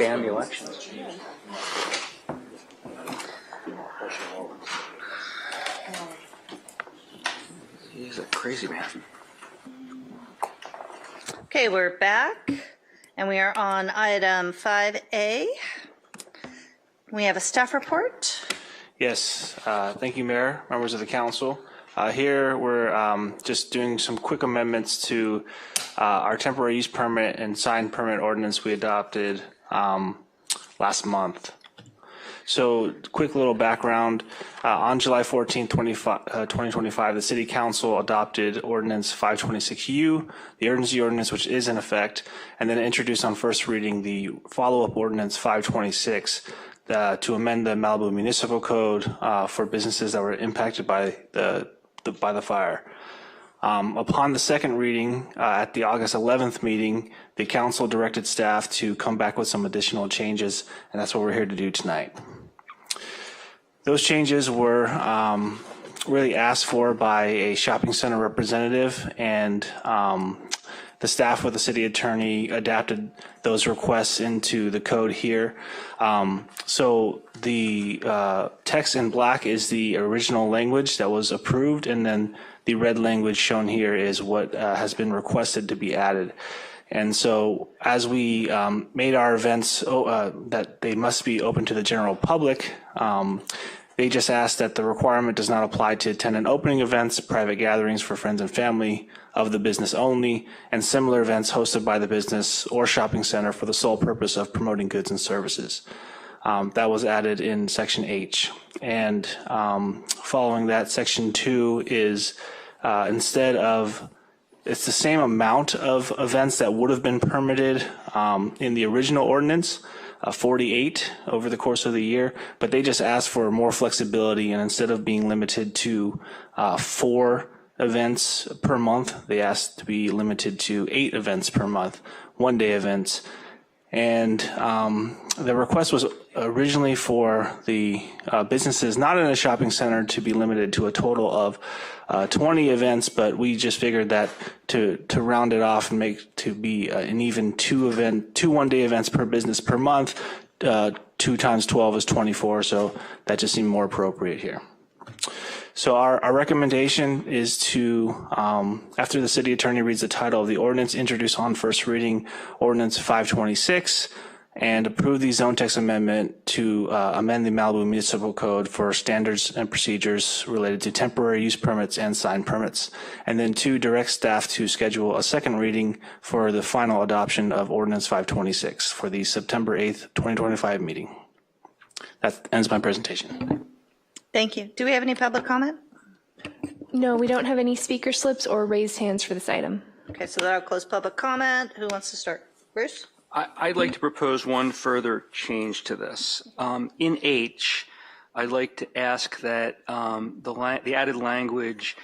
ban the elections. He's a crazy man. Okay, we're back, and we are on item 5A. We have a staff report. Yes, thank you, Mayor, members of the council. Here we're just doing some quick amendments to our temporary use permit and sign permit ordinance we adopted last month. So quick little background, on July 14, 2025, the City Council adopted Ordinance 526U, the urgency ordinance which is in effect, and then introduced on first reading the follow-up Ordinance 526 to amend the Malibu Municipal Code for businesses that were impacted by the fire. Upon the second reading at the August 11th meeting, the council directed staff to come back with some additional changes, and that's what we're here to do tonight. Those changes were really asked for by a shopping center representative, and the staff with the city attorney adapted those requests into the code here. So the text in black is the original language that was approved, and then the red language shown here is what has been requested to be added. And so as we made our events that they must be open to the general public, they just asked that the requirement does not apply to tenant opening events, private gatherings for friends and family of the business only, and similar events hosted by the business or shopping center for the sole purpose of promoting goods and services. That was added in Section H. And following that, Section 2 is instead of, it's the same amount of events that would have been permitted in the original ordinance, 48 over the course of the year, but they just asked for more flexibility, and instead of being limited to 4 events per month, they asked to be limited to 8 events per month, one-day events. And the request was originally for the businesses not in a shopping center to be limited to a total of 20 events, but we just figured that to round it off and make to be an even 2 one-day events per business per month, 2 times 12 is 24, so that just seemed more appropriate here. So our recommendation is to, after the city attorney reads the title of the ordinance, introduce on first reading Ordinance 526 and approve the zone text amendment to amend the Malibu Municipal Code for standards and procedures related to temporary use permits and sign permits. And then 2, direct staff to schedule a second reading for the final adoption of Ordinance 526 for the September 8th, 2025 meeting. That ends my presentation. Thank you. Do we have any public comment? No, we don't have any speaker slips or raised hands for this item. Okay, so that'll close public comment. Who wants to start? Bruce? I'd like to propose one further change to this. In H, I'd like to ask that the added language,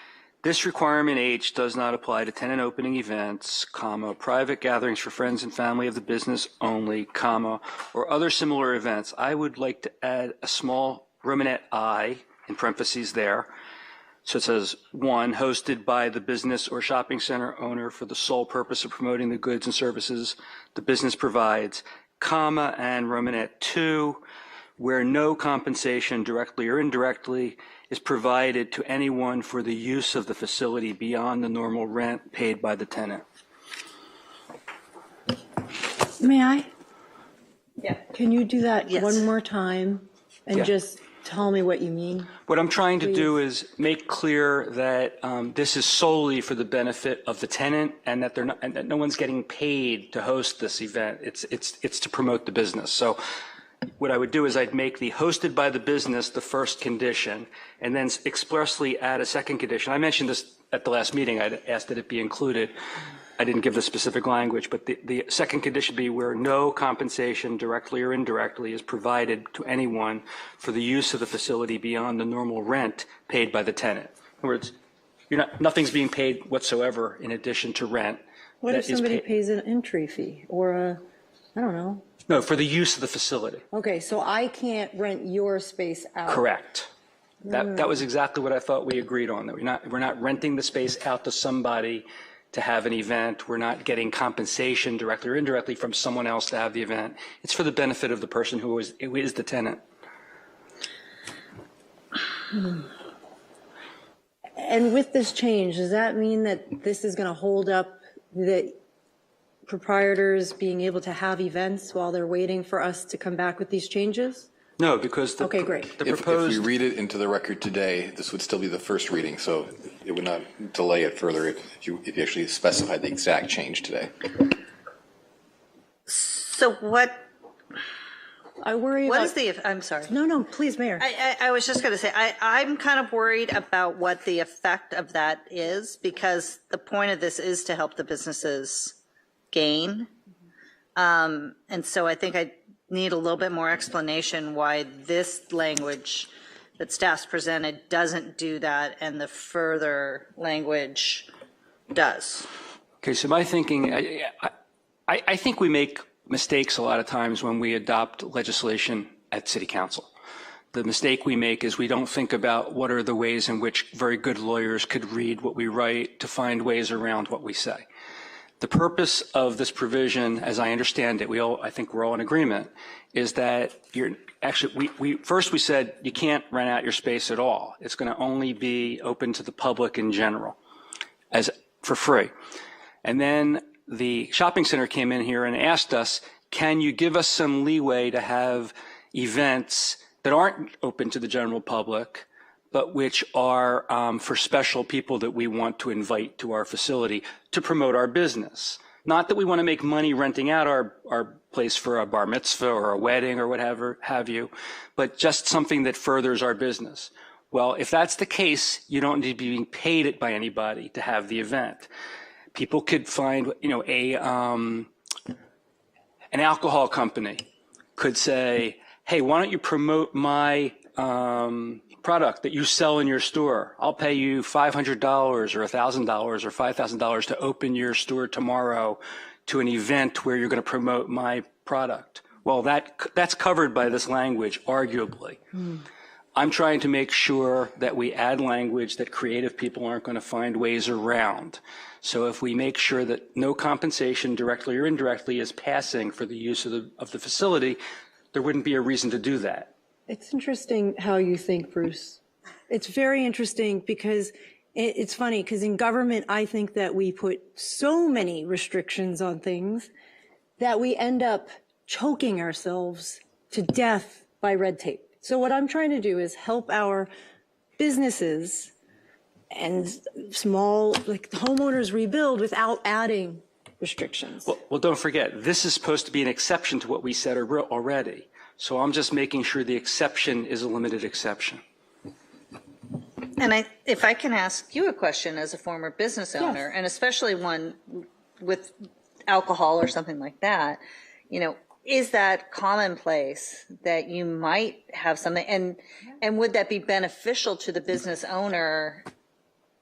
this requirement H does not apply to tenant opening events, comma, private gatherings for friends and family of the business only, comma, or other similar events. I would like to add a small Romanet I in parentheses there. So it says 1, hosted by the business or shopping center owner for the sole purpose of promoting the goods and services the business provides, comma, and Romanet 2, where no compensation directly or indirectly is provided to anyone for the use of the facility beyond the normal rent paid by the tenant. May I? Yeah. Can you do that Yes. one more time and Yeah. just tell me what you mean? What I'm trying to Please. do is make clear that this is solely for the benefit of the tenant, and that and that no one's getting paid to host this event. It's to promote the business. So what I would do is I'd make the hosted by the business the first condition, and then expressly add a second condition. I mentioned this at the last meeting. I'd asked that it be included. I didn't give the specific language, but the second condition be where no compensation directly or indirectly is provided to anyone for the use of the facility beyond the normal rent paid by the tenant. In other words, nothing's being paid whatsoever in addition to rent. What if somebody pays an entry fee or I don't know. No, for the use of the facility. Okay, so I can't rent your space out. Correct. That was exactly what I thought we agreed on, that we're not renting the space out to somebody to have an event. We're not getting compensation directly or indirectly from someone else to have the event. It's for the benefit of the person who is the tenant. And with this change, does that mean that this is going to hold up the proprietors being able to have events while they're waiting for us to come back with these changes? No, because the, okay, great. The If proposed, we read it into the record today, this would still be the first reading, so it would not delay it further if you actually specified the exact change today. So what? I worry What about, is the? I'm sorry. No, please, Mayor. I was just going to say I'm kind of worried about what the effect of that is, because the point of this is to help the businesses gain, and so I think I need a little bit more explanation why this language that staff's presented doesn't do that and the further language does. okay, so my thinking, I think we make mistakes a lot of times when we adopt legislation at City Council. The mistake we make is we don't think about what are the ways in which very good lawyers could read what we write to find ways around what we say. The purpose of this provision, as I understand it, I think we're all in agreement, is that first we said you can't rent out your space at all. It's going to only be open to the public in general, for free. And then the shopping center came in here and asked us, can you give us some leeway to have events that aren't open to the general public, but which are for special people that we want to invite to our facility to promote our business. Not that we want to make money renting out our place for a bar mitzvah or a wedding or whatever have you, but just something that furthers our business. Well, if that's the case, you don't need to be being paid by anybody to have the event. People could find, an alcohol company could say, hey, why don't you promote my product that you sell in your store? I'll pay you $500 or $1,000 or $5,000 to open your store tomorrow to an event where you're going to promote my product. Well, that's covered by this language, arguably. I'm trying to make sure that we add language that creative people aren't going to find ways around. So if we make sure that no compensation, directly or indirectly, is passing for the use of the facility, there wouldn't be a reason to do that. It's interesting how you think, Bruce. It's very interesting because it's funny because in government, I think that we put so many restrictions on things that we end up choking ourselves to death by red tape. So what I'm trying to do is help our businesses and small homeowners rebuild without adding restrictions. Well, don't forget, this is supposed to be an exception to what we said already. So I'm just making sure the exception is a limited exception. And if I can ask you a question as a former business owner, yes, and especially one with alcohol or something like that, is that commonplace that you might have something, and would that be beneficial to the business owner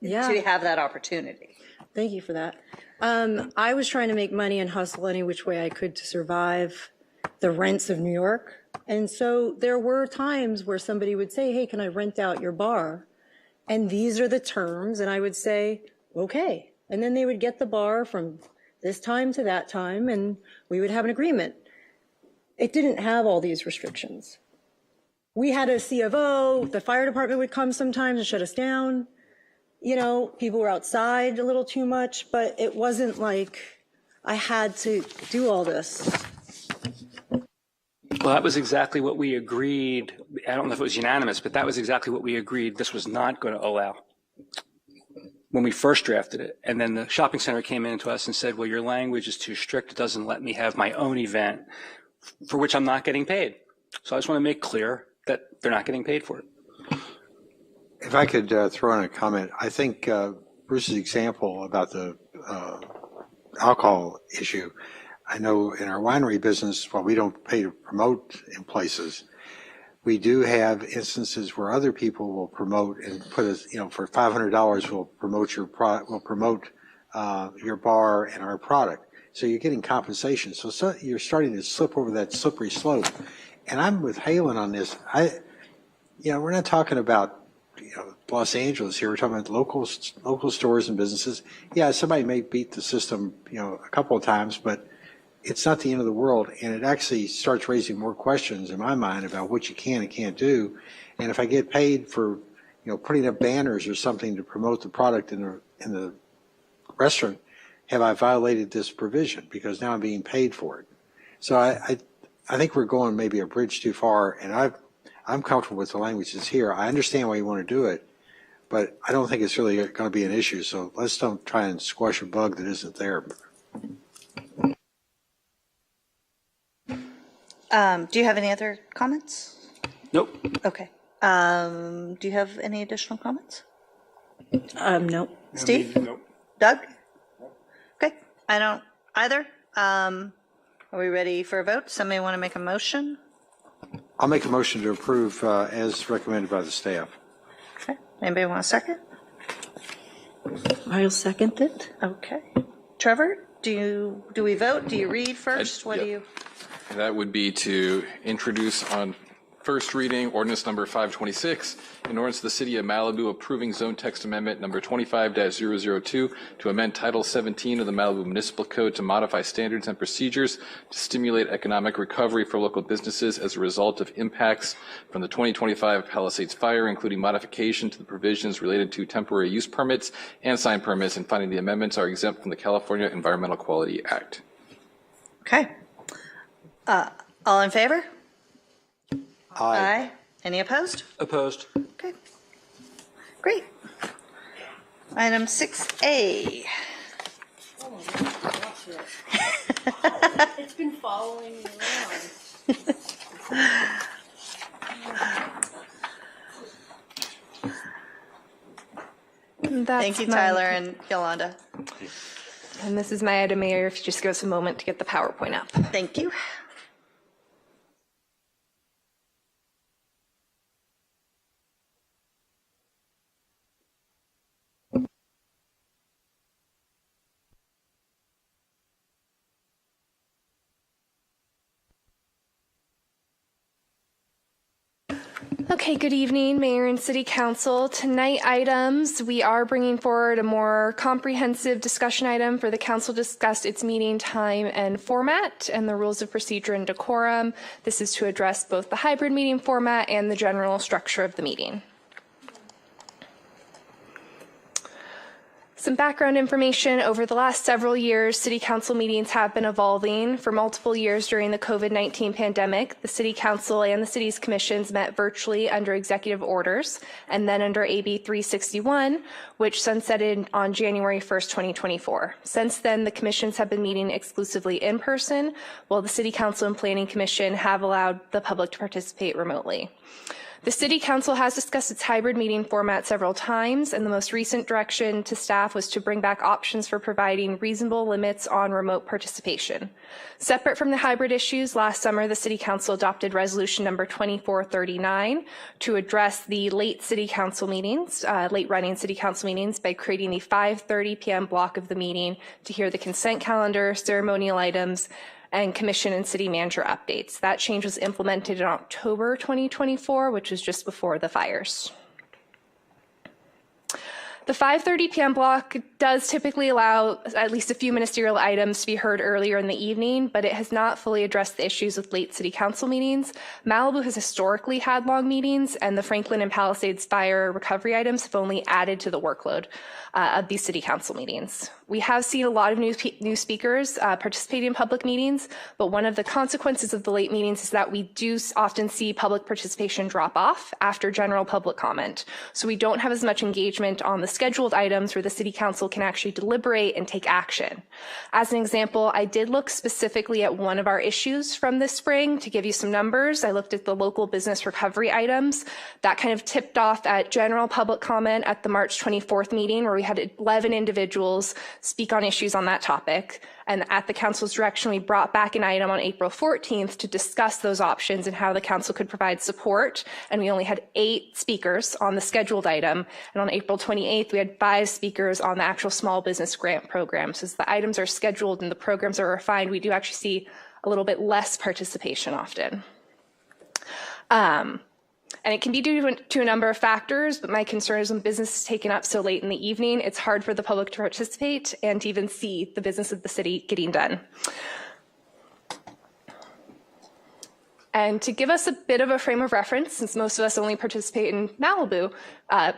to have that opportunity? Thank you for that. I was trying to make money and hustle any which way I could to survive the rents of New York. And so there were times where somebody would say, hey, can I rent out your bar? And these are the terms. And I would say, okay. And then they would get the bar from this time to that time, and we would have an agreement. It didn't have all these restrictions. We had a C of O, the fire department would come sometimes and shut us down. People were outside a little too much, but it wasn't like I had to do all this. Well, that was exactly what we agreed. I don't know if it was unanimous, but that was exactly what we agreed this was not going to allow when we first drafted it. And then the shopping center came in to us and said, well, your language is too strict. It doesn't let me have my own event for which I'm not getting paid. So I just want to make clear that they're not getting paid for it. If I could throw in a comment, I think Bruce's example about the alcohol issue, I know in our winery business, while we don't pay to promote in places, we do have instances where other people will promote and put us, for $500, we'll promote your product, we'll promote your bar and our product. So you're getting compensation. So you're starting to slip over that slippery slope. And I'm with Halen on this. We're not talking about Los Angeles here, we're talking about local stores and businesses. Yeah, somebody may beat the system, a couple of times, but it's not the end of the world. And it actually starts raising more questions in my mind about what you can and can't do. And if I get paid for, putting up banners or something to promote the product in the restaurant, have I violated this provision? Because now I'm being paid for it. So I think we're going maybe a bridge too far, and I'm comfortable with the language that's here. I understand why you want to do it, but I don't think it's really going to be an issue. So let's don't try and squash a bug that isn't there. Do you have any other comments? Nope. Okay. Do you have any additional comments? No. Steve? Nope. Doug? Okay. I don't either. Are we ready for a vote? Somebody want to make a motion? I'll make a motion to approve as recommended by the staff. Okay. Anybody want a second? I'll second it. Okay. Trevor, do we vote? Do you read first? What do you? That would be to introduce on first reading ordinance number 526, an ordinance of the City of Malibu approving zone text amendment number 25-002 to amend Title 17 of the Malibu Municipal Code to modify standards and procedures to stimulate economic recovery for local businesses as a result of impacts from the 2025 Palisades fire, including modification to the provisions related to temporary use permits and sign permits, and finding the amendments are exempt from the California Environmental Quality Act. Okay. All in favor? Aye. Any opposed? Opposed. Okay. Great. Item 6A. It's been following me around. Thank you, Tyler and Yolanda. And this is my item, Mayor, if you just give us a moment to get the PowerPoint up. Thank you. Okay, good evening, Mayor and City Council. Tonight items, we are bringing forward a more comprehensive discussion item for the council to discuss its meeting time and format and the rules of procedure and decorum. This is to address both the hybrid meeting format and the general structure of the meeting. Some background information. Over the last several years, City Council meetings have been evolving. For multiple years during the COVID-19 pandemic, the City Council and the City's commissions met virtually under executive orders, and then under AB 361, which sunsetted on January 1st, 2024. Since then, the commissions have been meeting exclusively in person, while the City Council and Planning Commission have allowed the public to participate remotely. The City Council has discussed its hybrid meeting format several times, and the most recent direction to staff was to bring back options for providing reasonable limits on remote participation. Separate from the hybrid issues, last summer the City Council adopted resolution number 2439 to address the late City Council meetings, late running City Council meetings, by creating the 5:30 p.m. block of the meeting to hear the consent calendar, ceremonial items, and commission and city manager updates. That change was implemented in October 2024, which was just before the fires. The 5:30 p.m. block does typically allow at least a few ministerial items to be heard earlier in the evening, but it has not fully addressed the issues with late City Council meetings. Malibu has historically had long meetings, and the Franklin and Palisades fire recovery items have only added to the workload of these City Council meetings. We have seen a lot of new speakers participating in public meetings, but one of the consequences of the late meetings is that we do often see public participation drop off after general public comment. So we don't have as much engagement on the scheduled items where the City Council can actually deliberate and take action. As an example, I did look specifically at one of our issues from this spring to give you some numbers. I looked at the local business recovery items. That kind of tipped off at general public comment at the March 24th meeting, where we had 11 individuals speak on issues on that topic. And at the council's direction, we brought back an item on April 14th to discuss those options and how the council could provide support. And we only had 8 speakers on the scheduled item. And on April 28th, we had 5 speakers on the actual small business grant program. So as the items are scheduled and the programs are refined, we do actually see a little bit less participation often. And it can be due to a number of factors, but my concern is when business is taken up so late in the evening, it's hard for the public to participate and to even see the business of the city getting done. And to give us a bit of a frame of reference, since most of us only participate in Malibu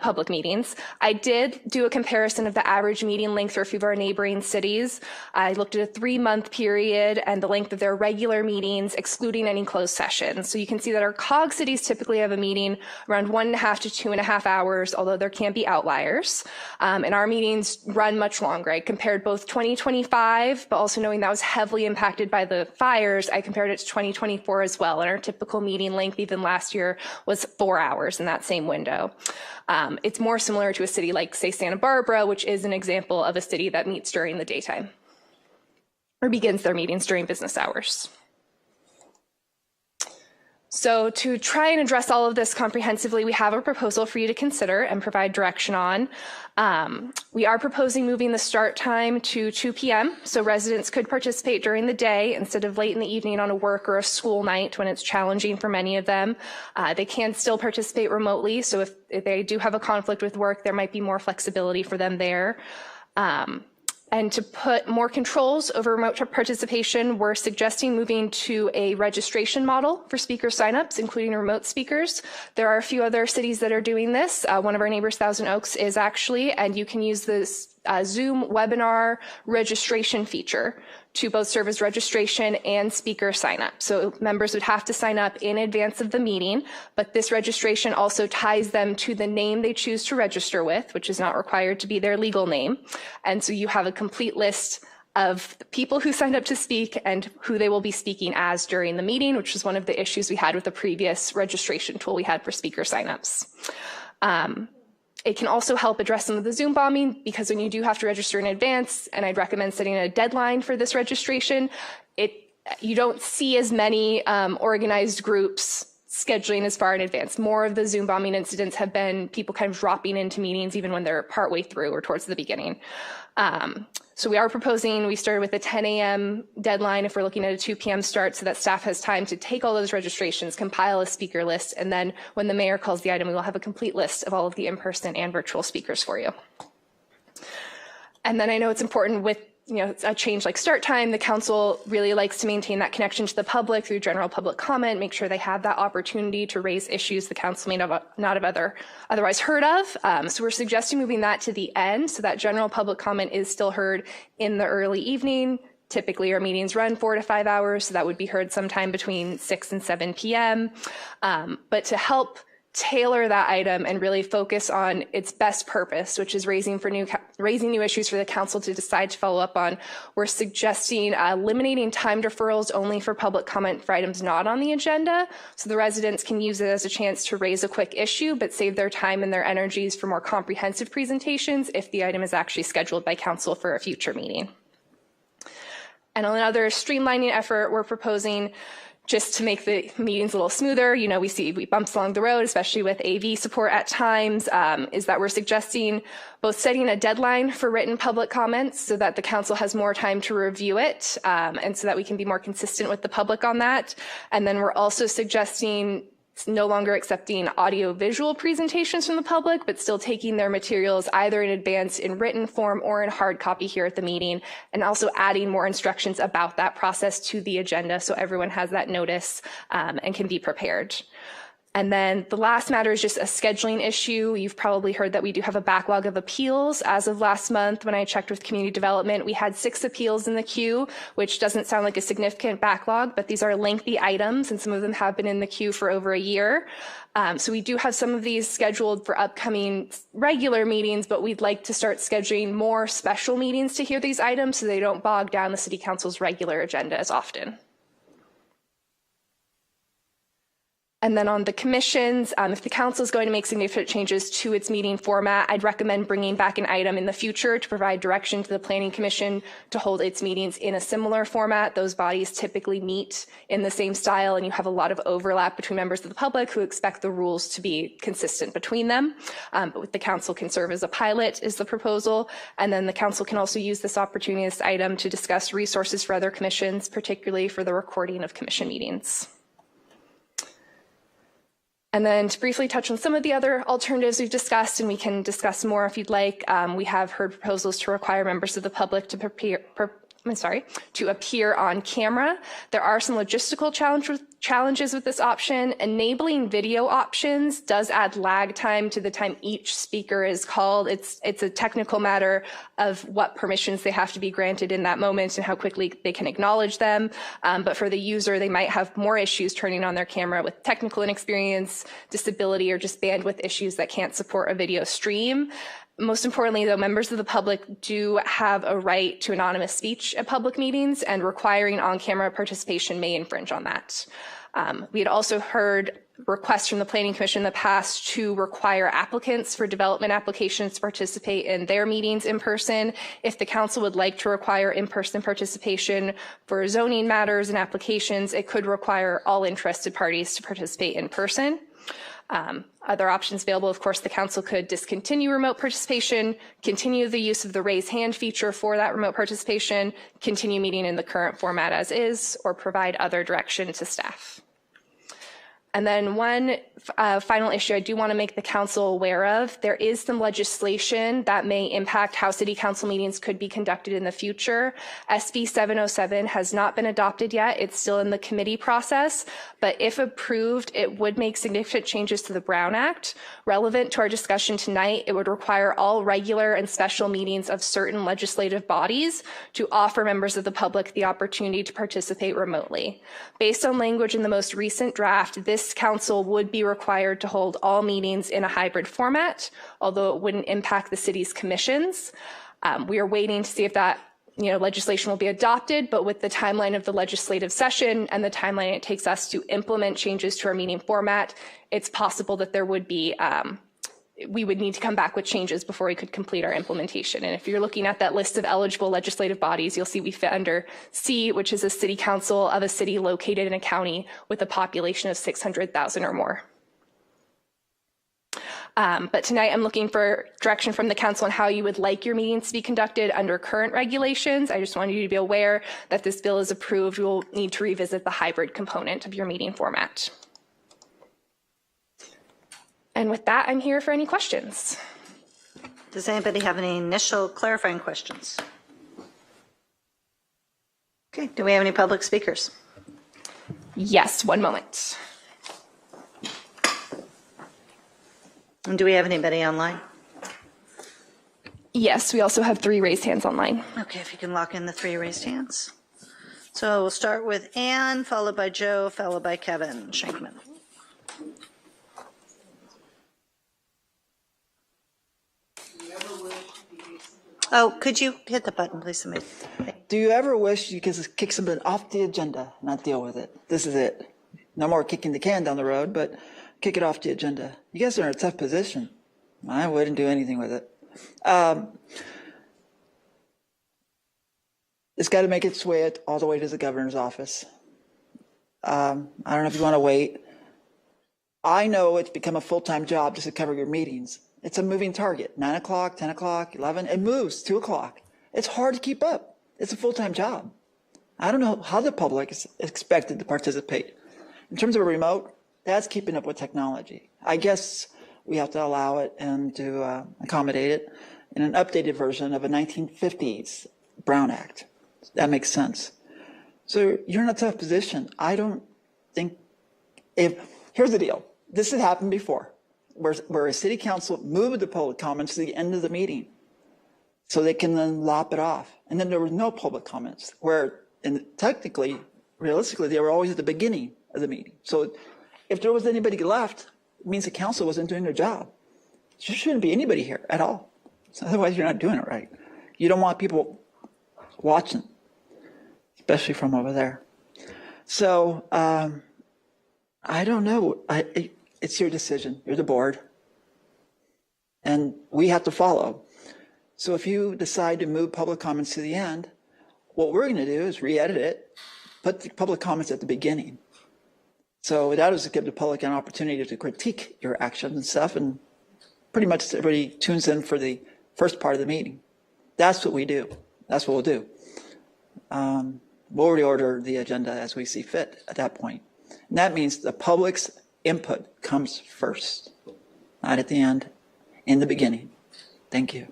public meetings, I did do a comparison of the average meeting length for a few of our neighboring cities. I looked at a 3-month period and the length of their regular meetings, excluding any closed sessions. So you can see that our COG cities typically have a meeting around 1.5 to 2.5 hours, although there can be outliers. And our meetings run much longer. I compared both 2025, but also knowing that was heavily impacted by the fires, I compared it to 2024 as well. And our typical meeting length, even last year, was 4 hours in that same window. It's more similar to a city like, say, Santa Barbara, which is an example of a city that meets during the daytime or begins their meetings during business hours. So to try and address all of this comprehensively, we have a proposal for you to consider and provide direction on. We are proposing moving the start time to 2 p.m. so residents could participate during the day instead of late in the evening on a work or a school night when it's challenging for many of them. They can still participate remotely, so if they do have a conflict with work, there might be more flexibility for them there. And to put more controls over remote participation, we're suggesting moving to a registration model for speaker signups, including remote speakers. There are a few other cities that are doing this. One of our neighbors, Thousand Oaks, is actually, and you can use this Zoom webinar registration feature to both serve as registration and speaker sign up. So members would have to sign up in advance of the meeting, but this registration also ties them to the name they choose to register with, which is not required to be their legal name. And so you have a complete list of the people who signed up to speak and who they will be speaking as during the meeting, which was one of the issues we had with the previous registration tool we had for speaker signups. It can also help address some of the Zoom bombing, because when you do have to register in advance, and I'd recommend setting a deadline for this registration, you don't see as many organized groups scheduling as far in advance. More of the Zoom bombing incidents have been people kind of dropping into meetings even when they're partway through or towards the beginning. So we are proposing, we started with a 10 a.m. deadline if we're looking at a 2 p.m. start, so that staff has time to take all those registrations, compile a speaker list, and then when the mayor calls the item, we will have a complete list of all of the in-person and virtual speakers for you. And then I know it's important with a change like start time, the council really likes to maintain that connection to the public through general public comment, make sure they have that opportunity to raise issues the council may not have otherwise heard of. So we're suggesting moving that to the end so that general public comment is still heard in the early evening. Typically our meetings run 4 to 5 hours, so that would be heard sometime between 6 and 7 p.m. But to help tailor that item and really focus on its best purpose, which is raising new issues for the council to decide to follow up on, we're suggesting eliminating time deferrals only for public comment for items not on the agenda, so the residents can use it as a chance to raise a quick issue but save their time and their energies for more comprehensive presentations if the item is actually scheduled by council for a future meeting. And another streamlining effort we're proposing, just to make the meetings a little smoother, we see bumps along the road, especially with AV support at times, is that we're suggesting both setting a deadline for written public comments so that the council has more time to review it, and so that we can be more consistent with the public on that. And then we're also suggesting no longer accepting audio-visual presentations from the public, but still taking their materials either in advance in written form or in hard copy here at the meeting, and also adding more instructions about that process to the agenda so everyone has that notice and can be prepared. And then the last matter is just a scheduling issue. You've probably heard that we do have a backlog of appeals. As of last month, when I checked with community development, we had 6 appeals in the queue, which doesn't sound like a significant backlog, but these are lengthy items, and some of them have been in the queue for over a year. So we do have some of these scheduled for upcoming regular meetings, but we'd like to start scheduling more special meetings to hear these items so they don't bog down the City Council's regular agenda as often. And then on the commissions, if the council is going to make significant changes to its meeting format, I'd recommend bringing back an item in the future to provide direction to the Planning Commission to hold its meetings in a similar format. Those bodies typically meet in the same style, and you have a lot of overlap between members of the public who expect the rules to be consistent between them. But the council can serve as a pilot is the proposal. And then the council can also use this opportunity, this item, to discuss resources for other commissions, particularly for the recording of commission meetings. And then to briefly touch on some of the other alternatives we've discussed, and we can discuss more if you'd like, we have heard proposals to require members of the public to appear on camera. There are some logistical challenges with this option. Enabling video options does add lag time to the time each speaker is called. It's a technical matter of what permissions they have to be granted in that moment and how quickly they can acknowledge them. But for the user, they might have more issues turning on their camera with technical inexperience, disability, or just bandwidth issues that can't support a video stream. Most importantly, though, members of the public do have a right to anonymous speech at public meetings, and requiring on-camera participation may infringe on that. We had also heard requests from the Planning Commission in the past to require applicants for development applications to participate in their meetings in person. If the council would like to require in-person participation for zoning matters and applications, it could require all interested parties to participate in person. Other options available, of course, the council could discontinue remote participation, continue the use of the raise hand feature for that remote participation, continue meeting in the current format as is, or provide other direction to staff. And then one final issue I do want to make the council aware of, there is some legislation that may impact how city council meetings could be conducted in the future. SB 707 has not been adopted yet. It's still in the committee process, but if approved, it would make significant changes to the Brown Act. Relevant to our discussion tonight, it would require all regular and special meetings of certain legislative bodies to offer members of the public the opportunity to participate remotely. Based on language in the most recent draft, this council would be required to hold all meetings in a hybrid format, although it wouldn't impact the city's commissions. We are waiting to see if that legislation will be adopted, but with the timeline of the legislative session and the timeline it takes us to implement changes to our meeting format, it's possible that there would be we would need to come back with changes before we could complete our implementation. And if you're looking at that list of eligible legislative bodies, you'll see we fit under C, which is a city council of a city located in a county with a population of 600,000 or more. But tonight I'm looking for direction from the council on how you would like your meetings to be conducted under current regulations. I just wanted you to be aware that this bill is approved. You'll need to revisit the hybrid component of your meeting format. And with that, I'm here for any questions. Does anybody have any initial clarifying questions? Okay, do we have any public speakers? Yes, one moment. And do we have anybody online? Yes, we also have 3 raised hands online. Okay, if you can lock in the 3 raised hands. So we'll start with Ann, followed by Joe, followed by Kevin Shankman. Oh, could you hit the button, please, somebody? Do you ever wish you could just kick something off the agenda, not deal with it? This is it. No more kicking the can down the road, but kick it off the agenda. You guys are in a tough position. I wouldn't do anything with it. It's got to make its way all the way to the governor's office. I don't know if you want to wait. I know it's become a full-time job just to cover your meetings. It's a moving target, 9 o'clock, 10 o'clock, 11, it moves, 2 o'clock. It's hard to keep up. It's a full-time job. I don't know how the public is expected to participate. In terms of a remote, that's keeping up with technology. I guess we have to allow it and to accommodate it in an updated version of a 1950s Brown Act. That makes sense. So you're in a tough position. I don't think here's the deal. This has happened before. Where a city council moved the public comments to the end of the meeting so they can then lop it off. And then there was no public comments and technically, realistically, they were always at the beginning of the meeting. So if there was anybody left, it means the council wasn't doing their job. There shouldn't be anybody here at all. So otherwise, you're not doing it right. You don't want people watching, especially from over there. So I don't know. It's your decision. You're the board. And we have to follow. So if you decide to move public comments to the end, what we're going to do is re-edit it, put the public comments at the beginning. So that is to give the public an opportunity to critique your actions and stuff, and pretty much everybody tunes in for the first part of the meeting. That's what we do. That's what we'll do. We'll reorder the agenda as we see fit at that point. And that means the public's input comes first, not at the end, in the beginning. Thank you.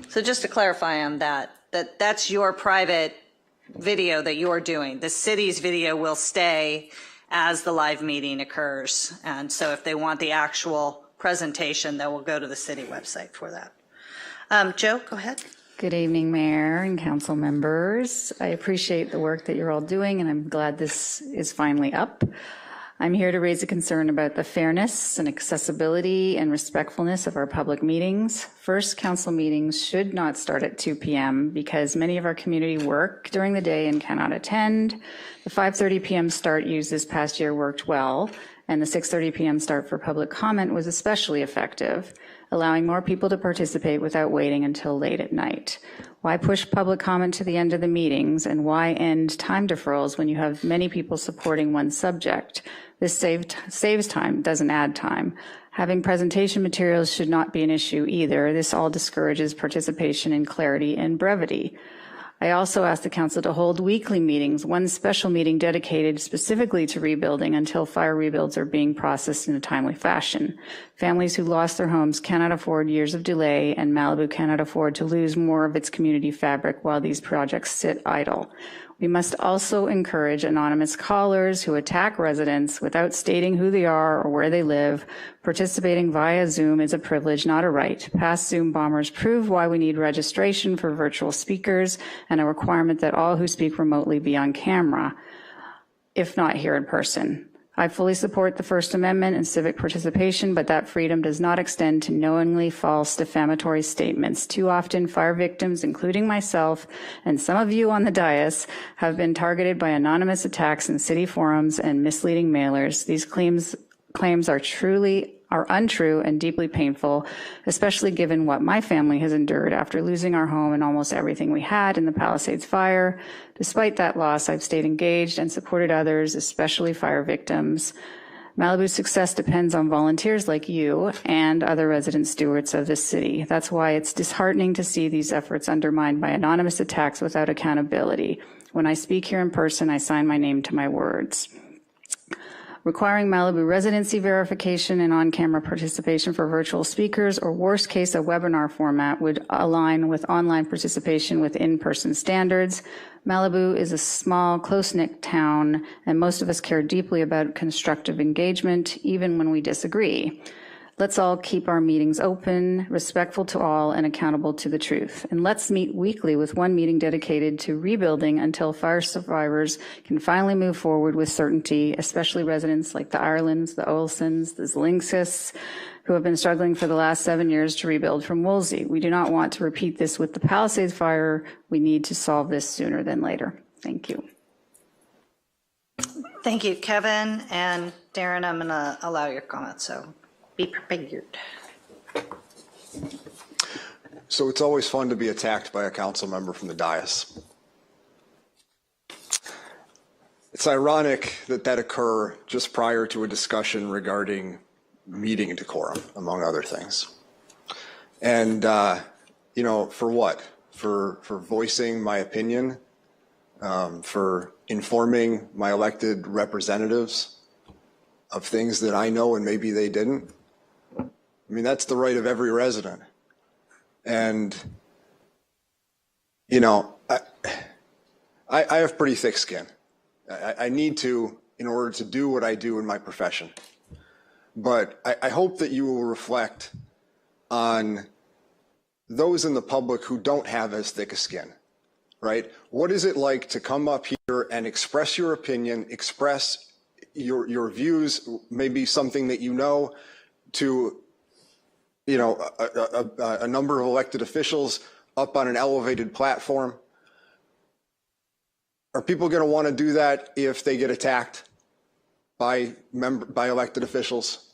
So just to clarify on that's your private video that you're doing. The city's video will stay as the live meeting occurs. And so if they want the actual presentation, they will go to the city website for that. Joe, go ahead. Good evening, Mayor and council members. I appreciate the work that you're all doing, and I'm glad this is finally up. I'm here to raise a concern about the fairness and accessibility and respectfulness of our public meetings. First, council meetings should not start at 2 p.m. because many of our community work during the day and cannot attend. The 5:30 p.m. start used this past year worked well, and the 6:30 p.m. start for public comment was especially effective, allowing more people to participate without waiting until late at night. Why push public comment to the end of the meetings, and why end time deferrals when you have many people supporting one subject? This saves time, doesn't add time. Having presentation materials should not be an issue either. This all discourages participation in clarity and brevity. I also asked the council to hold weekly meetings, one special meeting dedicated specifically to rebuilding until fire rebuilds are being processed in a timely fashion. Families who lost their homes cannot afford years of delay, and Malibu cannot afford to lose more of its community fabric while these projects sit idle. We must also encourage anonymous callers who attack residents without stating who they are or where they live. Participating via Zoom is a privilege, not a right. Past Zoom bombers prove why we need registration for virtual speakers and a requirement that all who speak remotely be on camera, if not here in person. I fully support the First Amendment and civic participation, but that freedom does not extend to knowingly false defamatory statements. Too often, fire victims, including myself and some of you on the dais, have been targeted by anonymous attacks in city forums and misleading mailers. These claims are untrue and deeply painful, especially given what my family has endured after losing our home and almost everything we had in the Palisades fire. Despite that loss, I've stayed engaged and supported others, especially fire victims. Malibu's success depends on volunteers like you and other resident stewards of this city. That's why it's disheartening to see these efforts undermined by anonymous attacks without accountability. When I speak here in person, I sign my name to my words. Requiring Malibu residency verification and on-camera participation for virtual speakers, or worst case, a webinar format, would align with online participation with in-person standards. Malibu is a small, close-knit town, and most of us care deeply about constructive engagement, even when we disagree. Let's all keep our meetings open, respectful to all, and accountable to the truth. And let's meet weekly with one meeting dedicated to rebuilding until fire survivors can finally move forward with certainty, especially residents like the Irelands, the Olsons, the Zlinksis, who have been struggling for the last 7 years to rebuild from Woolsey. We do not want to repeat this with the Palisades fire. We need to solve this sooner than later. Thank you. Thank you, Kevin. And Darren, I'm going to allow your comments, so be prepared. So it's always fun to be attacked by a council member from the dais. It's ironic that that occur just prior to a discussion regarding meeting decorum, among other things. And, you know, for what? For voicing my opinion, for informing my elected representatives of things that I know and maybe they didn't. I mean, that's the right of every resident. And, you know, I have pretty thick skin. I need to in order to do what I do in my profession. But I hope that you will reflect on those in the public who don't have as thick a skin, right? What is it like to come up here and express your opinion, express your views, maybe something that you know, to a number of elected officials up on an elevated platform? Are people going to want to do that if they get attacked by elected officials?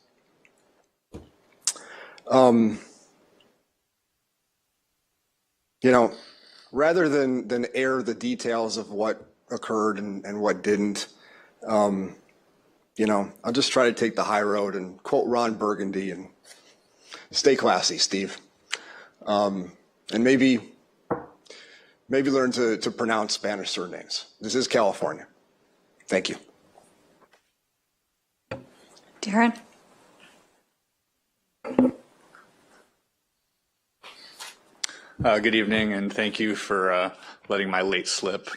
Rather than air the details of what occurred and what didn't, I'll just try to take the high road and quote Ron Burgundy and stay classy, Steve. And maybe Maybe learn to pronounce Spanish surnames. This is California. Thank you. Darren? Good evening, and thank you for letting my late slip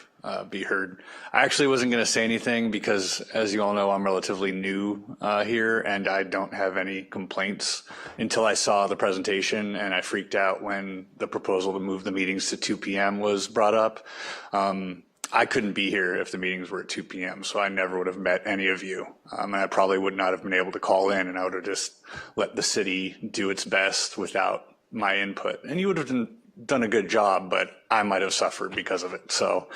be heard. I actually wasn't going to say anything because, as you all know, I'm relatively new here, and I don't have any complaints until I saw the presentation, and I freaked out when the proposal to move the meetings to 2 p.m. was brought up. I couldn't be here if the meetings were at 2 p.m., so I never would have met any of you. And I probably would not have been able to call in, and I would have just let the city do its best without my input. And you would have done a good job, but I might have suffered because of it. So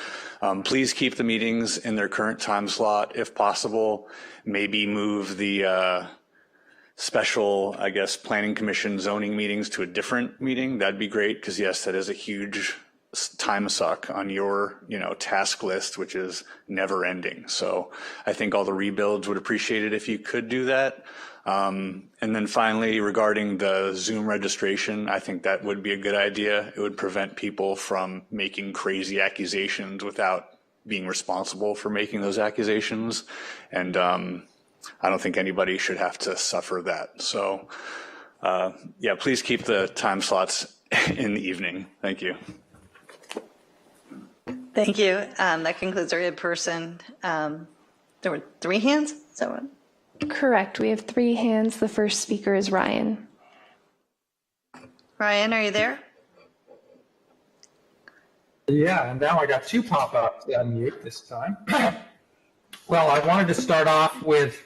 please keep the meetings in their current time slot if possible. Maybe move the special, I guess, planning commission zoning meetings to a different meeting. That'd be great, because yes, that is a huge time suck on your, task list, which is never ending. So I think all the rebuilds would appreciate it if you could do that. And then finally, regarding the Zoom registration, I think that would be a good idea. It would prevent people from making crazy accusations without being responsible for making those accusations. And I don't think anybody should have to suffer that. So yeah, please keep the time slots in the evening. Thank you. Thank you. That concludes our in-person. There were 3 hands? Is that right? Correct. We have 3 hands. The first speaker is Ryan. Ryan, are you there? Yeah, and now I got 2 pop-ups to unmute this time. Well, I wanted to start off with...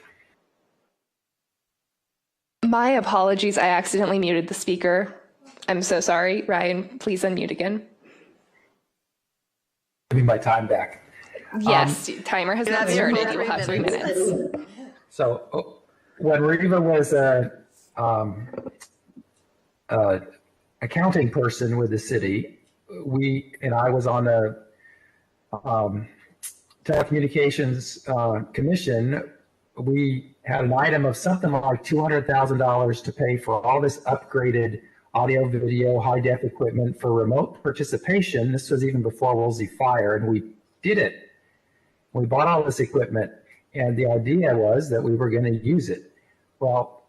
My apologies. I accidentally muted the speaker. I'm so sorry. Ryan, please unmute again. Give me my time back. Yes, timer has not started. You will have 3 minutes. So when Reva was a accounting person with the city, I was on the telecommunications commission. We had an item of something like $200,000 to pay for all this upgraded audio, video, high-def equipment for remote participation. This was even before Woolsey Fire, and we did it. We bought all this equipment, and the idea was that we were going to use it. Well,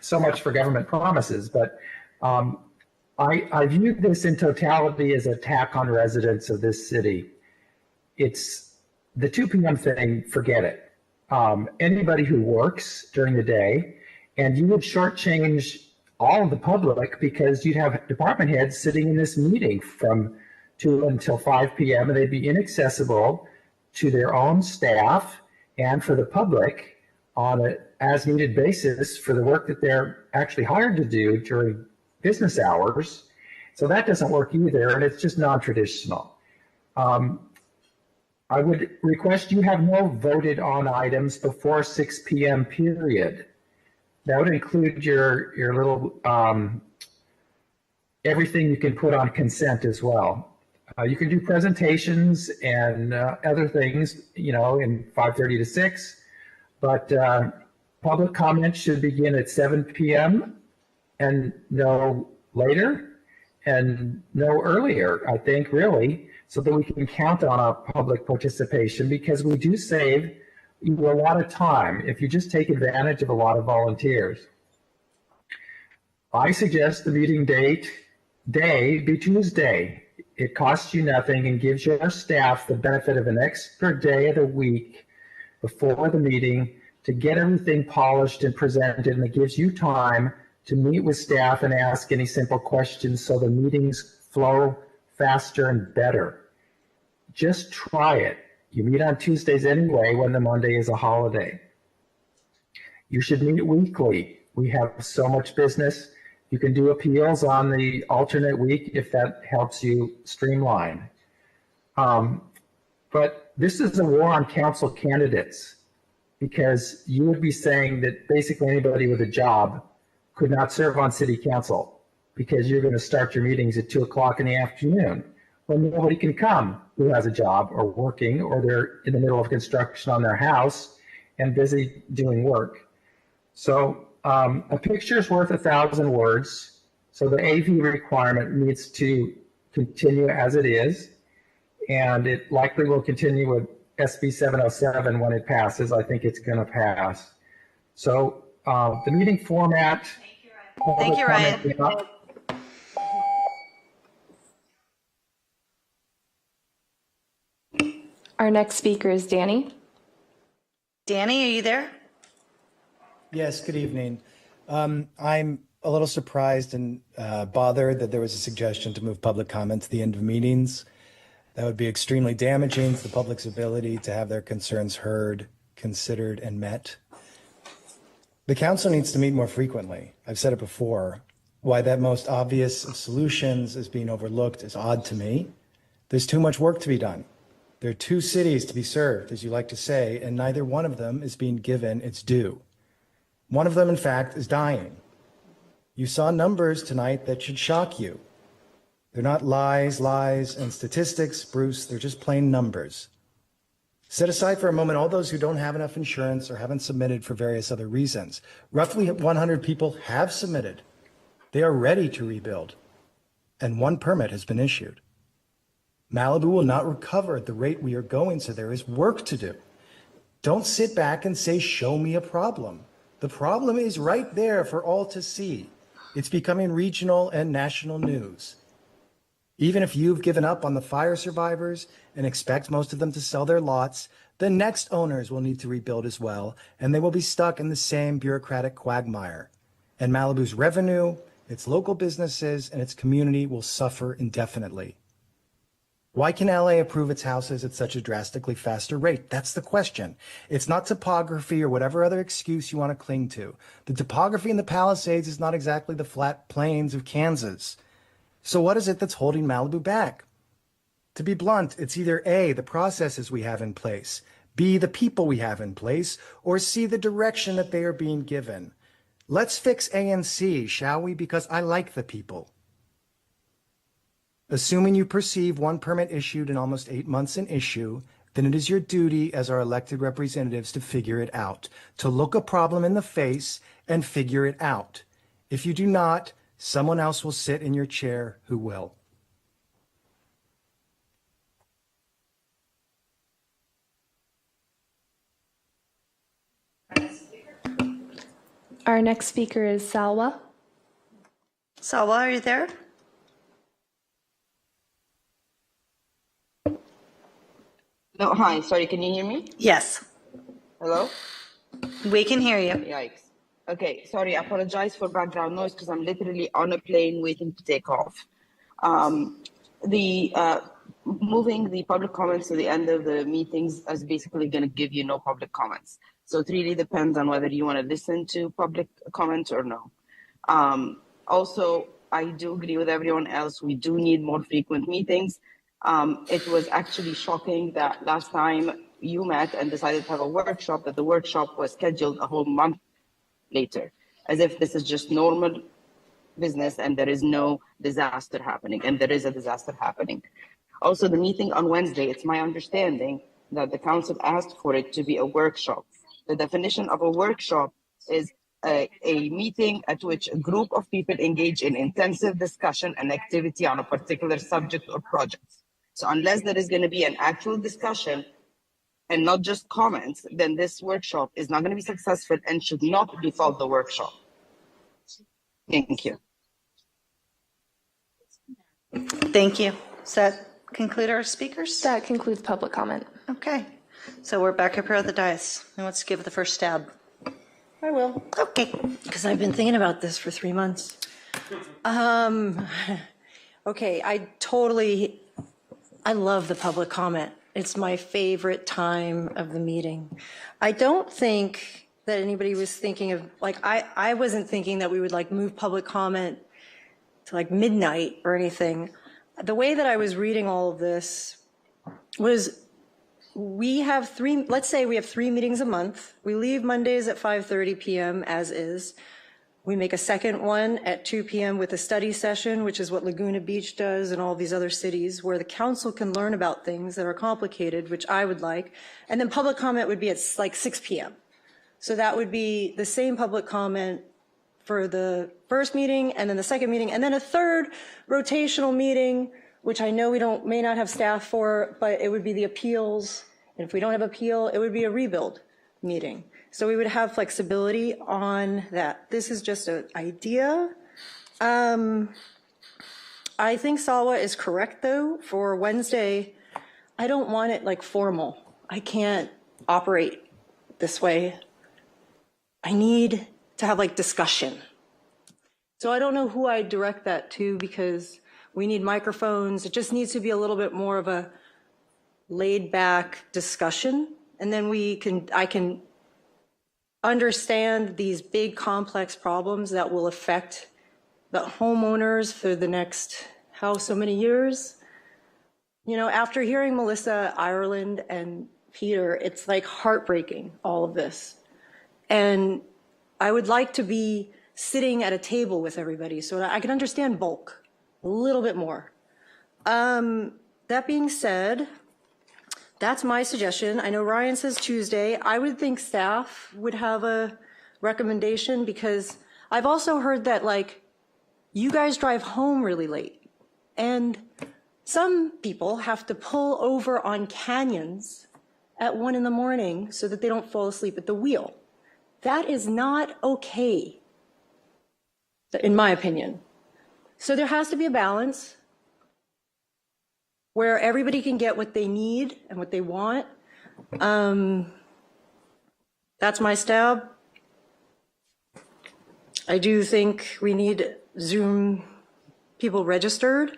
so much for government promises, but I viewed this in totality as an attack on residents of this city. It's the 2 p.m. thing, forget it. Anybody who works during the day, and you would shortchange all of the public because you'd have department heads sitting in this meeting from 2 until 5 p.m. and they'd be inaccessible to their own staff and for the public on an as-needed basis for the work that they're actually hired to do during business hours. So that doesn't work either, and it's just non-traditional. I would request you have no voted on items before 6 p.m. period. That would include your little everything you can put on consent as well. You can do presentations and other things, in 5:30 to 6, but public comment should begin at 7 p.m. and no later and no earlier, I think, really, so that we can count on our public participation, because we do save you a lot of time if you just take advantage of a lot of volunteers. I suggest the meeting day be Tuesday. It costs you nothing and gives your staff the benefit of an extra day of the week before the meeting to get everything polished and presented, and it gives you time to meet with staff and ask any simple questions so the meetings flow faster and better. Just try it. You meet on Tuesdays anyway when the Monday is a holiday. You should meet weekly. We have so much business. You can do appeals on the alternate week if that helps you streamline. But this is a war on council candidates, because you would be saying that basically anybody with a job could not serve on city council because you're going to start your meetings at 2 o'clock in the afternoon when nobody can come who has a job or working, or they're in the middle of construction on their house and busy doing work. So a picture is worth 1,000 words. So the AV requirement needs to continue as it is, and it likely will continue with SB 707 when it passes. I think it's going to pass. So the meeting format. Thank you, Ryan. Our next speaker is Danny. Danny, are you there? Yes, good evening. I'm a little surprised and bothered that there was a suggestion to move public comment to the end of meetings. That would be extremely damaging to the public's ability to have their concerns heard, considered, and met. The council needs to meet more frequently. I've said it before. Why that most obvious of solutions is being overlooked is odd to me. There's too much work to be done. There are 2 cities to be served, as you like to say, and neither one of them is being given its due. One of them, in fact, is dying. You saw numbers tonight that should shock you. They're not lies, and statistics, Bruce. They're just plain numbers. Set aside for a moment all those who don't have enough insurance or haven't submitted for various other reasons. Roughly 100 people have submitted. They are ready to rebuild, and 1 permit has been issued. Malibu will not recover at the rate we are going, so there is work to do. Don't sit back and say, show me a problem. The problem is right there for all to see. It's becoming regional and national news. Even if you've given up on the fire survivors and expect most of them to sell their lots, the next owners will need to rebuild as well, and they will be stuck in the same bureaucratic quagmire. And Malibu's revenue, its local businesses, and its community will suffer indefinitely. Why can LA approve its houses at such a drastically faster rate? That's the question. It's not topography or whatever other excuse you want to cling to. The topography in the Palisades is not exactly the flat plains of Kansas. So what is it that's holding Malibu back? To be blunt, it's either A, the processes we have in place, B, the people we have in place, or C, the direction that they are being given. Let's fix A and C, shall we? Because I like the people. Assuming you perceive 1 permit issued in almost 8 months in issue, then it is your duty as our elected representatives to figure it out, to look a problem in the face and figure it out. If you do not, someone else will sit in your chair who will. Our next speaker is Salwa. Salwa, are you there? No, hi, sorry, can you hear me? Yes. Hello? We can hear you. Yikes. Okay, sorry, I apologize for background noise because I'm literally on a plane waiting to take off. Moving the public comments to the end of the meetings is basically going to give you no public comments. So it really depends on whether you want to listen to public comments or no. Also, I do agree with everyone else. We do need more frequent meetings. It was actually shocking that last time you met and decided to have a workshop, that the workshop was scheduled a whole month later, as if this is just normal business and there is no disaster happening, and there is a disaster happening. Also, the meeting on Wednesday, it's my understanding that the council asked for it to be a workshop. The definition of a workshop is a meeting at which a group of people engage in intensive discussion and activity on a particular subject or project. So unless there is going to be an actual discussion and not just comments, then this workshop is not going to be successful and should not be called the workshop. Thank you. Thank you. Does that conclude our speakers? That concludes public comment. Okay. So we're back up here at the dais. Who wants to give it the first stab? I will. Okay. Because I've been thinking about this for 3 months. Okay, I love the public comment. It's my favorite time of the meeting. I don't think that anybody was thinking of, like, I wasn't thinking that we would like move public comment to like midnight or anything. The way that I was reading all of this was let's say we have 3 meetings a month. We leave Mondays at 5:30 p.m. as is. We make a second one at 2 p.m. with a study session, which is what Laguna Beach does and all these other cities, where the council can learn about things that are complicated, which I would like. And then public comment would be at like 6 p.m. So that would be the same public comment for the first meeting and then the second meeting, and then a third rotational meeting which I know we may not have staff for, but it would be the appeals. And if we don't have appeal, it would be a rebuild meeting. So we would have flexibility on that. This is just an idea. I think Salwa is correct though, for Wednesday. I don't want it like formal. I can't operate this way. I need to have like discussion. So I don't know who I direct that to because we need microphones. It just needs to be a little bit more of a laid back discussion. And then I can understand these big complex problems that will affect the homeowners for the next so many years. You know, after hearing Melissa, Ireland, and Peter, it's like heartbreaking, all of this. And I would like to be sitting at a table with everybody so that I can understand bulk a little bit more. That being said, that's my suggestion. I know Ryan says Tuesday. I would think staff would have a recommendation because I've also heard that like you guys drive home really late and some people have to pull over on canyons at 1 a.m. so that they don't fall asleep at the wheel. That is not okay, in my opinion. So there has to be a balance where everybody can get what they need and what they want. That's my stab. I do think we need Zoom people registered.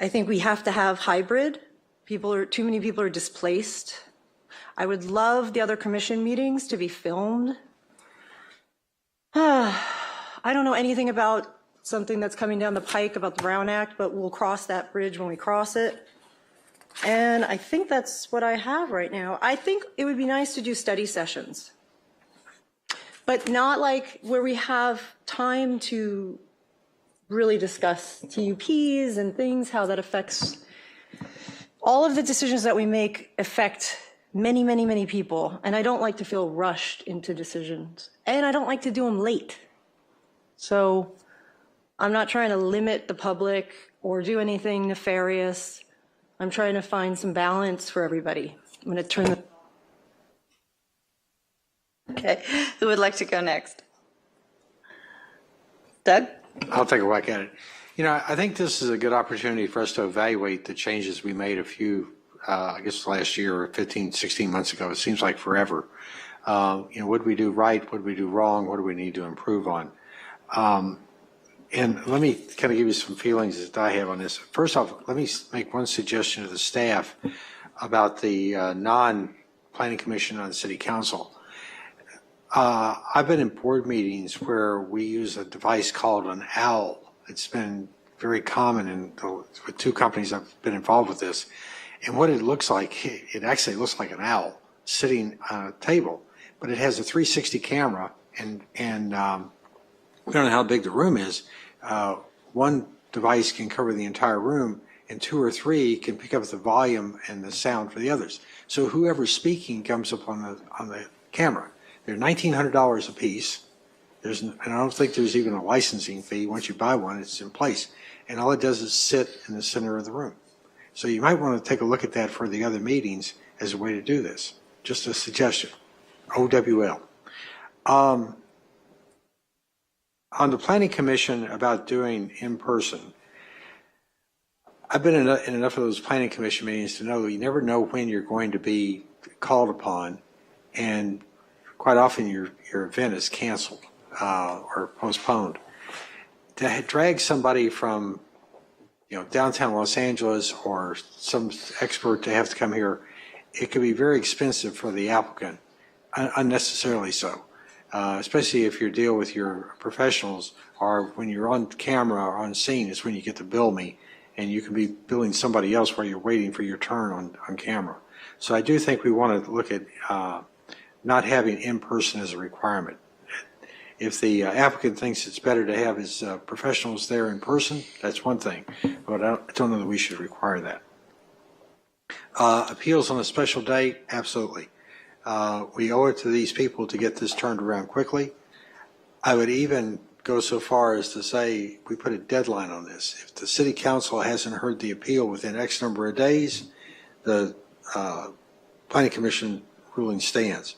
I think we have to have hybrid. Too many people are displaced. I would love the other commission meetings to be filmed. I don't know anything about something that's coming down the pike about the Brown Act, but we'll cross that bridge when we cross it. And I think that's what I have right now. I think it would be nice to do study sessions, but not like where we have time to really discuss TUPs and things, how that affects all of the decisions that we make affect many, many, many people. And I don't like to feel rushed into decisions. And I don't like to do them late. So I'm not trying to limit the public or do anything nefarious. I'm trying to find some balance for everybody. I'm going to turn the... Okay, who would like to go next? Doug? I'll take a whack at it. You know, I think this is a good opportunity for us to evaluate the changes we made I guess last year or 15, 16 months ago. It seems like forever. You know, what did we do right? What did we do wrong? What do we need to improve on? And let me kind of give you some feelings that I have on this. First off, let me make one suggestion to the staff about the non-planning commission on the city council. I've been in board meetings where we use a device called an owl. It's been very common with two companies I've been involved with this. And what it looks like, it actually looks like an owl sitting on a table, but it has a 360 camera and depending on how big the room is, one device can cover the entire room and 2 or 3 can pick up the volume and the sound for the others. So whoever's speaking comes up on the camera. They're $1,900 a piece. And I don't think there's even a licensing fee. Once you buy one, it's in place. And all it does is sit in the center of the room. So you might want to take a look at that for the other meetings as a way to do this. Just a suggestion. OWL. On the Planning Commission about doing in-person, I've been in enough of those Planning Commission meetings to know that you never know when you're going to be called upon, and quite often your event is canceled or postponed. To drag somebody from downtown Los Angeles or some expert to have to come here, it could be very expensive for the applicant, unnecessarily so. Especially if you deal with your professionals, or when you're on camera or on scene is when you get to bill me, and you can be billing somebody else while you're waiting for your turn on camera. So I do think we want to look at not having in-person as a requirement. If the applicant thinks it's better to have his professionals there in person, that's one thing, but I don't know that we should require that. Appeals on a special date, absolutely. We owe it to these people to get this turned around quickly. I would even go so far as to say we put a deadline on this. If the city council hasn't heard the appeal within X number of days, the planning commission ruling stands.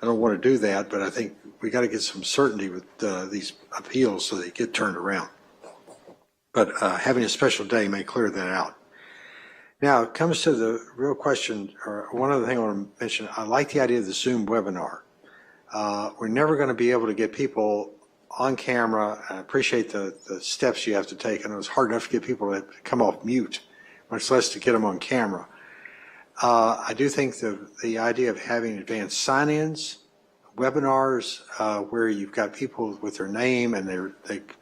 I don't want to do that, but I think we got to get some certainty with these appeals so they get turned around. But having a special day may clear that out. Now, it comes to the real question, or one other thing I want to mention. I like the idea of the Zoom webinar. We're never going to be able to get people on camera. I appreciate the steps you have to take. I know it's hard enough to get people to come off mute, much less to get them on camera. I do think the idea of having advanced sign-ins, webinars, where you've got people with their name and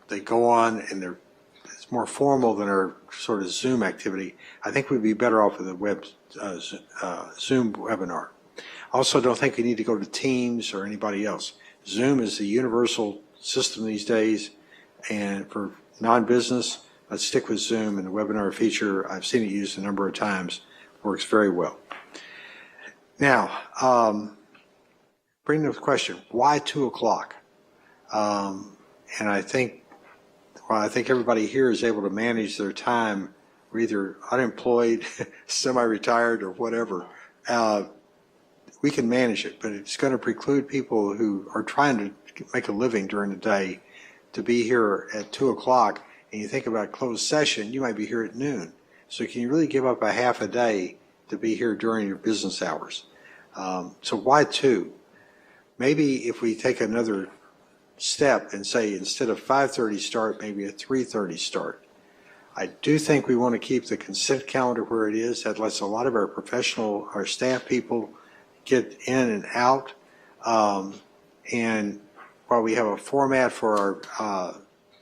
they go on and it's more formal than our sort of Zoom activity. I think we'd be better off with a Zoom webinar. I also don't think we need to go to Teams or anybody else. Zoom is the universal system these days, and for non-business, let's stick with Zoom, and the webinar feature, I've seen it used a number of times, works very well. Now, bring up the question, why 2 o'clock? And I think everybody here is able to manage their time. We're either unemployed, semi-retired, or whatever. We can manage it, but it's going to preclude people who are trying to make a living during the day to be here at 2 o'clock. And you think about closed session, you might be here at noon. So can you really give up a half a day to be here during your business hours? So why 2? Maybe if we take another step and say instead of 5:30 start, maybe a 3:30 start. I do think we want to keep the consent calendar where it is. That lets a lot of our staff people get in and out. And while we have a format for our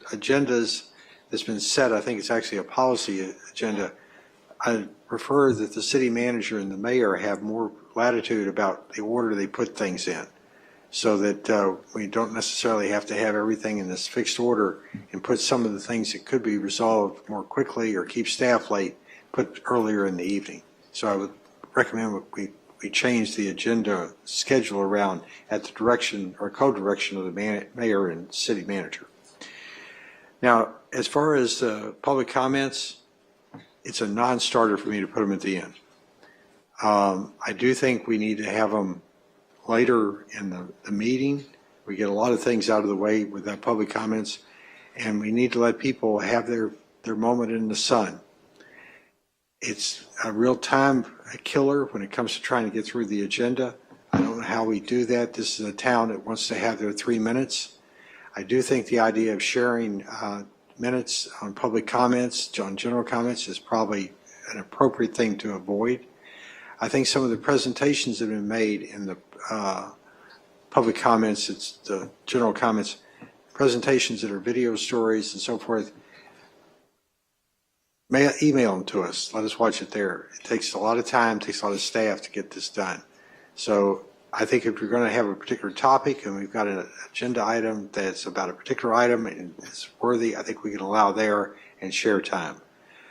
agendas that's been set, I think it's actually a policy agenda. I prefer that the city manager and the mayor have more latitude about the order they put things in, so that we don't necessarily have to have everything in this fixed order, and put some of the things that could be resolved more quickly or keep staff late, put earlier in the evening. So I would recommend we change the agenda schedule around at the direction or co-direction of the mayor and city manager. Now, as far as public comments, it's a non-starter for me to put them at the end. I do think we need to have them later in the meeting. We get a lot of things out of the way with that public comments, and we need to let people have their moment in the sun. It's a real time killer when it comes to trying to get through the agenda. I don't know how we do that. This is a town that wants to have their 3 minutes. I do think the idea of sharing minutes on public comments, on general comments, is probably an appropriate thing to avoid. I think some of the presentations that have been made in the public comments, it's the general comments, presentations that are video stories and so forth, email them to us. Let us watch it there. It takes a lot of time, takes a lot of staff to get this done. So I think if we're going to have a particular topic and we've got an agenda item that's about a particular item and it's worthy, I think we can allow there and share time.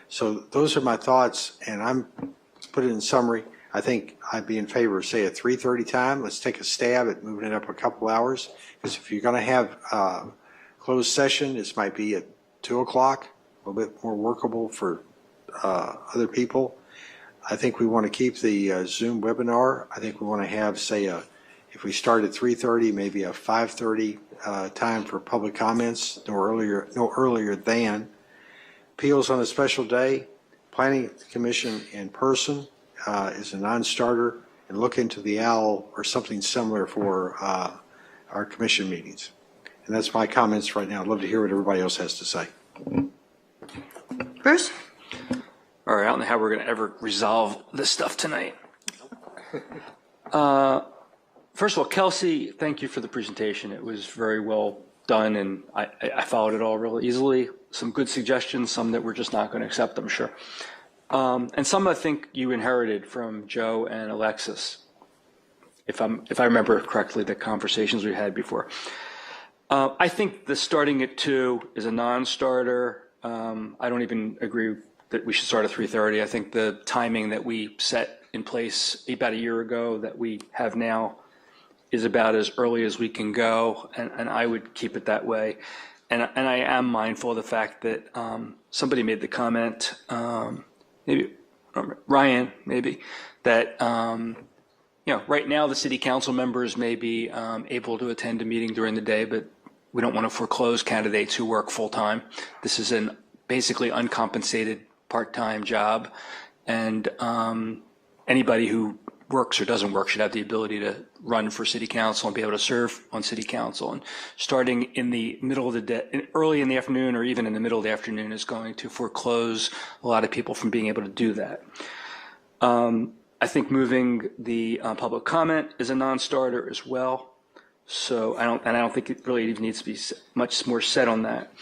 So those are my thoughts, and I'm put it in summary. I think I'd be in favor of, say, a 3:30 time. Let's take a stab at moving it up a couple hours, because if you're going to have closed session, this might be at 2 o'clock, a little bit more workable for other people. I think we want to keep the Zoom webinar. I think we want to have, say, if we start at 3:30, maybe a 5:30 time for public comments, no earlier than. Appeals on a special day, planning commission in person is a non-starter, and look into the OWL or something similar for our commission meetings. And that's my comments right now. I'd love to hear what everybody else has to say. Bruce? All right, I don't know how we're going to ever resolve this stuff tonight. First of all, Kelsey, thank you for the presentation. It was very well done, and I followed it all really easily. Some good suggestions, some that we're just not going to accept, I'm sure. And some I think you inherited from Joe and Alexis, if I remember correctly, the conversations we had before. I think the starting at 2 is a non-starter. I don't even agree that we should start at 3:30. I think the timing that we set in place about a year ago that we have now is about as early as we can go, and I would keep it that way. and I am mindful of the fact that somebody made the comment, maybe Ryan, maybe, that right now the city council members may be able to attend a meeting during the day, but we don't want to foreclose candidates who work full time. This is an basically uncompensated part-time job, and anybody who works or doesn't work should have the ability to run for city council and be able to serve on city council. And starting in the middle of the day, early in the afternoon, or even in the middle of the afternoon, is going to foreclose a lot of people from being able to do that. I think moving the public comment is a non-starter as well. So I don't think it really even needs to be much more said on that.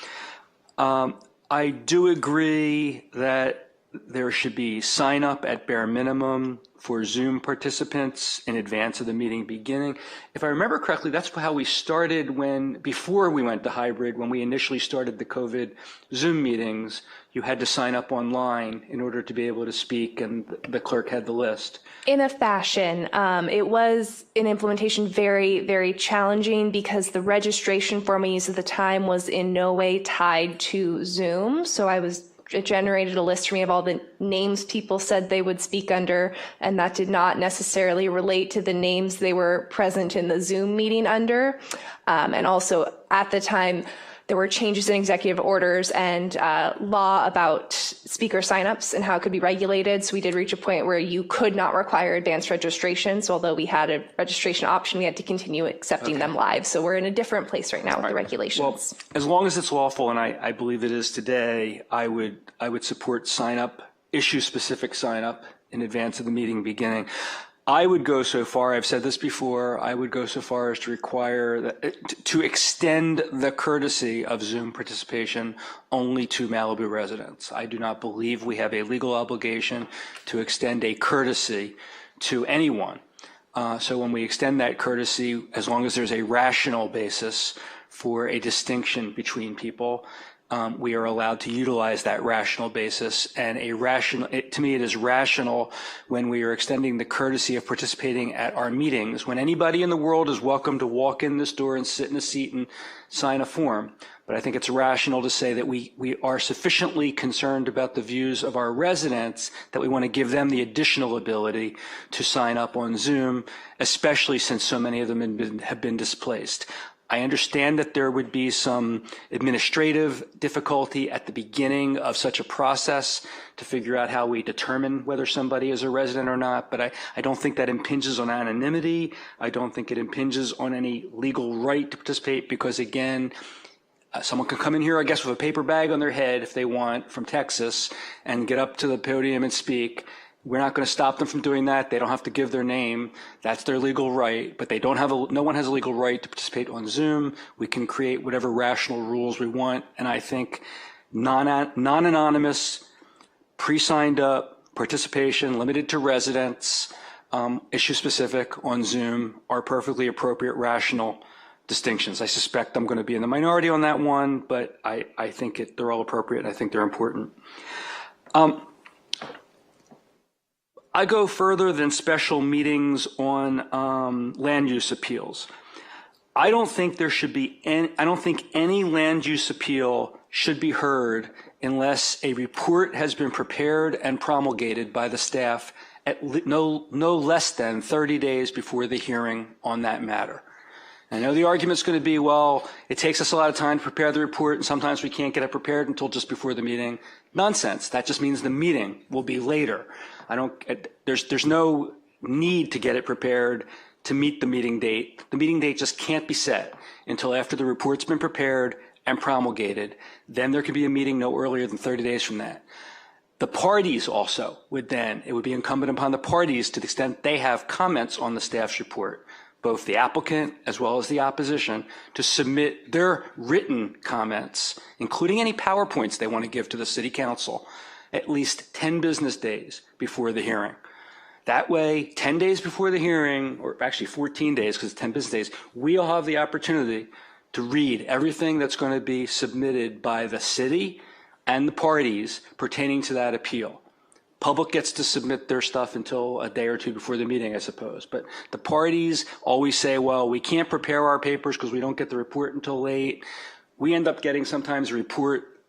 I do agree that there should be sign up at bare minimum for Zoom participants in advance of the meeting beginning. If I remember correctly, that's how we started before we went to hybrid, when we initially started the COVID Zoom meetings. You had to sign up online in order to be able to speak, and the clerk had the list. In a fashion, it was in implementation very, very challenging because the registration form we used at the time was in no way tied to Zoom. So it generated a list for me of all the names people said they would speak under, and that did not necessarily relate to the names they were present in the Zoom meeting under. And also at the time, there were changes in executive orders and law about speaker signups and how it could be regulated. So we did reach a point where you could not require advanced registration. So although we had a registration option, we had to continue accepting them live. So we're in a different place right now with the regulations. Well, as long as it's lawful, and I believe it is today, I would support sign up, issue specific sign up in advance of the meeting beginning. I would go so far, I've said this before, I would go so far as to require to extend the courtesy of Zoom participation only to Malibu residents. I do not believe we have a legal obligation to extend a courtesy to anyone. So when we extend that courtesy, as long as there's a rational basis for a distinction between people, we are allowed to utilize that rational basis, and to me it is rational when we are extending the courtesy of participating at our meetings, when anybody in the world is welcome to walk in this door and sit in a seat and sign a form. But I think it's rational to say that we are sufficiently concerned about the views of our residents that we want to give them the additional ability to sign up on Zoom, especially since so many of them have been displaced. I understand that there would be some administrative difficulty at the beginning of such a process to figure out how we determine whether somebody is a resident or not, but I don't think that impinges on anonymity. I don't think it impinges on any legal right to participate because, again, someone can come in here, I guess, with a paper bag on their head if they want from Texas and get up to the podium and speak. We're not going to stop them from doing that. They don't have to give their name. That's their legal right, but no one has a legal right to participate on Zoom. We can create whatever rational rules we want. And I think non-anonymous, pre-signed up participation limited to residents, issue specific on Zoom are perfectly appropriate, rational distinctions. I suspect I'm going to be in the minority on that one, but I think they're all appropriate and I think they're important. I go further than special meetings on land use appeals. I don't think any land use appeal should be heard unless a report has been prepared and promulgated by the staff at no less than 30 days before the hearing on that matter. I know the argument's going to be, well, it takes us a lot of time to prepare the report, and sometimes we can't get it prepared until just before the meeting. Nonsense. That just means the meeting will be later. There's no need to get it prepared to meet the meeting date. The meeting date just can't be set until after the report's been prepared and promulgated. Then there can be a meeting no earlier than 30 days from that. The parties also it would be incumbent upon the parties, to the extent they have comments on the staff's report, both the applicant as well as the opposition, to submit their written comments, including any PowerPoints they want to give to the city council, at least 10 business days before the hearing. That way, 10 days before the hearing, or actually 14 days because it's 10 business days, we'll have the opportunity to read everything that's going to be submitted by the city and the parties pertaining to that appeal. Public gets to submit their stuff until a day or two before the meeting, I suppose. But the parties always say, well, we can't prepare our papers because we don't get the report until late. we end up getting sometimes a report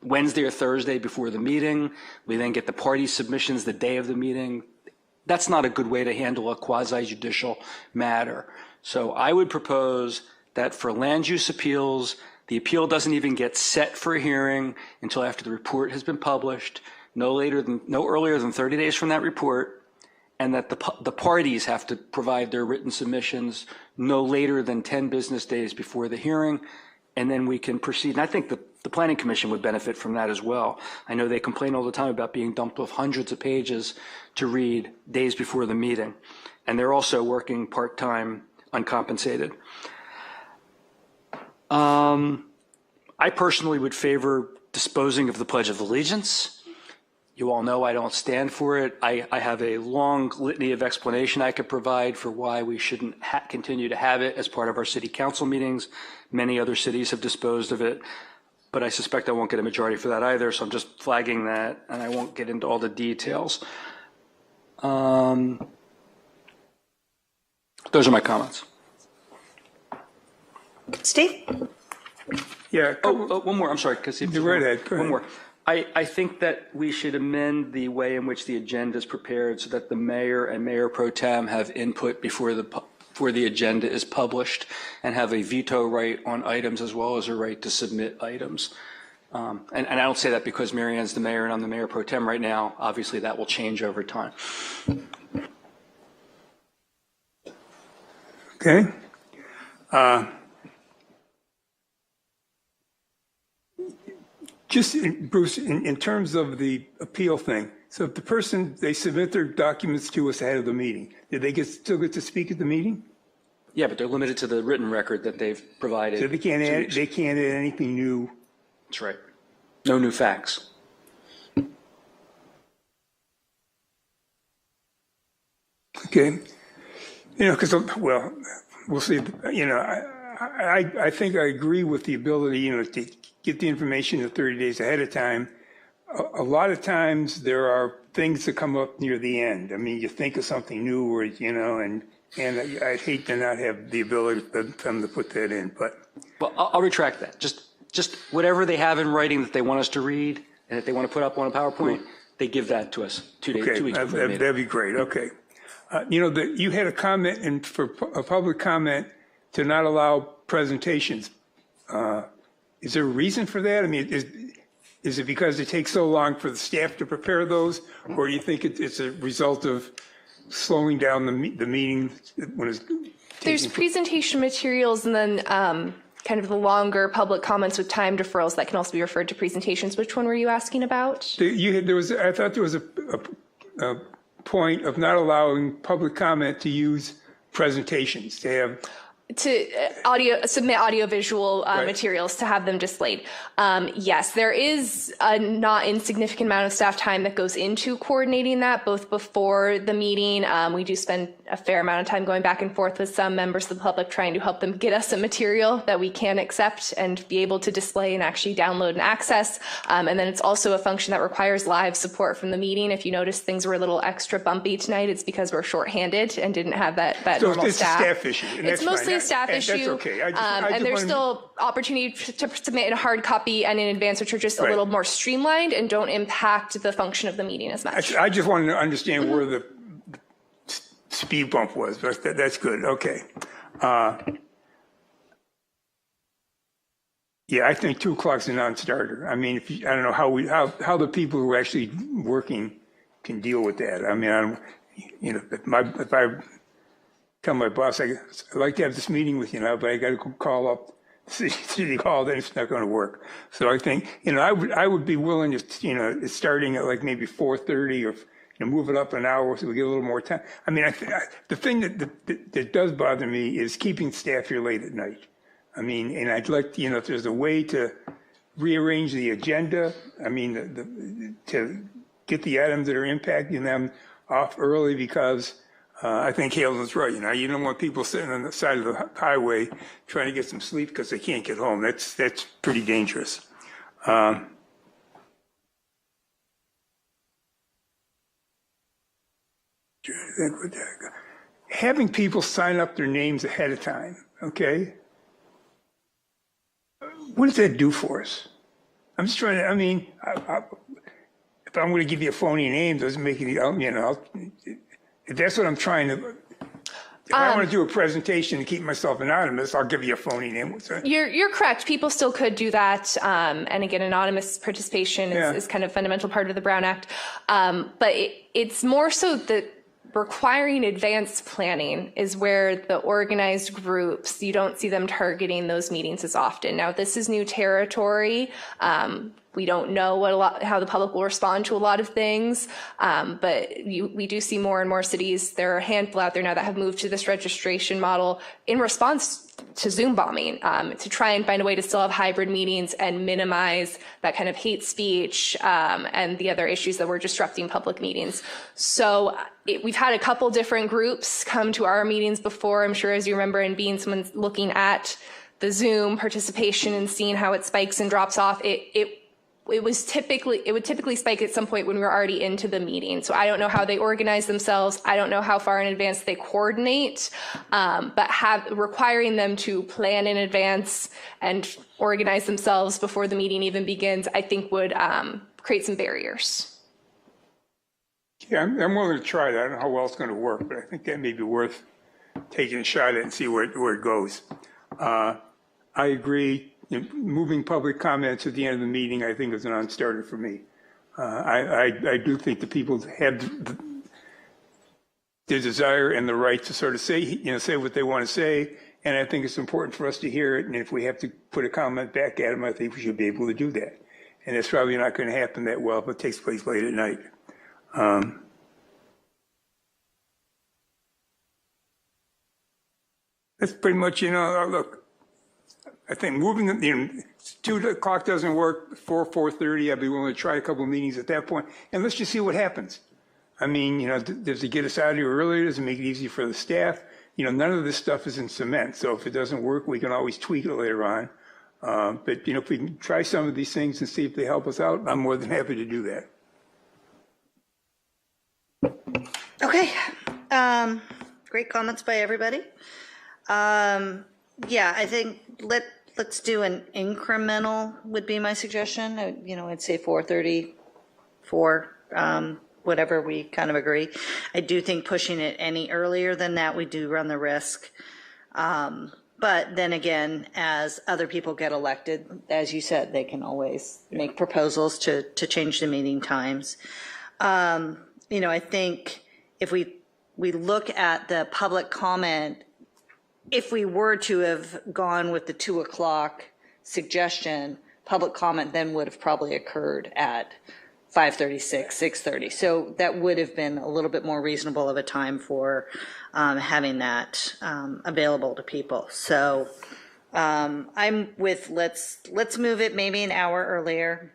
Wednesday or Thursday before the meeting. We then get the party submissions the day of the meeting. That's not a good way to handle a quasi-judicial matter. So I would propose that for land use appeals, the appeal doesn't even get set for a hearing until after the report has been published, no earlier than 30 days from that report, and that the parties have to provide their written submissions no later than 10 business days before the hearing, and then we can proceed. And I think the Planning Commission would benefit from that as well. I know they complain all the time about being dumped with hundreds of pages to read days before the meeting, and they're also working part-time, uncompensated. I personally would favor disposing of the Pledge of Allegiance. You all know I don't stand for it. I have a long litany of explanation I could provide for why we shouldn't continue to have it as part of our city council meetings. Many other cities have disposed of it, but I suspect I won't get a majority for that either, so I'm just flagging that, and I won't get into all the details. Those are my comments. Steve? Yeah. One more. I'm sorry. One more. I think that we should amend the way in which the agenda is prepared so that the mayor and mayor pro tem have input before the agenda is published and have a veto right on items as well as a right to submit items. And I don't say that because Mary Ann's the mayor and I'm the mayor pro tem right now. Obviously, that will change over time. Okay. Just, Bruce, in terms of the appeal thing, so if the person, they submit their documents to us ahead of the meeting, do they still get to speak at the meeting? Yeah, but they're limited to the written record that they've provided. So they can't add anything new? That's right. No new facts. Okay. Because, well, we'll see. I think I agree with the ability, to get the information 30 days ahead of time. A lot of times there are things that come up near the end. I mean, you think of something new or, and I'd hate to not have the ability for them to put that in, but. Well, I'll retract that. Just whatever they have in writing that they want us to read and that they want to put up on a PowerPoint, they give that to us 2 days, 2 weeks before the meeting. That'd be great. Okay. You had a comment for a public comment to not allow presentations. Is there a reason for that? I mean, is it because it takes so long for the staff to prepare those, or do you think it's a result of slowing down the meeting when it's? There's presentation materials and then kind of the longer public comments with time deferrals that can also be referred to presentations. Which one were you asking about? I thought there was a point of not allowing public comment to use presentations to have. To submit audiovisual materials to have them displayed. Yes, there is a not insignificant amount of staff time that goes into coordinating that, both before the meeting. We do spend a fair amount of time going back and forth with some members of the public trying to help them get us a material that we can accept and be able to display and actually download and access. And then it's also a function that requires live support from the meeting. If you notice things were a little extra bumpy tonight, it's because we're shorthanded and didn't have that normal staff. It's a staff issue. It's mostly a staff issue. That's okay. And there's still opportunity to submit in a hard copy and in advance, which are just a little more streamlined and don't impact the function of the meeting as much. I just wanted to understand where the speed bump was, but that's good. Okay. Yeah, I think 2 o'clock's a non-starter. I mean, I don't know how the people who are actually working can deal with that. I mean, if I tell my boss, I'd like to have this meeting with you now, but I got to call up City Hall, then it's not going to work. So I think, I would be willing to, starting at like maybe 4:30 or, move it up an hour so we get a little more time. I mean, the thing that does bother me is keeping staff here late at night. I mean, and I'd like, if there's a way to rearrange the agenda, I mean, to get the items that are impacting them off early, because I think Halen's right. You don't want people sitting on the side of the highway trying to get some sleep because they can't get home. That's pretty dangerous. Having people sign up their names ahead of time, okay? what does that do for us? I'm just trying to, I mean, if I'm going to give you a phony name, doesn't make it, you know, if that's what I'm trying to, if I want to do a presentation and keep myself anonymous, I'll give you a phony name. You're correct. People still could do that. And again, anonymous participation is kind of a fundamental part of the Brown Act. But it's more so that requiring advanced planning is where the organized groups, you don't see them targeting those meetings as often. Now, this is new territory. We don't know how the public will respond to a lot of things, but we do see more and more cities. There are a handful out there now that have moved to this registration model in response to Zoom bombing, to try and find a way to still have hybrid meetings and minimize that kind of hate speech and the other issues that were disrupting public meetings. So we've had a couple different groups come to our meetings before, I'm sure, as you remember, and being someone looking at the Zoom participation and seeing how it spikes and drops off. It would typically spike at some point when we were already into the meeting. So I don't know how they organize themselves. I don't know how far in advance they coordinate, but requiring them to plan in advance and organize themselves before the meeting even begins, I think would create some barriers. Yeah, I'm willing to try that. I don't know how well it's going to work, but I think that may be worth taking a shot at and see where it goes. I agree. Moving public comments at the end of the meeting, I think, is a non-starter for me. I do think the people have the desire and the right to sort of say what they want to say, and I think it's important for us to hear it. And if we have to put a comment back at them, I think we should be able to do that. And it's probably not going to happen that well if it takes place late at night. That's pretty much, look. I think moving, 2 o'clock doesn't work, 4:30, I'd be willing to try a couple of meetings at that point, and let's just see what happens. I mean, does it get us out of here earlier? Does it make it easy for the staff? None of this stuff is in cement, so if it doesn't work, we can always tweak it later on. But, if we can try some of these things and see if they help us out, I'm more than happy to do that. Okay. Great comments by everybody. Yeah, I think let's do an incremental would be my suggestion. I'd say 4:30, whatever we kind of agree. I do think pushing it any earlier than that, we do run the risk. But then again, as other people get elected, as you said, they can always make proposals to change the meeting times. I think if we look at the public comment, if we were to have gone with the 2 o'clock suggestion, public comment then would have probably occurred at 5:36, 6:30. So that would have been a little bit more reasonable of a time for having that available to people. So I'm with let's move it maybe an hour earlier,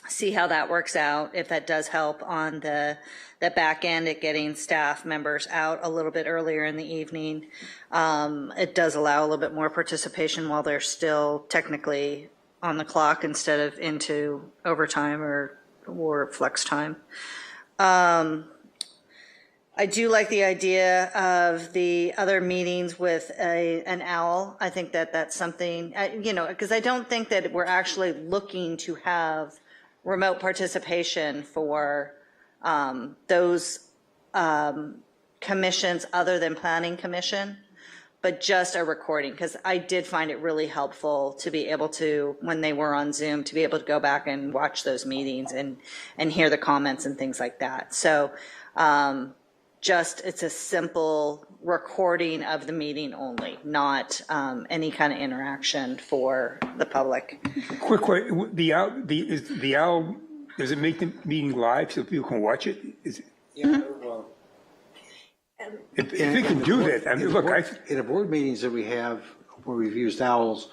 see how that works out, if that does help on the back end at getting staff members out a little bit earlier in the evening. It does allow a little bit more participation while they're still technically on the clock instead of into overtime or flex time. I do like the idea of the other meetings with an owl. I think that's something, because I don't think that we're actually looking to have remote participation for those commissions other than Planning Commission, but just a recording, because I did find it really helpful to be able to, when they were on Zoom, to be able to go back and watch those meetings and hear the comments and things like that. So it's a simple recording of the meeting only, not any kind of interaction for the public. Quick question, the owl, does it make the meeting live so people can watch it? Yeah, well. If it can do that, I mean, look, in the board meetings that we have where we've used owls,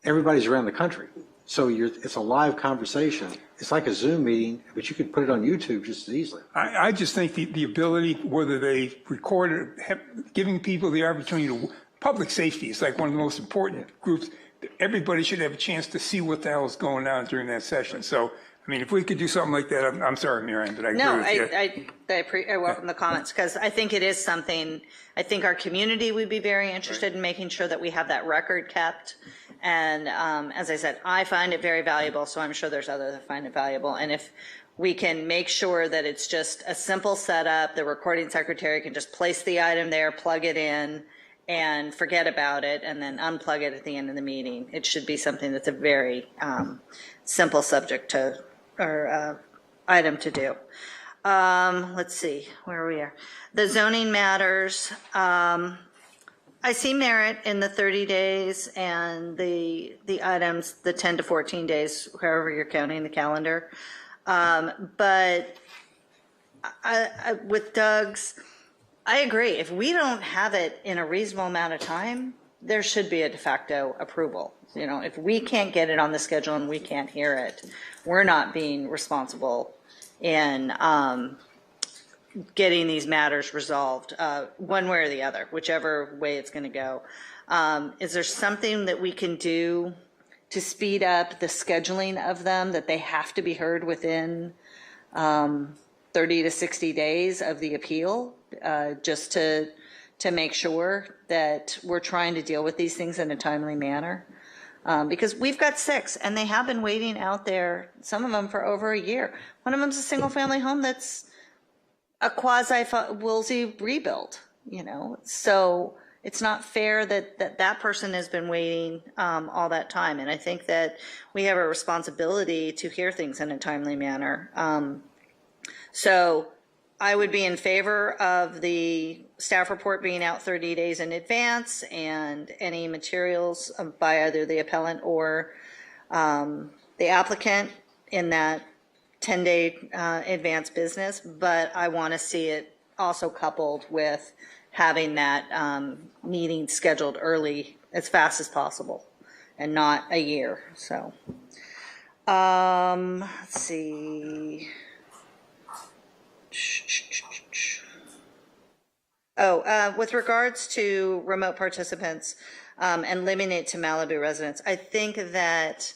everybody's around the country. So it's a live conversation. It's like a Zoom meeting, but you could put it on YouTube just as easily. I just think the ability, whether they record it, giving people the opportunity to, public safety is like one of the most important groups. Everybody should have a chance to see what the hell is going on during that session. So, I mean, if we could do something like that, I'm sorry, Miriam, but I agree with you. I welcome the comments, because I think it is something, I think our community would be very interested in making sure that we have that record kept, And as I said, I find it very valuable, so I'm sure there's others that find it valuable. And if we can make sure that it's just a simple setup, the recording secretary can just place the item there, plug it in, and forget about it, and then unplug it at the end of the meeting. It should be something that's a very simple subject to, or item to do. Let's see, where we are. The zoning matters. I see merit in the 30 days and the items, the 10 to 14 days, however you're counting the calendar. But with Doug's, I agree. If we don't have it in a reasonable amount of time, there should be a de facto approval. You know, if we can't get it on the schedule and we can't hear it, we're not being responsible in getting these matters resolved one way or the other, whichever way it's going to go. Is there something that we can do to speed up the scheduling of them, that they have to be heard within 30 to 60 days of the appeal, just to make sure that we're trying to deal with these things in a timely manner? Because we've got 6, and they have been waiting out there, some of them for over a year. One of them's a single-family home that's a quasi-Woolsey rebuild, you know? So it's not fair that that person has been waiting all that time. And I think that we have a responsibility to hear things in a timely manner. So I would be in favor of the staff report being out 30 days in advance, and any materials by either the appellant or the applicant in that 10-day advance business. But I want to see it also coupled with having that meeting scheduled early, as fast as possible, and not a year. So let's see. With regards to remote participants and limiting it to Malibu residents, I think that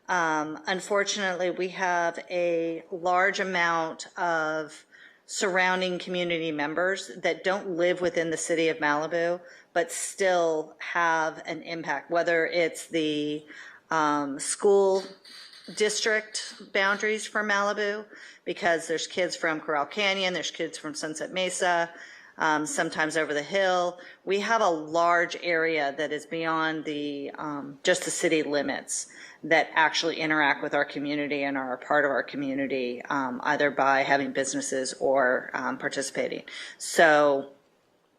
unfortunately we have a large amount of surrounding community members that don't live within the city of Malibu, but still have an impact, whether it's the school district boundaries for Malibu, because there's kids from Coral Canyon, there's kids from Sunset Mesa, sometimes over the hill. We have a large area that is beyond the just the city limits that actually interact with our community and are a part of our community, either by having businesses or participating. So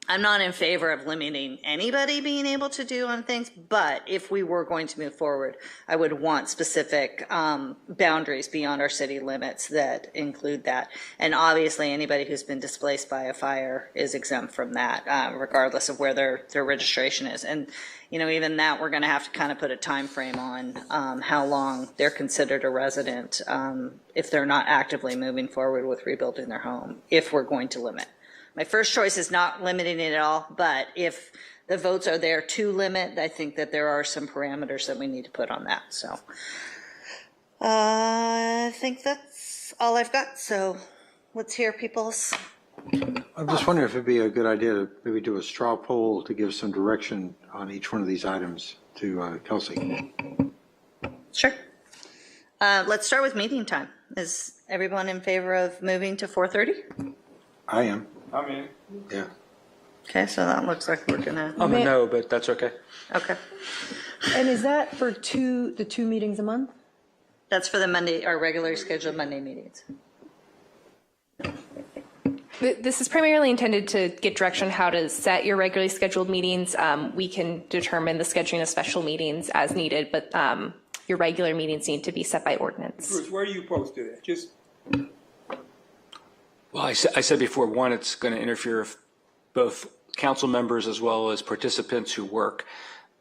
I'm not in favor of limiting anybody being able to do on things, but if we were going to move forward, I would want specific boundaries beyond our city limits that include that. And obviously anybody who's been displaced by a fire is exempt from that, regardless of where their registration is. And you know, even that, we're going to have to kind of put a time frame on how long they're considered a resident if they're not actively moving forward with rebuilding their home, if we're going to limit. My first choice is not limiting it at all, but if the votes are there to limit, I think that there are some parameters that we need to put on that. So I think that's all I've got. So let's hear people's. I'm just wondering if it'd be a good idea to maybe do a straw poll to give some direction on each one of these items to Kelsey. Sure. Let's start with meeting time. Is everyone in favor of moving to 4:30? I am. I'm in. Yeah. Okay, so that looks like we're gonna. I'm a no, but that's okay. Okay. And is that for the two meetings a month? That's for the Monday, our regularly scheduled Monday meetings. This is primarily intended to get direction on how to set your regularly scheduled meetings. We can determine the scheduling of special meetings as needed, but your regular meetings need to be set by ordinance. Bruce, where do you posted it? Just. Well, I said before, one, it's going to interfere with both council members as well as participants who work.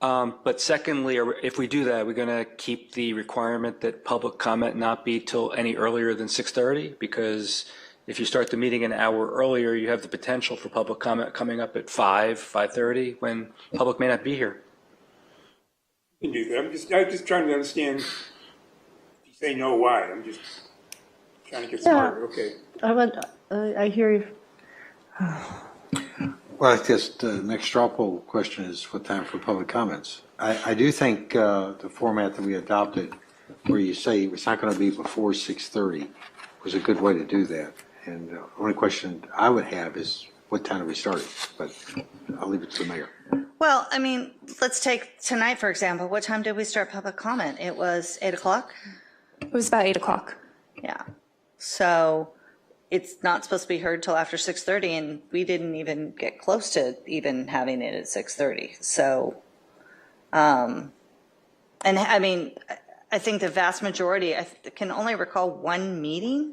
But secondly, if we do that, we're going to keep the requirement that public comment not be till any earlier than 6:30, because if you start the meeting an hour earlier, you have the potential for public comment coming up at 5:30, when public may not be here. You can do that. I'm just trying to understand. If you say no, why? I'm just trying to get smarter. Okay. I hear you. Well, I guess the next straw poll question is what time for public comments? I do think the format that we adopted, where you say it's not going to be before 6:30, was a good way to do that. And the only question I would have is, what time do we start it? But I'll leave it to the mayor. Well, I mean, let's take tonight, for example. What time did we start public comment? It was 8 o'clock? It was about 8 o'clock. Yeah. So it's not supposed to be heard till after 6:30, and we didn't even get close to even having it at 6:30. So, and I mean, I think the vast majority, I can only recall one meeting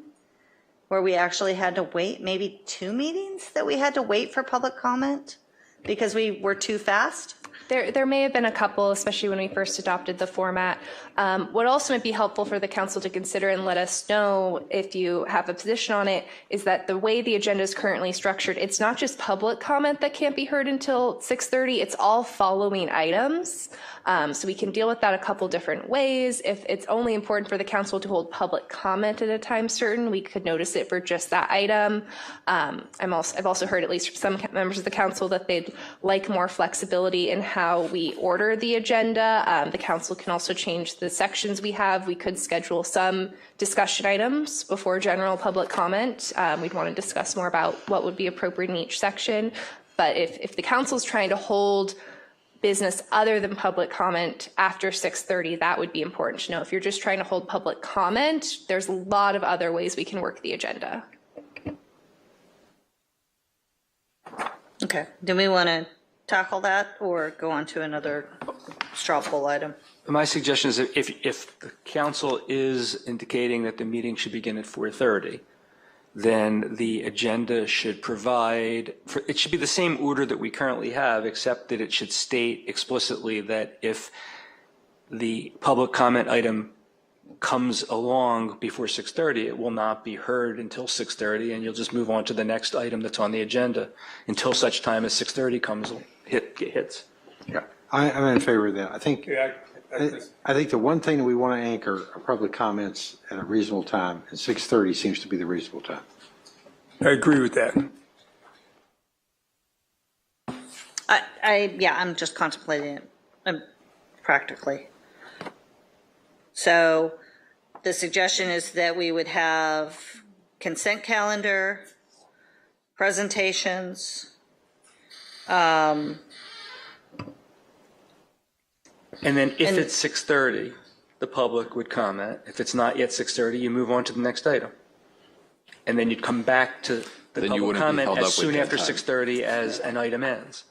where we actually had to wait, maybe 2 meetings that we had to wait for public comment because we were too fast. There may have been a couple, especially when we first adopted the format. What also might be helpful for the council to consider and let us know if you have a position on it is that the way the agenda is currently structured, it's not just public comment that can't be heard until 6:30, it's all following items. So we can deal with that a couple different ways. If it's only important for the council to hold public comment at a time certain, we could notice it for just that item. I've also heard, at least from some members of the council, that they'd like more flexibility in how we order the agenda. The council can also change the sections we have. We could schedule some discussion items before general public comment. We'd want to discuss more about what would be appropriate in each section. But if the council is trying to hold business other than public comment after 6:30, that would be important to know. If you're just trying to hold public comment, there's a lot of other ways we can work the agenda. Okay. Do we want to tackle that or go on to another straw poll item? My suggestion is that if the council is indicating that the meeting should begin at 4:30, then the agenda should provide, it should be the same order that we currently have, except that it should state explicitly that if the public comment item comes along before 6:30, it will not be heard until 6:30, and you'll just move on to the next item that's on the agenda until such time as 6:30 hits. Yeah, I'm in favor of that. I think the one thing that we want to anchor are public comments at a reasonable time, and 6:30 seems to be the reasonable time. I agree with that. I'm just contemplating it practically. So the suggestion is that we would have consent calendar, presentations, and then if it's 6:30, the public would comment. If it's not yet 6:30, you move on to the next item. And then you'd come back to the public comment as soon after 6:30 as an item ends.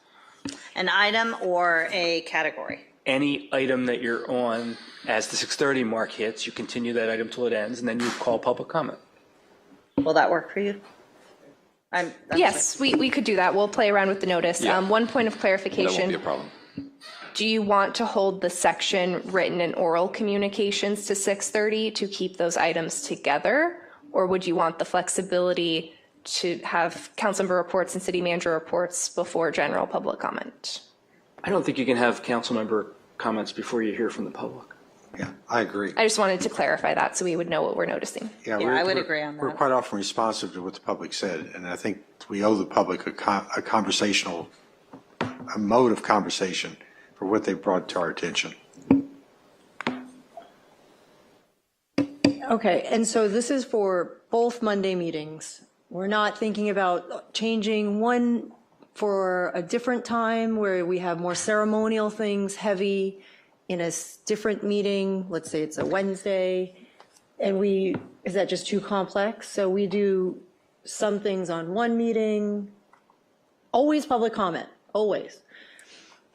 An item or a category? Any item that you're on as the 6:30 mark hits, you continue that item till it ends, and then you call public comment. Will that work for you? Yes, we could do that. We'll play around with the notice. Yeah. One point of clarification. That won't be a problem. Do you want to hold the section written and oral communications to 6:30 to keep those items together? Or would you want the flexibility to have council member reports and city manager reports before general public comment? I don't think you can have council member comments before you hear from the public. Yeah, I agree. I just wanted to clarify that so we would know what we're noticing. Yeah, I would agree on that. We're quite often responsive to what the public said, and I think we owe the public a mode of conversation for what they brought to our attention. Okay, and so this is for both Monday meetings. We're not thinking about changing one for a different time where we have more ceremonial things heavy in a different meeting. Let's say it's a Wednesday, and is that just too complex? So we do some things on one meeting, always public comment, always.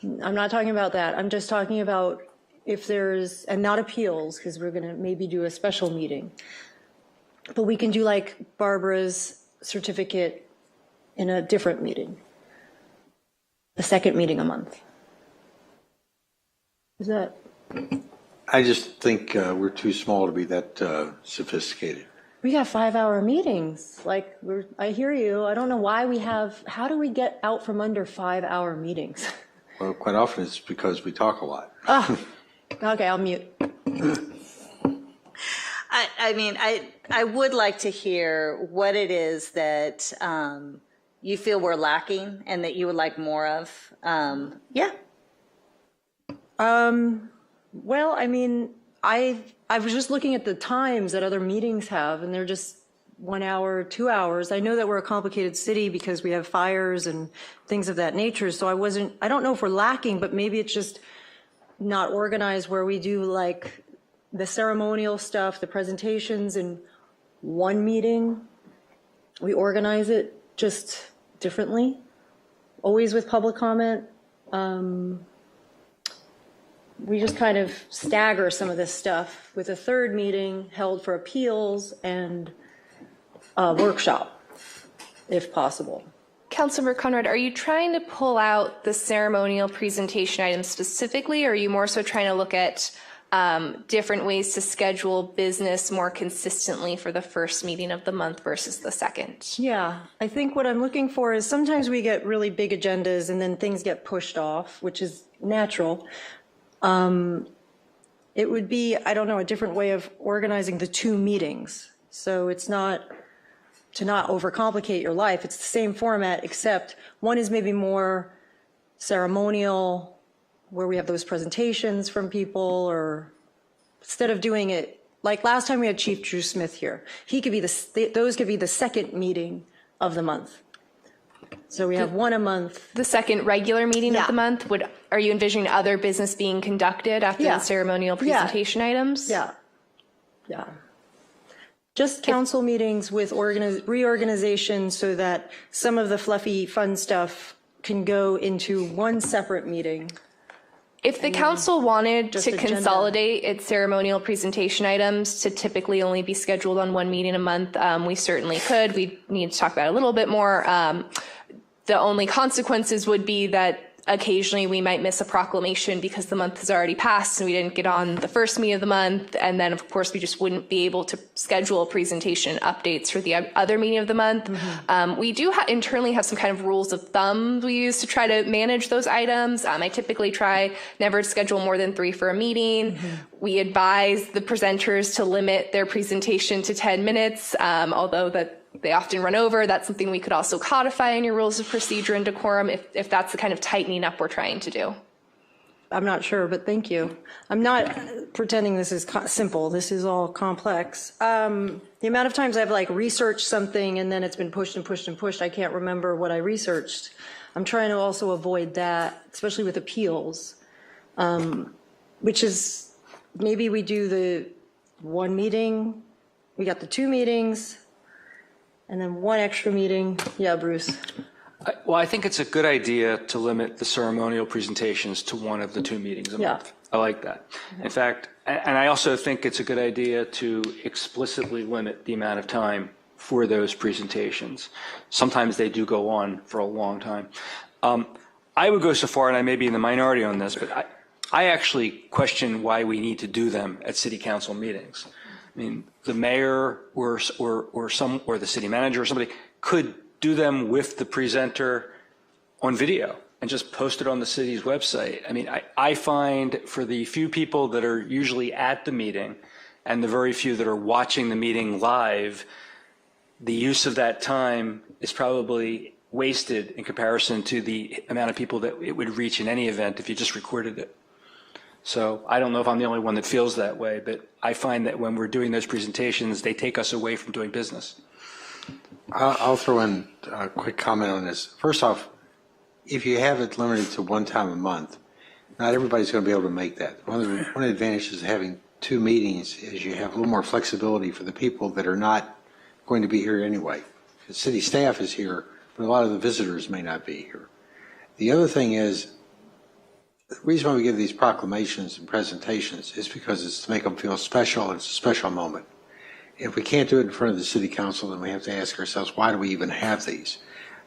I'm not talking about that. I'm just talking about if there's, and not appeals, because we're going to maybe do a special meeting. But we can do like Barbara's certificate in a different meeting, the second meeting a month. Is that? I just think we're too small to be that sophisticated. We got 5-hour meetings. Like, I hear you. I don't know why how do we get out from under 5-hour meetings? Well, quite often it's because we talk a lot. Oh, okay, I'll mute. I would like to hear what it is that you feel we're lacking and that you would like more of. Yeah. Well, I mean, I was just looking at the times that other meetings have, and they're just 1 hour, 2 hours. I know that we're a complicated city because we have fires and things of that nature. So I don't know if we're lacking, but maybe it's just not organized where we do like the ceremonial stuff, the presentations in one meeting. We organize it just differently, always with public comment. We just kind of stagger some of this stuff with a third meeting held for appeals and a workshop, if possible. Councilmember Conrad, are you trying to pull out the ceremonial presentation items specifically, or are you more so trying to look at different ways to schedule business more consistently for the first meeting of the month versus the second? Yeah, I think what I'm looking for is sometimes we get really big agendas and then things get pushed off, which is natural. It would be, I don't know, a different way of organizing the two meetings. So it's not to not overcomplicate your life. It's the same format, except one is maybe more ceremonial, where we have those presentations from people, or instead of doing it, like last time we had Chief Drew Smith here, he could be those could be the second meeting of the month. So we have one a month. The second regular meeting of the month, are you envisioning other business being conducted after the ceremonial presentation items? Yeah. Yeah. Just council meetings with reorganization so that some of the fluffy fun stuff can go into one separate meeting. If the council wanted to consolidate its ceremonial presentation items to typically only be scheduled on one meeting a month, we certainly could. We need to talk about it a little bit more. The only consequences would be that occasionally we might miss a proclamation because the month has already passed and we didn't get on the first meeting of the month. And then, of course, we just wouldn't be able to schedule presentation updates for the other meeting of the month. Mm-hmm. We do internally have some kind of rules of thumb we use to try to manage those items. I typically try never to schedule more than 3 for a meeting. Mm-hmm. We advise the presenters to limit their presentation to 10 minutes, although they often run over. That's something we could also codify in your rules of procedure and decorum if that's the kind of tightening up we're trying to do. I'm not sure, but thank you. I'm not pretending this is simple. This is all complex. The amount of times I've like researched something and then it's been pushed and pushed and pushed, I can't remember what I researched. I'm trying to also avoid that, especially with appeals, which is maybe we do the one meeting, we got the 2 meetings, and then 1 extra meeting. Yeah, Bruce. Well, I think it's a good idea to limit the ceremonial presentations to one of the 2 meetings a month. I like that. In fact, and I also think it's a good idea to explicitly limit the amount of time for those presentations. Sometimes they do go on for a long time. I would go so far, and I may be in the minority on this, but I actually question why we need to do them at city council meetings. I mean, the mayor or the city manager or somebody could do them with the presenter on video and just post it on the city's website. I mean, I find for the few people that are usually at the meeting and the very few that are watching the meeting live, the use of that time is probably wasted in comparison to the amount of people that it would reach in any event if you just recorded it. So I don't know if I'm the only one that feels that way, but I find that when we're doing those presentations, they take us away from doing business. I'll throw in a quick comment on this. First off, if you have it limited to 1 time a month, not everybody's going to be able to make that. One of the advantages of having 2 meetings is you have a little more flexibility for the people that are not going to be here anyway. The city staff is here, but a lot of the visitors may not be here. The other thing is, the reason why we give these proclamations and presentations is because it's to make them feel special. It's a special moment. If we can't do it in front of the city council, then we have to ask ourselves, why do we even have these?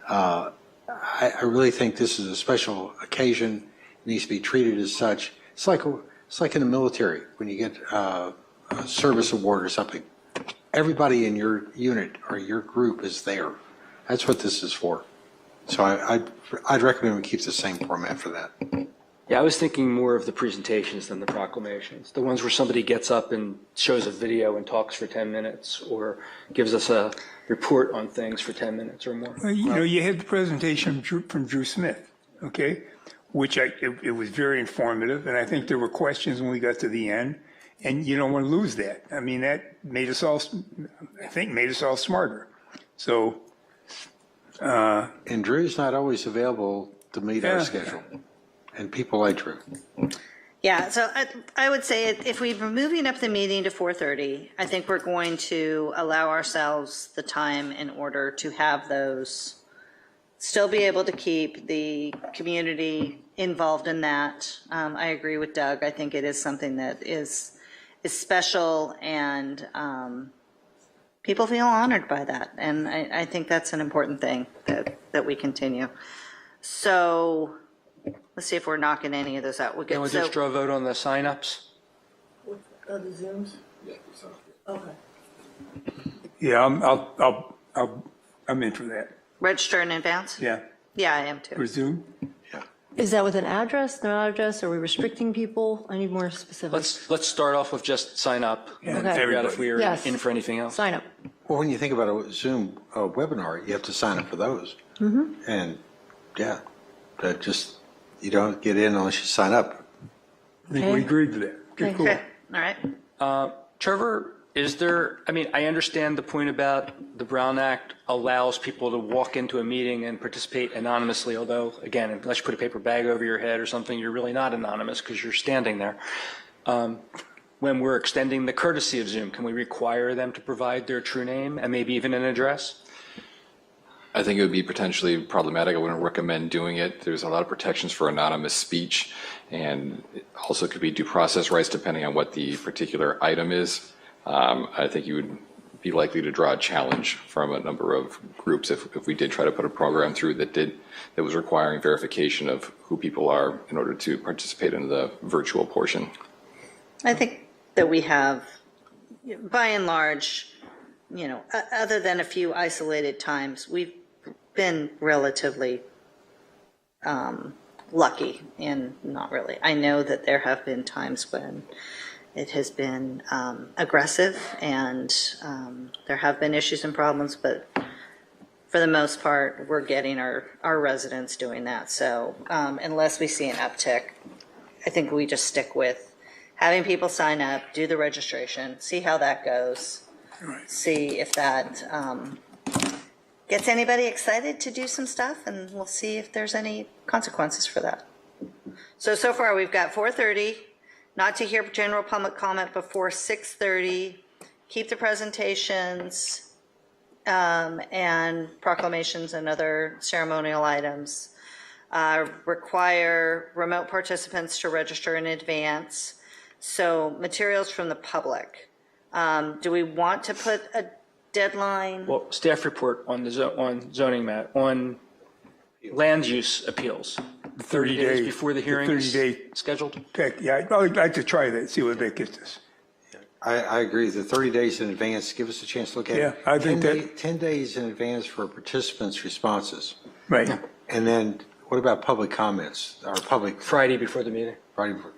I really think this is a special occasion. It needs to be treated as such. It's like in the military when you get a service award or something. Everybody in your unit or your group is there. That's what this is for. So I'd recommend we keep the same format for that. Yeah, I was thinking more of the presentations than the proclamations. The ones where somebody gets up and shows a video and talks for 10 minutes or gives us a report on things for 10 minutes or more. You know, you had the presentation from Drew Smith, okay? which it was very informative, and I think there were questions when we got to the end, and you don't want to lose that. I mean, that made us all, I think, made us all smarter. So. And Drew's not always available to meet our schedule, and people like Drew. Yeah, so I would say if we're moving up the meeting to 4:30, I think we're going to allow ourselves the time in order to have those, still be able to keep the community involved in that. I agree with Doug. I think it is something that is special, and people feel honored by that. And I think that's an important thing that we continue. So let's see if we're knocking any of those out. Can we just draw a vote on the signups? The Zooms? Okay. Yeah, I'm in for that. Register in advance? Yeah. Yeah, I am too. For Zoom? Is that with an address, no address? Are we restricting people? I need more specifics. Let's start off with just sign up and Okay. figure out if we are Yes. in for anything else. Sign up. Well, when you think about a Zoom webinar, you have to sign up for those. Mm-hmm. And yeah, that just, you don't get in unless you sign up. I think we agreed to that. Okay, cool. Okay, all right. Trevor, is there, I mean, I understand the point about the Brown Act allows people to walk into a meeting and participate anonymously, although, again, unless you put a paper bag over your head or something, you're really not anonymous because you're standing there. When we're extending the courtesy of Zoom, can we require them to provide their true name and maybe even an address? I think it would be potentially problematic. I wouldn't recommend doing it. There's a lot of protections for anonymous speech, and it also could be due process rights depending on what the particular item is. I think you would be likely to draw a challenge from a number of groups if we did try to put a program through that was requiring verification of who people are in order to participate in the virtual portion. I think that we have, by and large, other than a few isolated times, we've been relatively lucky in not really. I know that there have been times when it has been aggressive and there have been issues and problems, but for the most part, we're getting our residents doing that. So unless we see an uptick, I think we just stick with having people sign up, do the registration, see how that goes, see if that gets anybody excited to do some stuff, and we'll see if there's any consequences for that. So far we've got 4:30, not to hear general public comment before 6:30, keep the presentations and proclamations and other ceremonial items, require remote participants to register in advance. So materials from the public. Do we want to put a deadline? Well, staff report on on zoning map, on land use appeals. 30 days before the hearing is scheduled? Yeah, I'd like to try that, see what that gets us. I agree. The 30 days in advance, give us a chance to look at it. Yeah, I think 10 days in advance for participants' responses. Right. And then what about public comments or public? Friday before the meeting. Friday before.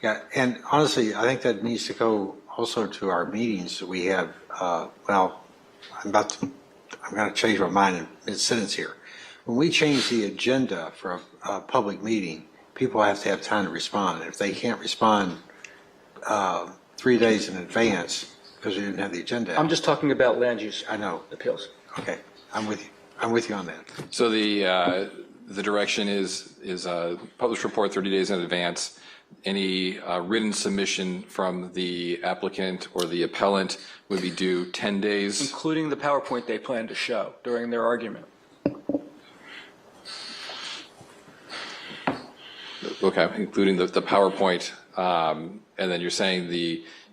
Yeah, and honestly, I think that needs to go also to our meetings that we have. Well, I'm going to change my mind in mid-sentence here. When we change the agenda for a public meeting, people have to have time to respond. If they can't respond 3 days in advance because we didn't have the agenda. I'm just talking about land use. I know. Appeals. Okay, I'm with you. I'm with you on that. So the direction is publish report 30 days in advance. Any written submission from the applicant or the appellant would be due 10 days. Including the PowerPoint they plan to show during their argument. Okay, including the PowerPoint, and then you're saying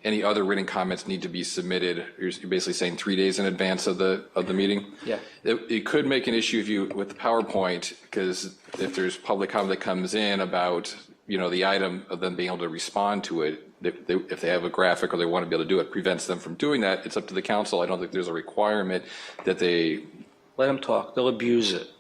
any other written comments need to be submitted. You're basically saying 3 days in advance of the meeting. Yeah. It could make an issue with the PowerPoint, because if there's public comment that comes in about the item of them being able to respond to it, if they have a graphic or they want to be able to do it, prevents them from doing that. It's up to the council. I don't think there's a requirement that they let them talk. They'll abuse it.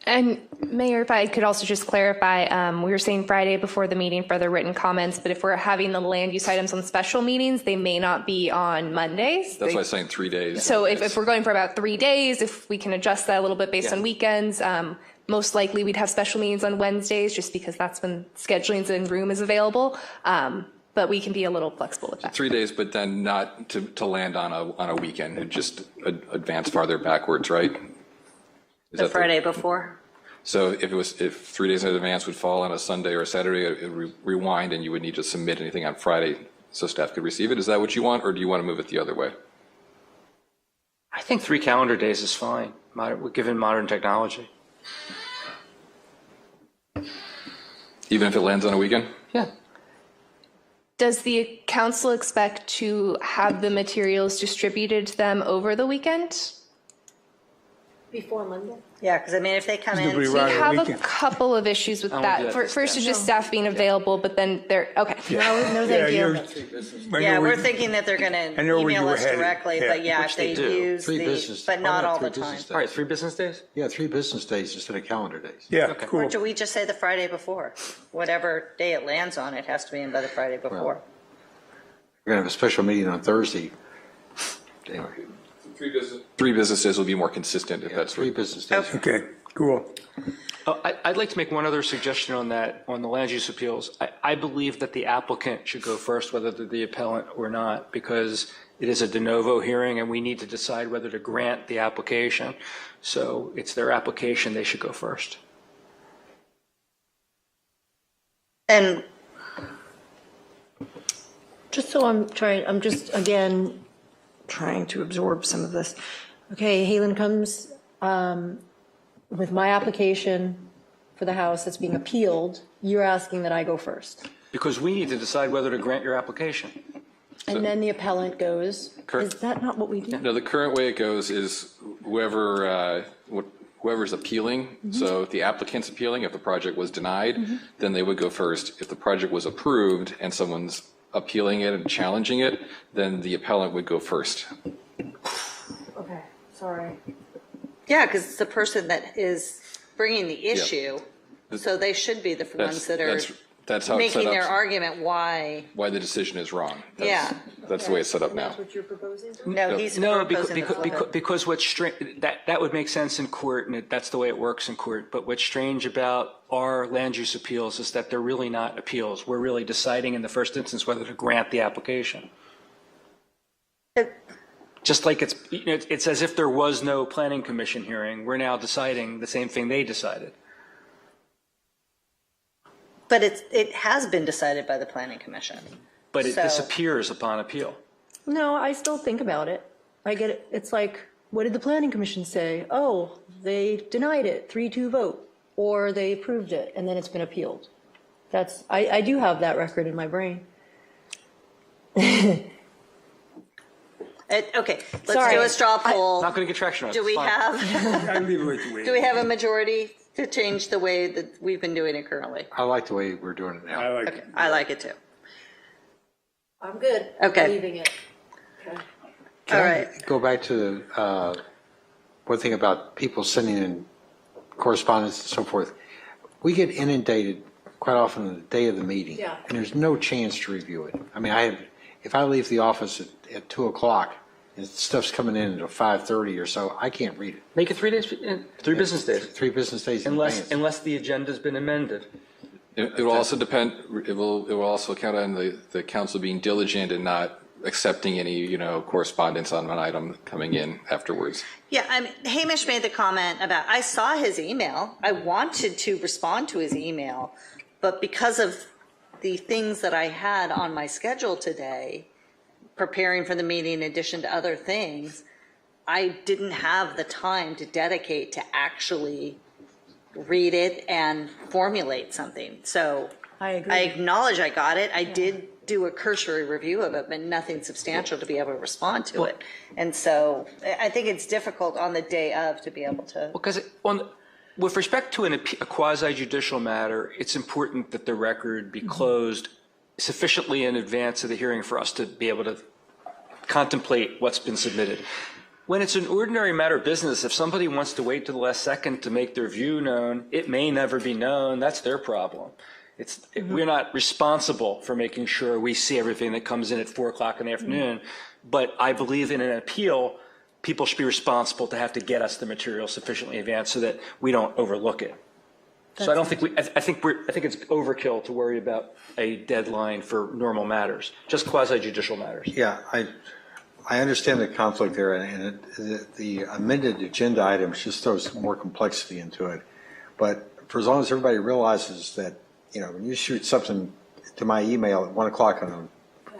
And Mayor, if I could also just clarify, we were saying Friday before the meeting for the written comments, but if we're having the land use items on special meetings, they may not be on Mondays. That's why I'm saying 3 days. So if we're going for about 3 days, if we can adjust that a little bit based on weekends, Most likely we'd have special meetings on Wednesdays just because that's when scheduling and room is available. But we can be a little flexible with that. 3 days, but then not to land on a weekend and just advance farther backwards, right? The Friday before? So if 3 days in advance would fall on a Sunday or a Saturday, it would rewind and you would need to submit anything on Friday so staff could receive it. Is that what you want, or do you want to move it the other way? I think 3 calendar days is fine, given modern technology. Even if it lands on a weekend? Yeah. Does the council expect to have the materials distributed to them over the weekend? Before Monday? Yeah, because I mean, if they come in. We have a couple of issues with that. First is just staff being available, but then they're, okay. No, thank you. Yeah, we're thinking that they're going to email us directly, but yeah, if they use the, but not all the time. All right, 3 business days? Yeah, 3 business days instead of calendar days. Yeah, cool. Or do we just say the Friday before? Whatever day it lands on, it has to be in by the Friday before. We're going to have a special meeting on Thursday. Anyway. 3 business days will be more consistent if that's 3 business days. Okay, cool. I'd like to make one other suggestion on that, on the land use appeals. I believe that the applicant should go first, whether they're the appellant or not, because it is a de novo hearing and we need to decide whether to grant the application. So it's their application, they should go first. And just so I'm just, again, trying to absorb some of this. Okay, Halen comes with my application for the house that's being appealed. You're asking that I go first. Because we need to decide whether to grant your application. And then the appellant goes. Is that not what we do? No, the current way it goes is whoever's appealing. So if the applicant's appealing, if the project was denied, then they would go first. If the project was approved and someone's appealing it and challenging it, then the appellant would go first. Okay, sorry. yeah, because it's the person that is bringing the issue, so they should be the ones that are that's how it's set making up, their argument why the decision is wrong. That's the way it's set up now. That's what you're proposing? No, he's proposing to flip it. Because what's strange, that would make sense in court, and that's the way it works in court. But what's strange about our land use appeals is that they're really not appeals. We're really deciding in the first instance whether to grant the application. Just like it's as if there was no planning commission hearing. We're now deciding the same thing they decided. But it has been decided by the planning commission. But it disappears upon appeal. No, I still think about it. I get it. It's like, what did the planning commission say? Oh, they denied it, 3-2 vote, or they approved it, and then it's been appealed. I do have that record in my brain. Okay, let's do a straw poll. Not going to get traction on it. Do we have a majority to change the way that we've been doing it currently? I like the way we're doing it now. I like it too. I'm good. Okay. Leaving it. Okay. All right. Go back to one thing about people sending in correspondence and so forth. We get inundated quite often on the day of the meeting, and there's no chance to review it. I mean, if I leave the office at 2 o'clock and stuff's coming in until 5:30 or so, I can't read it. Make it 3 days, 3 business days. 3 business days. Unless the agenda's been amended. It will also depend. It will also count on the council being diligent and not accepting any correspondence on an item coming in afterwards. Yeah, Hamish made the comment about, I saw his email. I wanted to respond to his email, but because of the things that I had on my schedule today, preparing for the meeting in addition to other things, I didn't have the time to dedicate to actually read it and formulate something. So I agree. I acknowledge I got it. I did do a cursory review of it, but nothing substantial to be able to respond to it. And so I think it's difficult on the day of to be able to. Because with respect to a quasi-judicial matter, it's important that the record be closed sufficiently in advance of the hearing for us to be able to contemplate what's been submitted. When it's an ordinary matter of business, if somebody wants to wait to the last second to make their view known, it may never be known. That's their problem. We're not responsible for making sure we see everything that comes in at 4 o'clock in the afternoon. But I believe in an appeal, people should be responsible to have to get us the material sufficiently advanced so that we don't overlook it. So I don't think I think it's overkill to worry about a deadline for normal matters, just quasi-judicial matters. Yeah, I understand the conflict there, and the amended agenda items just throws more complexity into it. But for as long as everybody realizes that, when you shoot something to my email at 1 o'clock on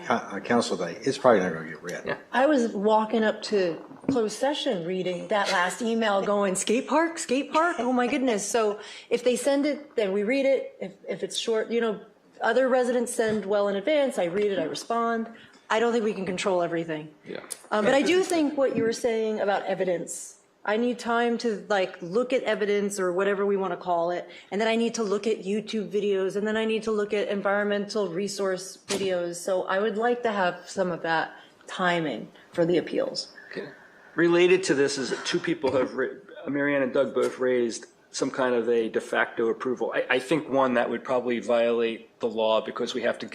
a council day, it's probably not going to get read. Yeah. I was walking up to closed session reading that last email going, skate park, oh my goodness. So if they send it, then we read it. If it's short, other residents send well in advance, I read it, I respond. I don't think we can control everything. Yeah. But I do think what you were saying about evidence, I need time to look at evidence or whatever we want to call it, and then I need to look at YouTube videos, and then I need to look at environmental resource videos. So I would like to have some of that timing for the appeals. Okay. Related to this is that two people have, Marianne and Doug both raised some kind of a de facto approval. I think one that would probably violate the law because we have to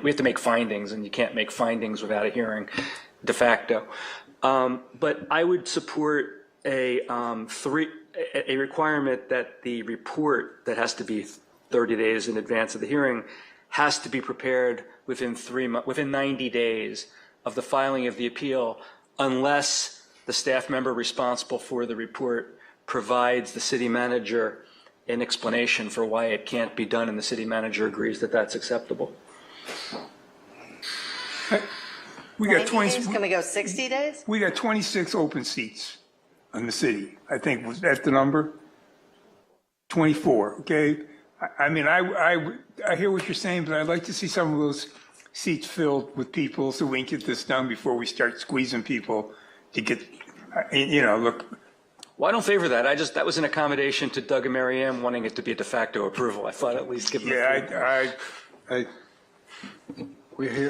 we have to make findings, and you can't make findings without a hearing de facto. But I would support a requirement that the report that has to be 30 days in advance of the hearing has to be prepared within 90 days of the filing of the appeal, unless the staff member responsible for the report provides the city manager an explanation for why it can't be done, and the city manager agrees that that's acceptable. We got 20. Can we go 60 days? We got 26 open seats in the city. I think was that the number? 24. Okay. I mean, I hear what you're saying, but I'd like to see some of those seats filled with people so we can get this done before we start squeezing people to get, look. Well, I don't favor that. That was an accommodation to Doug and Marianne wanting it to be a de facto approval. I thought at least give them. Yeah,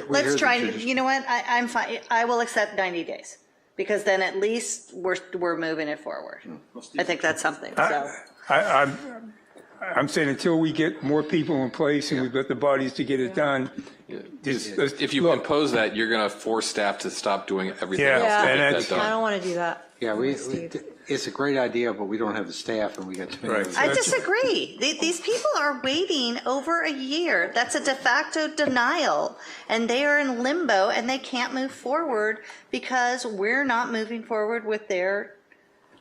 Let's try. You know what? I'm fine. I will accept 90 days because then at least we're moving it forward. I think that's something. So. I'm saying until we get more people in place and we've got the bodies to get it done. If you impose that, you're going to force staff to stop doing everything else. Yeah, I don't want to do that. Yeah, it's a great idea, but we don't have the staff, and we got too many. I disagree. These people are waiting over a year. That's a de facto denial, and they are in limbo, and they can't move forward because we're not moving forward with their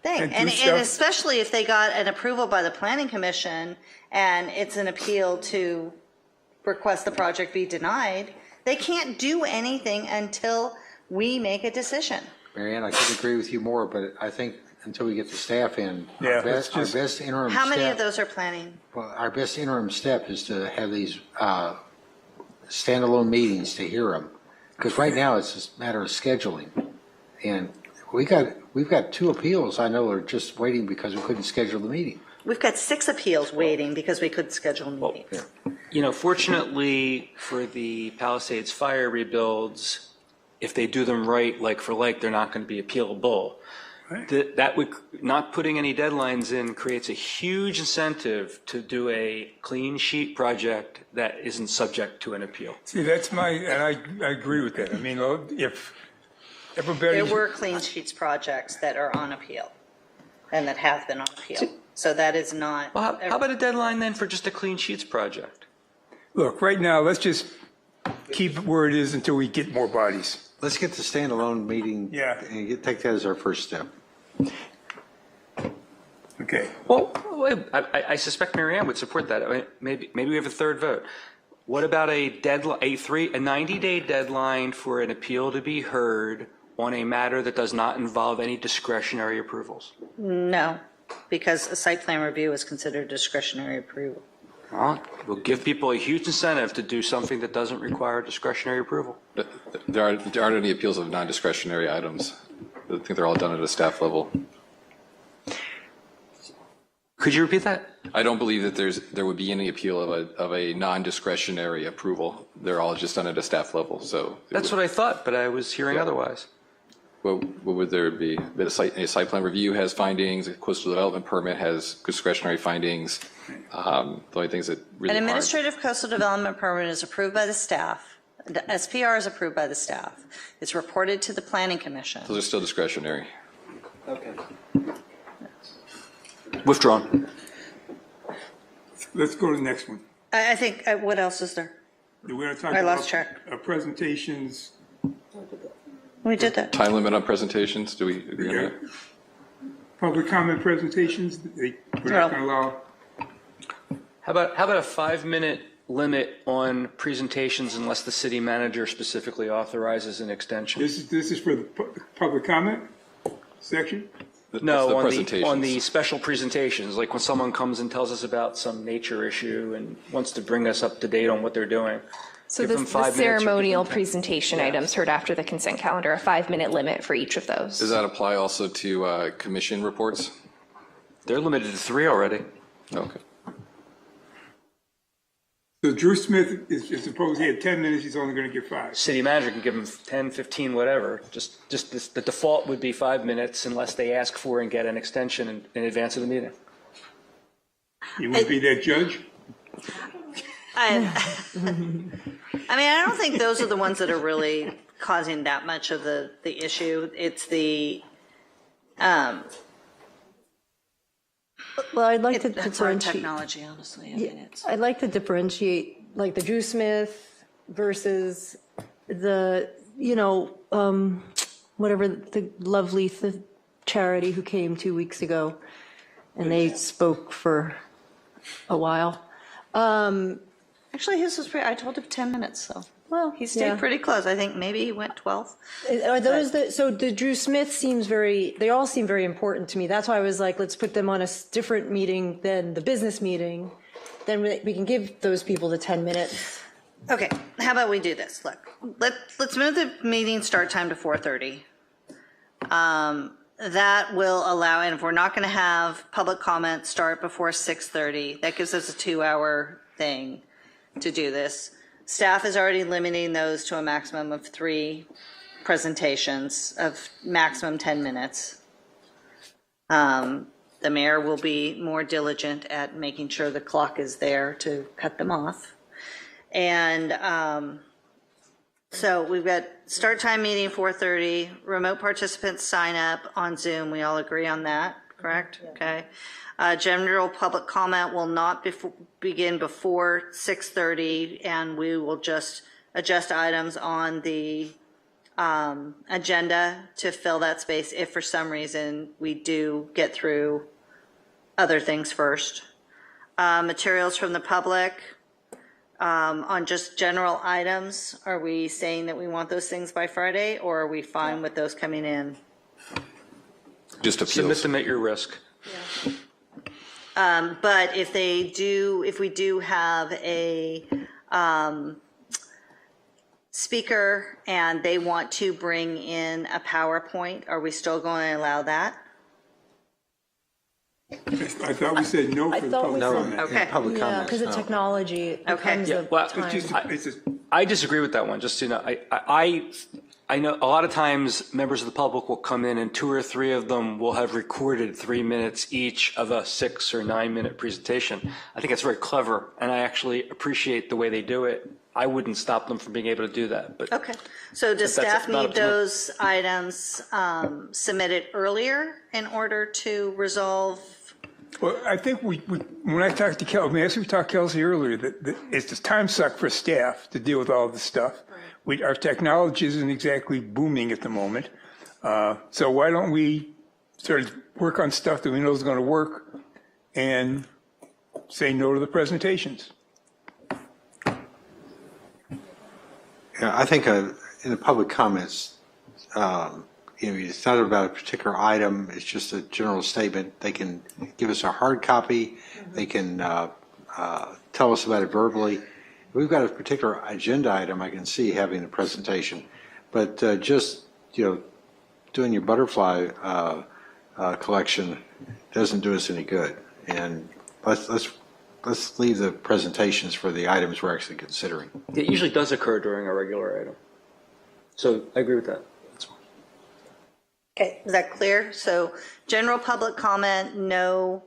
thing. And especially if they got an approval by the Planning Commission, and it's an appeal to request the project be denied, they can't do anything until we make a decision. Marianne, I could agree with you more, but I think until we get the staff in, our best interim How many step, of those are planning? Well, our best interim step is to have these standalone meetings to hear them, because right now it's a matter of scheduling, and we've got 2 appeals I know are just waiting because we couldn't schedule the meeting. We've got 6 appeals waiting because we couldn't schedule meetings. Fortunately for the Palisades fire rebuilds, if they do them right, like for like, they're not going to be appealable. Right. That would, not putting any deadlines in creates a huge incentive to do a clean sheet project that isn't subject to an appeal. See, and I agree with that. I mean, if everybody. There were clean sheets projects that are on appeal and that have been on appeal. So that is not. Well, how about a deadline then for just a clean sheets project? Look, right now, let's just keep it where it is until we get more bodies. Let's get the standalone meeting and take that as our first step. Okay. Well, I suspect Marianne would support that. I mean, maybe we have a third vote. What about a deadline, a 90-day deadline for an appeal to be heard on a matter that does not involve any discretionary approvals? No, because a site plan review is considered discretionary approval. Well, we'll give people a huge incentive to do something that doesn't require discretionary approval. There aren't any appeals of non-discretionary items. I think they're all done at a staff level. Could you repeat that? I don't believe that there would be any appeal of a non-discretionary approval. They're all just done at a staff level. So that's what I thought, but I was hearing otherwise. Well, what would there be? A site plan review has findings. A coastal development permit has discretionary findings. The only things that really An administrative coastal development permit is approved by the staff. The SPR is approved by the staff. It's reported to the Planning Commission. Those are still discretionary. Okay. Withdrawn. Let's go to the next one. I think, what else is there? Do we want to talk I about lost track. Presentations? We did that. Time limit on presentations, do we agree on that? Public comment presentations, we're not going to allow. How about a 5-minute limit on presentations unless the city manager specifically authorizes an extension? This is for the public comment section? No, on the special presentations, like when someone comes and tells us about some nature issue and wants to bring us up to date on what they're doing. So the ceremonial presentation items heard after the consent calendar, a 5-minute limit for each of those. Does that apply also to commission reports? They're limited to 3 already. Okay. So Drew Smith is supposed he had 10 minutes, he's only going to get 5. City manager can give them 10, 15, whatever. The default would be 5 minutes unless they ask for and get an extension in advance of the meeting. You would be that judge? I mean, I don't think those are the ones that are really causing that much of the issue. It's the, well, I'd like to differentiate. technology, honestly. I mean, it's. I'd like to differentiate, like the Drew Smith versus the, whatever the lovely charity who came 2 weeks ago, and they spoke for a while. Actually, his was pretty, I told him 10 minutes, so. Well, he stayed pretty close. I think maybe he went 12. Are those so the Drew Smith seems they all seem very important to me. That's why I was like, let's put them on a different meeting than the business meeting. Then we can give those people the 10 minutes. Okay, how about we do this? Look, let's move the meeting start time to 4:30. That will allow, and if we're not going to have public comment start before 6:30, that gives us a 2-hour thing to do this. Staff is already limiting those to a maximum of 3 presentations of maximum 10 minutes. The mayor will be more diligent at making sure the clock is there to cut them off. And so we've got start time meeting 4:30, remote participants sign up on Zoom. We all agree on that, correct? Yeah. Okay. General public comment will not begin before 6:30, and we will just adjust items on the agenda to fill that space if for some reason we do get through other things first. Materials from the public on just general items. Are we saying that we want those things by Friday, or are we fine with those coming in? Just appeals. Submit them at your risk. Yeah. But if we do have a speaker and they want to bring in a PowerPoint, are we still going to allow that? I thought we said no for the public comment. Okay. Public Yeah, comment. because of technology, it becomes a time. I disagree with that one. Just so you know, I know a lot of times members of the public will come in and 2 or 3 of them will have recorded 3 minutes each of a 6 or 9 minute presentation. I think it's very clever, and I actually appreciate the way they do it. I wouldn't stop them from being able to do that. But okay. So does staff need those items submitted earlier in order to resolve? Well, I think when I talked to Kelsey, as we talked to Kelsey earlier, that it's the time suck for staff to deal with all this stuff. Our technology isn't exactly booming at the moment. So why don't we sort of work on stuff that we know is going to work and say no to the presentations? Yeah, I think in the public comments, it's not about a particular item. It's just a general statement. They can give us a hard copy. They can tell us about it verbally. If we've got a particular agenda item, I can see having a presentation. But just doing your butterfly collection doesn't do us any good. And let's leave the presentations for the items we're actually considering. it usually does occur during a regular item. So I agree with that. Okay, is that clear? So general public comment, no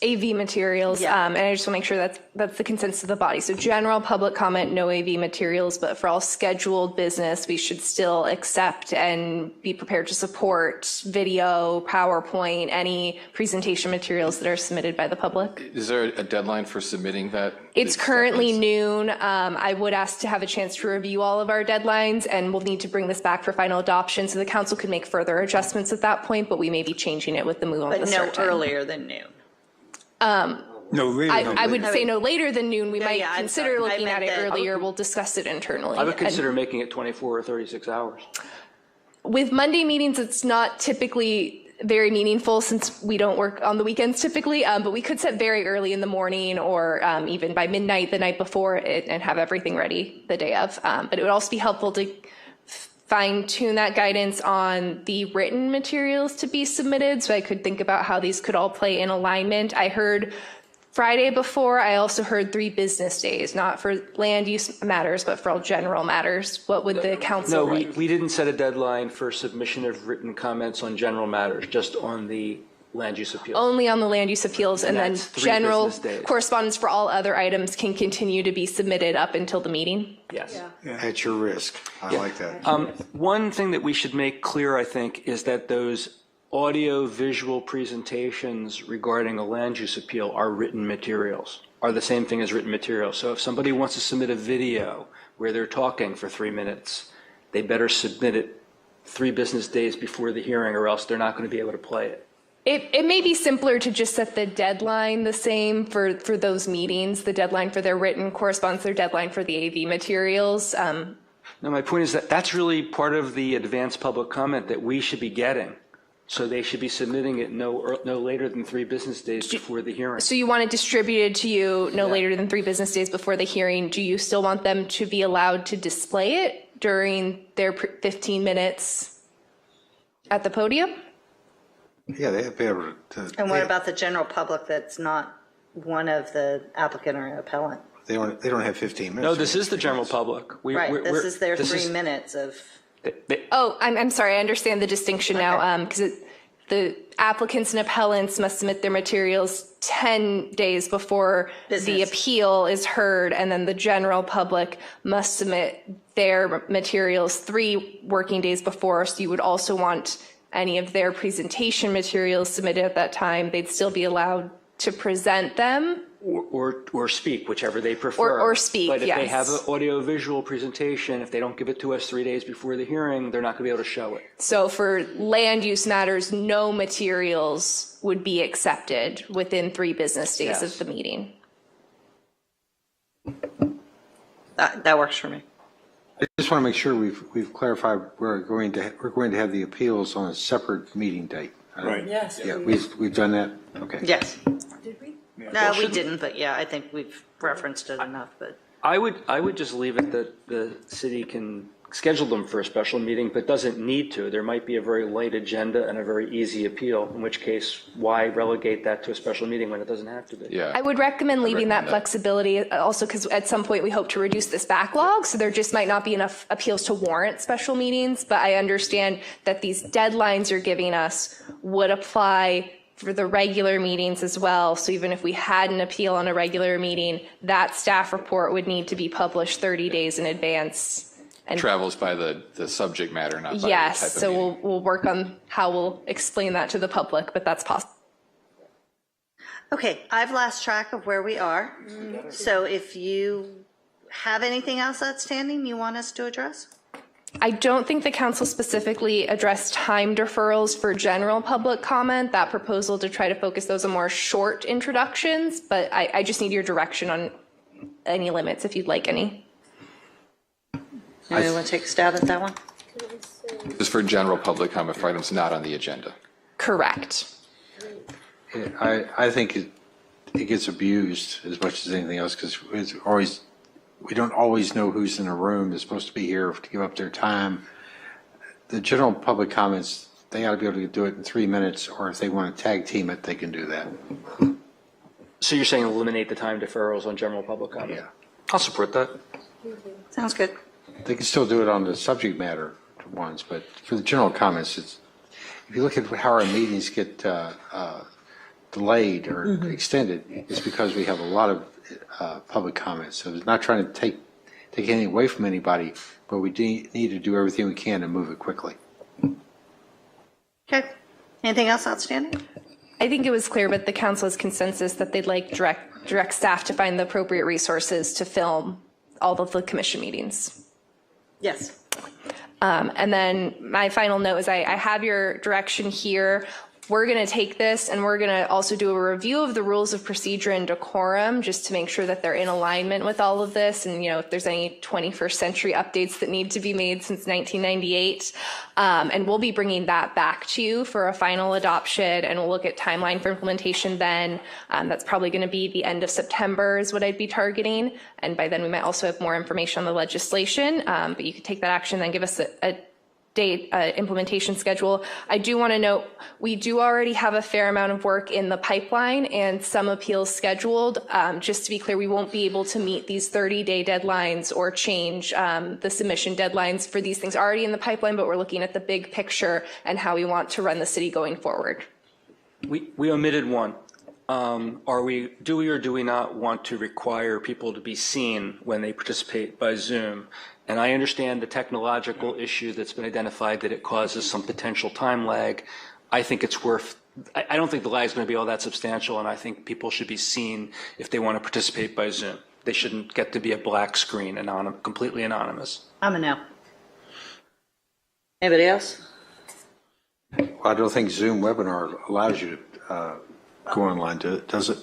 AV materials, and I just want to make sure that's the consensus of the body. So general public comment, no AV materials, but for all scheduled business, we should still accept and be prepared to support video, PowerPoint, any presentation materials that are submitted by the public. Is there a deadline for submitting that? It's currently noon. I would ask to have a chance to review all of our deadlines, and we'll need to bring this back for final adoption, so the council could make further adjustments at that point, but we may be changing it with the move on the start time. But no earlier than noon. No later. I would say no later than noon. We might consider looking at it earlier. We'll discuss it internally. I would consider making it 24 or 36 hours. With Monday meetings, it's not typically very meaningful since we don't work on the weekends typically, but we could set very early in the morning or even by midnight the night before and have everything ready the day of. But it would also be helpful to fine-tune that guidance on the written materials to be submitted, so I could think about how these could all play in alignment. I heard Friday before. I also heard 3 business days, not for land use matters, but for all general matters. What would the council No, like? we didn't set a deadline for submission of written comments on general matters, just on the land use appeals. Only on the land use appeals, and then that's 3 general business days. correspondence for all other items can continue to be submitted up until the meeting? Yes. At your risk. I like that. One thing that we should make clear, I think, is that those audio-visual presentations regarding a land use appeal are written materials, are the same thing as written materials. So if somebody wants to submit a video where they're talking for 3 minutes, they better submit it 3 business days before the hearing, or else they're not going to be able to play it. It may be simpler to just set the deadline the same for those meetings. The deadline for their written corresponds to their deadline for the AV materials. No, my point is that that's really part of the advanced public comment that we should be getting. So they should be submitting it no later than 3 business days before the hearing. So you want it distributed to you no later than 3 business days before the hearing. Do you still want them to be allowed to display it during their 15 minutes at the podium? Yeah, they have to be able to. And what about the general public that's not one of the applicant or appellant? They don't have 15 minutes. No, this is the general public. Right, this is their 3 minutes of. Oh, I'm sorry. I understand the distinction now, because the applicants and appellants must submit their materials 10 days before the appeal is heard, and then the general public must submit their materials 3 working days before. So you would also want any of their presentation materials submitted at that time. They'd still be allowed to present them. Or speak, whichever they prefer. Or speak, But if yes. they have an audio-visual presentation, if they don't give it to us 3 days before the hearing, they're not going to be able to show it. So for land use matters, no materials would be accepted within 3 business days of the meeting. That works for me. I just want to make sure we've clarified we're going to have the appeals on a separate meeting date. Right. Yes. Yeah, we've done that. Okay. Yes. Did we? No, we didn't, but yeah, I think we've referenced it enough, but. I would just leave it that the city can schedule them for a special meeting, but doesn't need to. There might be a very light agenda and a very easy appeal, in which case, why relegate that to a special meeting when it doesn't have to be? Yeah. I would recommend leaving that flexibility also because at some point we hope to reduce this backlog. So there just might not be enough appeals to warrant special meetings. But I understand that these deadlines you're giving us would apply for the regular meetings as well. So even if we had an appeal on a regular meeting, that staff report would need to be published 30 days in advance. And travels by the subject matter, not by the type yes, of so meeting. we'll work on how we'll explain that to the public, but that's possible. Okay, I've lost track of where we are. So if you have anything else outstanding you want us to address? I don't think the council specifically addressed time deferrals for general public comment. That proposal to try to focus those on more short introductions, but I just need your direction on any limits if you'd like any. Anyone want to take a stab at that one? This is for general public comment for items not on the agenda. Correct. I think it gets abused as much as anything else because we don't always know who's in the room that's supposed to be here to give up their time. The general public comments, they ought to be able to do it in 3 minutes, or if they want to tag team it, they can do that. So you're saying eliminate the time deferrals on general public comment? Yeah. I'll support that. Sounds good. They can still do it on the subject matter ones, but for the general comments, if you look at how our meetings get delayed or extended is because we have a lot of public comments. So it's not trying to take anything away from anybody, but we need to do everything we can to move it quickly. Okay. Anything else outstanding? I think it was clear, but the council's consensus that they'd like direct staff to find the appropriate resources to film all of the commission meetings. Yes. And then my final note is I have your direction here. We're going to take this and we're going to also do a review of the rules of procedure and decorum just to make sure that they're in alignment with all of this. And, you know, if there's any 21st century updates that need to be made since 1998. And we'll be bringing that back to you for a final adoption, and we'll look at timeline for implementation then. That's probably going to be the end of September is what I'd be targeting. And by then we might also have more information on the legislation, but you could take that action, then give us a date implementation schedule. I do want to note we do already have a fair amount of work in the pipeline and some appeals scheduled. Just to be clear, we won't be able to meet these 30-day deadlines or change the submission deadlines for these things already in the pipeline, but we're looking at the big picture and how we want to run the city going forward. We omitted one. Do we or do we not want to require people to be seen when they participate by Zoom? And I understand the technological issue that's been identified, that it causes some potential time lag. I think it's I don't think the lag is going to be all that substantial, and I think people should be seen if they want to participate by Zoom. They shouldn't get to be a black screen, completely anonymous. I'm a no. Anybody else? Well, I don't think Zoom webinar allows you to go online, does it?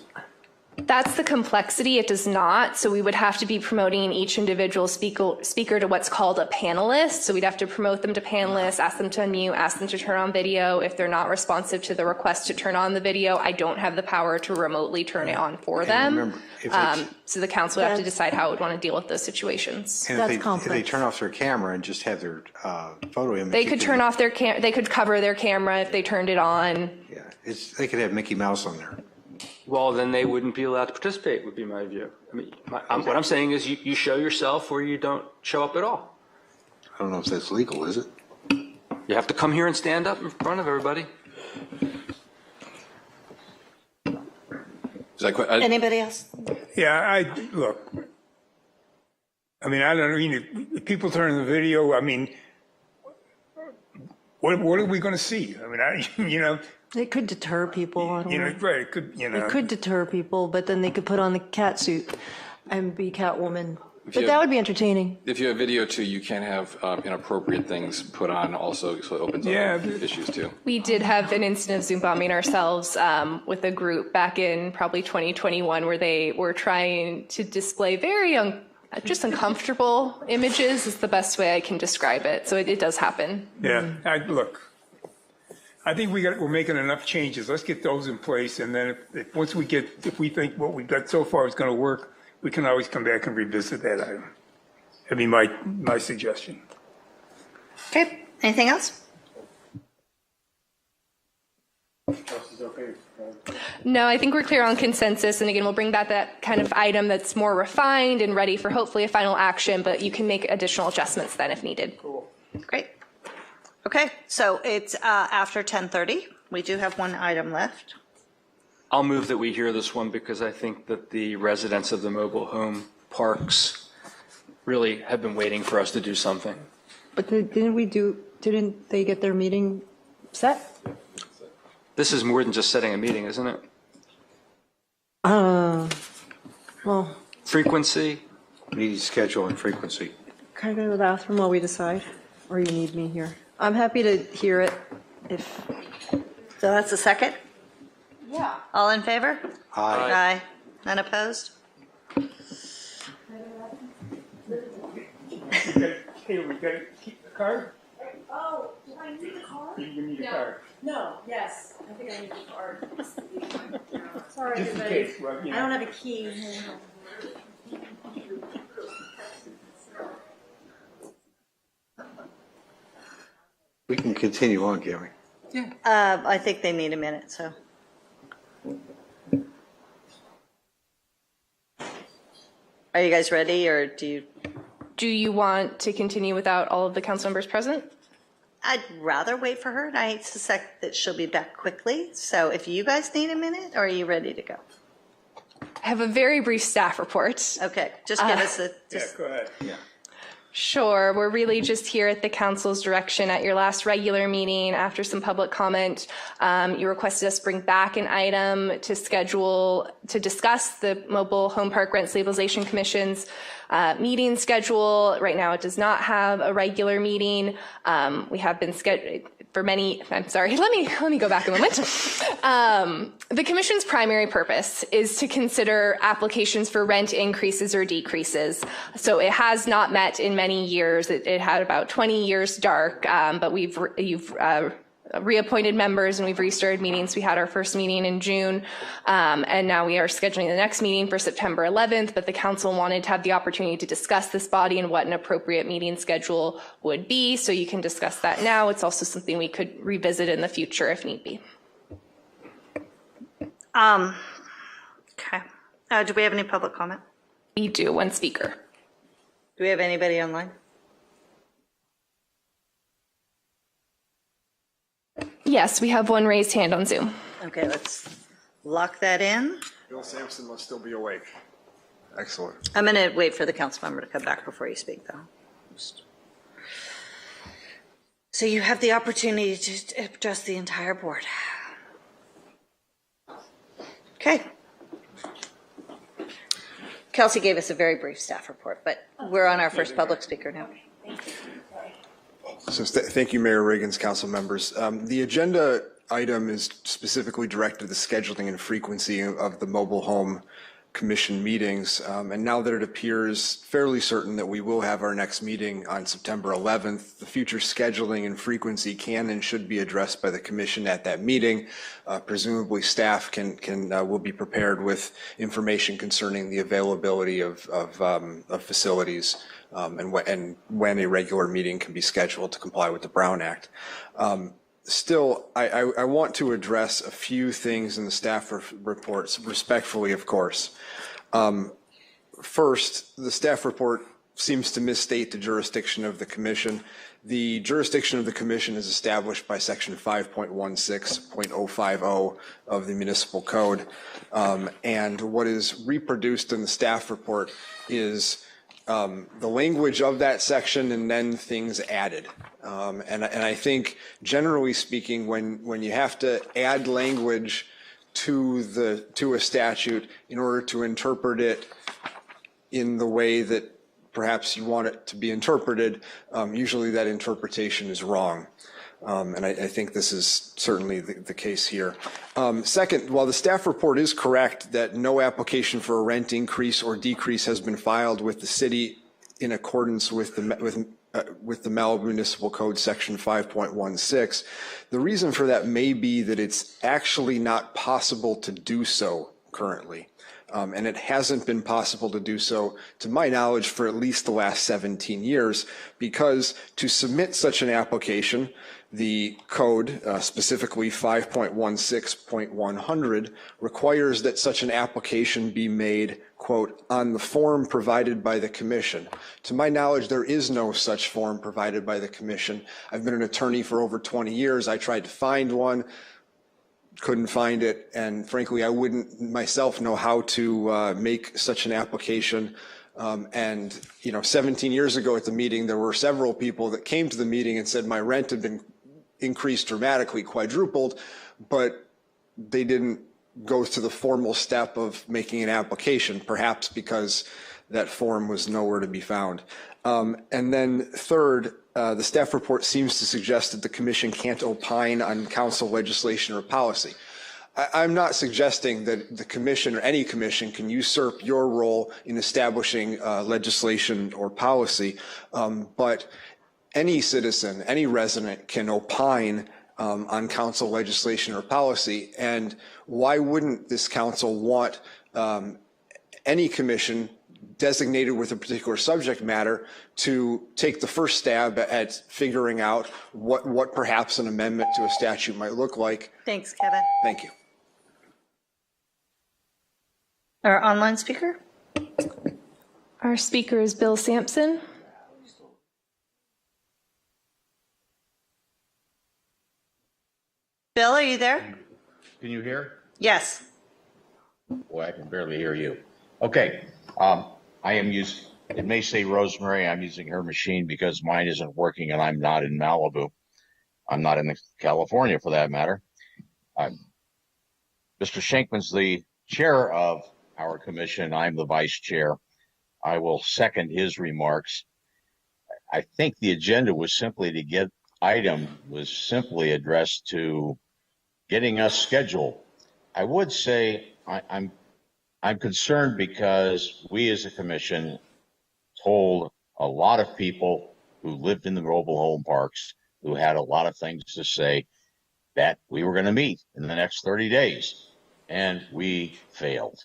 That's the complexity. It does not. So we would have to be promoting each individual speaker to what's called a panelist. So we'd have to promote them to panelists, ask them to unmute, ask them to turn on video. If they're not responsive to the request to turn on the video, I don't have the power to remotely turn it on for them. Remember, so the council would have to decide how it would want to deal with those situations. And if they turn off their camera and just have their photo image, they could turn off their they could cover their camera if they turned it on. Yeah, they could have Mickey Mouse on there. Well, then they wouldn't be allowed to participate, would be my view. I mean, what I'm saying is you show yourself or you don't show up at all. I don't know if that's legal, is it? You have to come here and stand up in front of everybody. Anybody else? Yeah, look. I mean, I don't know. If people turn the video, I mean, what are we going to see? I mean, It could deter people. I don't know. Right? It could, It could deter people, but then they could put on the cat suit and be Catwoman. But you that have- would be entertaining. If you have video too, you can have inappropriate things put on also, so it opens up issues too. We did have an incident of Zoom bombing ourselves with a group back in probably 2021 where they were trying to display very just uncomfortable images is the best way I can describe it. So it does happen. Yeah, look. I think we're making enough changes. Let's get those in place, and then if we think what we've got so far is going to work, we can always come back and revisit that item. That'd be my suggestion. Okay. Anything else? No, I think we're clear on consensus. And again, we'll bring back that kind of item that's more refined and ready for hopefully a final action, but you can make additional adjustments then if needed. Cool. Great. Okay, so it's after 10:30. We do have one item left. I'll move that we hear this one because I think that the residents of the mobile home parks really have been waiting for us to do something. But didn't they get their meeting set? This is more than just setting a meeting, isn't it? Well. Frequency? Meeting schedule and frequency. Can I go to the bathroom while we decide? Or you need me here? I'm happy to hear it if. So that's the second? Yeah. All in favor? Aye. Aye. None opposed? Hey, we got to keep the card? Oh, do I need the card? You need a card. No, yes. I think I need the card. Sorry, Just in everybody. case, well, I don't have a key. We can continue on, can't we? Yeah. I think they need a minute, so. Are you guys ready, or do you? Do you want to continue without all of the council members present? I'd rather wait for her, and I suspect that she'll be back quickly. So if you guys need a minute, or are you ready to go? I have a very brief staff report. Okay, just give us a... Go ahead. Yeah. Sure. We're really just here at the council's direction. At your last regular meeting, after some public comment, you requested us bring back an item to discuss the Mobile Home Park Rent Stabilization Commission's meeting schedule. Right now, it does not have a regular meeting. We have been scheduled for many. I'm sorry. Let me go back a moment. The commission's primary purpose is to consider applications for rent increases or decreases. So it has not met in many years. It had about 20 years dark, but you've reappointed members and we've restarted meetings. We had our first meeting in June, and now we are scheduling the next meeting for September 11th, but the council wanted to have the opportunity to discuss this body and what an appropriate meeting schedule would be, so you can discuss that now. It's also something we could revisit in the future if need be. Okay. Do we have any public comment? We do, one speaker. Do we have anybody online? Yes, we have one raised hand on Zoom. Okay, let's lock that in. Bill Sampson must still be awake. Excellent. I'm going to wait for the council member to come back before you speak, though. So you have the opportunity to address the entire board. Okay. Kelsey gave us a very brief staff report, but we're on our first public speaker now. So thank you, Mayor Reagan's council members. The agenda item is specifically directed to the scheduling and frequency of the mobile home commission meetings. And now that it appears fairly certain that we will have our next meeting on September 11th, the future scheduling and frequency can and should be addressed by the commission at that meeting. Presumably staff will be prepared with information concerning the availability of facilities and when a regular meeting can be scheduled to comply with the Brown Act. Still, I want to address a few things in the staff reports, respectfully, of course. First, the staff report seems to misstate the jurisdiction of the commission. The jurisdiction of the commission is established by section 5.16.050 of the municipal code. And what is reproduced in the staff report is the language of that section and then things added. And I think, generally speaking, when you have to add language to a statute in order to interpret it in the way that perhaps you want it to be interpreted, usually that interpretation is wrong. And I think this is certainly the case here. Second, while the staff report is correct that no application for a rent increase or decrease has been filed with the city in accordance with the Malibu Municipal Code section 5.16, the reason for that may be that it's actually not possible to do so currently. And it hasn't been possible to do so, to my knowledge, for at least the last 17 years, because to submit such an application, the code, specifically 5.16.100, requires that such an application be made, quote, on the form provided by the commission. To my knowledge, there is no such form provided by the commission. I've been an attorney for over 20 years. I tried to find one, couldn't find it, and frankly, I wouldn't myself know how to make such an application. And 17 years ago at the meeting, there were several people that came to the meeting and said my rent had been increased dramatically, quadrupled, but they didn't go to the formal step of making an application, perhaps because that form was nowhere to be found. And then third, the staff report seems to suggest that the commission can't opine on council legislation or policy. I'm not suggesting that the commission or any commission can usurp your role in establishing legislation or policy, but any citizen, any resident can opine on council legislation or policy. And why wouldn't this council want any commission designated with a particular subject matter to take the first stab at figuring out what perhaps an amendment to a statute might look like? Thanks, Kevin. Thank you. Our online speaker? Our speaker is Bill Sampson. Bill, are you there? Can you hear? Yes. Boy, I can barely hear you. Okay. I am using, it may say Rosemary, I'm using her machine because mine isn't working and I'm not in Malibu. I'm not in California for that matter. Mr. Schenkman's the chair of our commission. I'm the vice chair. I will second his remarks. I think the agenda was simply addressed to getting us scheduled. I would say I'm concerned because we as a commission told a lot of people who lived in the mobile home parks, who had a lot of things to say, that we were going to meet in the next 30 days, and we failed.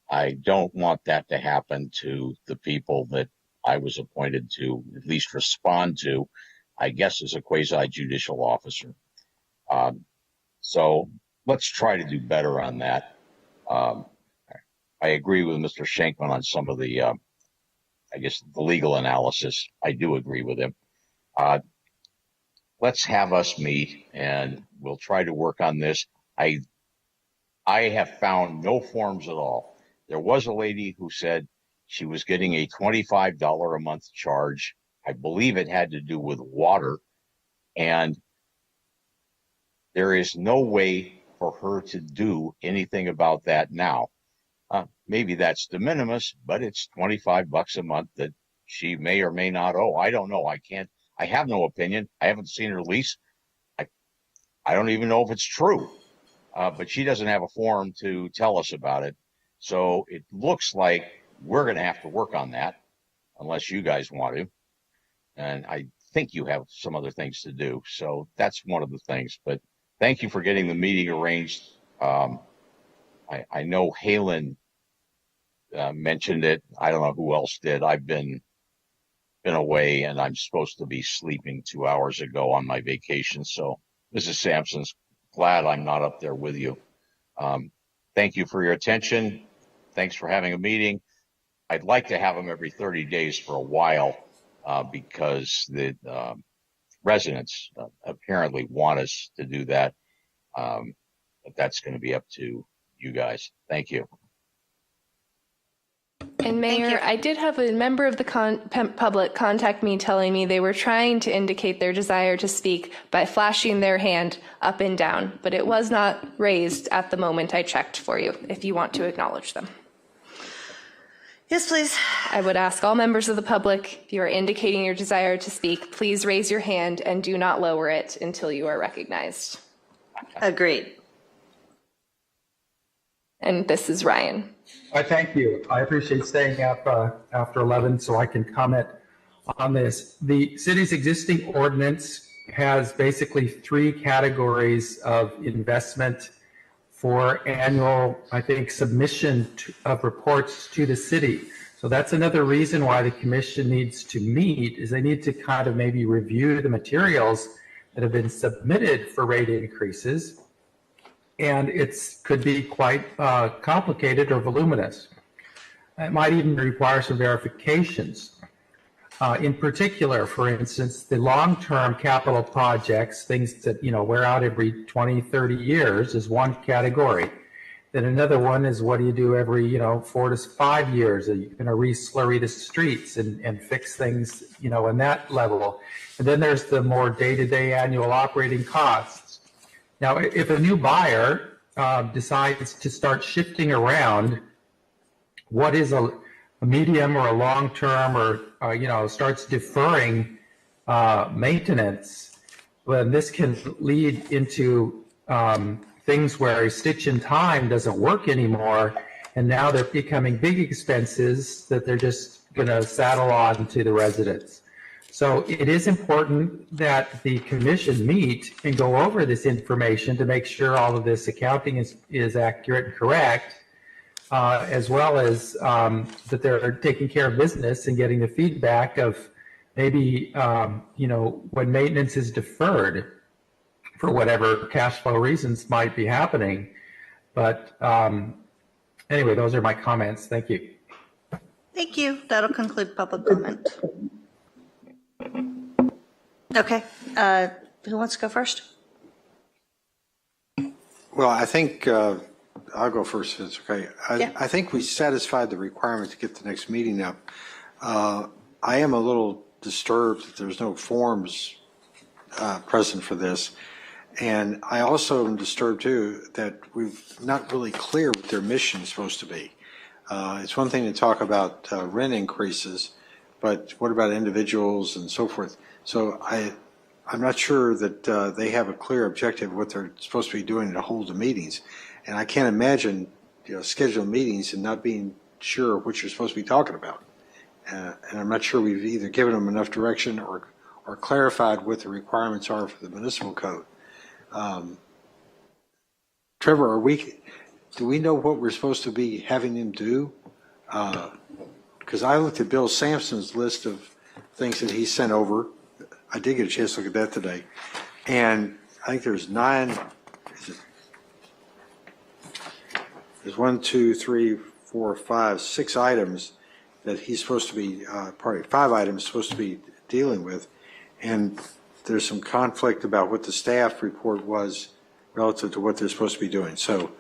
I don't want that to happen to the people that I was appointed to at least respond to, I guess, as a quasi-judicial officer. So let's try to do better on that. I agree with Mr. Schenkman on some of the, I guess, the legal analysis. I do agree with him. Let's have us meet and we'll try to work on this. I have found no forms at all. There was a lady who said she was getting a $25 a month charge. I believe it had to do with water. And there is no way for her to do anything about that now. Maybe that's de minimis, but it's $25 a month that she may or may not owe. I don't know. I have no opinion. I haven't seen her lease. I don't even know if it's true, but she doesn't have a form to tell us about it. So it looks like we're going to have to work on that unless you guys want to. And I think you have some other things to do. So that's one of the things. But thank you for getting the meeting arranged. I know Halen mentioned it. I don't know who else did. I've been away and I'm supposed to be sleeping 2 hours ago on my vacation. So Mrs. Sampson's glad I'm not up there with you. Thank you for your attention. Thanks for having a meeting. I'd like to have them every 30 days for a while because the residents apparently want us to do that. But that's going to be up to you guys. Thank you. And Mayor, I did have a member of the public contact me telling me they were trying to indicate their desire to speak by flashing their hand up and down, but it was not raised at the moment I checked for you, if you want to acknowledge them. Yes, please. I would ask all members of the public, if you are indicating your desire to speak, please raise your hand and do not lower it until you are recognized. Agreed. And this is Ryan. Thank you. I appreciate staying up after 11 so I can comment on this. The city's existing ordinance has basically 3 categories of investment for annual, I think, submission of reports to the city. So that's another reason why the commission needs to meet, is they need to kind of maybe review the materials that have been submitted for rate increases. And it could be quite complicated or voluminous. It might even require some verifications. In particular, for instance, the long-term capital projects, things that wear out every 20, 30 years is one category. Then another one is what do you do every 4 to 5 years? Are you going to re-slurry the streets and fix things in that level? And then there's the more day-to-day annual operating costs. Now, if a new buyer decides to start shifting around what is a medium or a long-term or, starts deferring maintenance, then this can lead into things where a stitch in time doesn't work anymore. And now they're becoming big expenses that they're just going to saddle on to the residents. So it is important that the commission meet and go over this information to make sure all of this accounting is accurate and correct, as well as that they're taking care of business and getting the feedback of maybe, when maintenance is deferred for whatever cash flow reasons might be happening. But anyway, those are my comments. Thank you. Thank you. That'll conclude public comment. Okay, who wants to go first? Well, I think, I'll go first if it's okay. I think we satisfied the requirement to get the next meeting up. I am a little disturbed that there's no forms present for this. And I also am disturbed too that we're not really clear what their mission is supposed to be. It's one thing to talk about rent increases, but what about individuals and so forth? So I'm not sure that they have a clear objective of what they're supposed to be doing to hold the meetings. And I can't imagine scheduling meetings and not being sure what you're supposed to be talking about. And I'm not sure we've either given them enough direction or clarified what the requirements are for the municipal code. Trevor, do we know what we're supposed to be having them do? Because I looked at Bill Sampson's list of things that he sent over. I did get a chance to look at that today. And I think there's 6 items that he's supposed to be, 5 items supposed to be dealing with. And there's some conflict about what the staff report was relative to what they're supposed to be doing. So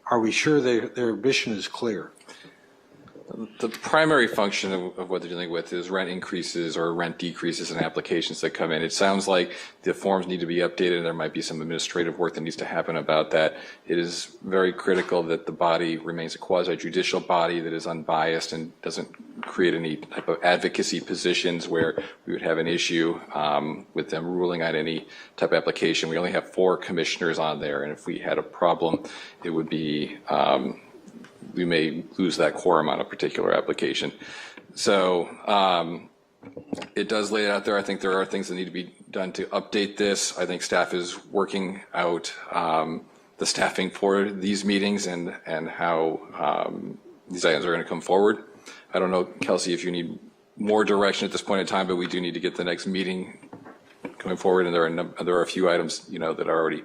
are we sure their mission is clear? The primary function of what they're dealing with is rent increases or rent decreases in applications that come in. It sounds like the forms need to be updated and there might be some administrative work that needs to happen about that. It is very critical that the body remains a quasi-judicial body that is unbiased and doesn't create any type of advocacy positions where we would have an issue with them ruling on any type of application. We only have 4 commissioners on there, and if we had a problem, it would be we may lose that quorum on a particular application. So it does lay it out there. I think there are things that need to be done to update this. I think staff is working out the staffing for these meetings and how these items are going to come forward. I don't know, Kelsey, if you need more direction at this point in time, but we do need to get the next meeting going forward, and there are a few items that are already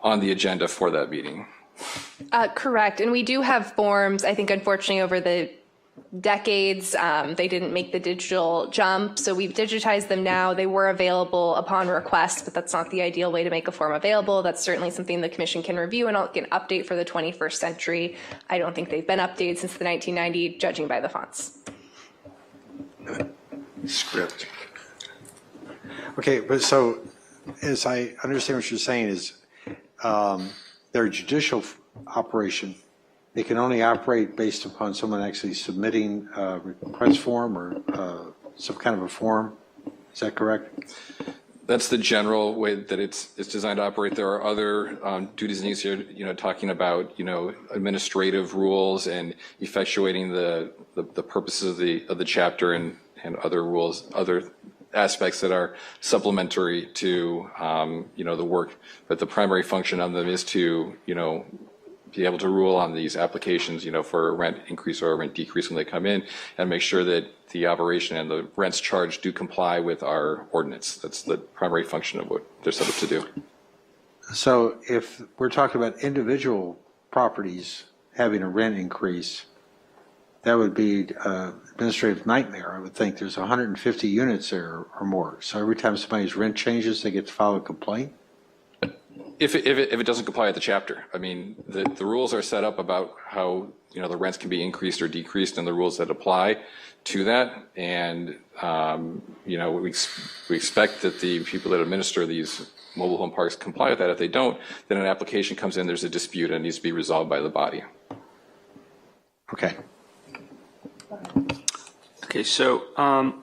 on the agenda for that meeting. Correct. And we do have forms. I think, unfortunately, over the decades, they didn't make the digital jump. So we've digitized them now. They were available upon request, but that's not the ideal way to make a form available. That's certainly something the commission can review and can update for the 21st century. I don't think they've been updated since the 1990, judging by the fonts. Script. Okay, but so as I understand what you're saying is their judicial operation, they can only operate based upon someone actually submitting a request form or some kind of a form. Is that correct? That's the general way that it's designed to operate. There are other duties and needs here, talking about, administrative rules and effectuating the purposes of the chapter and other rules, other aspects that are supplementary to, the work. But the primary function of them is to, be able to rule on these applications, for a rent increase or a rent decrease when they come in, and make sure that the operation and the rents charged do comply with our ordinance. That's the primary function of what they're set up to do. So if we're talking about individual properties having a rent increase, that would be an administrative nightmare. I would think there's 150 units there or more. So every time somebody's rent changes, they get to file a complaint? If it doesn't comply with the chapter. I mean, the rules are set up about how, the rents can be increased or decreased and the rules that apply to that. And, we expect that the people that administer these mobile home parks comply with that. If they don't, then an application comes in, there's a dispute and it needs to be resolved by the body. Okay. Okay, so I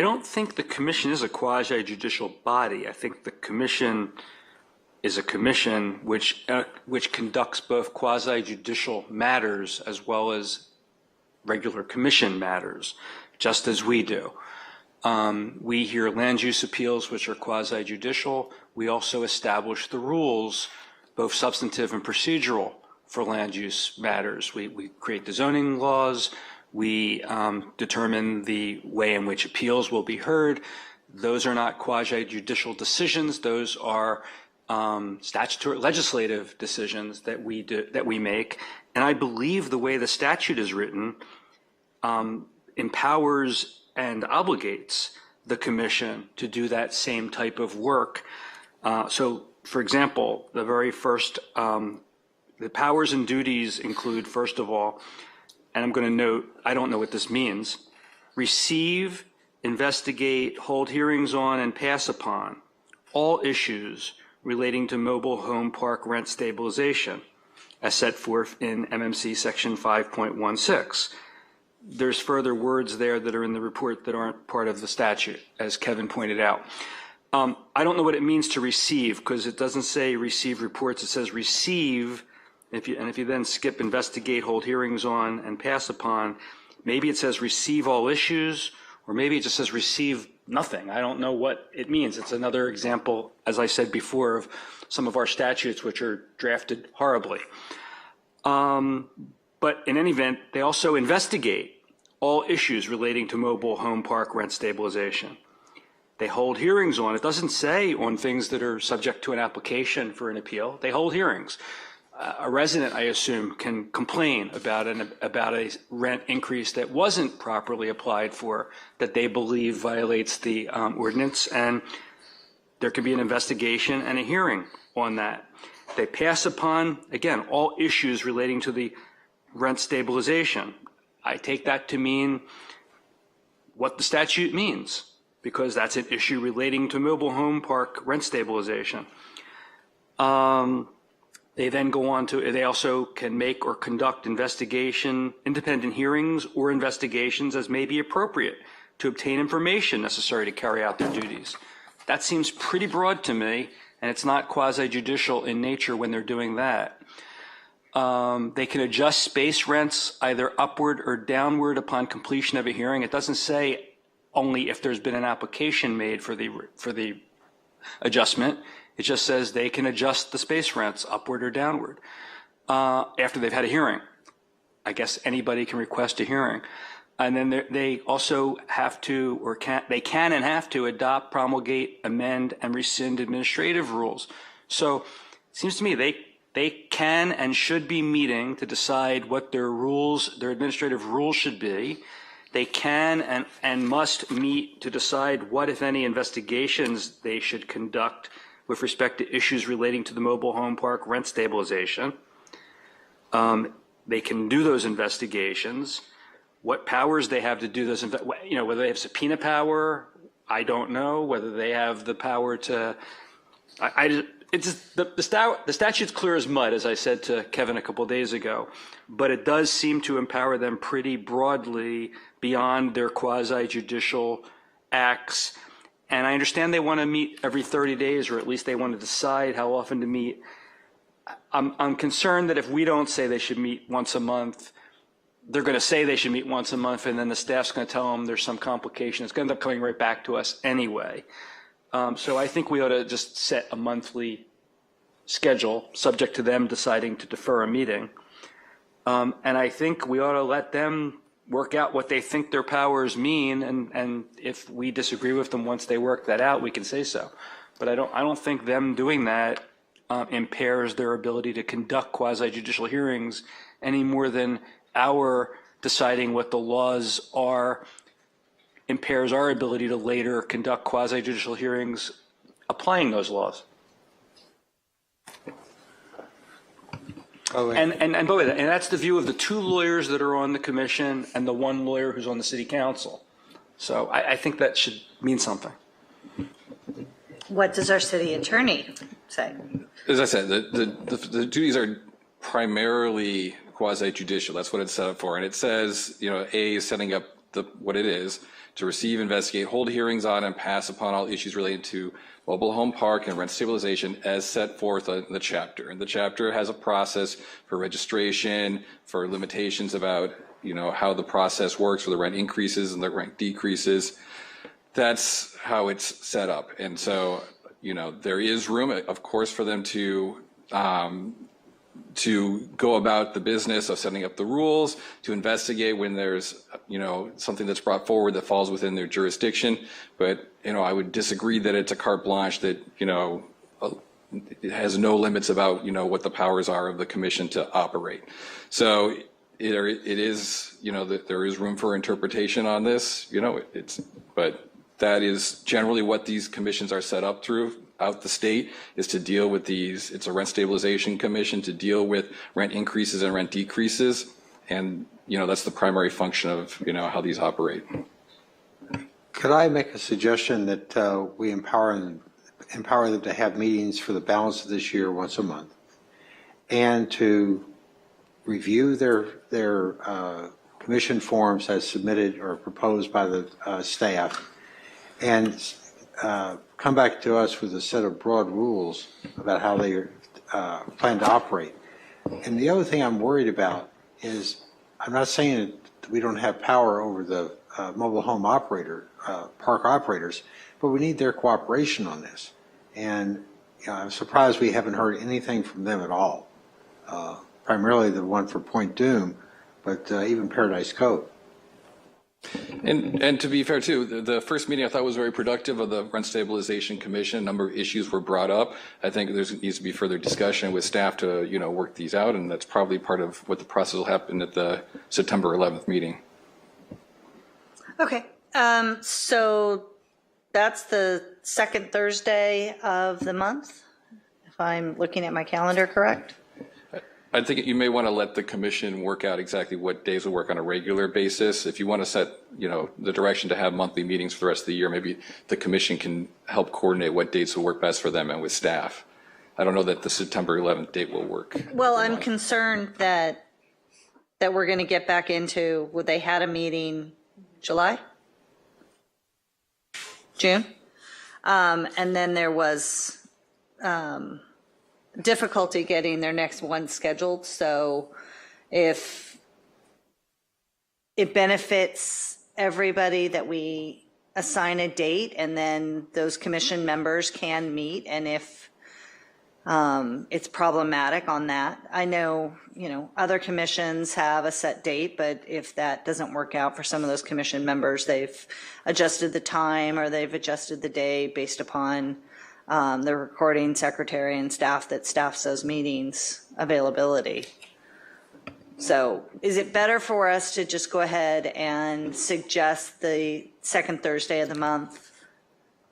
don't think the commission is a quasi-judicial body. I think the commission is a commission which conducts both quasi-judicial matters as well as regular commission matters, just as we do. We hear land use appeals, which are quasi-judicial. We also establish the rules, both substantive and procedural, for land use matters. We create the zoning laws. We determine the way in which appeals will be heard. Those are not quasi-judicial decisions. Those are statutory legislative decisions that we make. And I believe the way the statute is written empowers and obligates the commission to do that same type of work. So for example, the very first, the powers and duties include, first of all, and I'm going to note, I don't know what this means, receive, investigate, hold hearings on, and pass upon all issues relating to mobile home park rent stabilization, as set forth in MMC Section 5.16. There's further words there that are in the report that aren't part of the statute, as Kevin pointed out. I don't know what it means to receive, because it doesn't say receive reports. It says receive, if you then skip investigate, hold hearings on, and pass upon, maybe it says receive all issues, or maybe it just says receive nothing. I don't know what it means. It's another example, as I said before, of some of our statutes which are drafted horribly. But in any event, they also investigate all issues relating to mobile home park rent stabilization. They hold hearings on, it doesn't say on things that are subject to an application for an appeal. They hold hearings. A resident, I assume, can complain about a rent increase that wasn't properly applied for, that they believe violates the ordinance, and there can be an investigation and a hearing on that. They pass upon, again, all issues relating to the rent stabilization. I take that to mean what the statute means, because that's an issue relating to mobile home park rent stabilization. They then go on to, they also can make or conduct independent hearings or investigations as may be appropriate to obtain information necessary to carry out their duties. That seems pretty broad to me, and it's not quasi-judicial in nature when they're doing that. They can adjust space rents either upward or downward upon completion of a hearing. It doesn't say only if there's been an application made for the adjustment. It just says they can adjust the space rents upward or downward after they've had a hearing. I guess anybody can request a hearing. And then they also have to, or they can and have to adopt, promulgate, amend, and rescind administrative rules. So it seems to me they can and should be meeting to decide what their rules, their administrative rules should be. They can and must meet to decide what, if any, investigations they should conduct with respect to issues relating to the mobile home park rent stabilization. They can do those investigations. What powers they have to do those, whether they have subpoena power, I don't know. Whether they have the power to, the statute's clear as mud, as I said to Kevin a couple of days ago, but it does seem to empower them pretty broadly beyond their quasi-judicial acts. And I understand they want to meet every 30 days, or at least they want to decide how often to meet. I'm concerned that if we don't say they should meet once a month, they're going to say they should meet once a month, and then the staff's going to tell them there's some complication. It's going to end up coming right back to us anyway. So I think we ought to just set a monthly schedule, subject to them deciding to defer a meeting. And I think we ought to let them work out what they think their powers mean, and if we disagree with them once they work that out, we can say so. But I don't think them doing that impairs their ability to conduct quasi-judicial hearings any more than our deciding what the laws are impairs our ability to later conduct quasi-judicial hearings applying those laws. Oh, and by the way, and that's the view of the two lawyers that are on the commission and the one lawyer who's on the city council. So I think that should mean something. What does our city attorney say? As I said, the duties are primarily quasi-judicial. That's what it's set up for. And it says, A is setting up what it is to receive, investigate, hold hearings on, and pass upon all issues related to mobile home park and rent stabilization as set forth in the chapter. And the chapter has a process for registration, for limitations about, how the process works for the rent increases and the rent decreases. That's how it's set up. And so, there is room, of course, for them to go about the business of setting up the rules, to investigate when there's, something that's brought forward that falls within their jurisdiction. But, I would disagree that it's a carte blanche that, it has no limits about, what the powers are of the commission to operate. So it is, that there is room for interpretation on this, but that is generally what these commissions are set up through. throughout the state is to deal with these. It's a rent stabilization commission to deal with rent increases and rent decreases. And, that's the primary function of, how these operate. Could I make a suggestion that we empower them to have meetings for the balance of this year once a month, and to review their commission forms as submitted or proposed by the staff, and come back to us with a set of broad rules about how they plan to operate. And the other thing I'm worried about is, I'm not saying that we don't have power over the mobile home park operators, but we need their cooperation on this. And I'm surprised we haven't heard anything from them at all. Primarily the one for Point Doom, but even Paradise Cove. And to be fair too, the first meeting I thought was very productive of the Rent Stabilization Commission. A number of issues were brought up. I think there needs to be further discussion with staff to work these out, and that's probably part of what the process will happen at the September 11th meeting. Okay, so that's the second Thursday of the month, if I'm looking at my calendar correct? I think you may want to let the commission work out exactly what days will work on a regular basis. If you want to set, the direction to have monthly meetings for the rest of the year, maybe the commission can help coordinate what dates will work best for them and with staff. I don't know that the September 11th date will work. Well, I'm concerned that we're going to get back into, they had a meeting July? June? And then there was difficulty getting their next one scheduled. So if it benefits everybody that we assign a date, and then those commission members can meet, and if it's problematic on that. I know, other commissions have a set date, but if that doesn't work out for some of those commission members, they've adjusted the time or they've adjusted the day based upon the recording secretary and staff that staffs those meetings availability. So is it better for us to just go ahead and suggest the second Thursday of the month?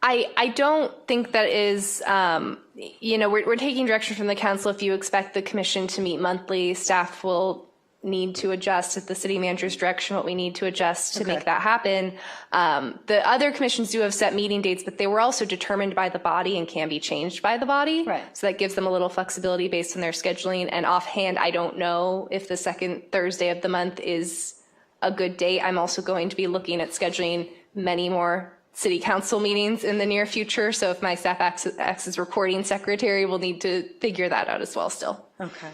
I don't think that is, we're taking direction from the council. If you expect the commission to meet monthly, staff will need to adjust at the city manager's direction what we need to adjust to make that happen. The other commissions do have set meeting dates, but they were also determined by the body and can be changed by the body. Right. So that gives them a little flexibility based on their scheduling. And offhand, I don't know if the second Thursday of the month is a good date. I'm also going to be looking at scheduling many more city council meetings in the near future. So if my staff acts as recording secretary, we'll need to figure that out as well still. Okay.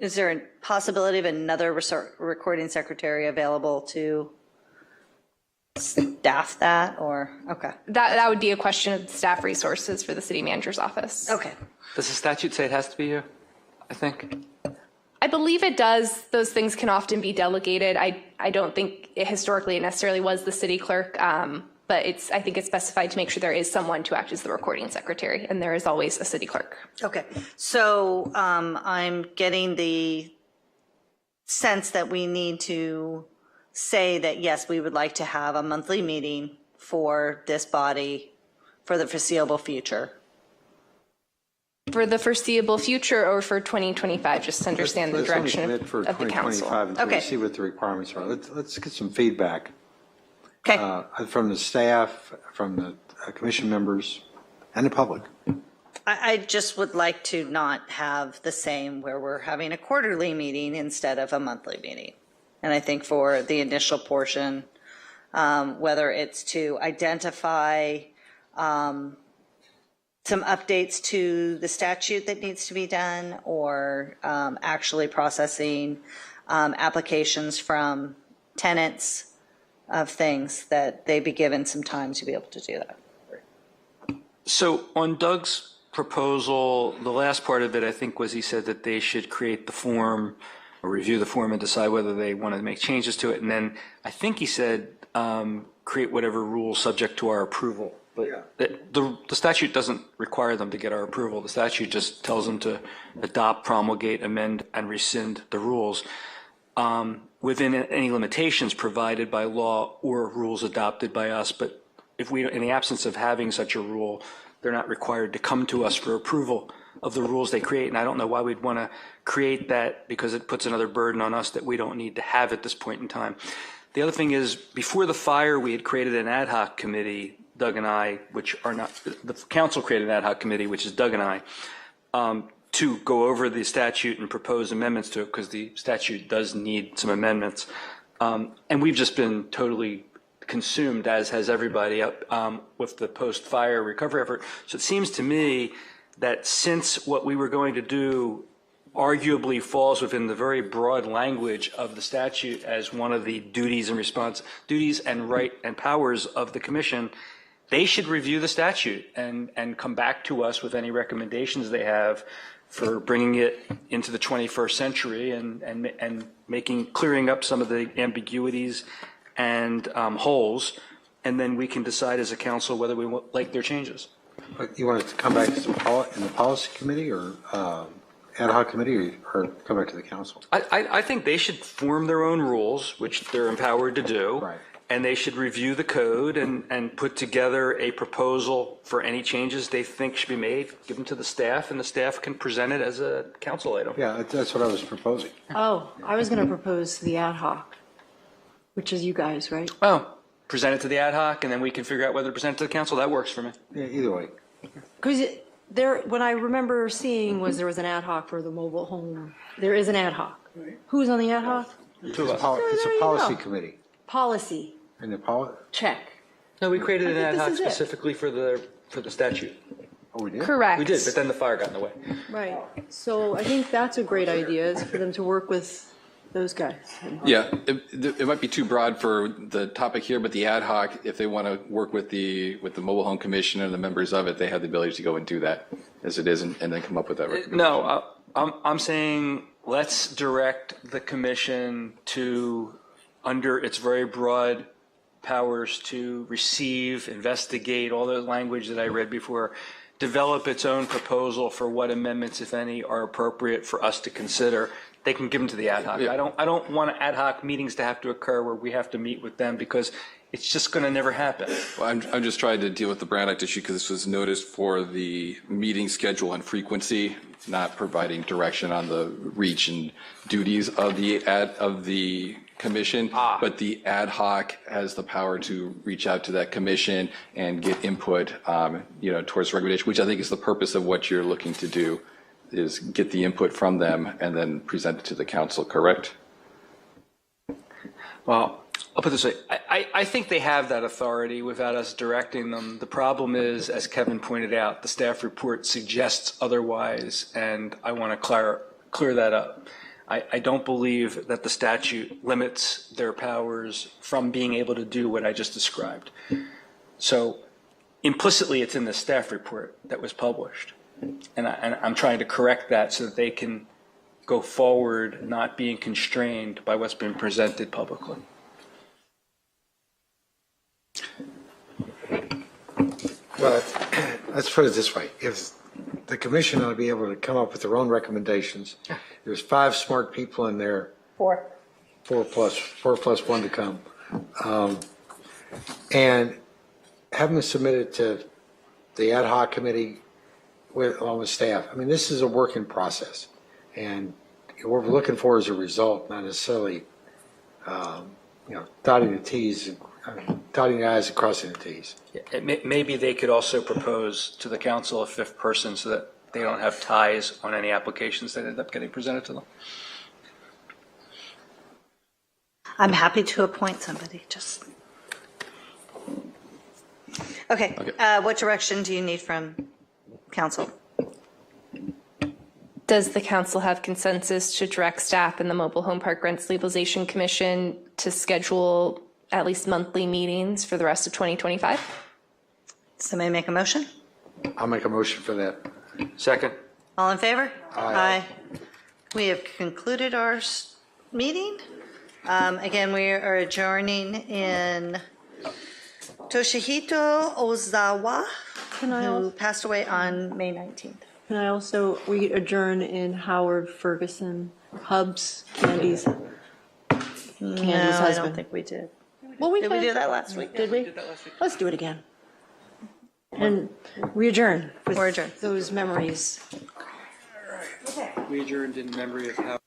Is there a possibility of another recording secretary available to staff that, or, okay. That would be a question of staff resources for the city manager's office. Okay. Does the statute say it has to be you, I think? I believe it does. Those things can often be delegated. I don't think historically it necessarily was the city clerk, but I think it's specified to make sure there is someone to act as the recording secretary, and there is always a city clerk. Okay, so I'm getting the sense that we need to say that, yes, we would like to have a monthly meeting for this body for the foreseeable future. For the foreseeable future, or for 2025, just to understand the direction of the council. Until we see what the requirements are. Let's get some feedback. Okay. From the staff, from the commission members, and the public. I just would like to not have the same where we're having a quarterly meeting instead of a monthly meeting. And I think for the initial portion, whether it's to identify some updates to the statute that needs to be done, or actually processing applications from tenants of things, that they be given some time to be able to do that. So on Doug's proposal, the last part of it, I think, was he said that they should create the form or review the form and decide whether they want to make changes to it. And then I think he said create whatever rules subject to our approval. But the statute doesn't require them to get our approval. The statute just tells them to adopt, promulgate, amend, and rescind the rules within any limitations provided by law or rules adopted by us. But if we, in the absence of having such a rule, they're not required to come to us for approval of the rules they create. And I don't know why we'd want to create that, because it puts another burden on us that we don't need to have at this point in time. The other thing is, before the fire, we had created an ad hoc committee, Doug and I, which are not, the council created an ad hoc committee, which is Doug and I, to go over the statute and propose amendments to it, because the statute does need some amendments. And we've just been totally consumed, as has everybody, with the post-fire recovery effort. So it seems to me that since what we were going to do arguably falls within the very broad language of the statute as one of the duties and right and powers of the commission, they should review the statute and come back to us with any recommendations they have for bringing it into the 21st century and clearing up some of the ambiguities and holes, and then we can decide as a council whether we like their changes. But you want it to come back to in the policy committee or ad hoc committee, or come back to the council? I think they should form their own rules, which they're empowered to do. Right. And they should review the code and put together a proposal for any changes they think should be made, give them to the staff, and the staff can present it as a council item. Yeah, that's what I was proposing. Oh, I was going to propose the ad hoc, which is you guys, right? Oh, present it to the ad hoc, and then we can figure out whether to present it to the council. That works for me. Yeah, either way. Because what I remember seeing was there was an ad hoc for the mobile home. There is an ad hoc. Who's on the ad hoc? It's a policy committee. Policy. And the check. No, we created an ad hoc this is it. specifically for the statute. Oh, we did? Correct. We did, but then the fire got in the way. Right. So I think that's a great idea, is for them to work with those guys. Yeah, it might be too broad for the topic here, but the ad hoc, if they want to work with the Mobile Home Commission and the members of it, they have the ability to go and do that as it is, and then come up with that recommendation. No, I'm saying let's direct the commission to, under its very broad powers to receive, investigate, all the language that I read before, develop its own proposal for what amendments, if any, are appropriate for us to consider. They can give them to the ad hoc. Yeah. I don't want ad hoc meetings to have to occur where we have to meet with them, because it's just going to never happen. Well, I'm just trying to deal with the Brown Act issue because this was noticed for the meeting schedule and frequency, not providing direction on the reach and duties of the commission, but the ad hoc has the power to reach out to that commission and get input, towards recommendation, which I think is the purpose of what you're looking to do, is get the input from them and then present it to the council, correct? Well, I'll put it this way. I think they have that authority without us directing them. The problem is, as Kevin pointed out, the staff report suggests otherwise, and I want to clear that up. I don't believe that the statute limits their powers from being able to do what I just described. So implicitly, it's in the staff report that was published. And I'm trying to correct that so that they can go forward not being constrained by what's been presented publicly. Well, let's put it this way. If the commission ought to be able to come up with their own recommendations, there's 5 smart people in there. 4 plus 1 to come. And have them submitted to the ad hoc committee along with staff. I mean, this is a working process. And what we're looking for is a result, not necessarily, dotting the T's, dotting the I's and crossing the T's. Maybe they could also propose to the council a 5th person so that they don't have ties on any applications that end up getting presented to them. I'm happy to appoint somebody, just. Okay, what direction do you need from council? Does the council have consensus to direct staff and the Mobile Home Park Rent Stabilization Commission to schedule at least monthly meetings for the rest of 2025? Somebody make a motion? I'll make a motion for that. Second. All in favor? Aye. We have concluded our meeting. Again, we are adjourning in Toshihito Ozawa, who passed away on May 19th. Can I also, we adjourn in Howard Ferguson, Hubs, Candy's husband. I don't think we did. Well, Did we do that last week? Did we? Let's do it again. And we adjourn with We're adjourned. those memories. We adjourned in memory of how.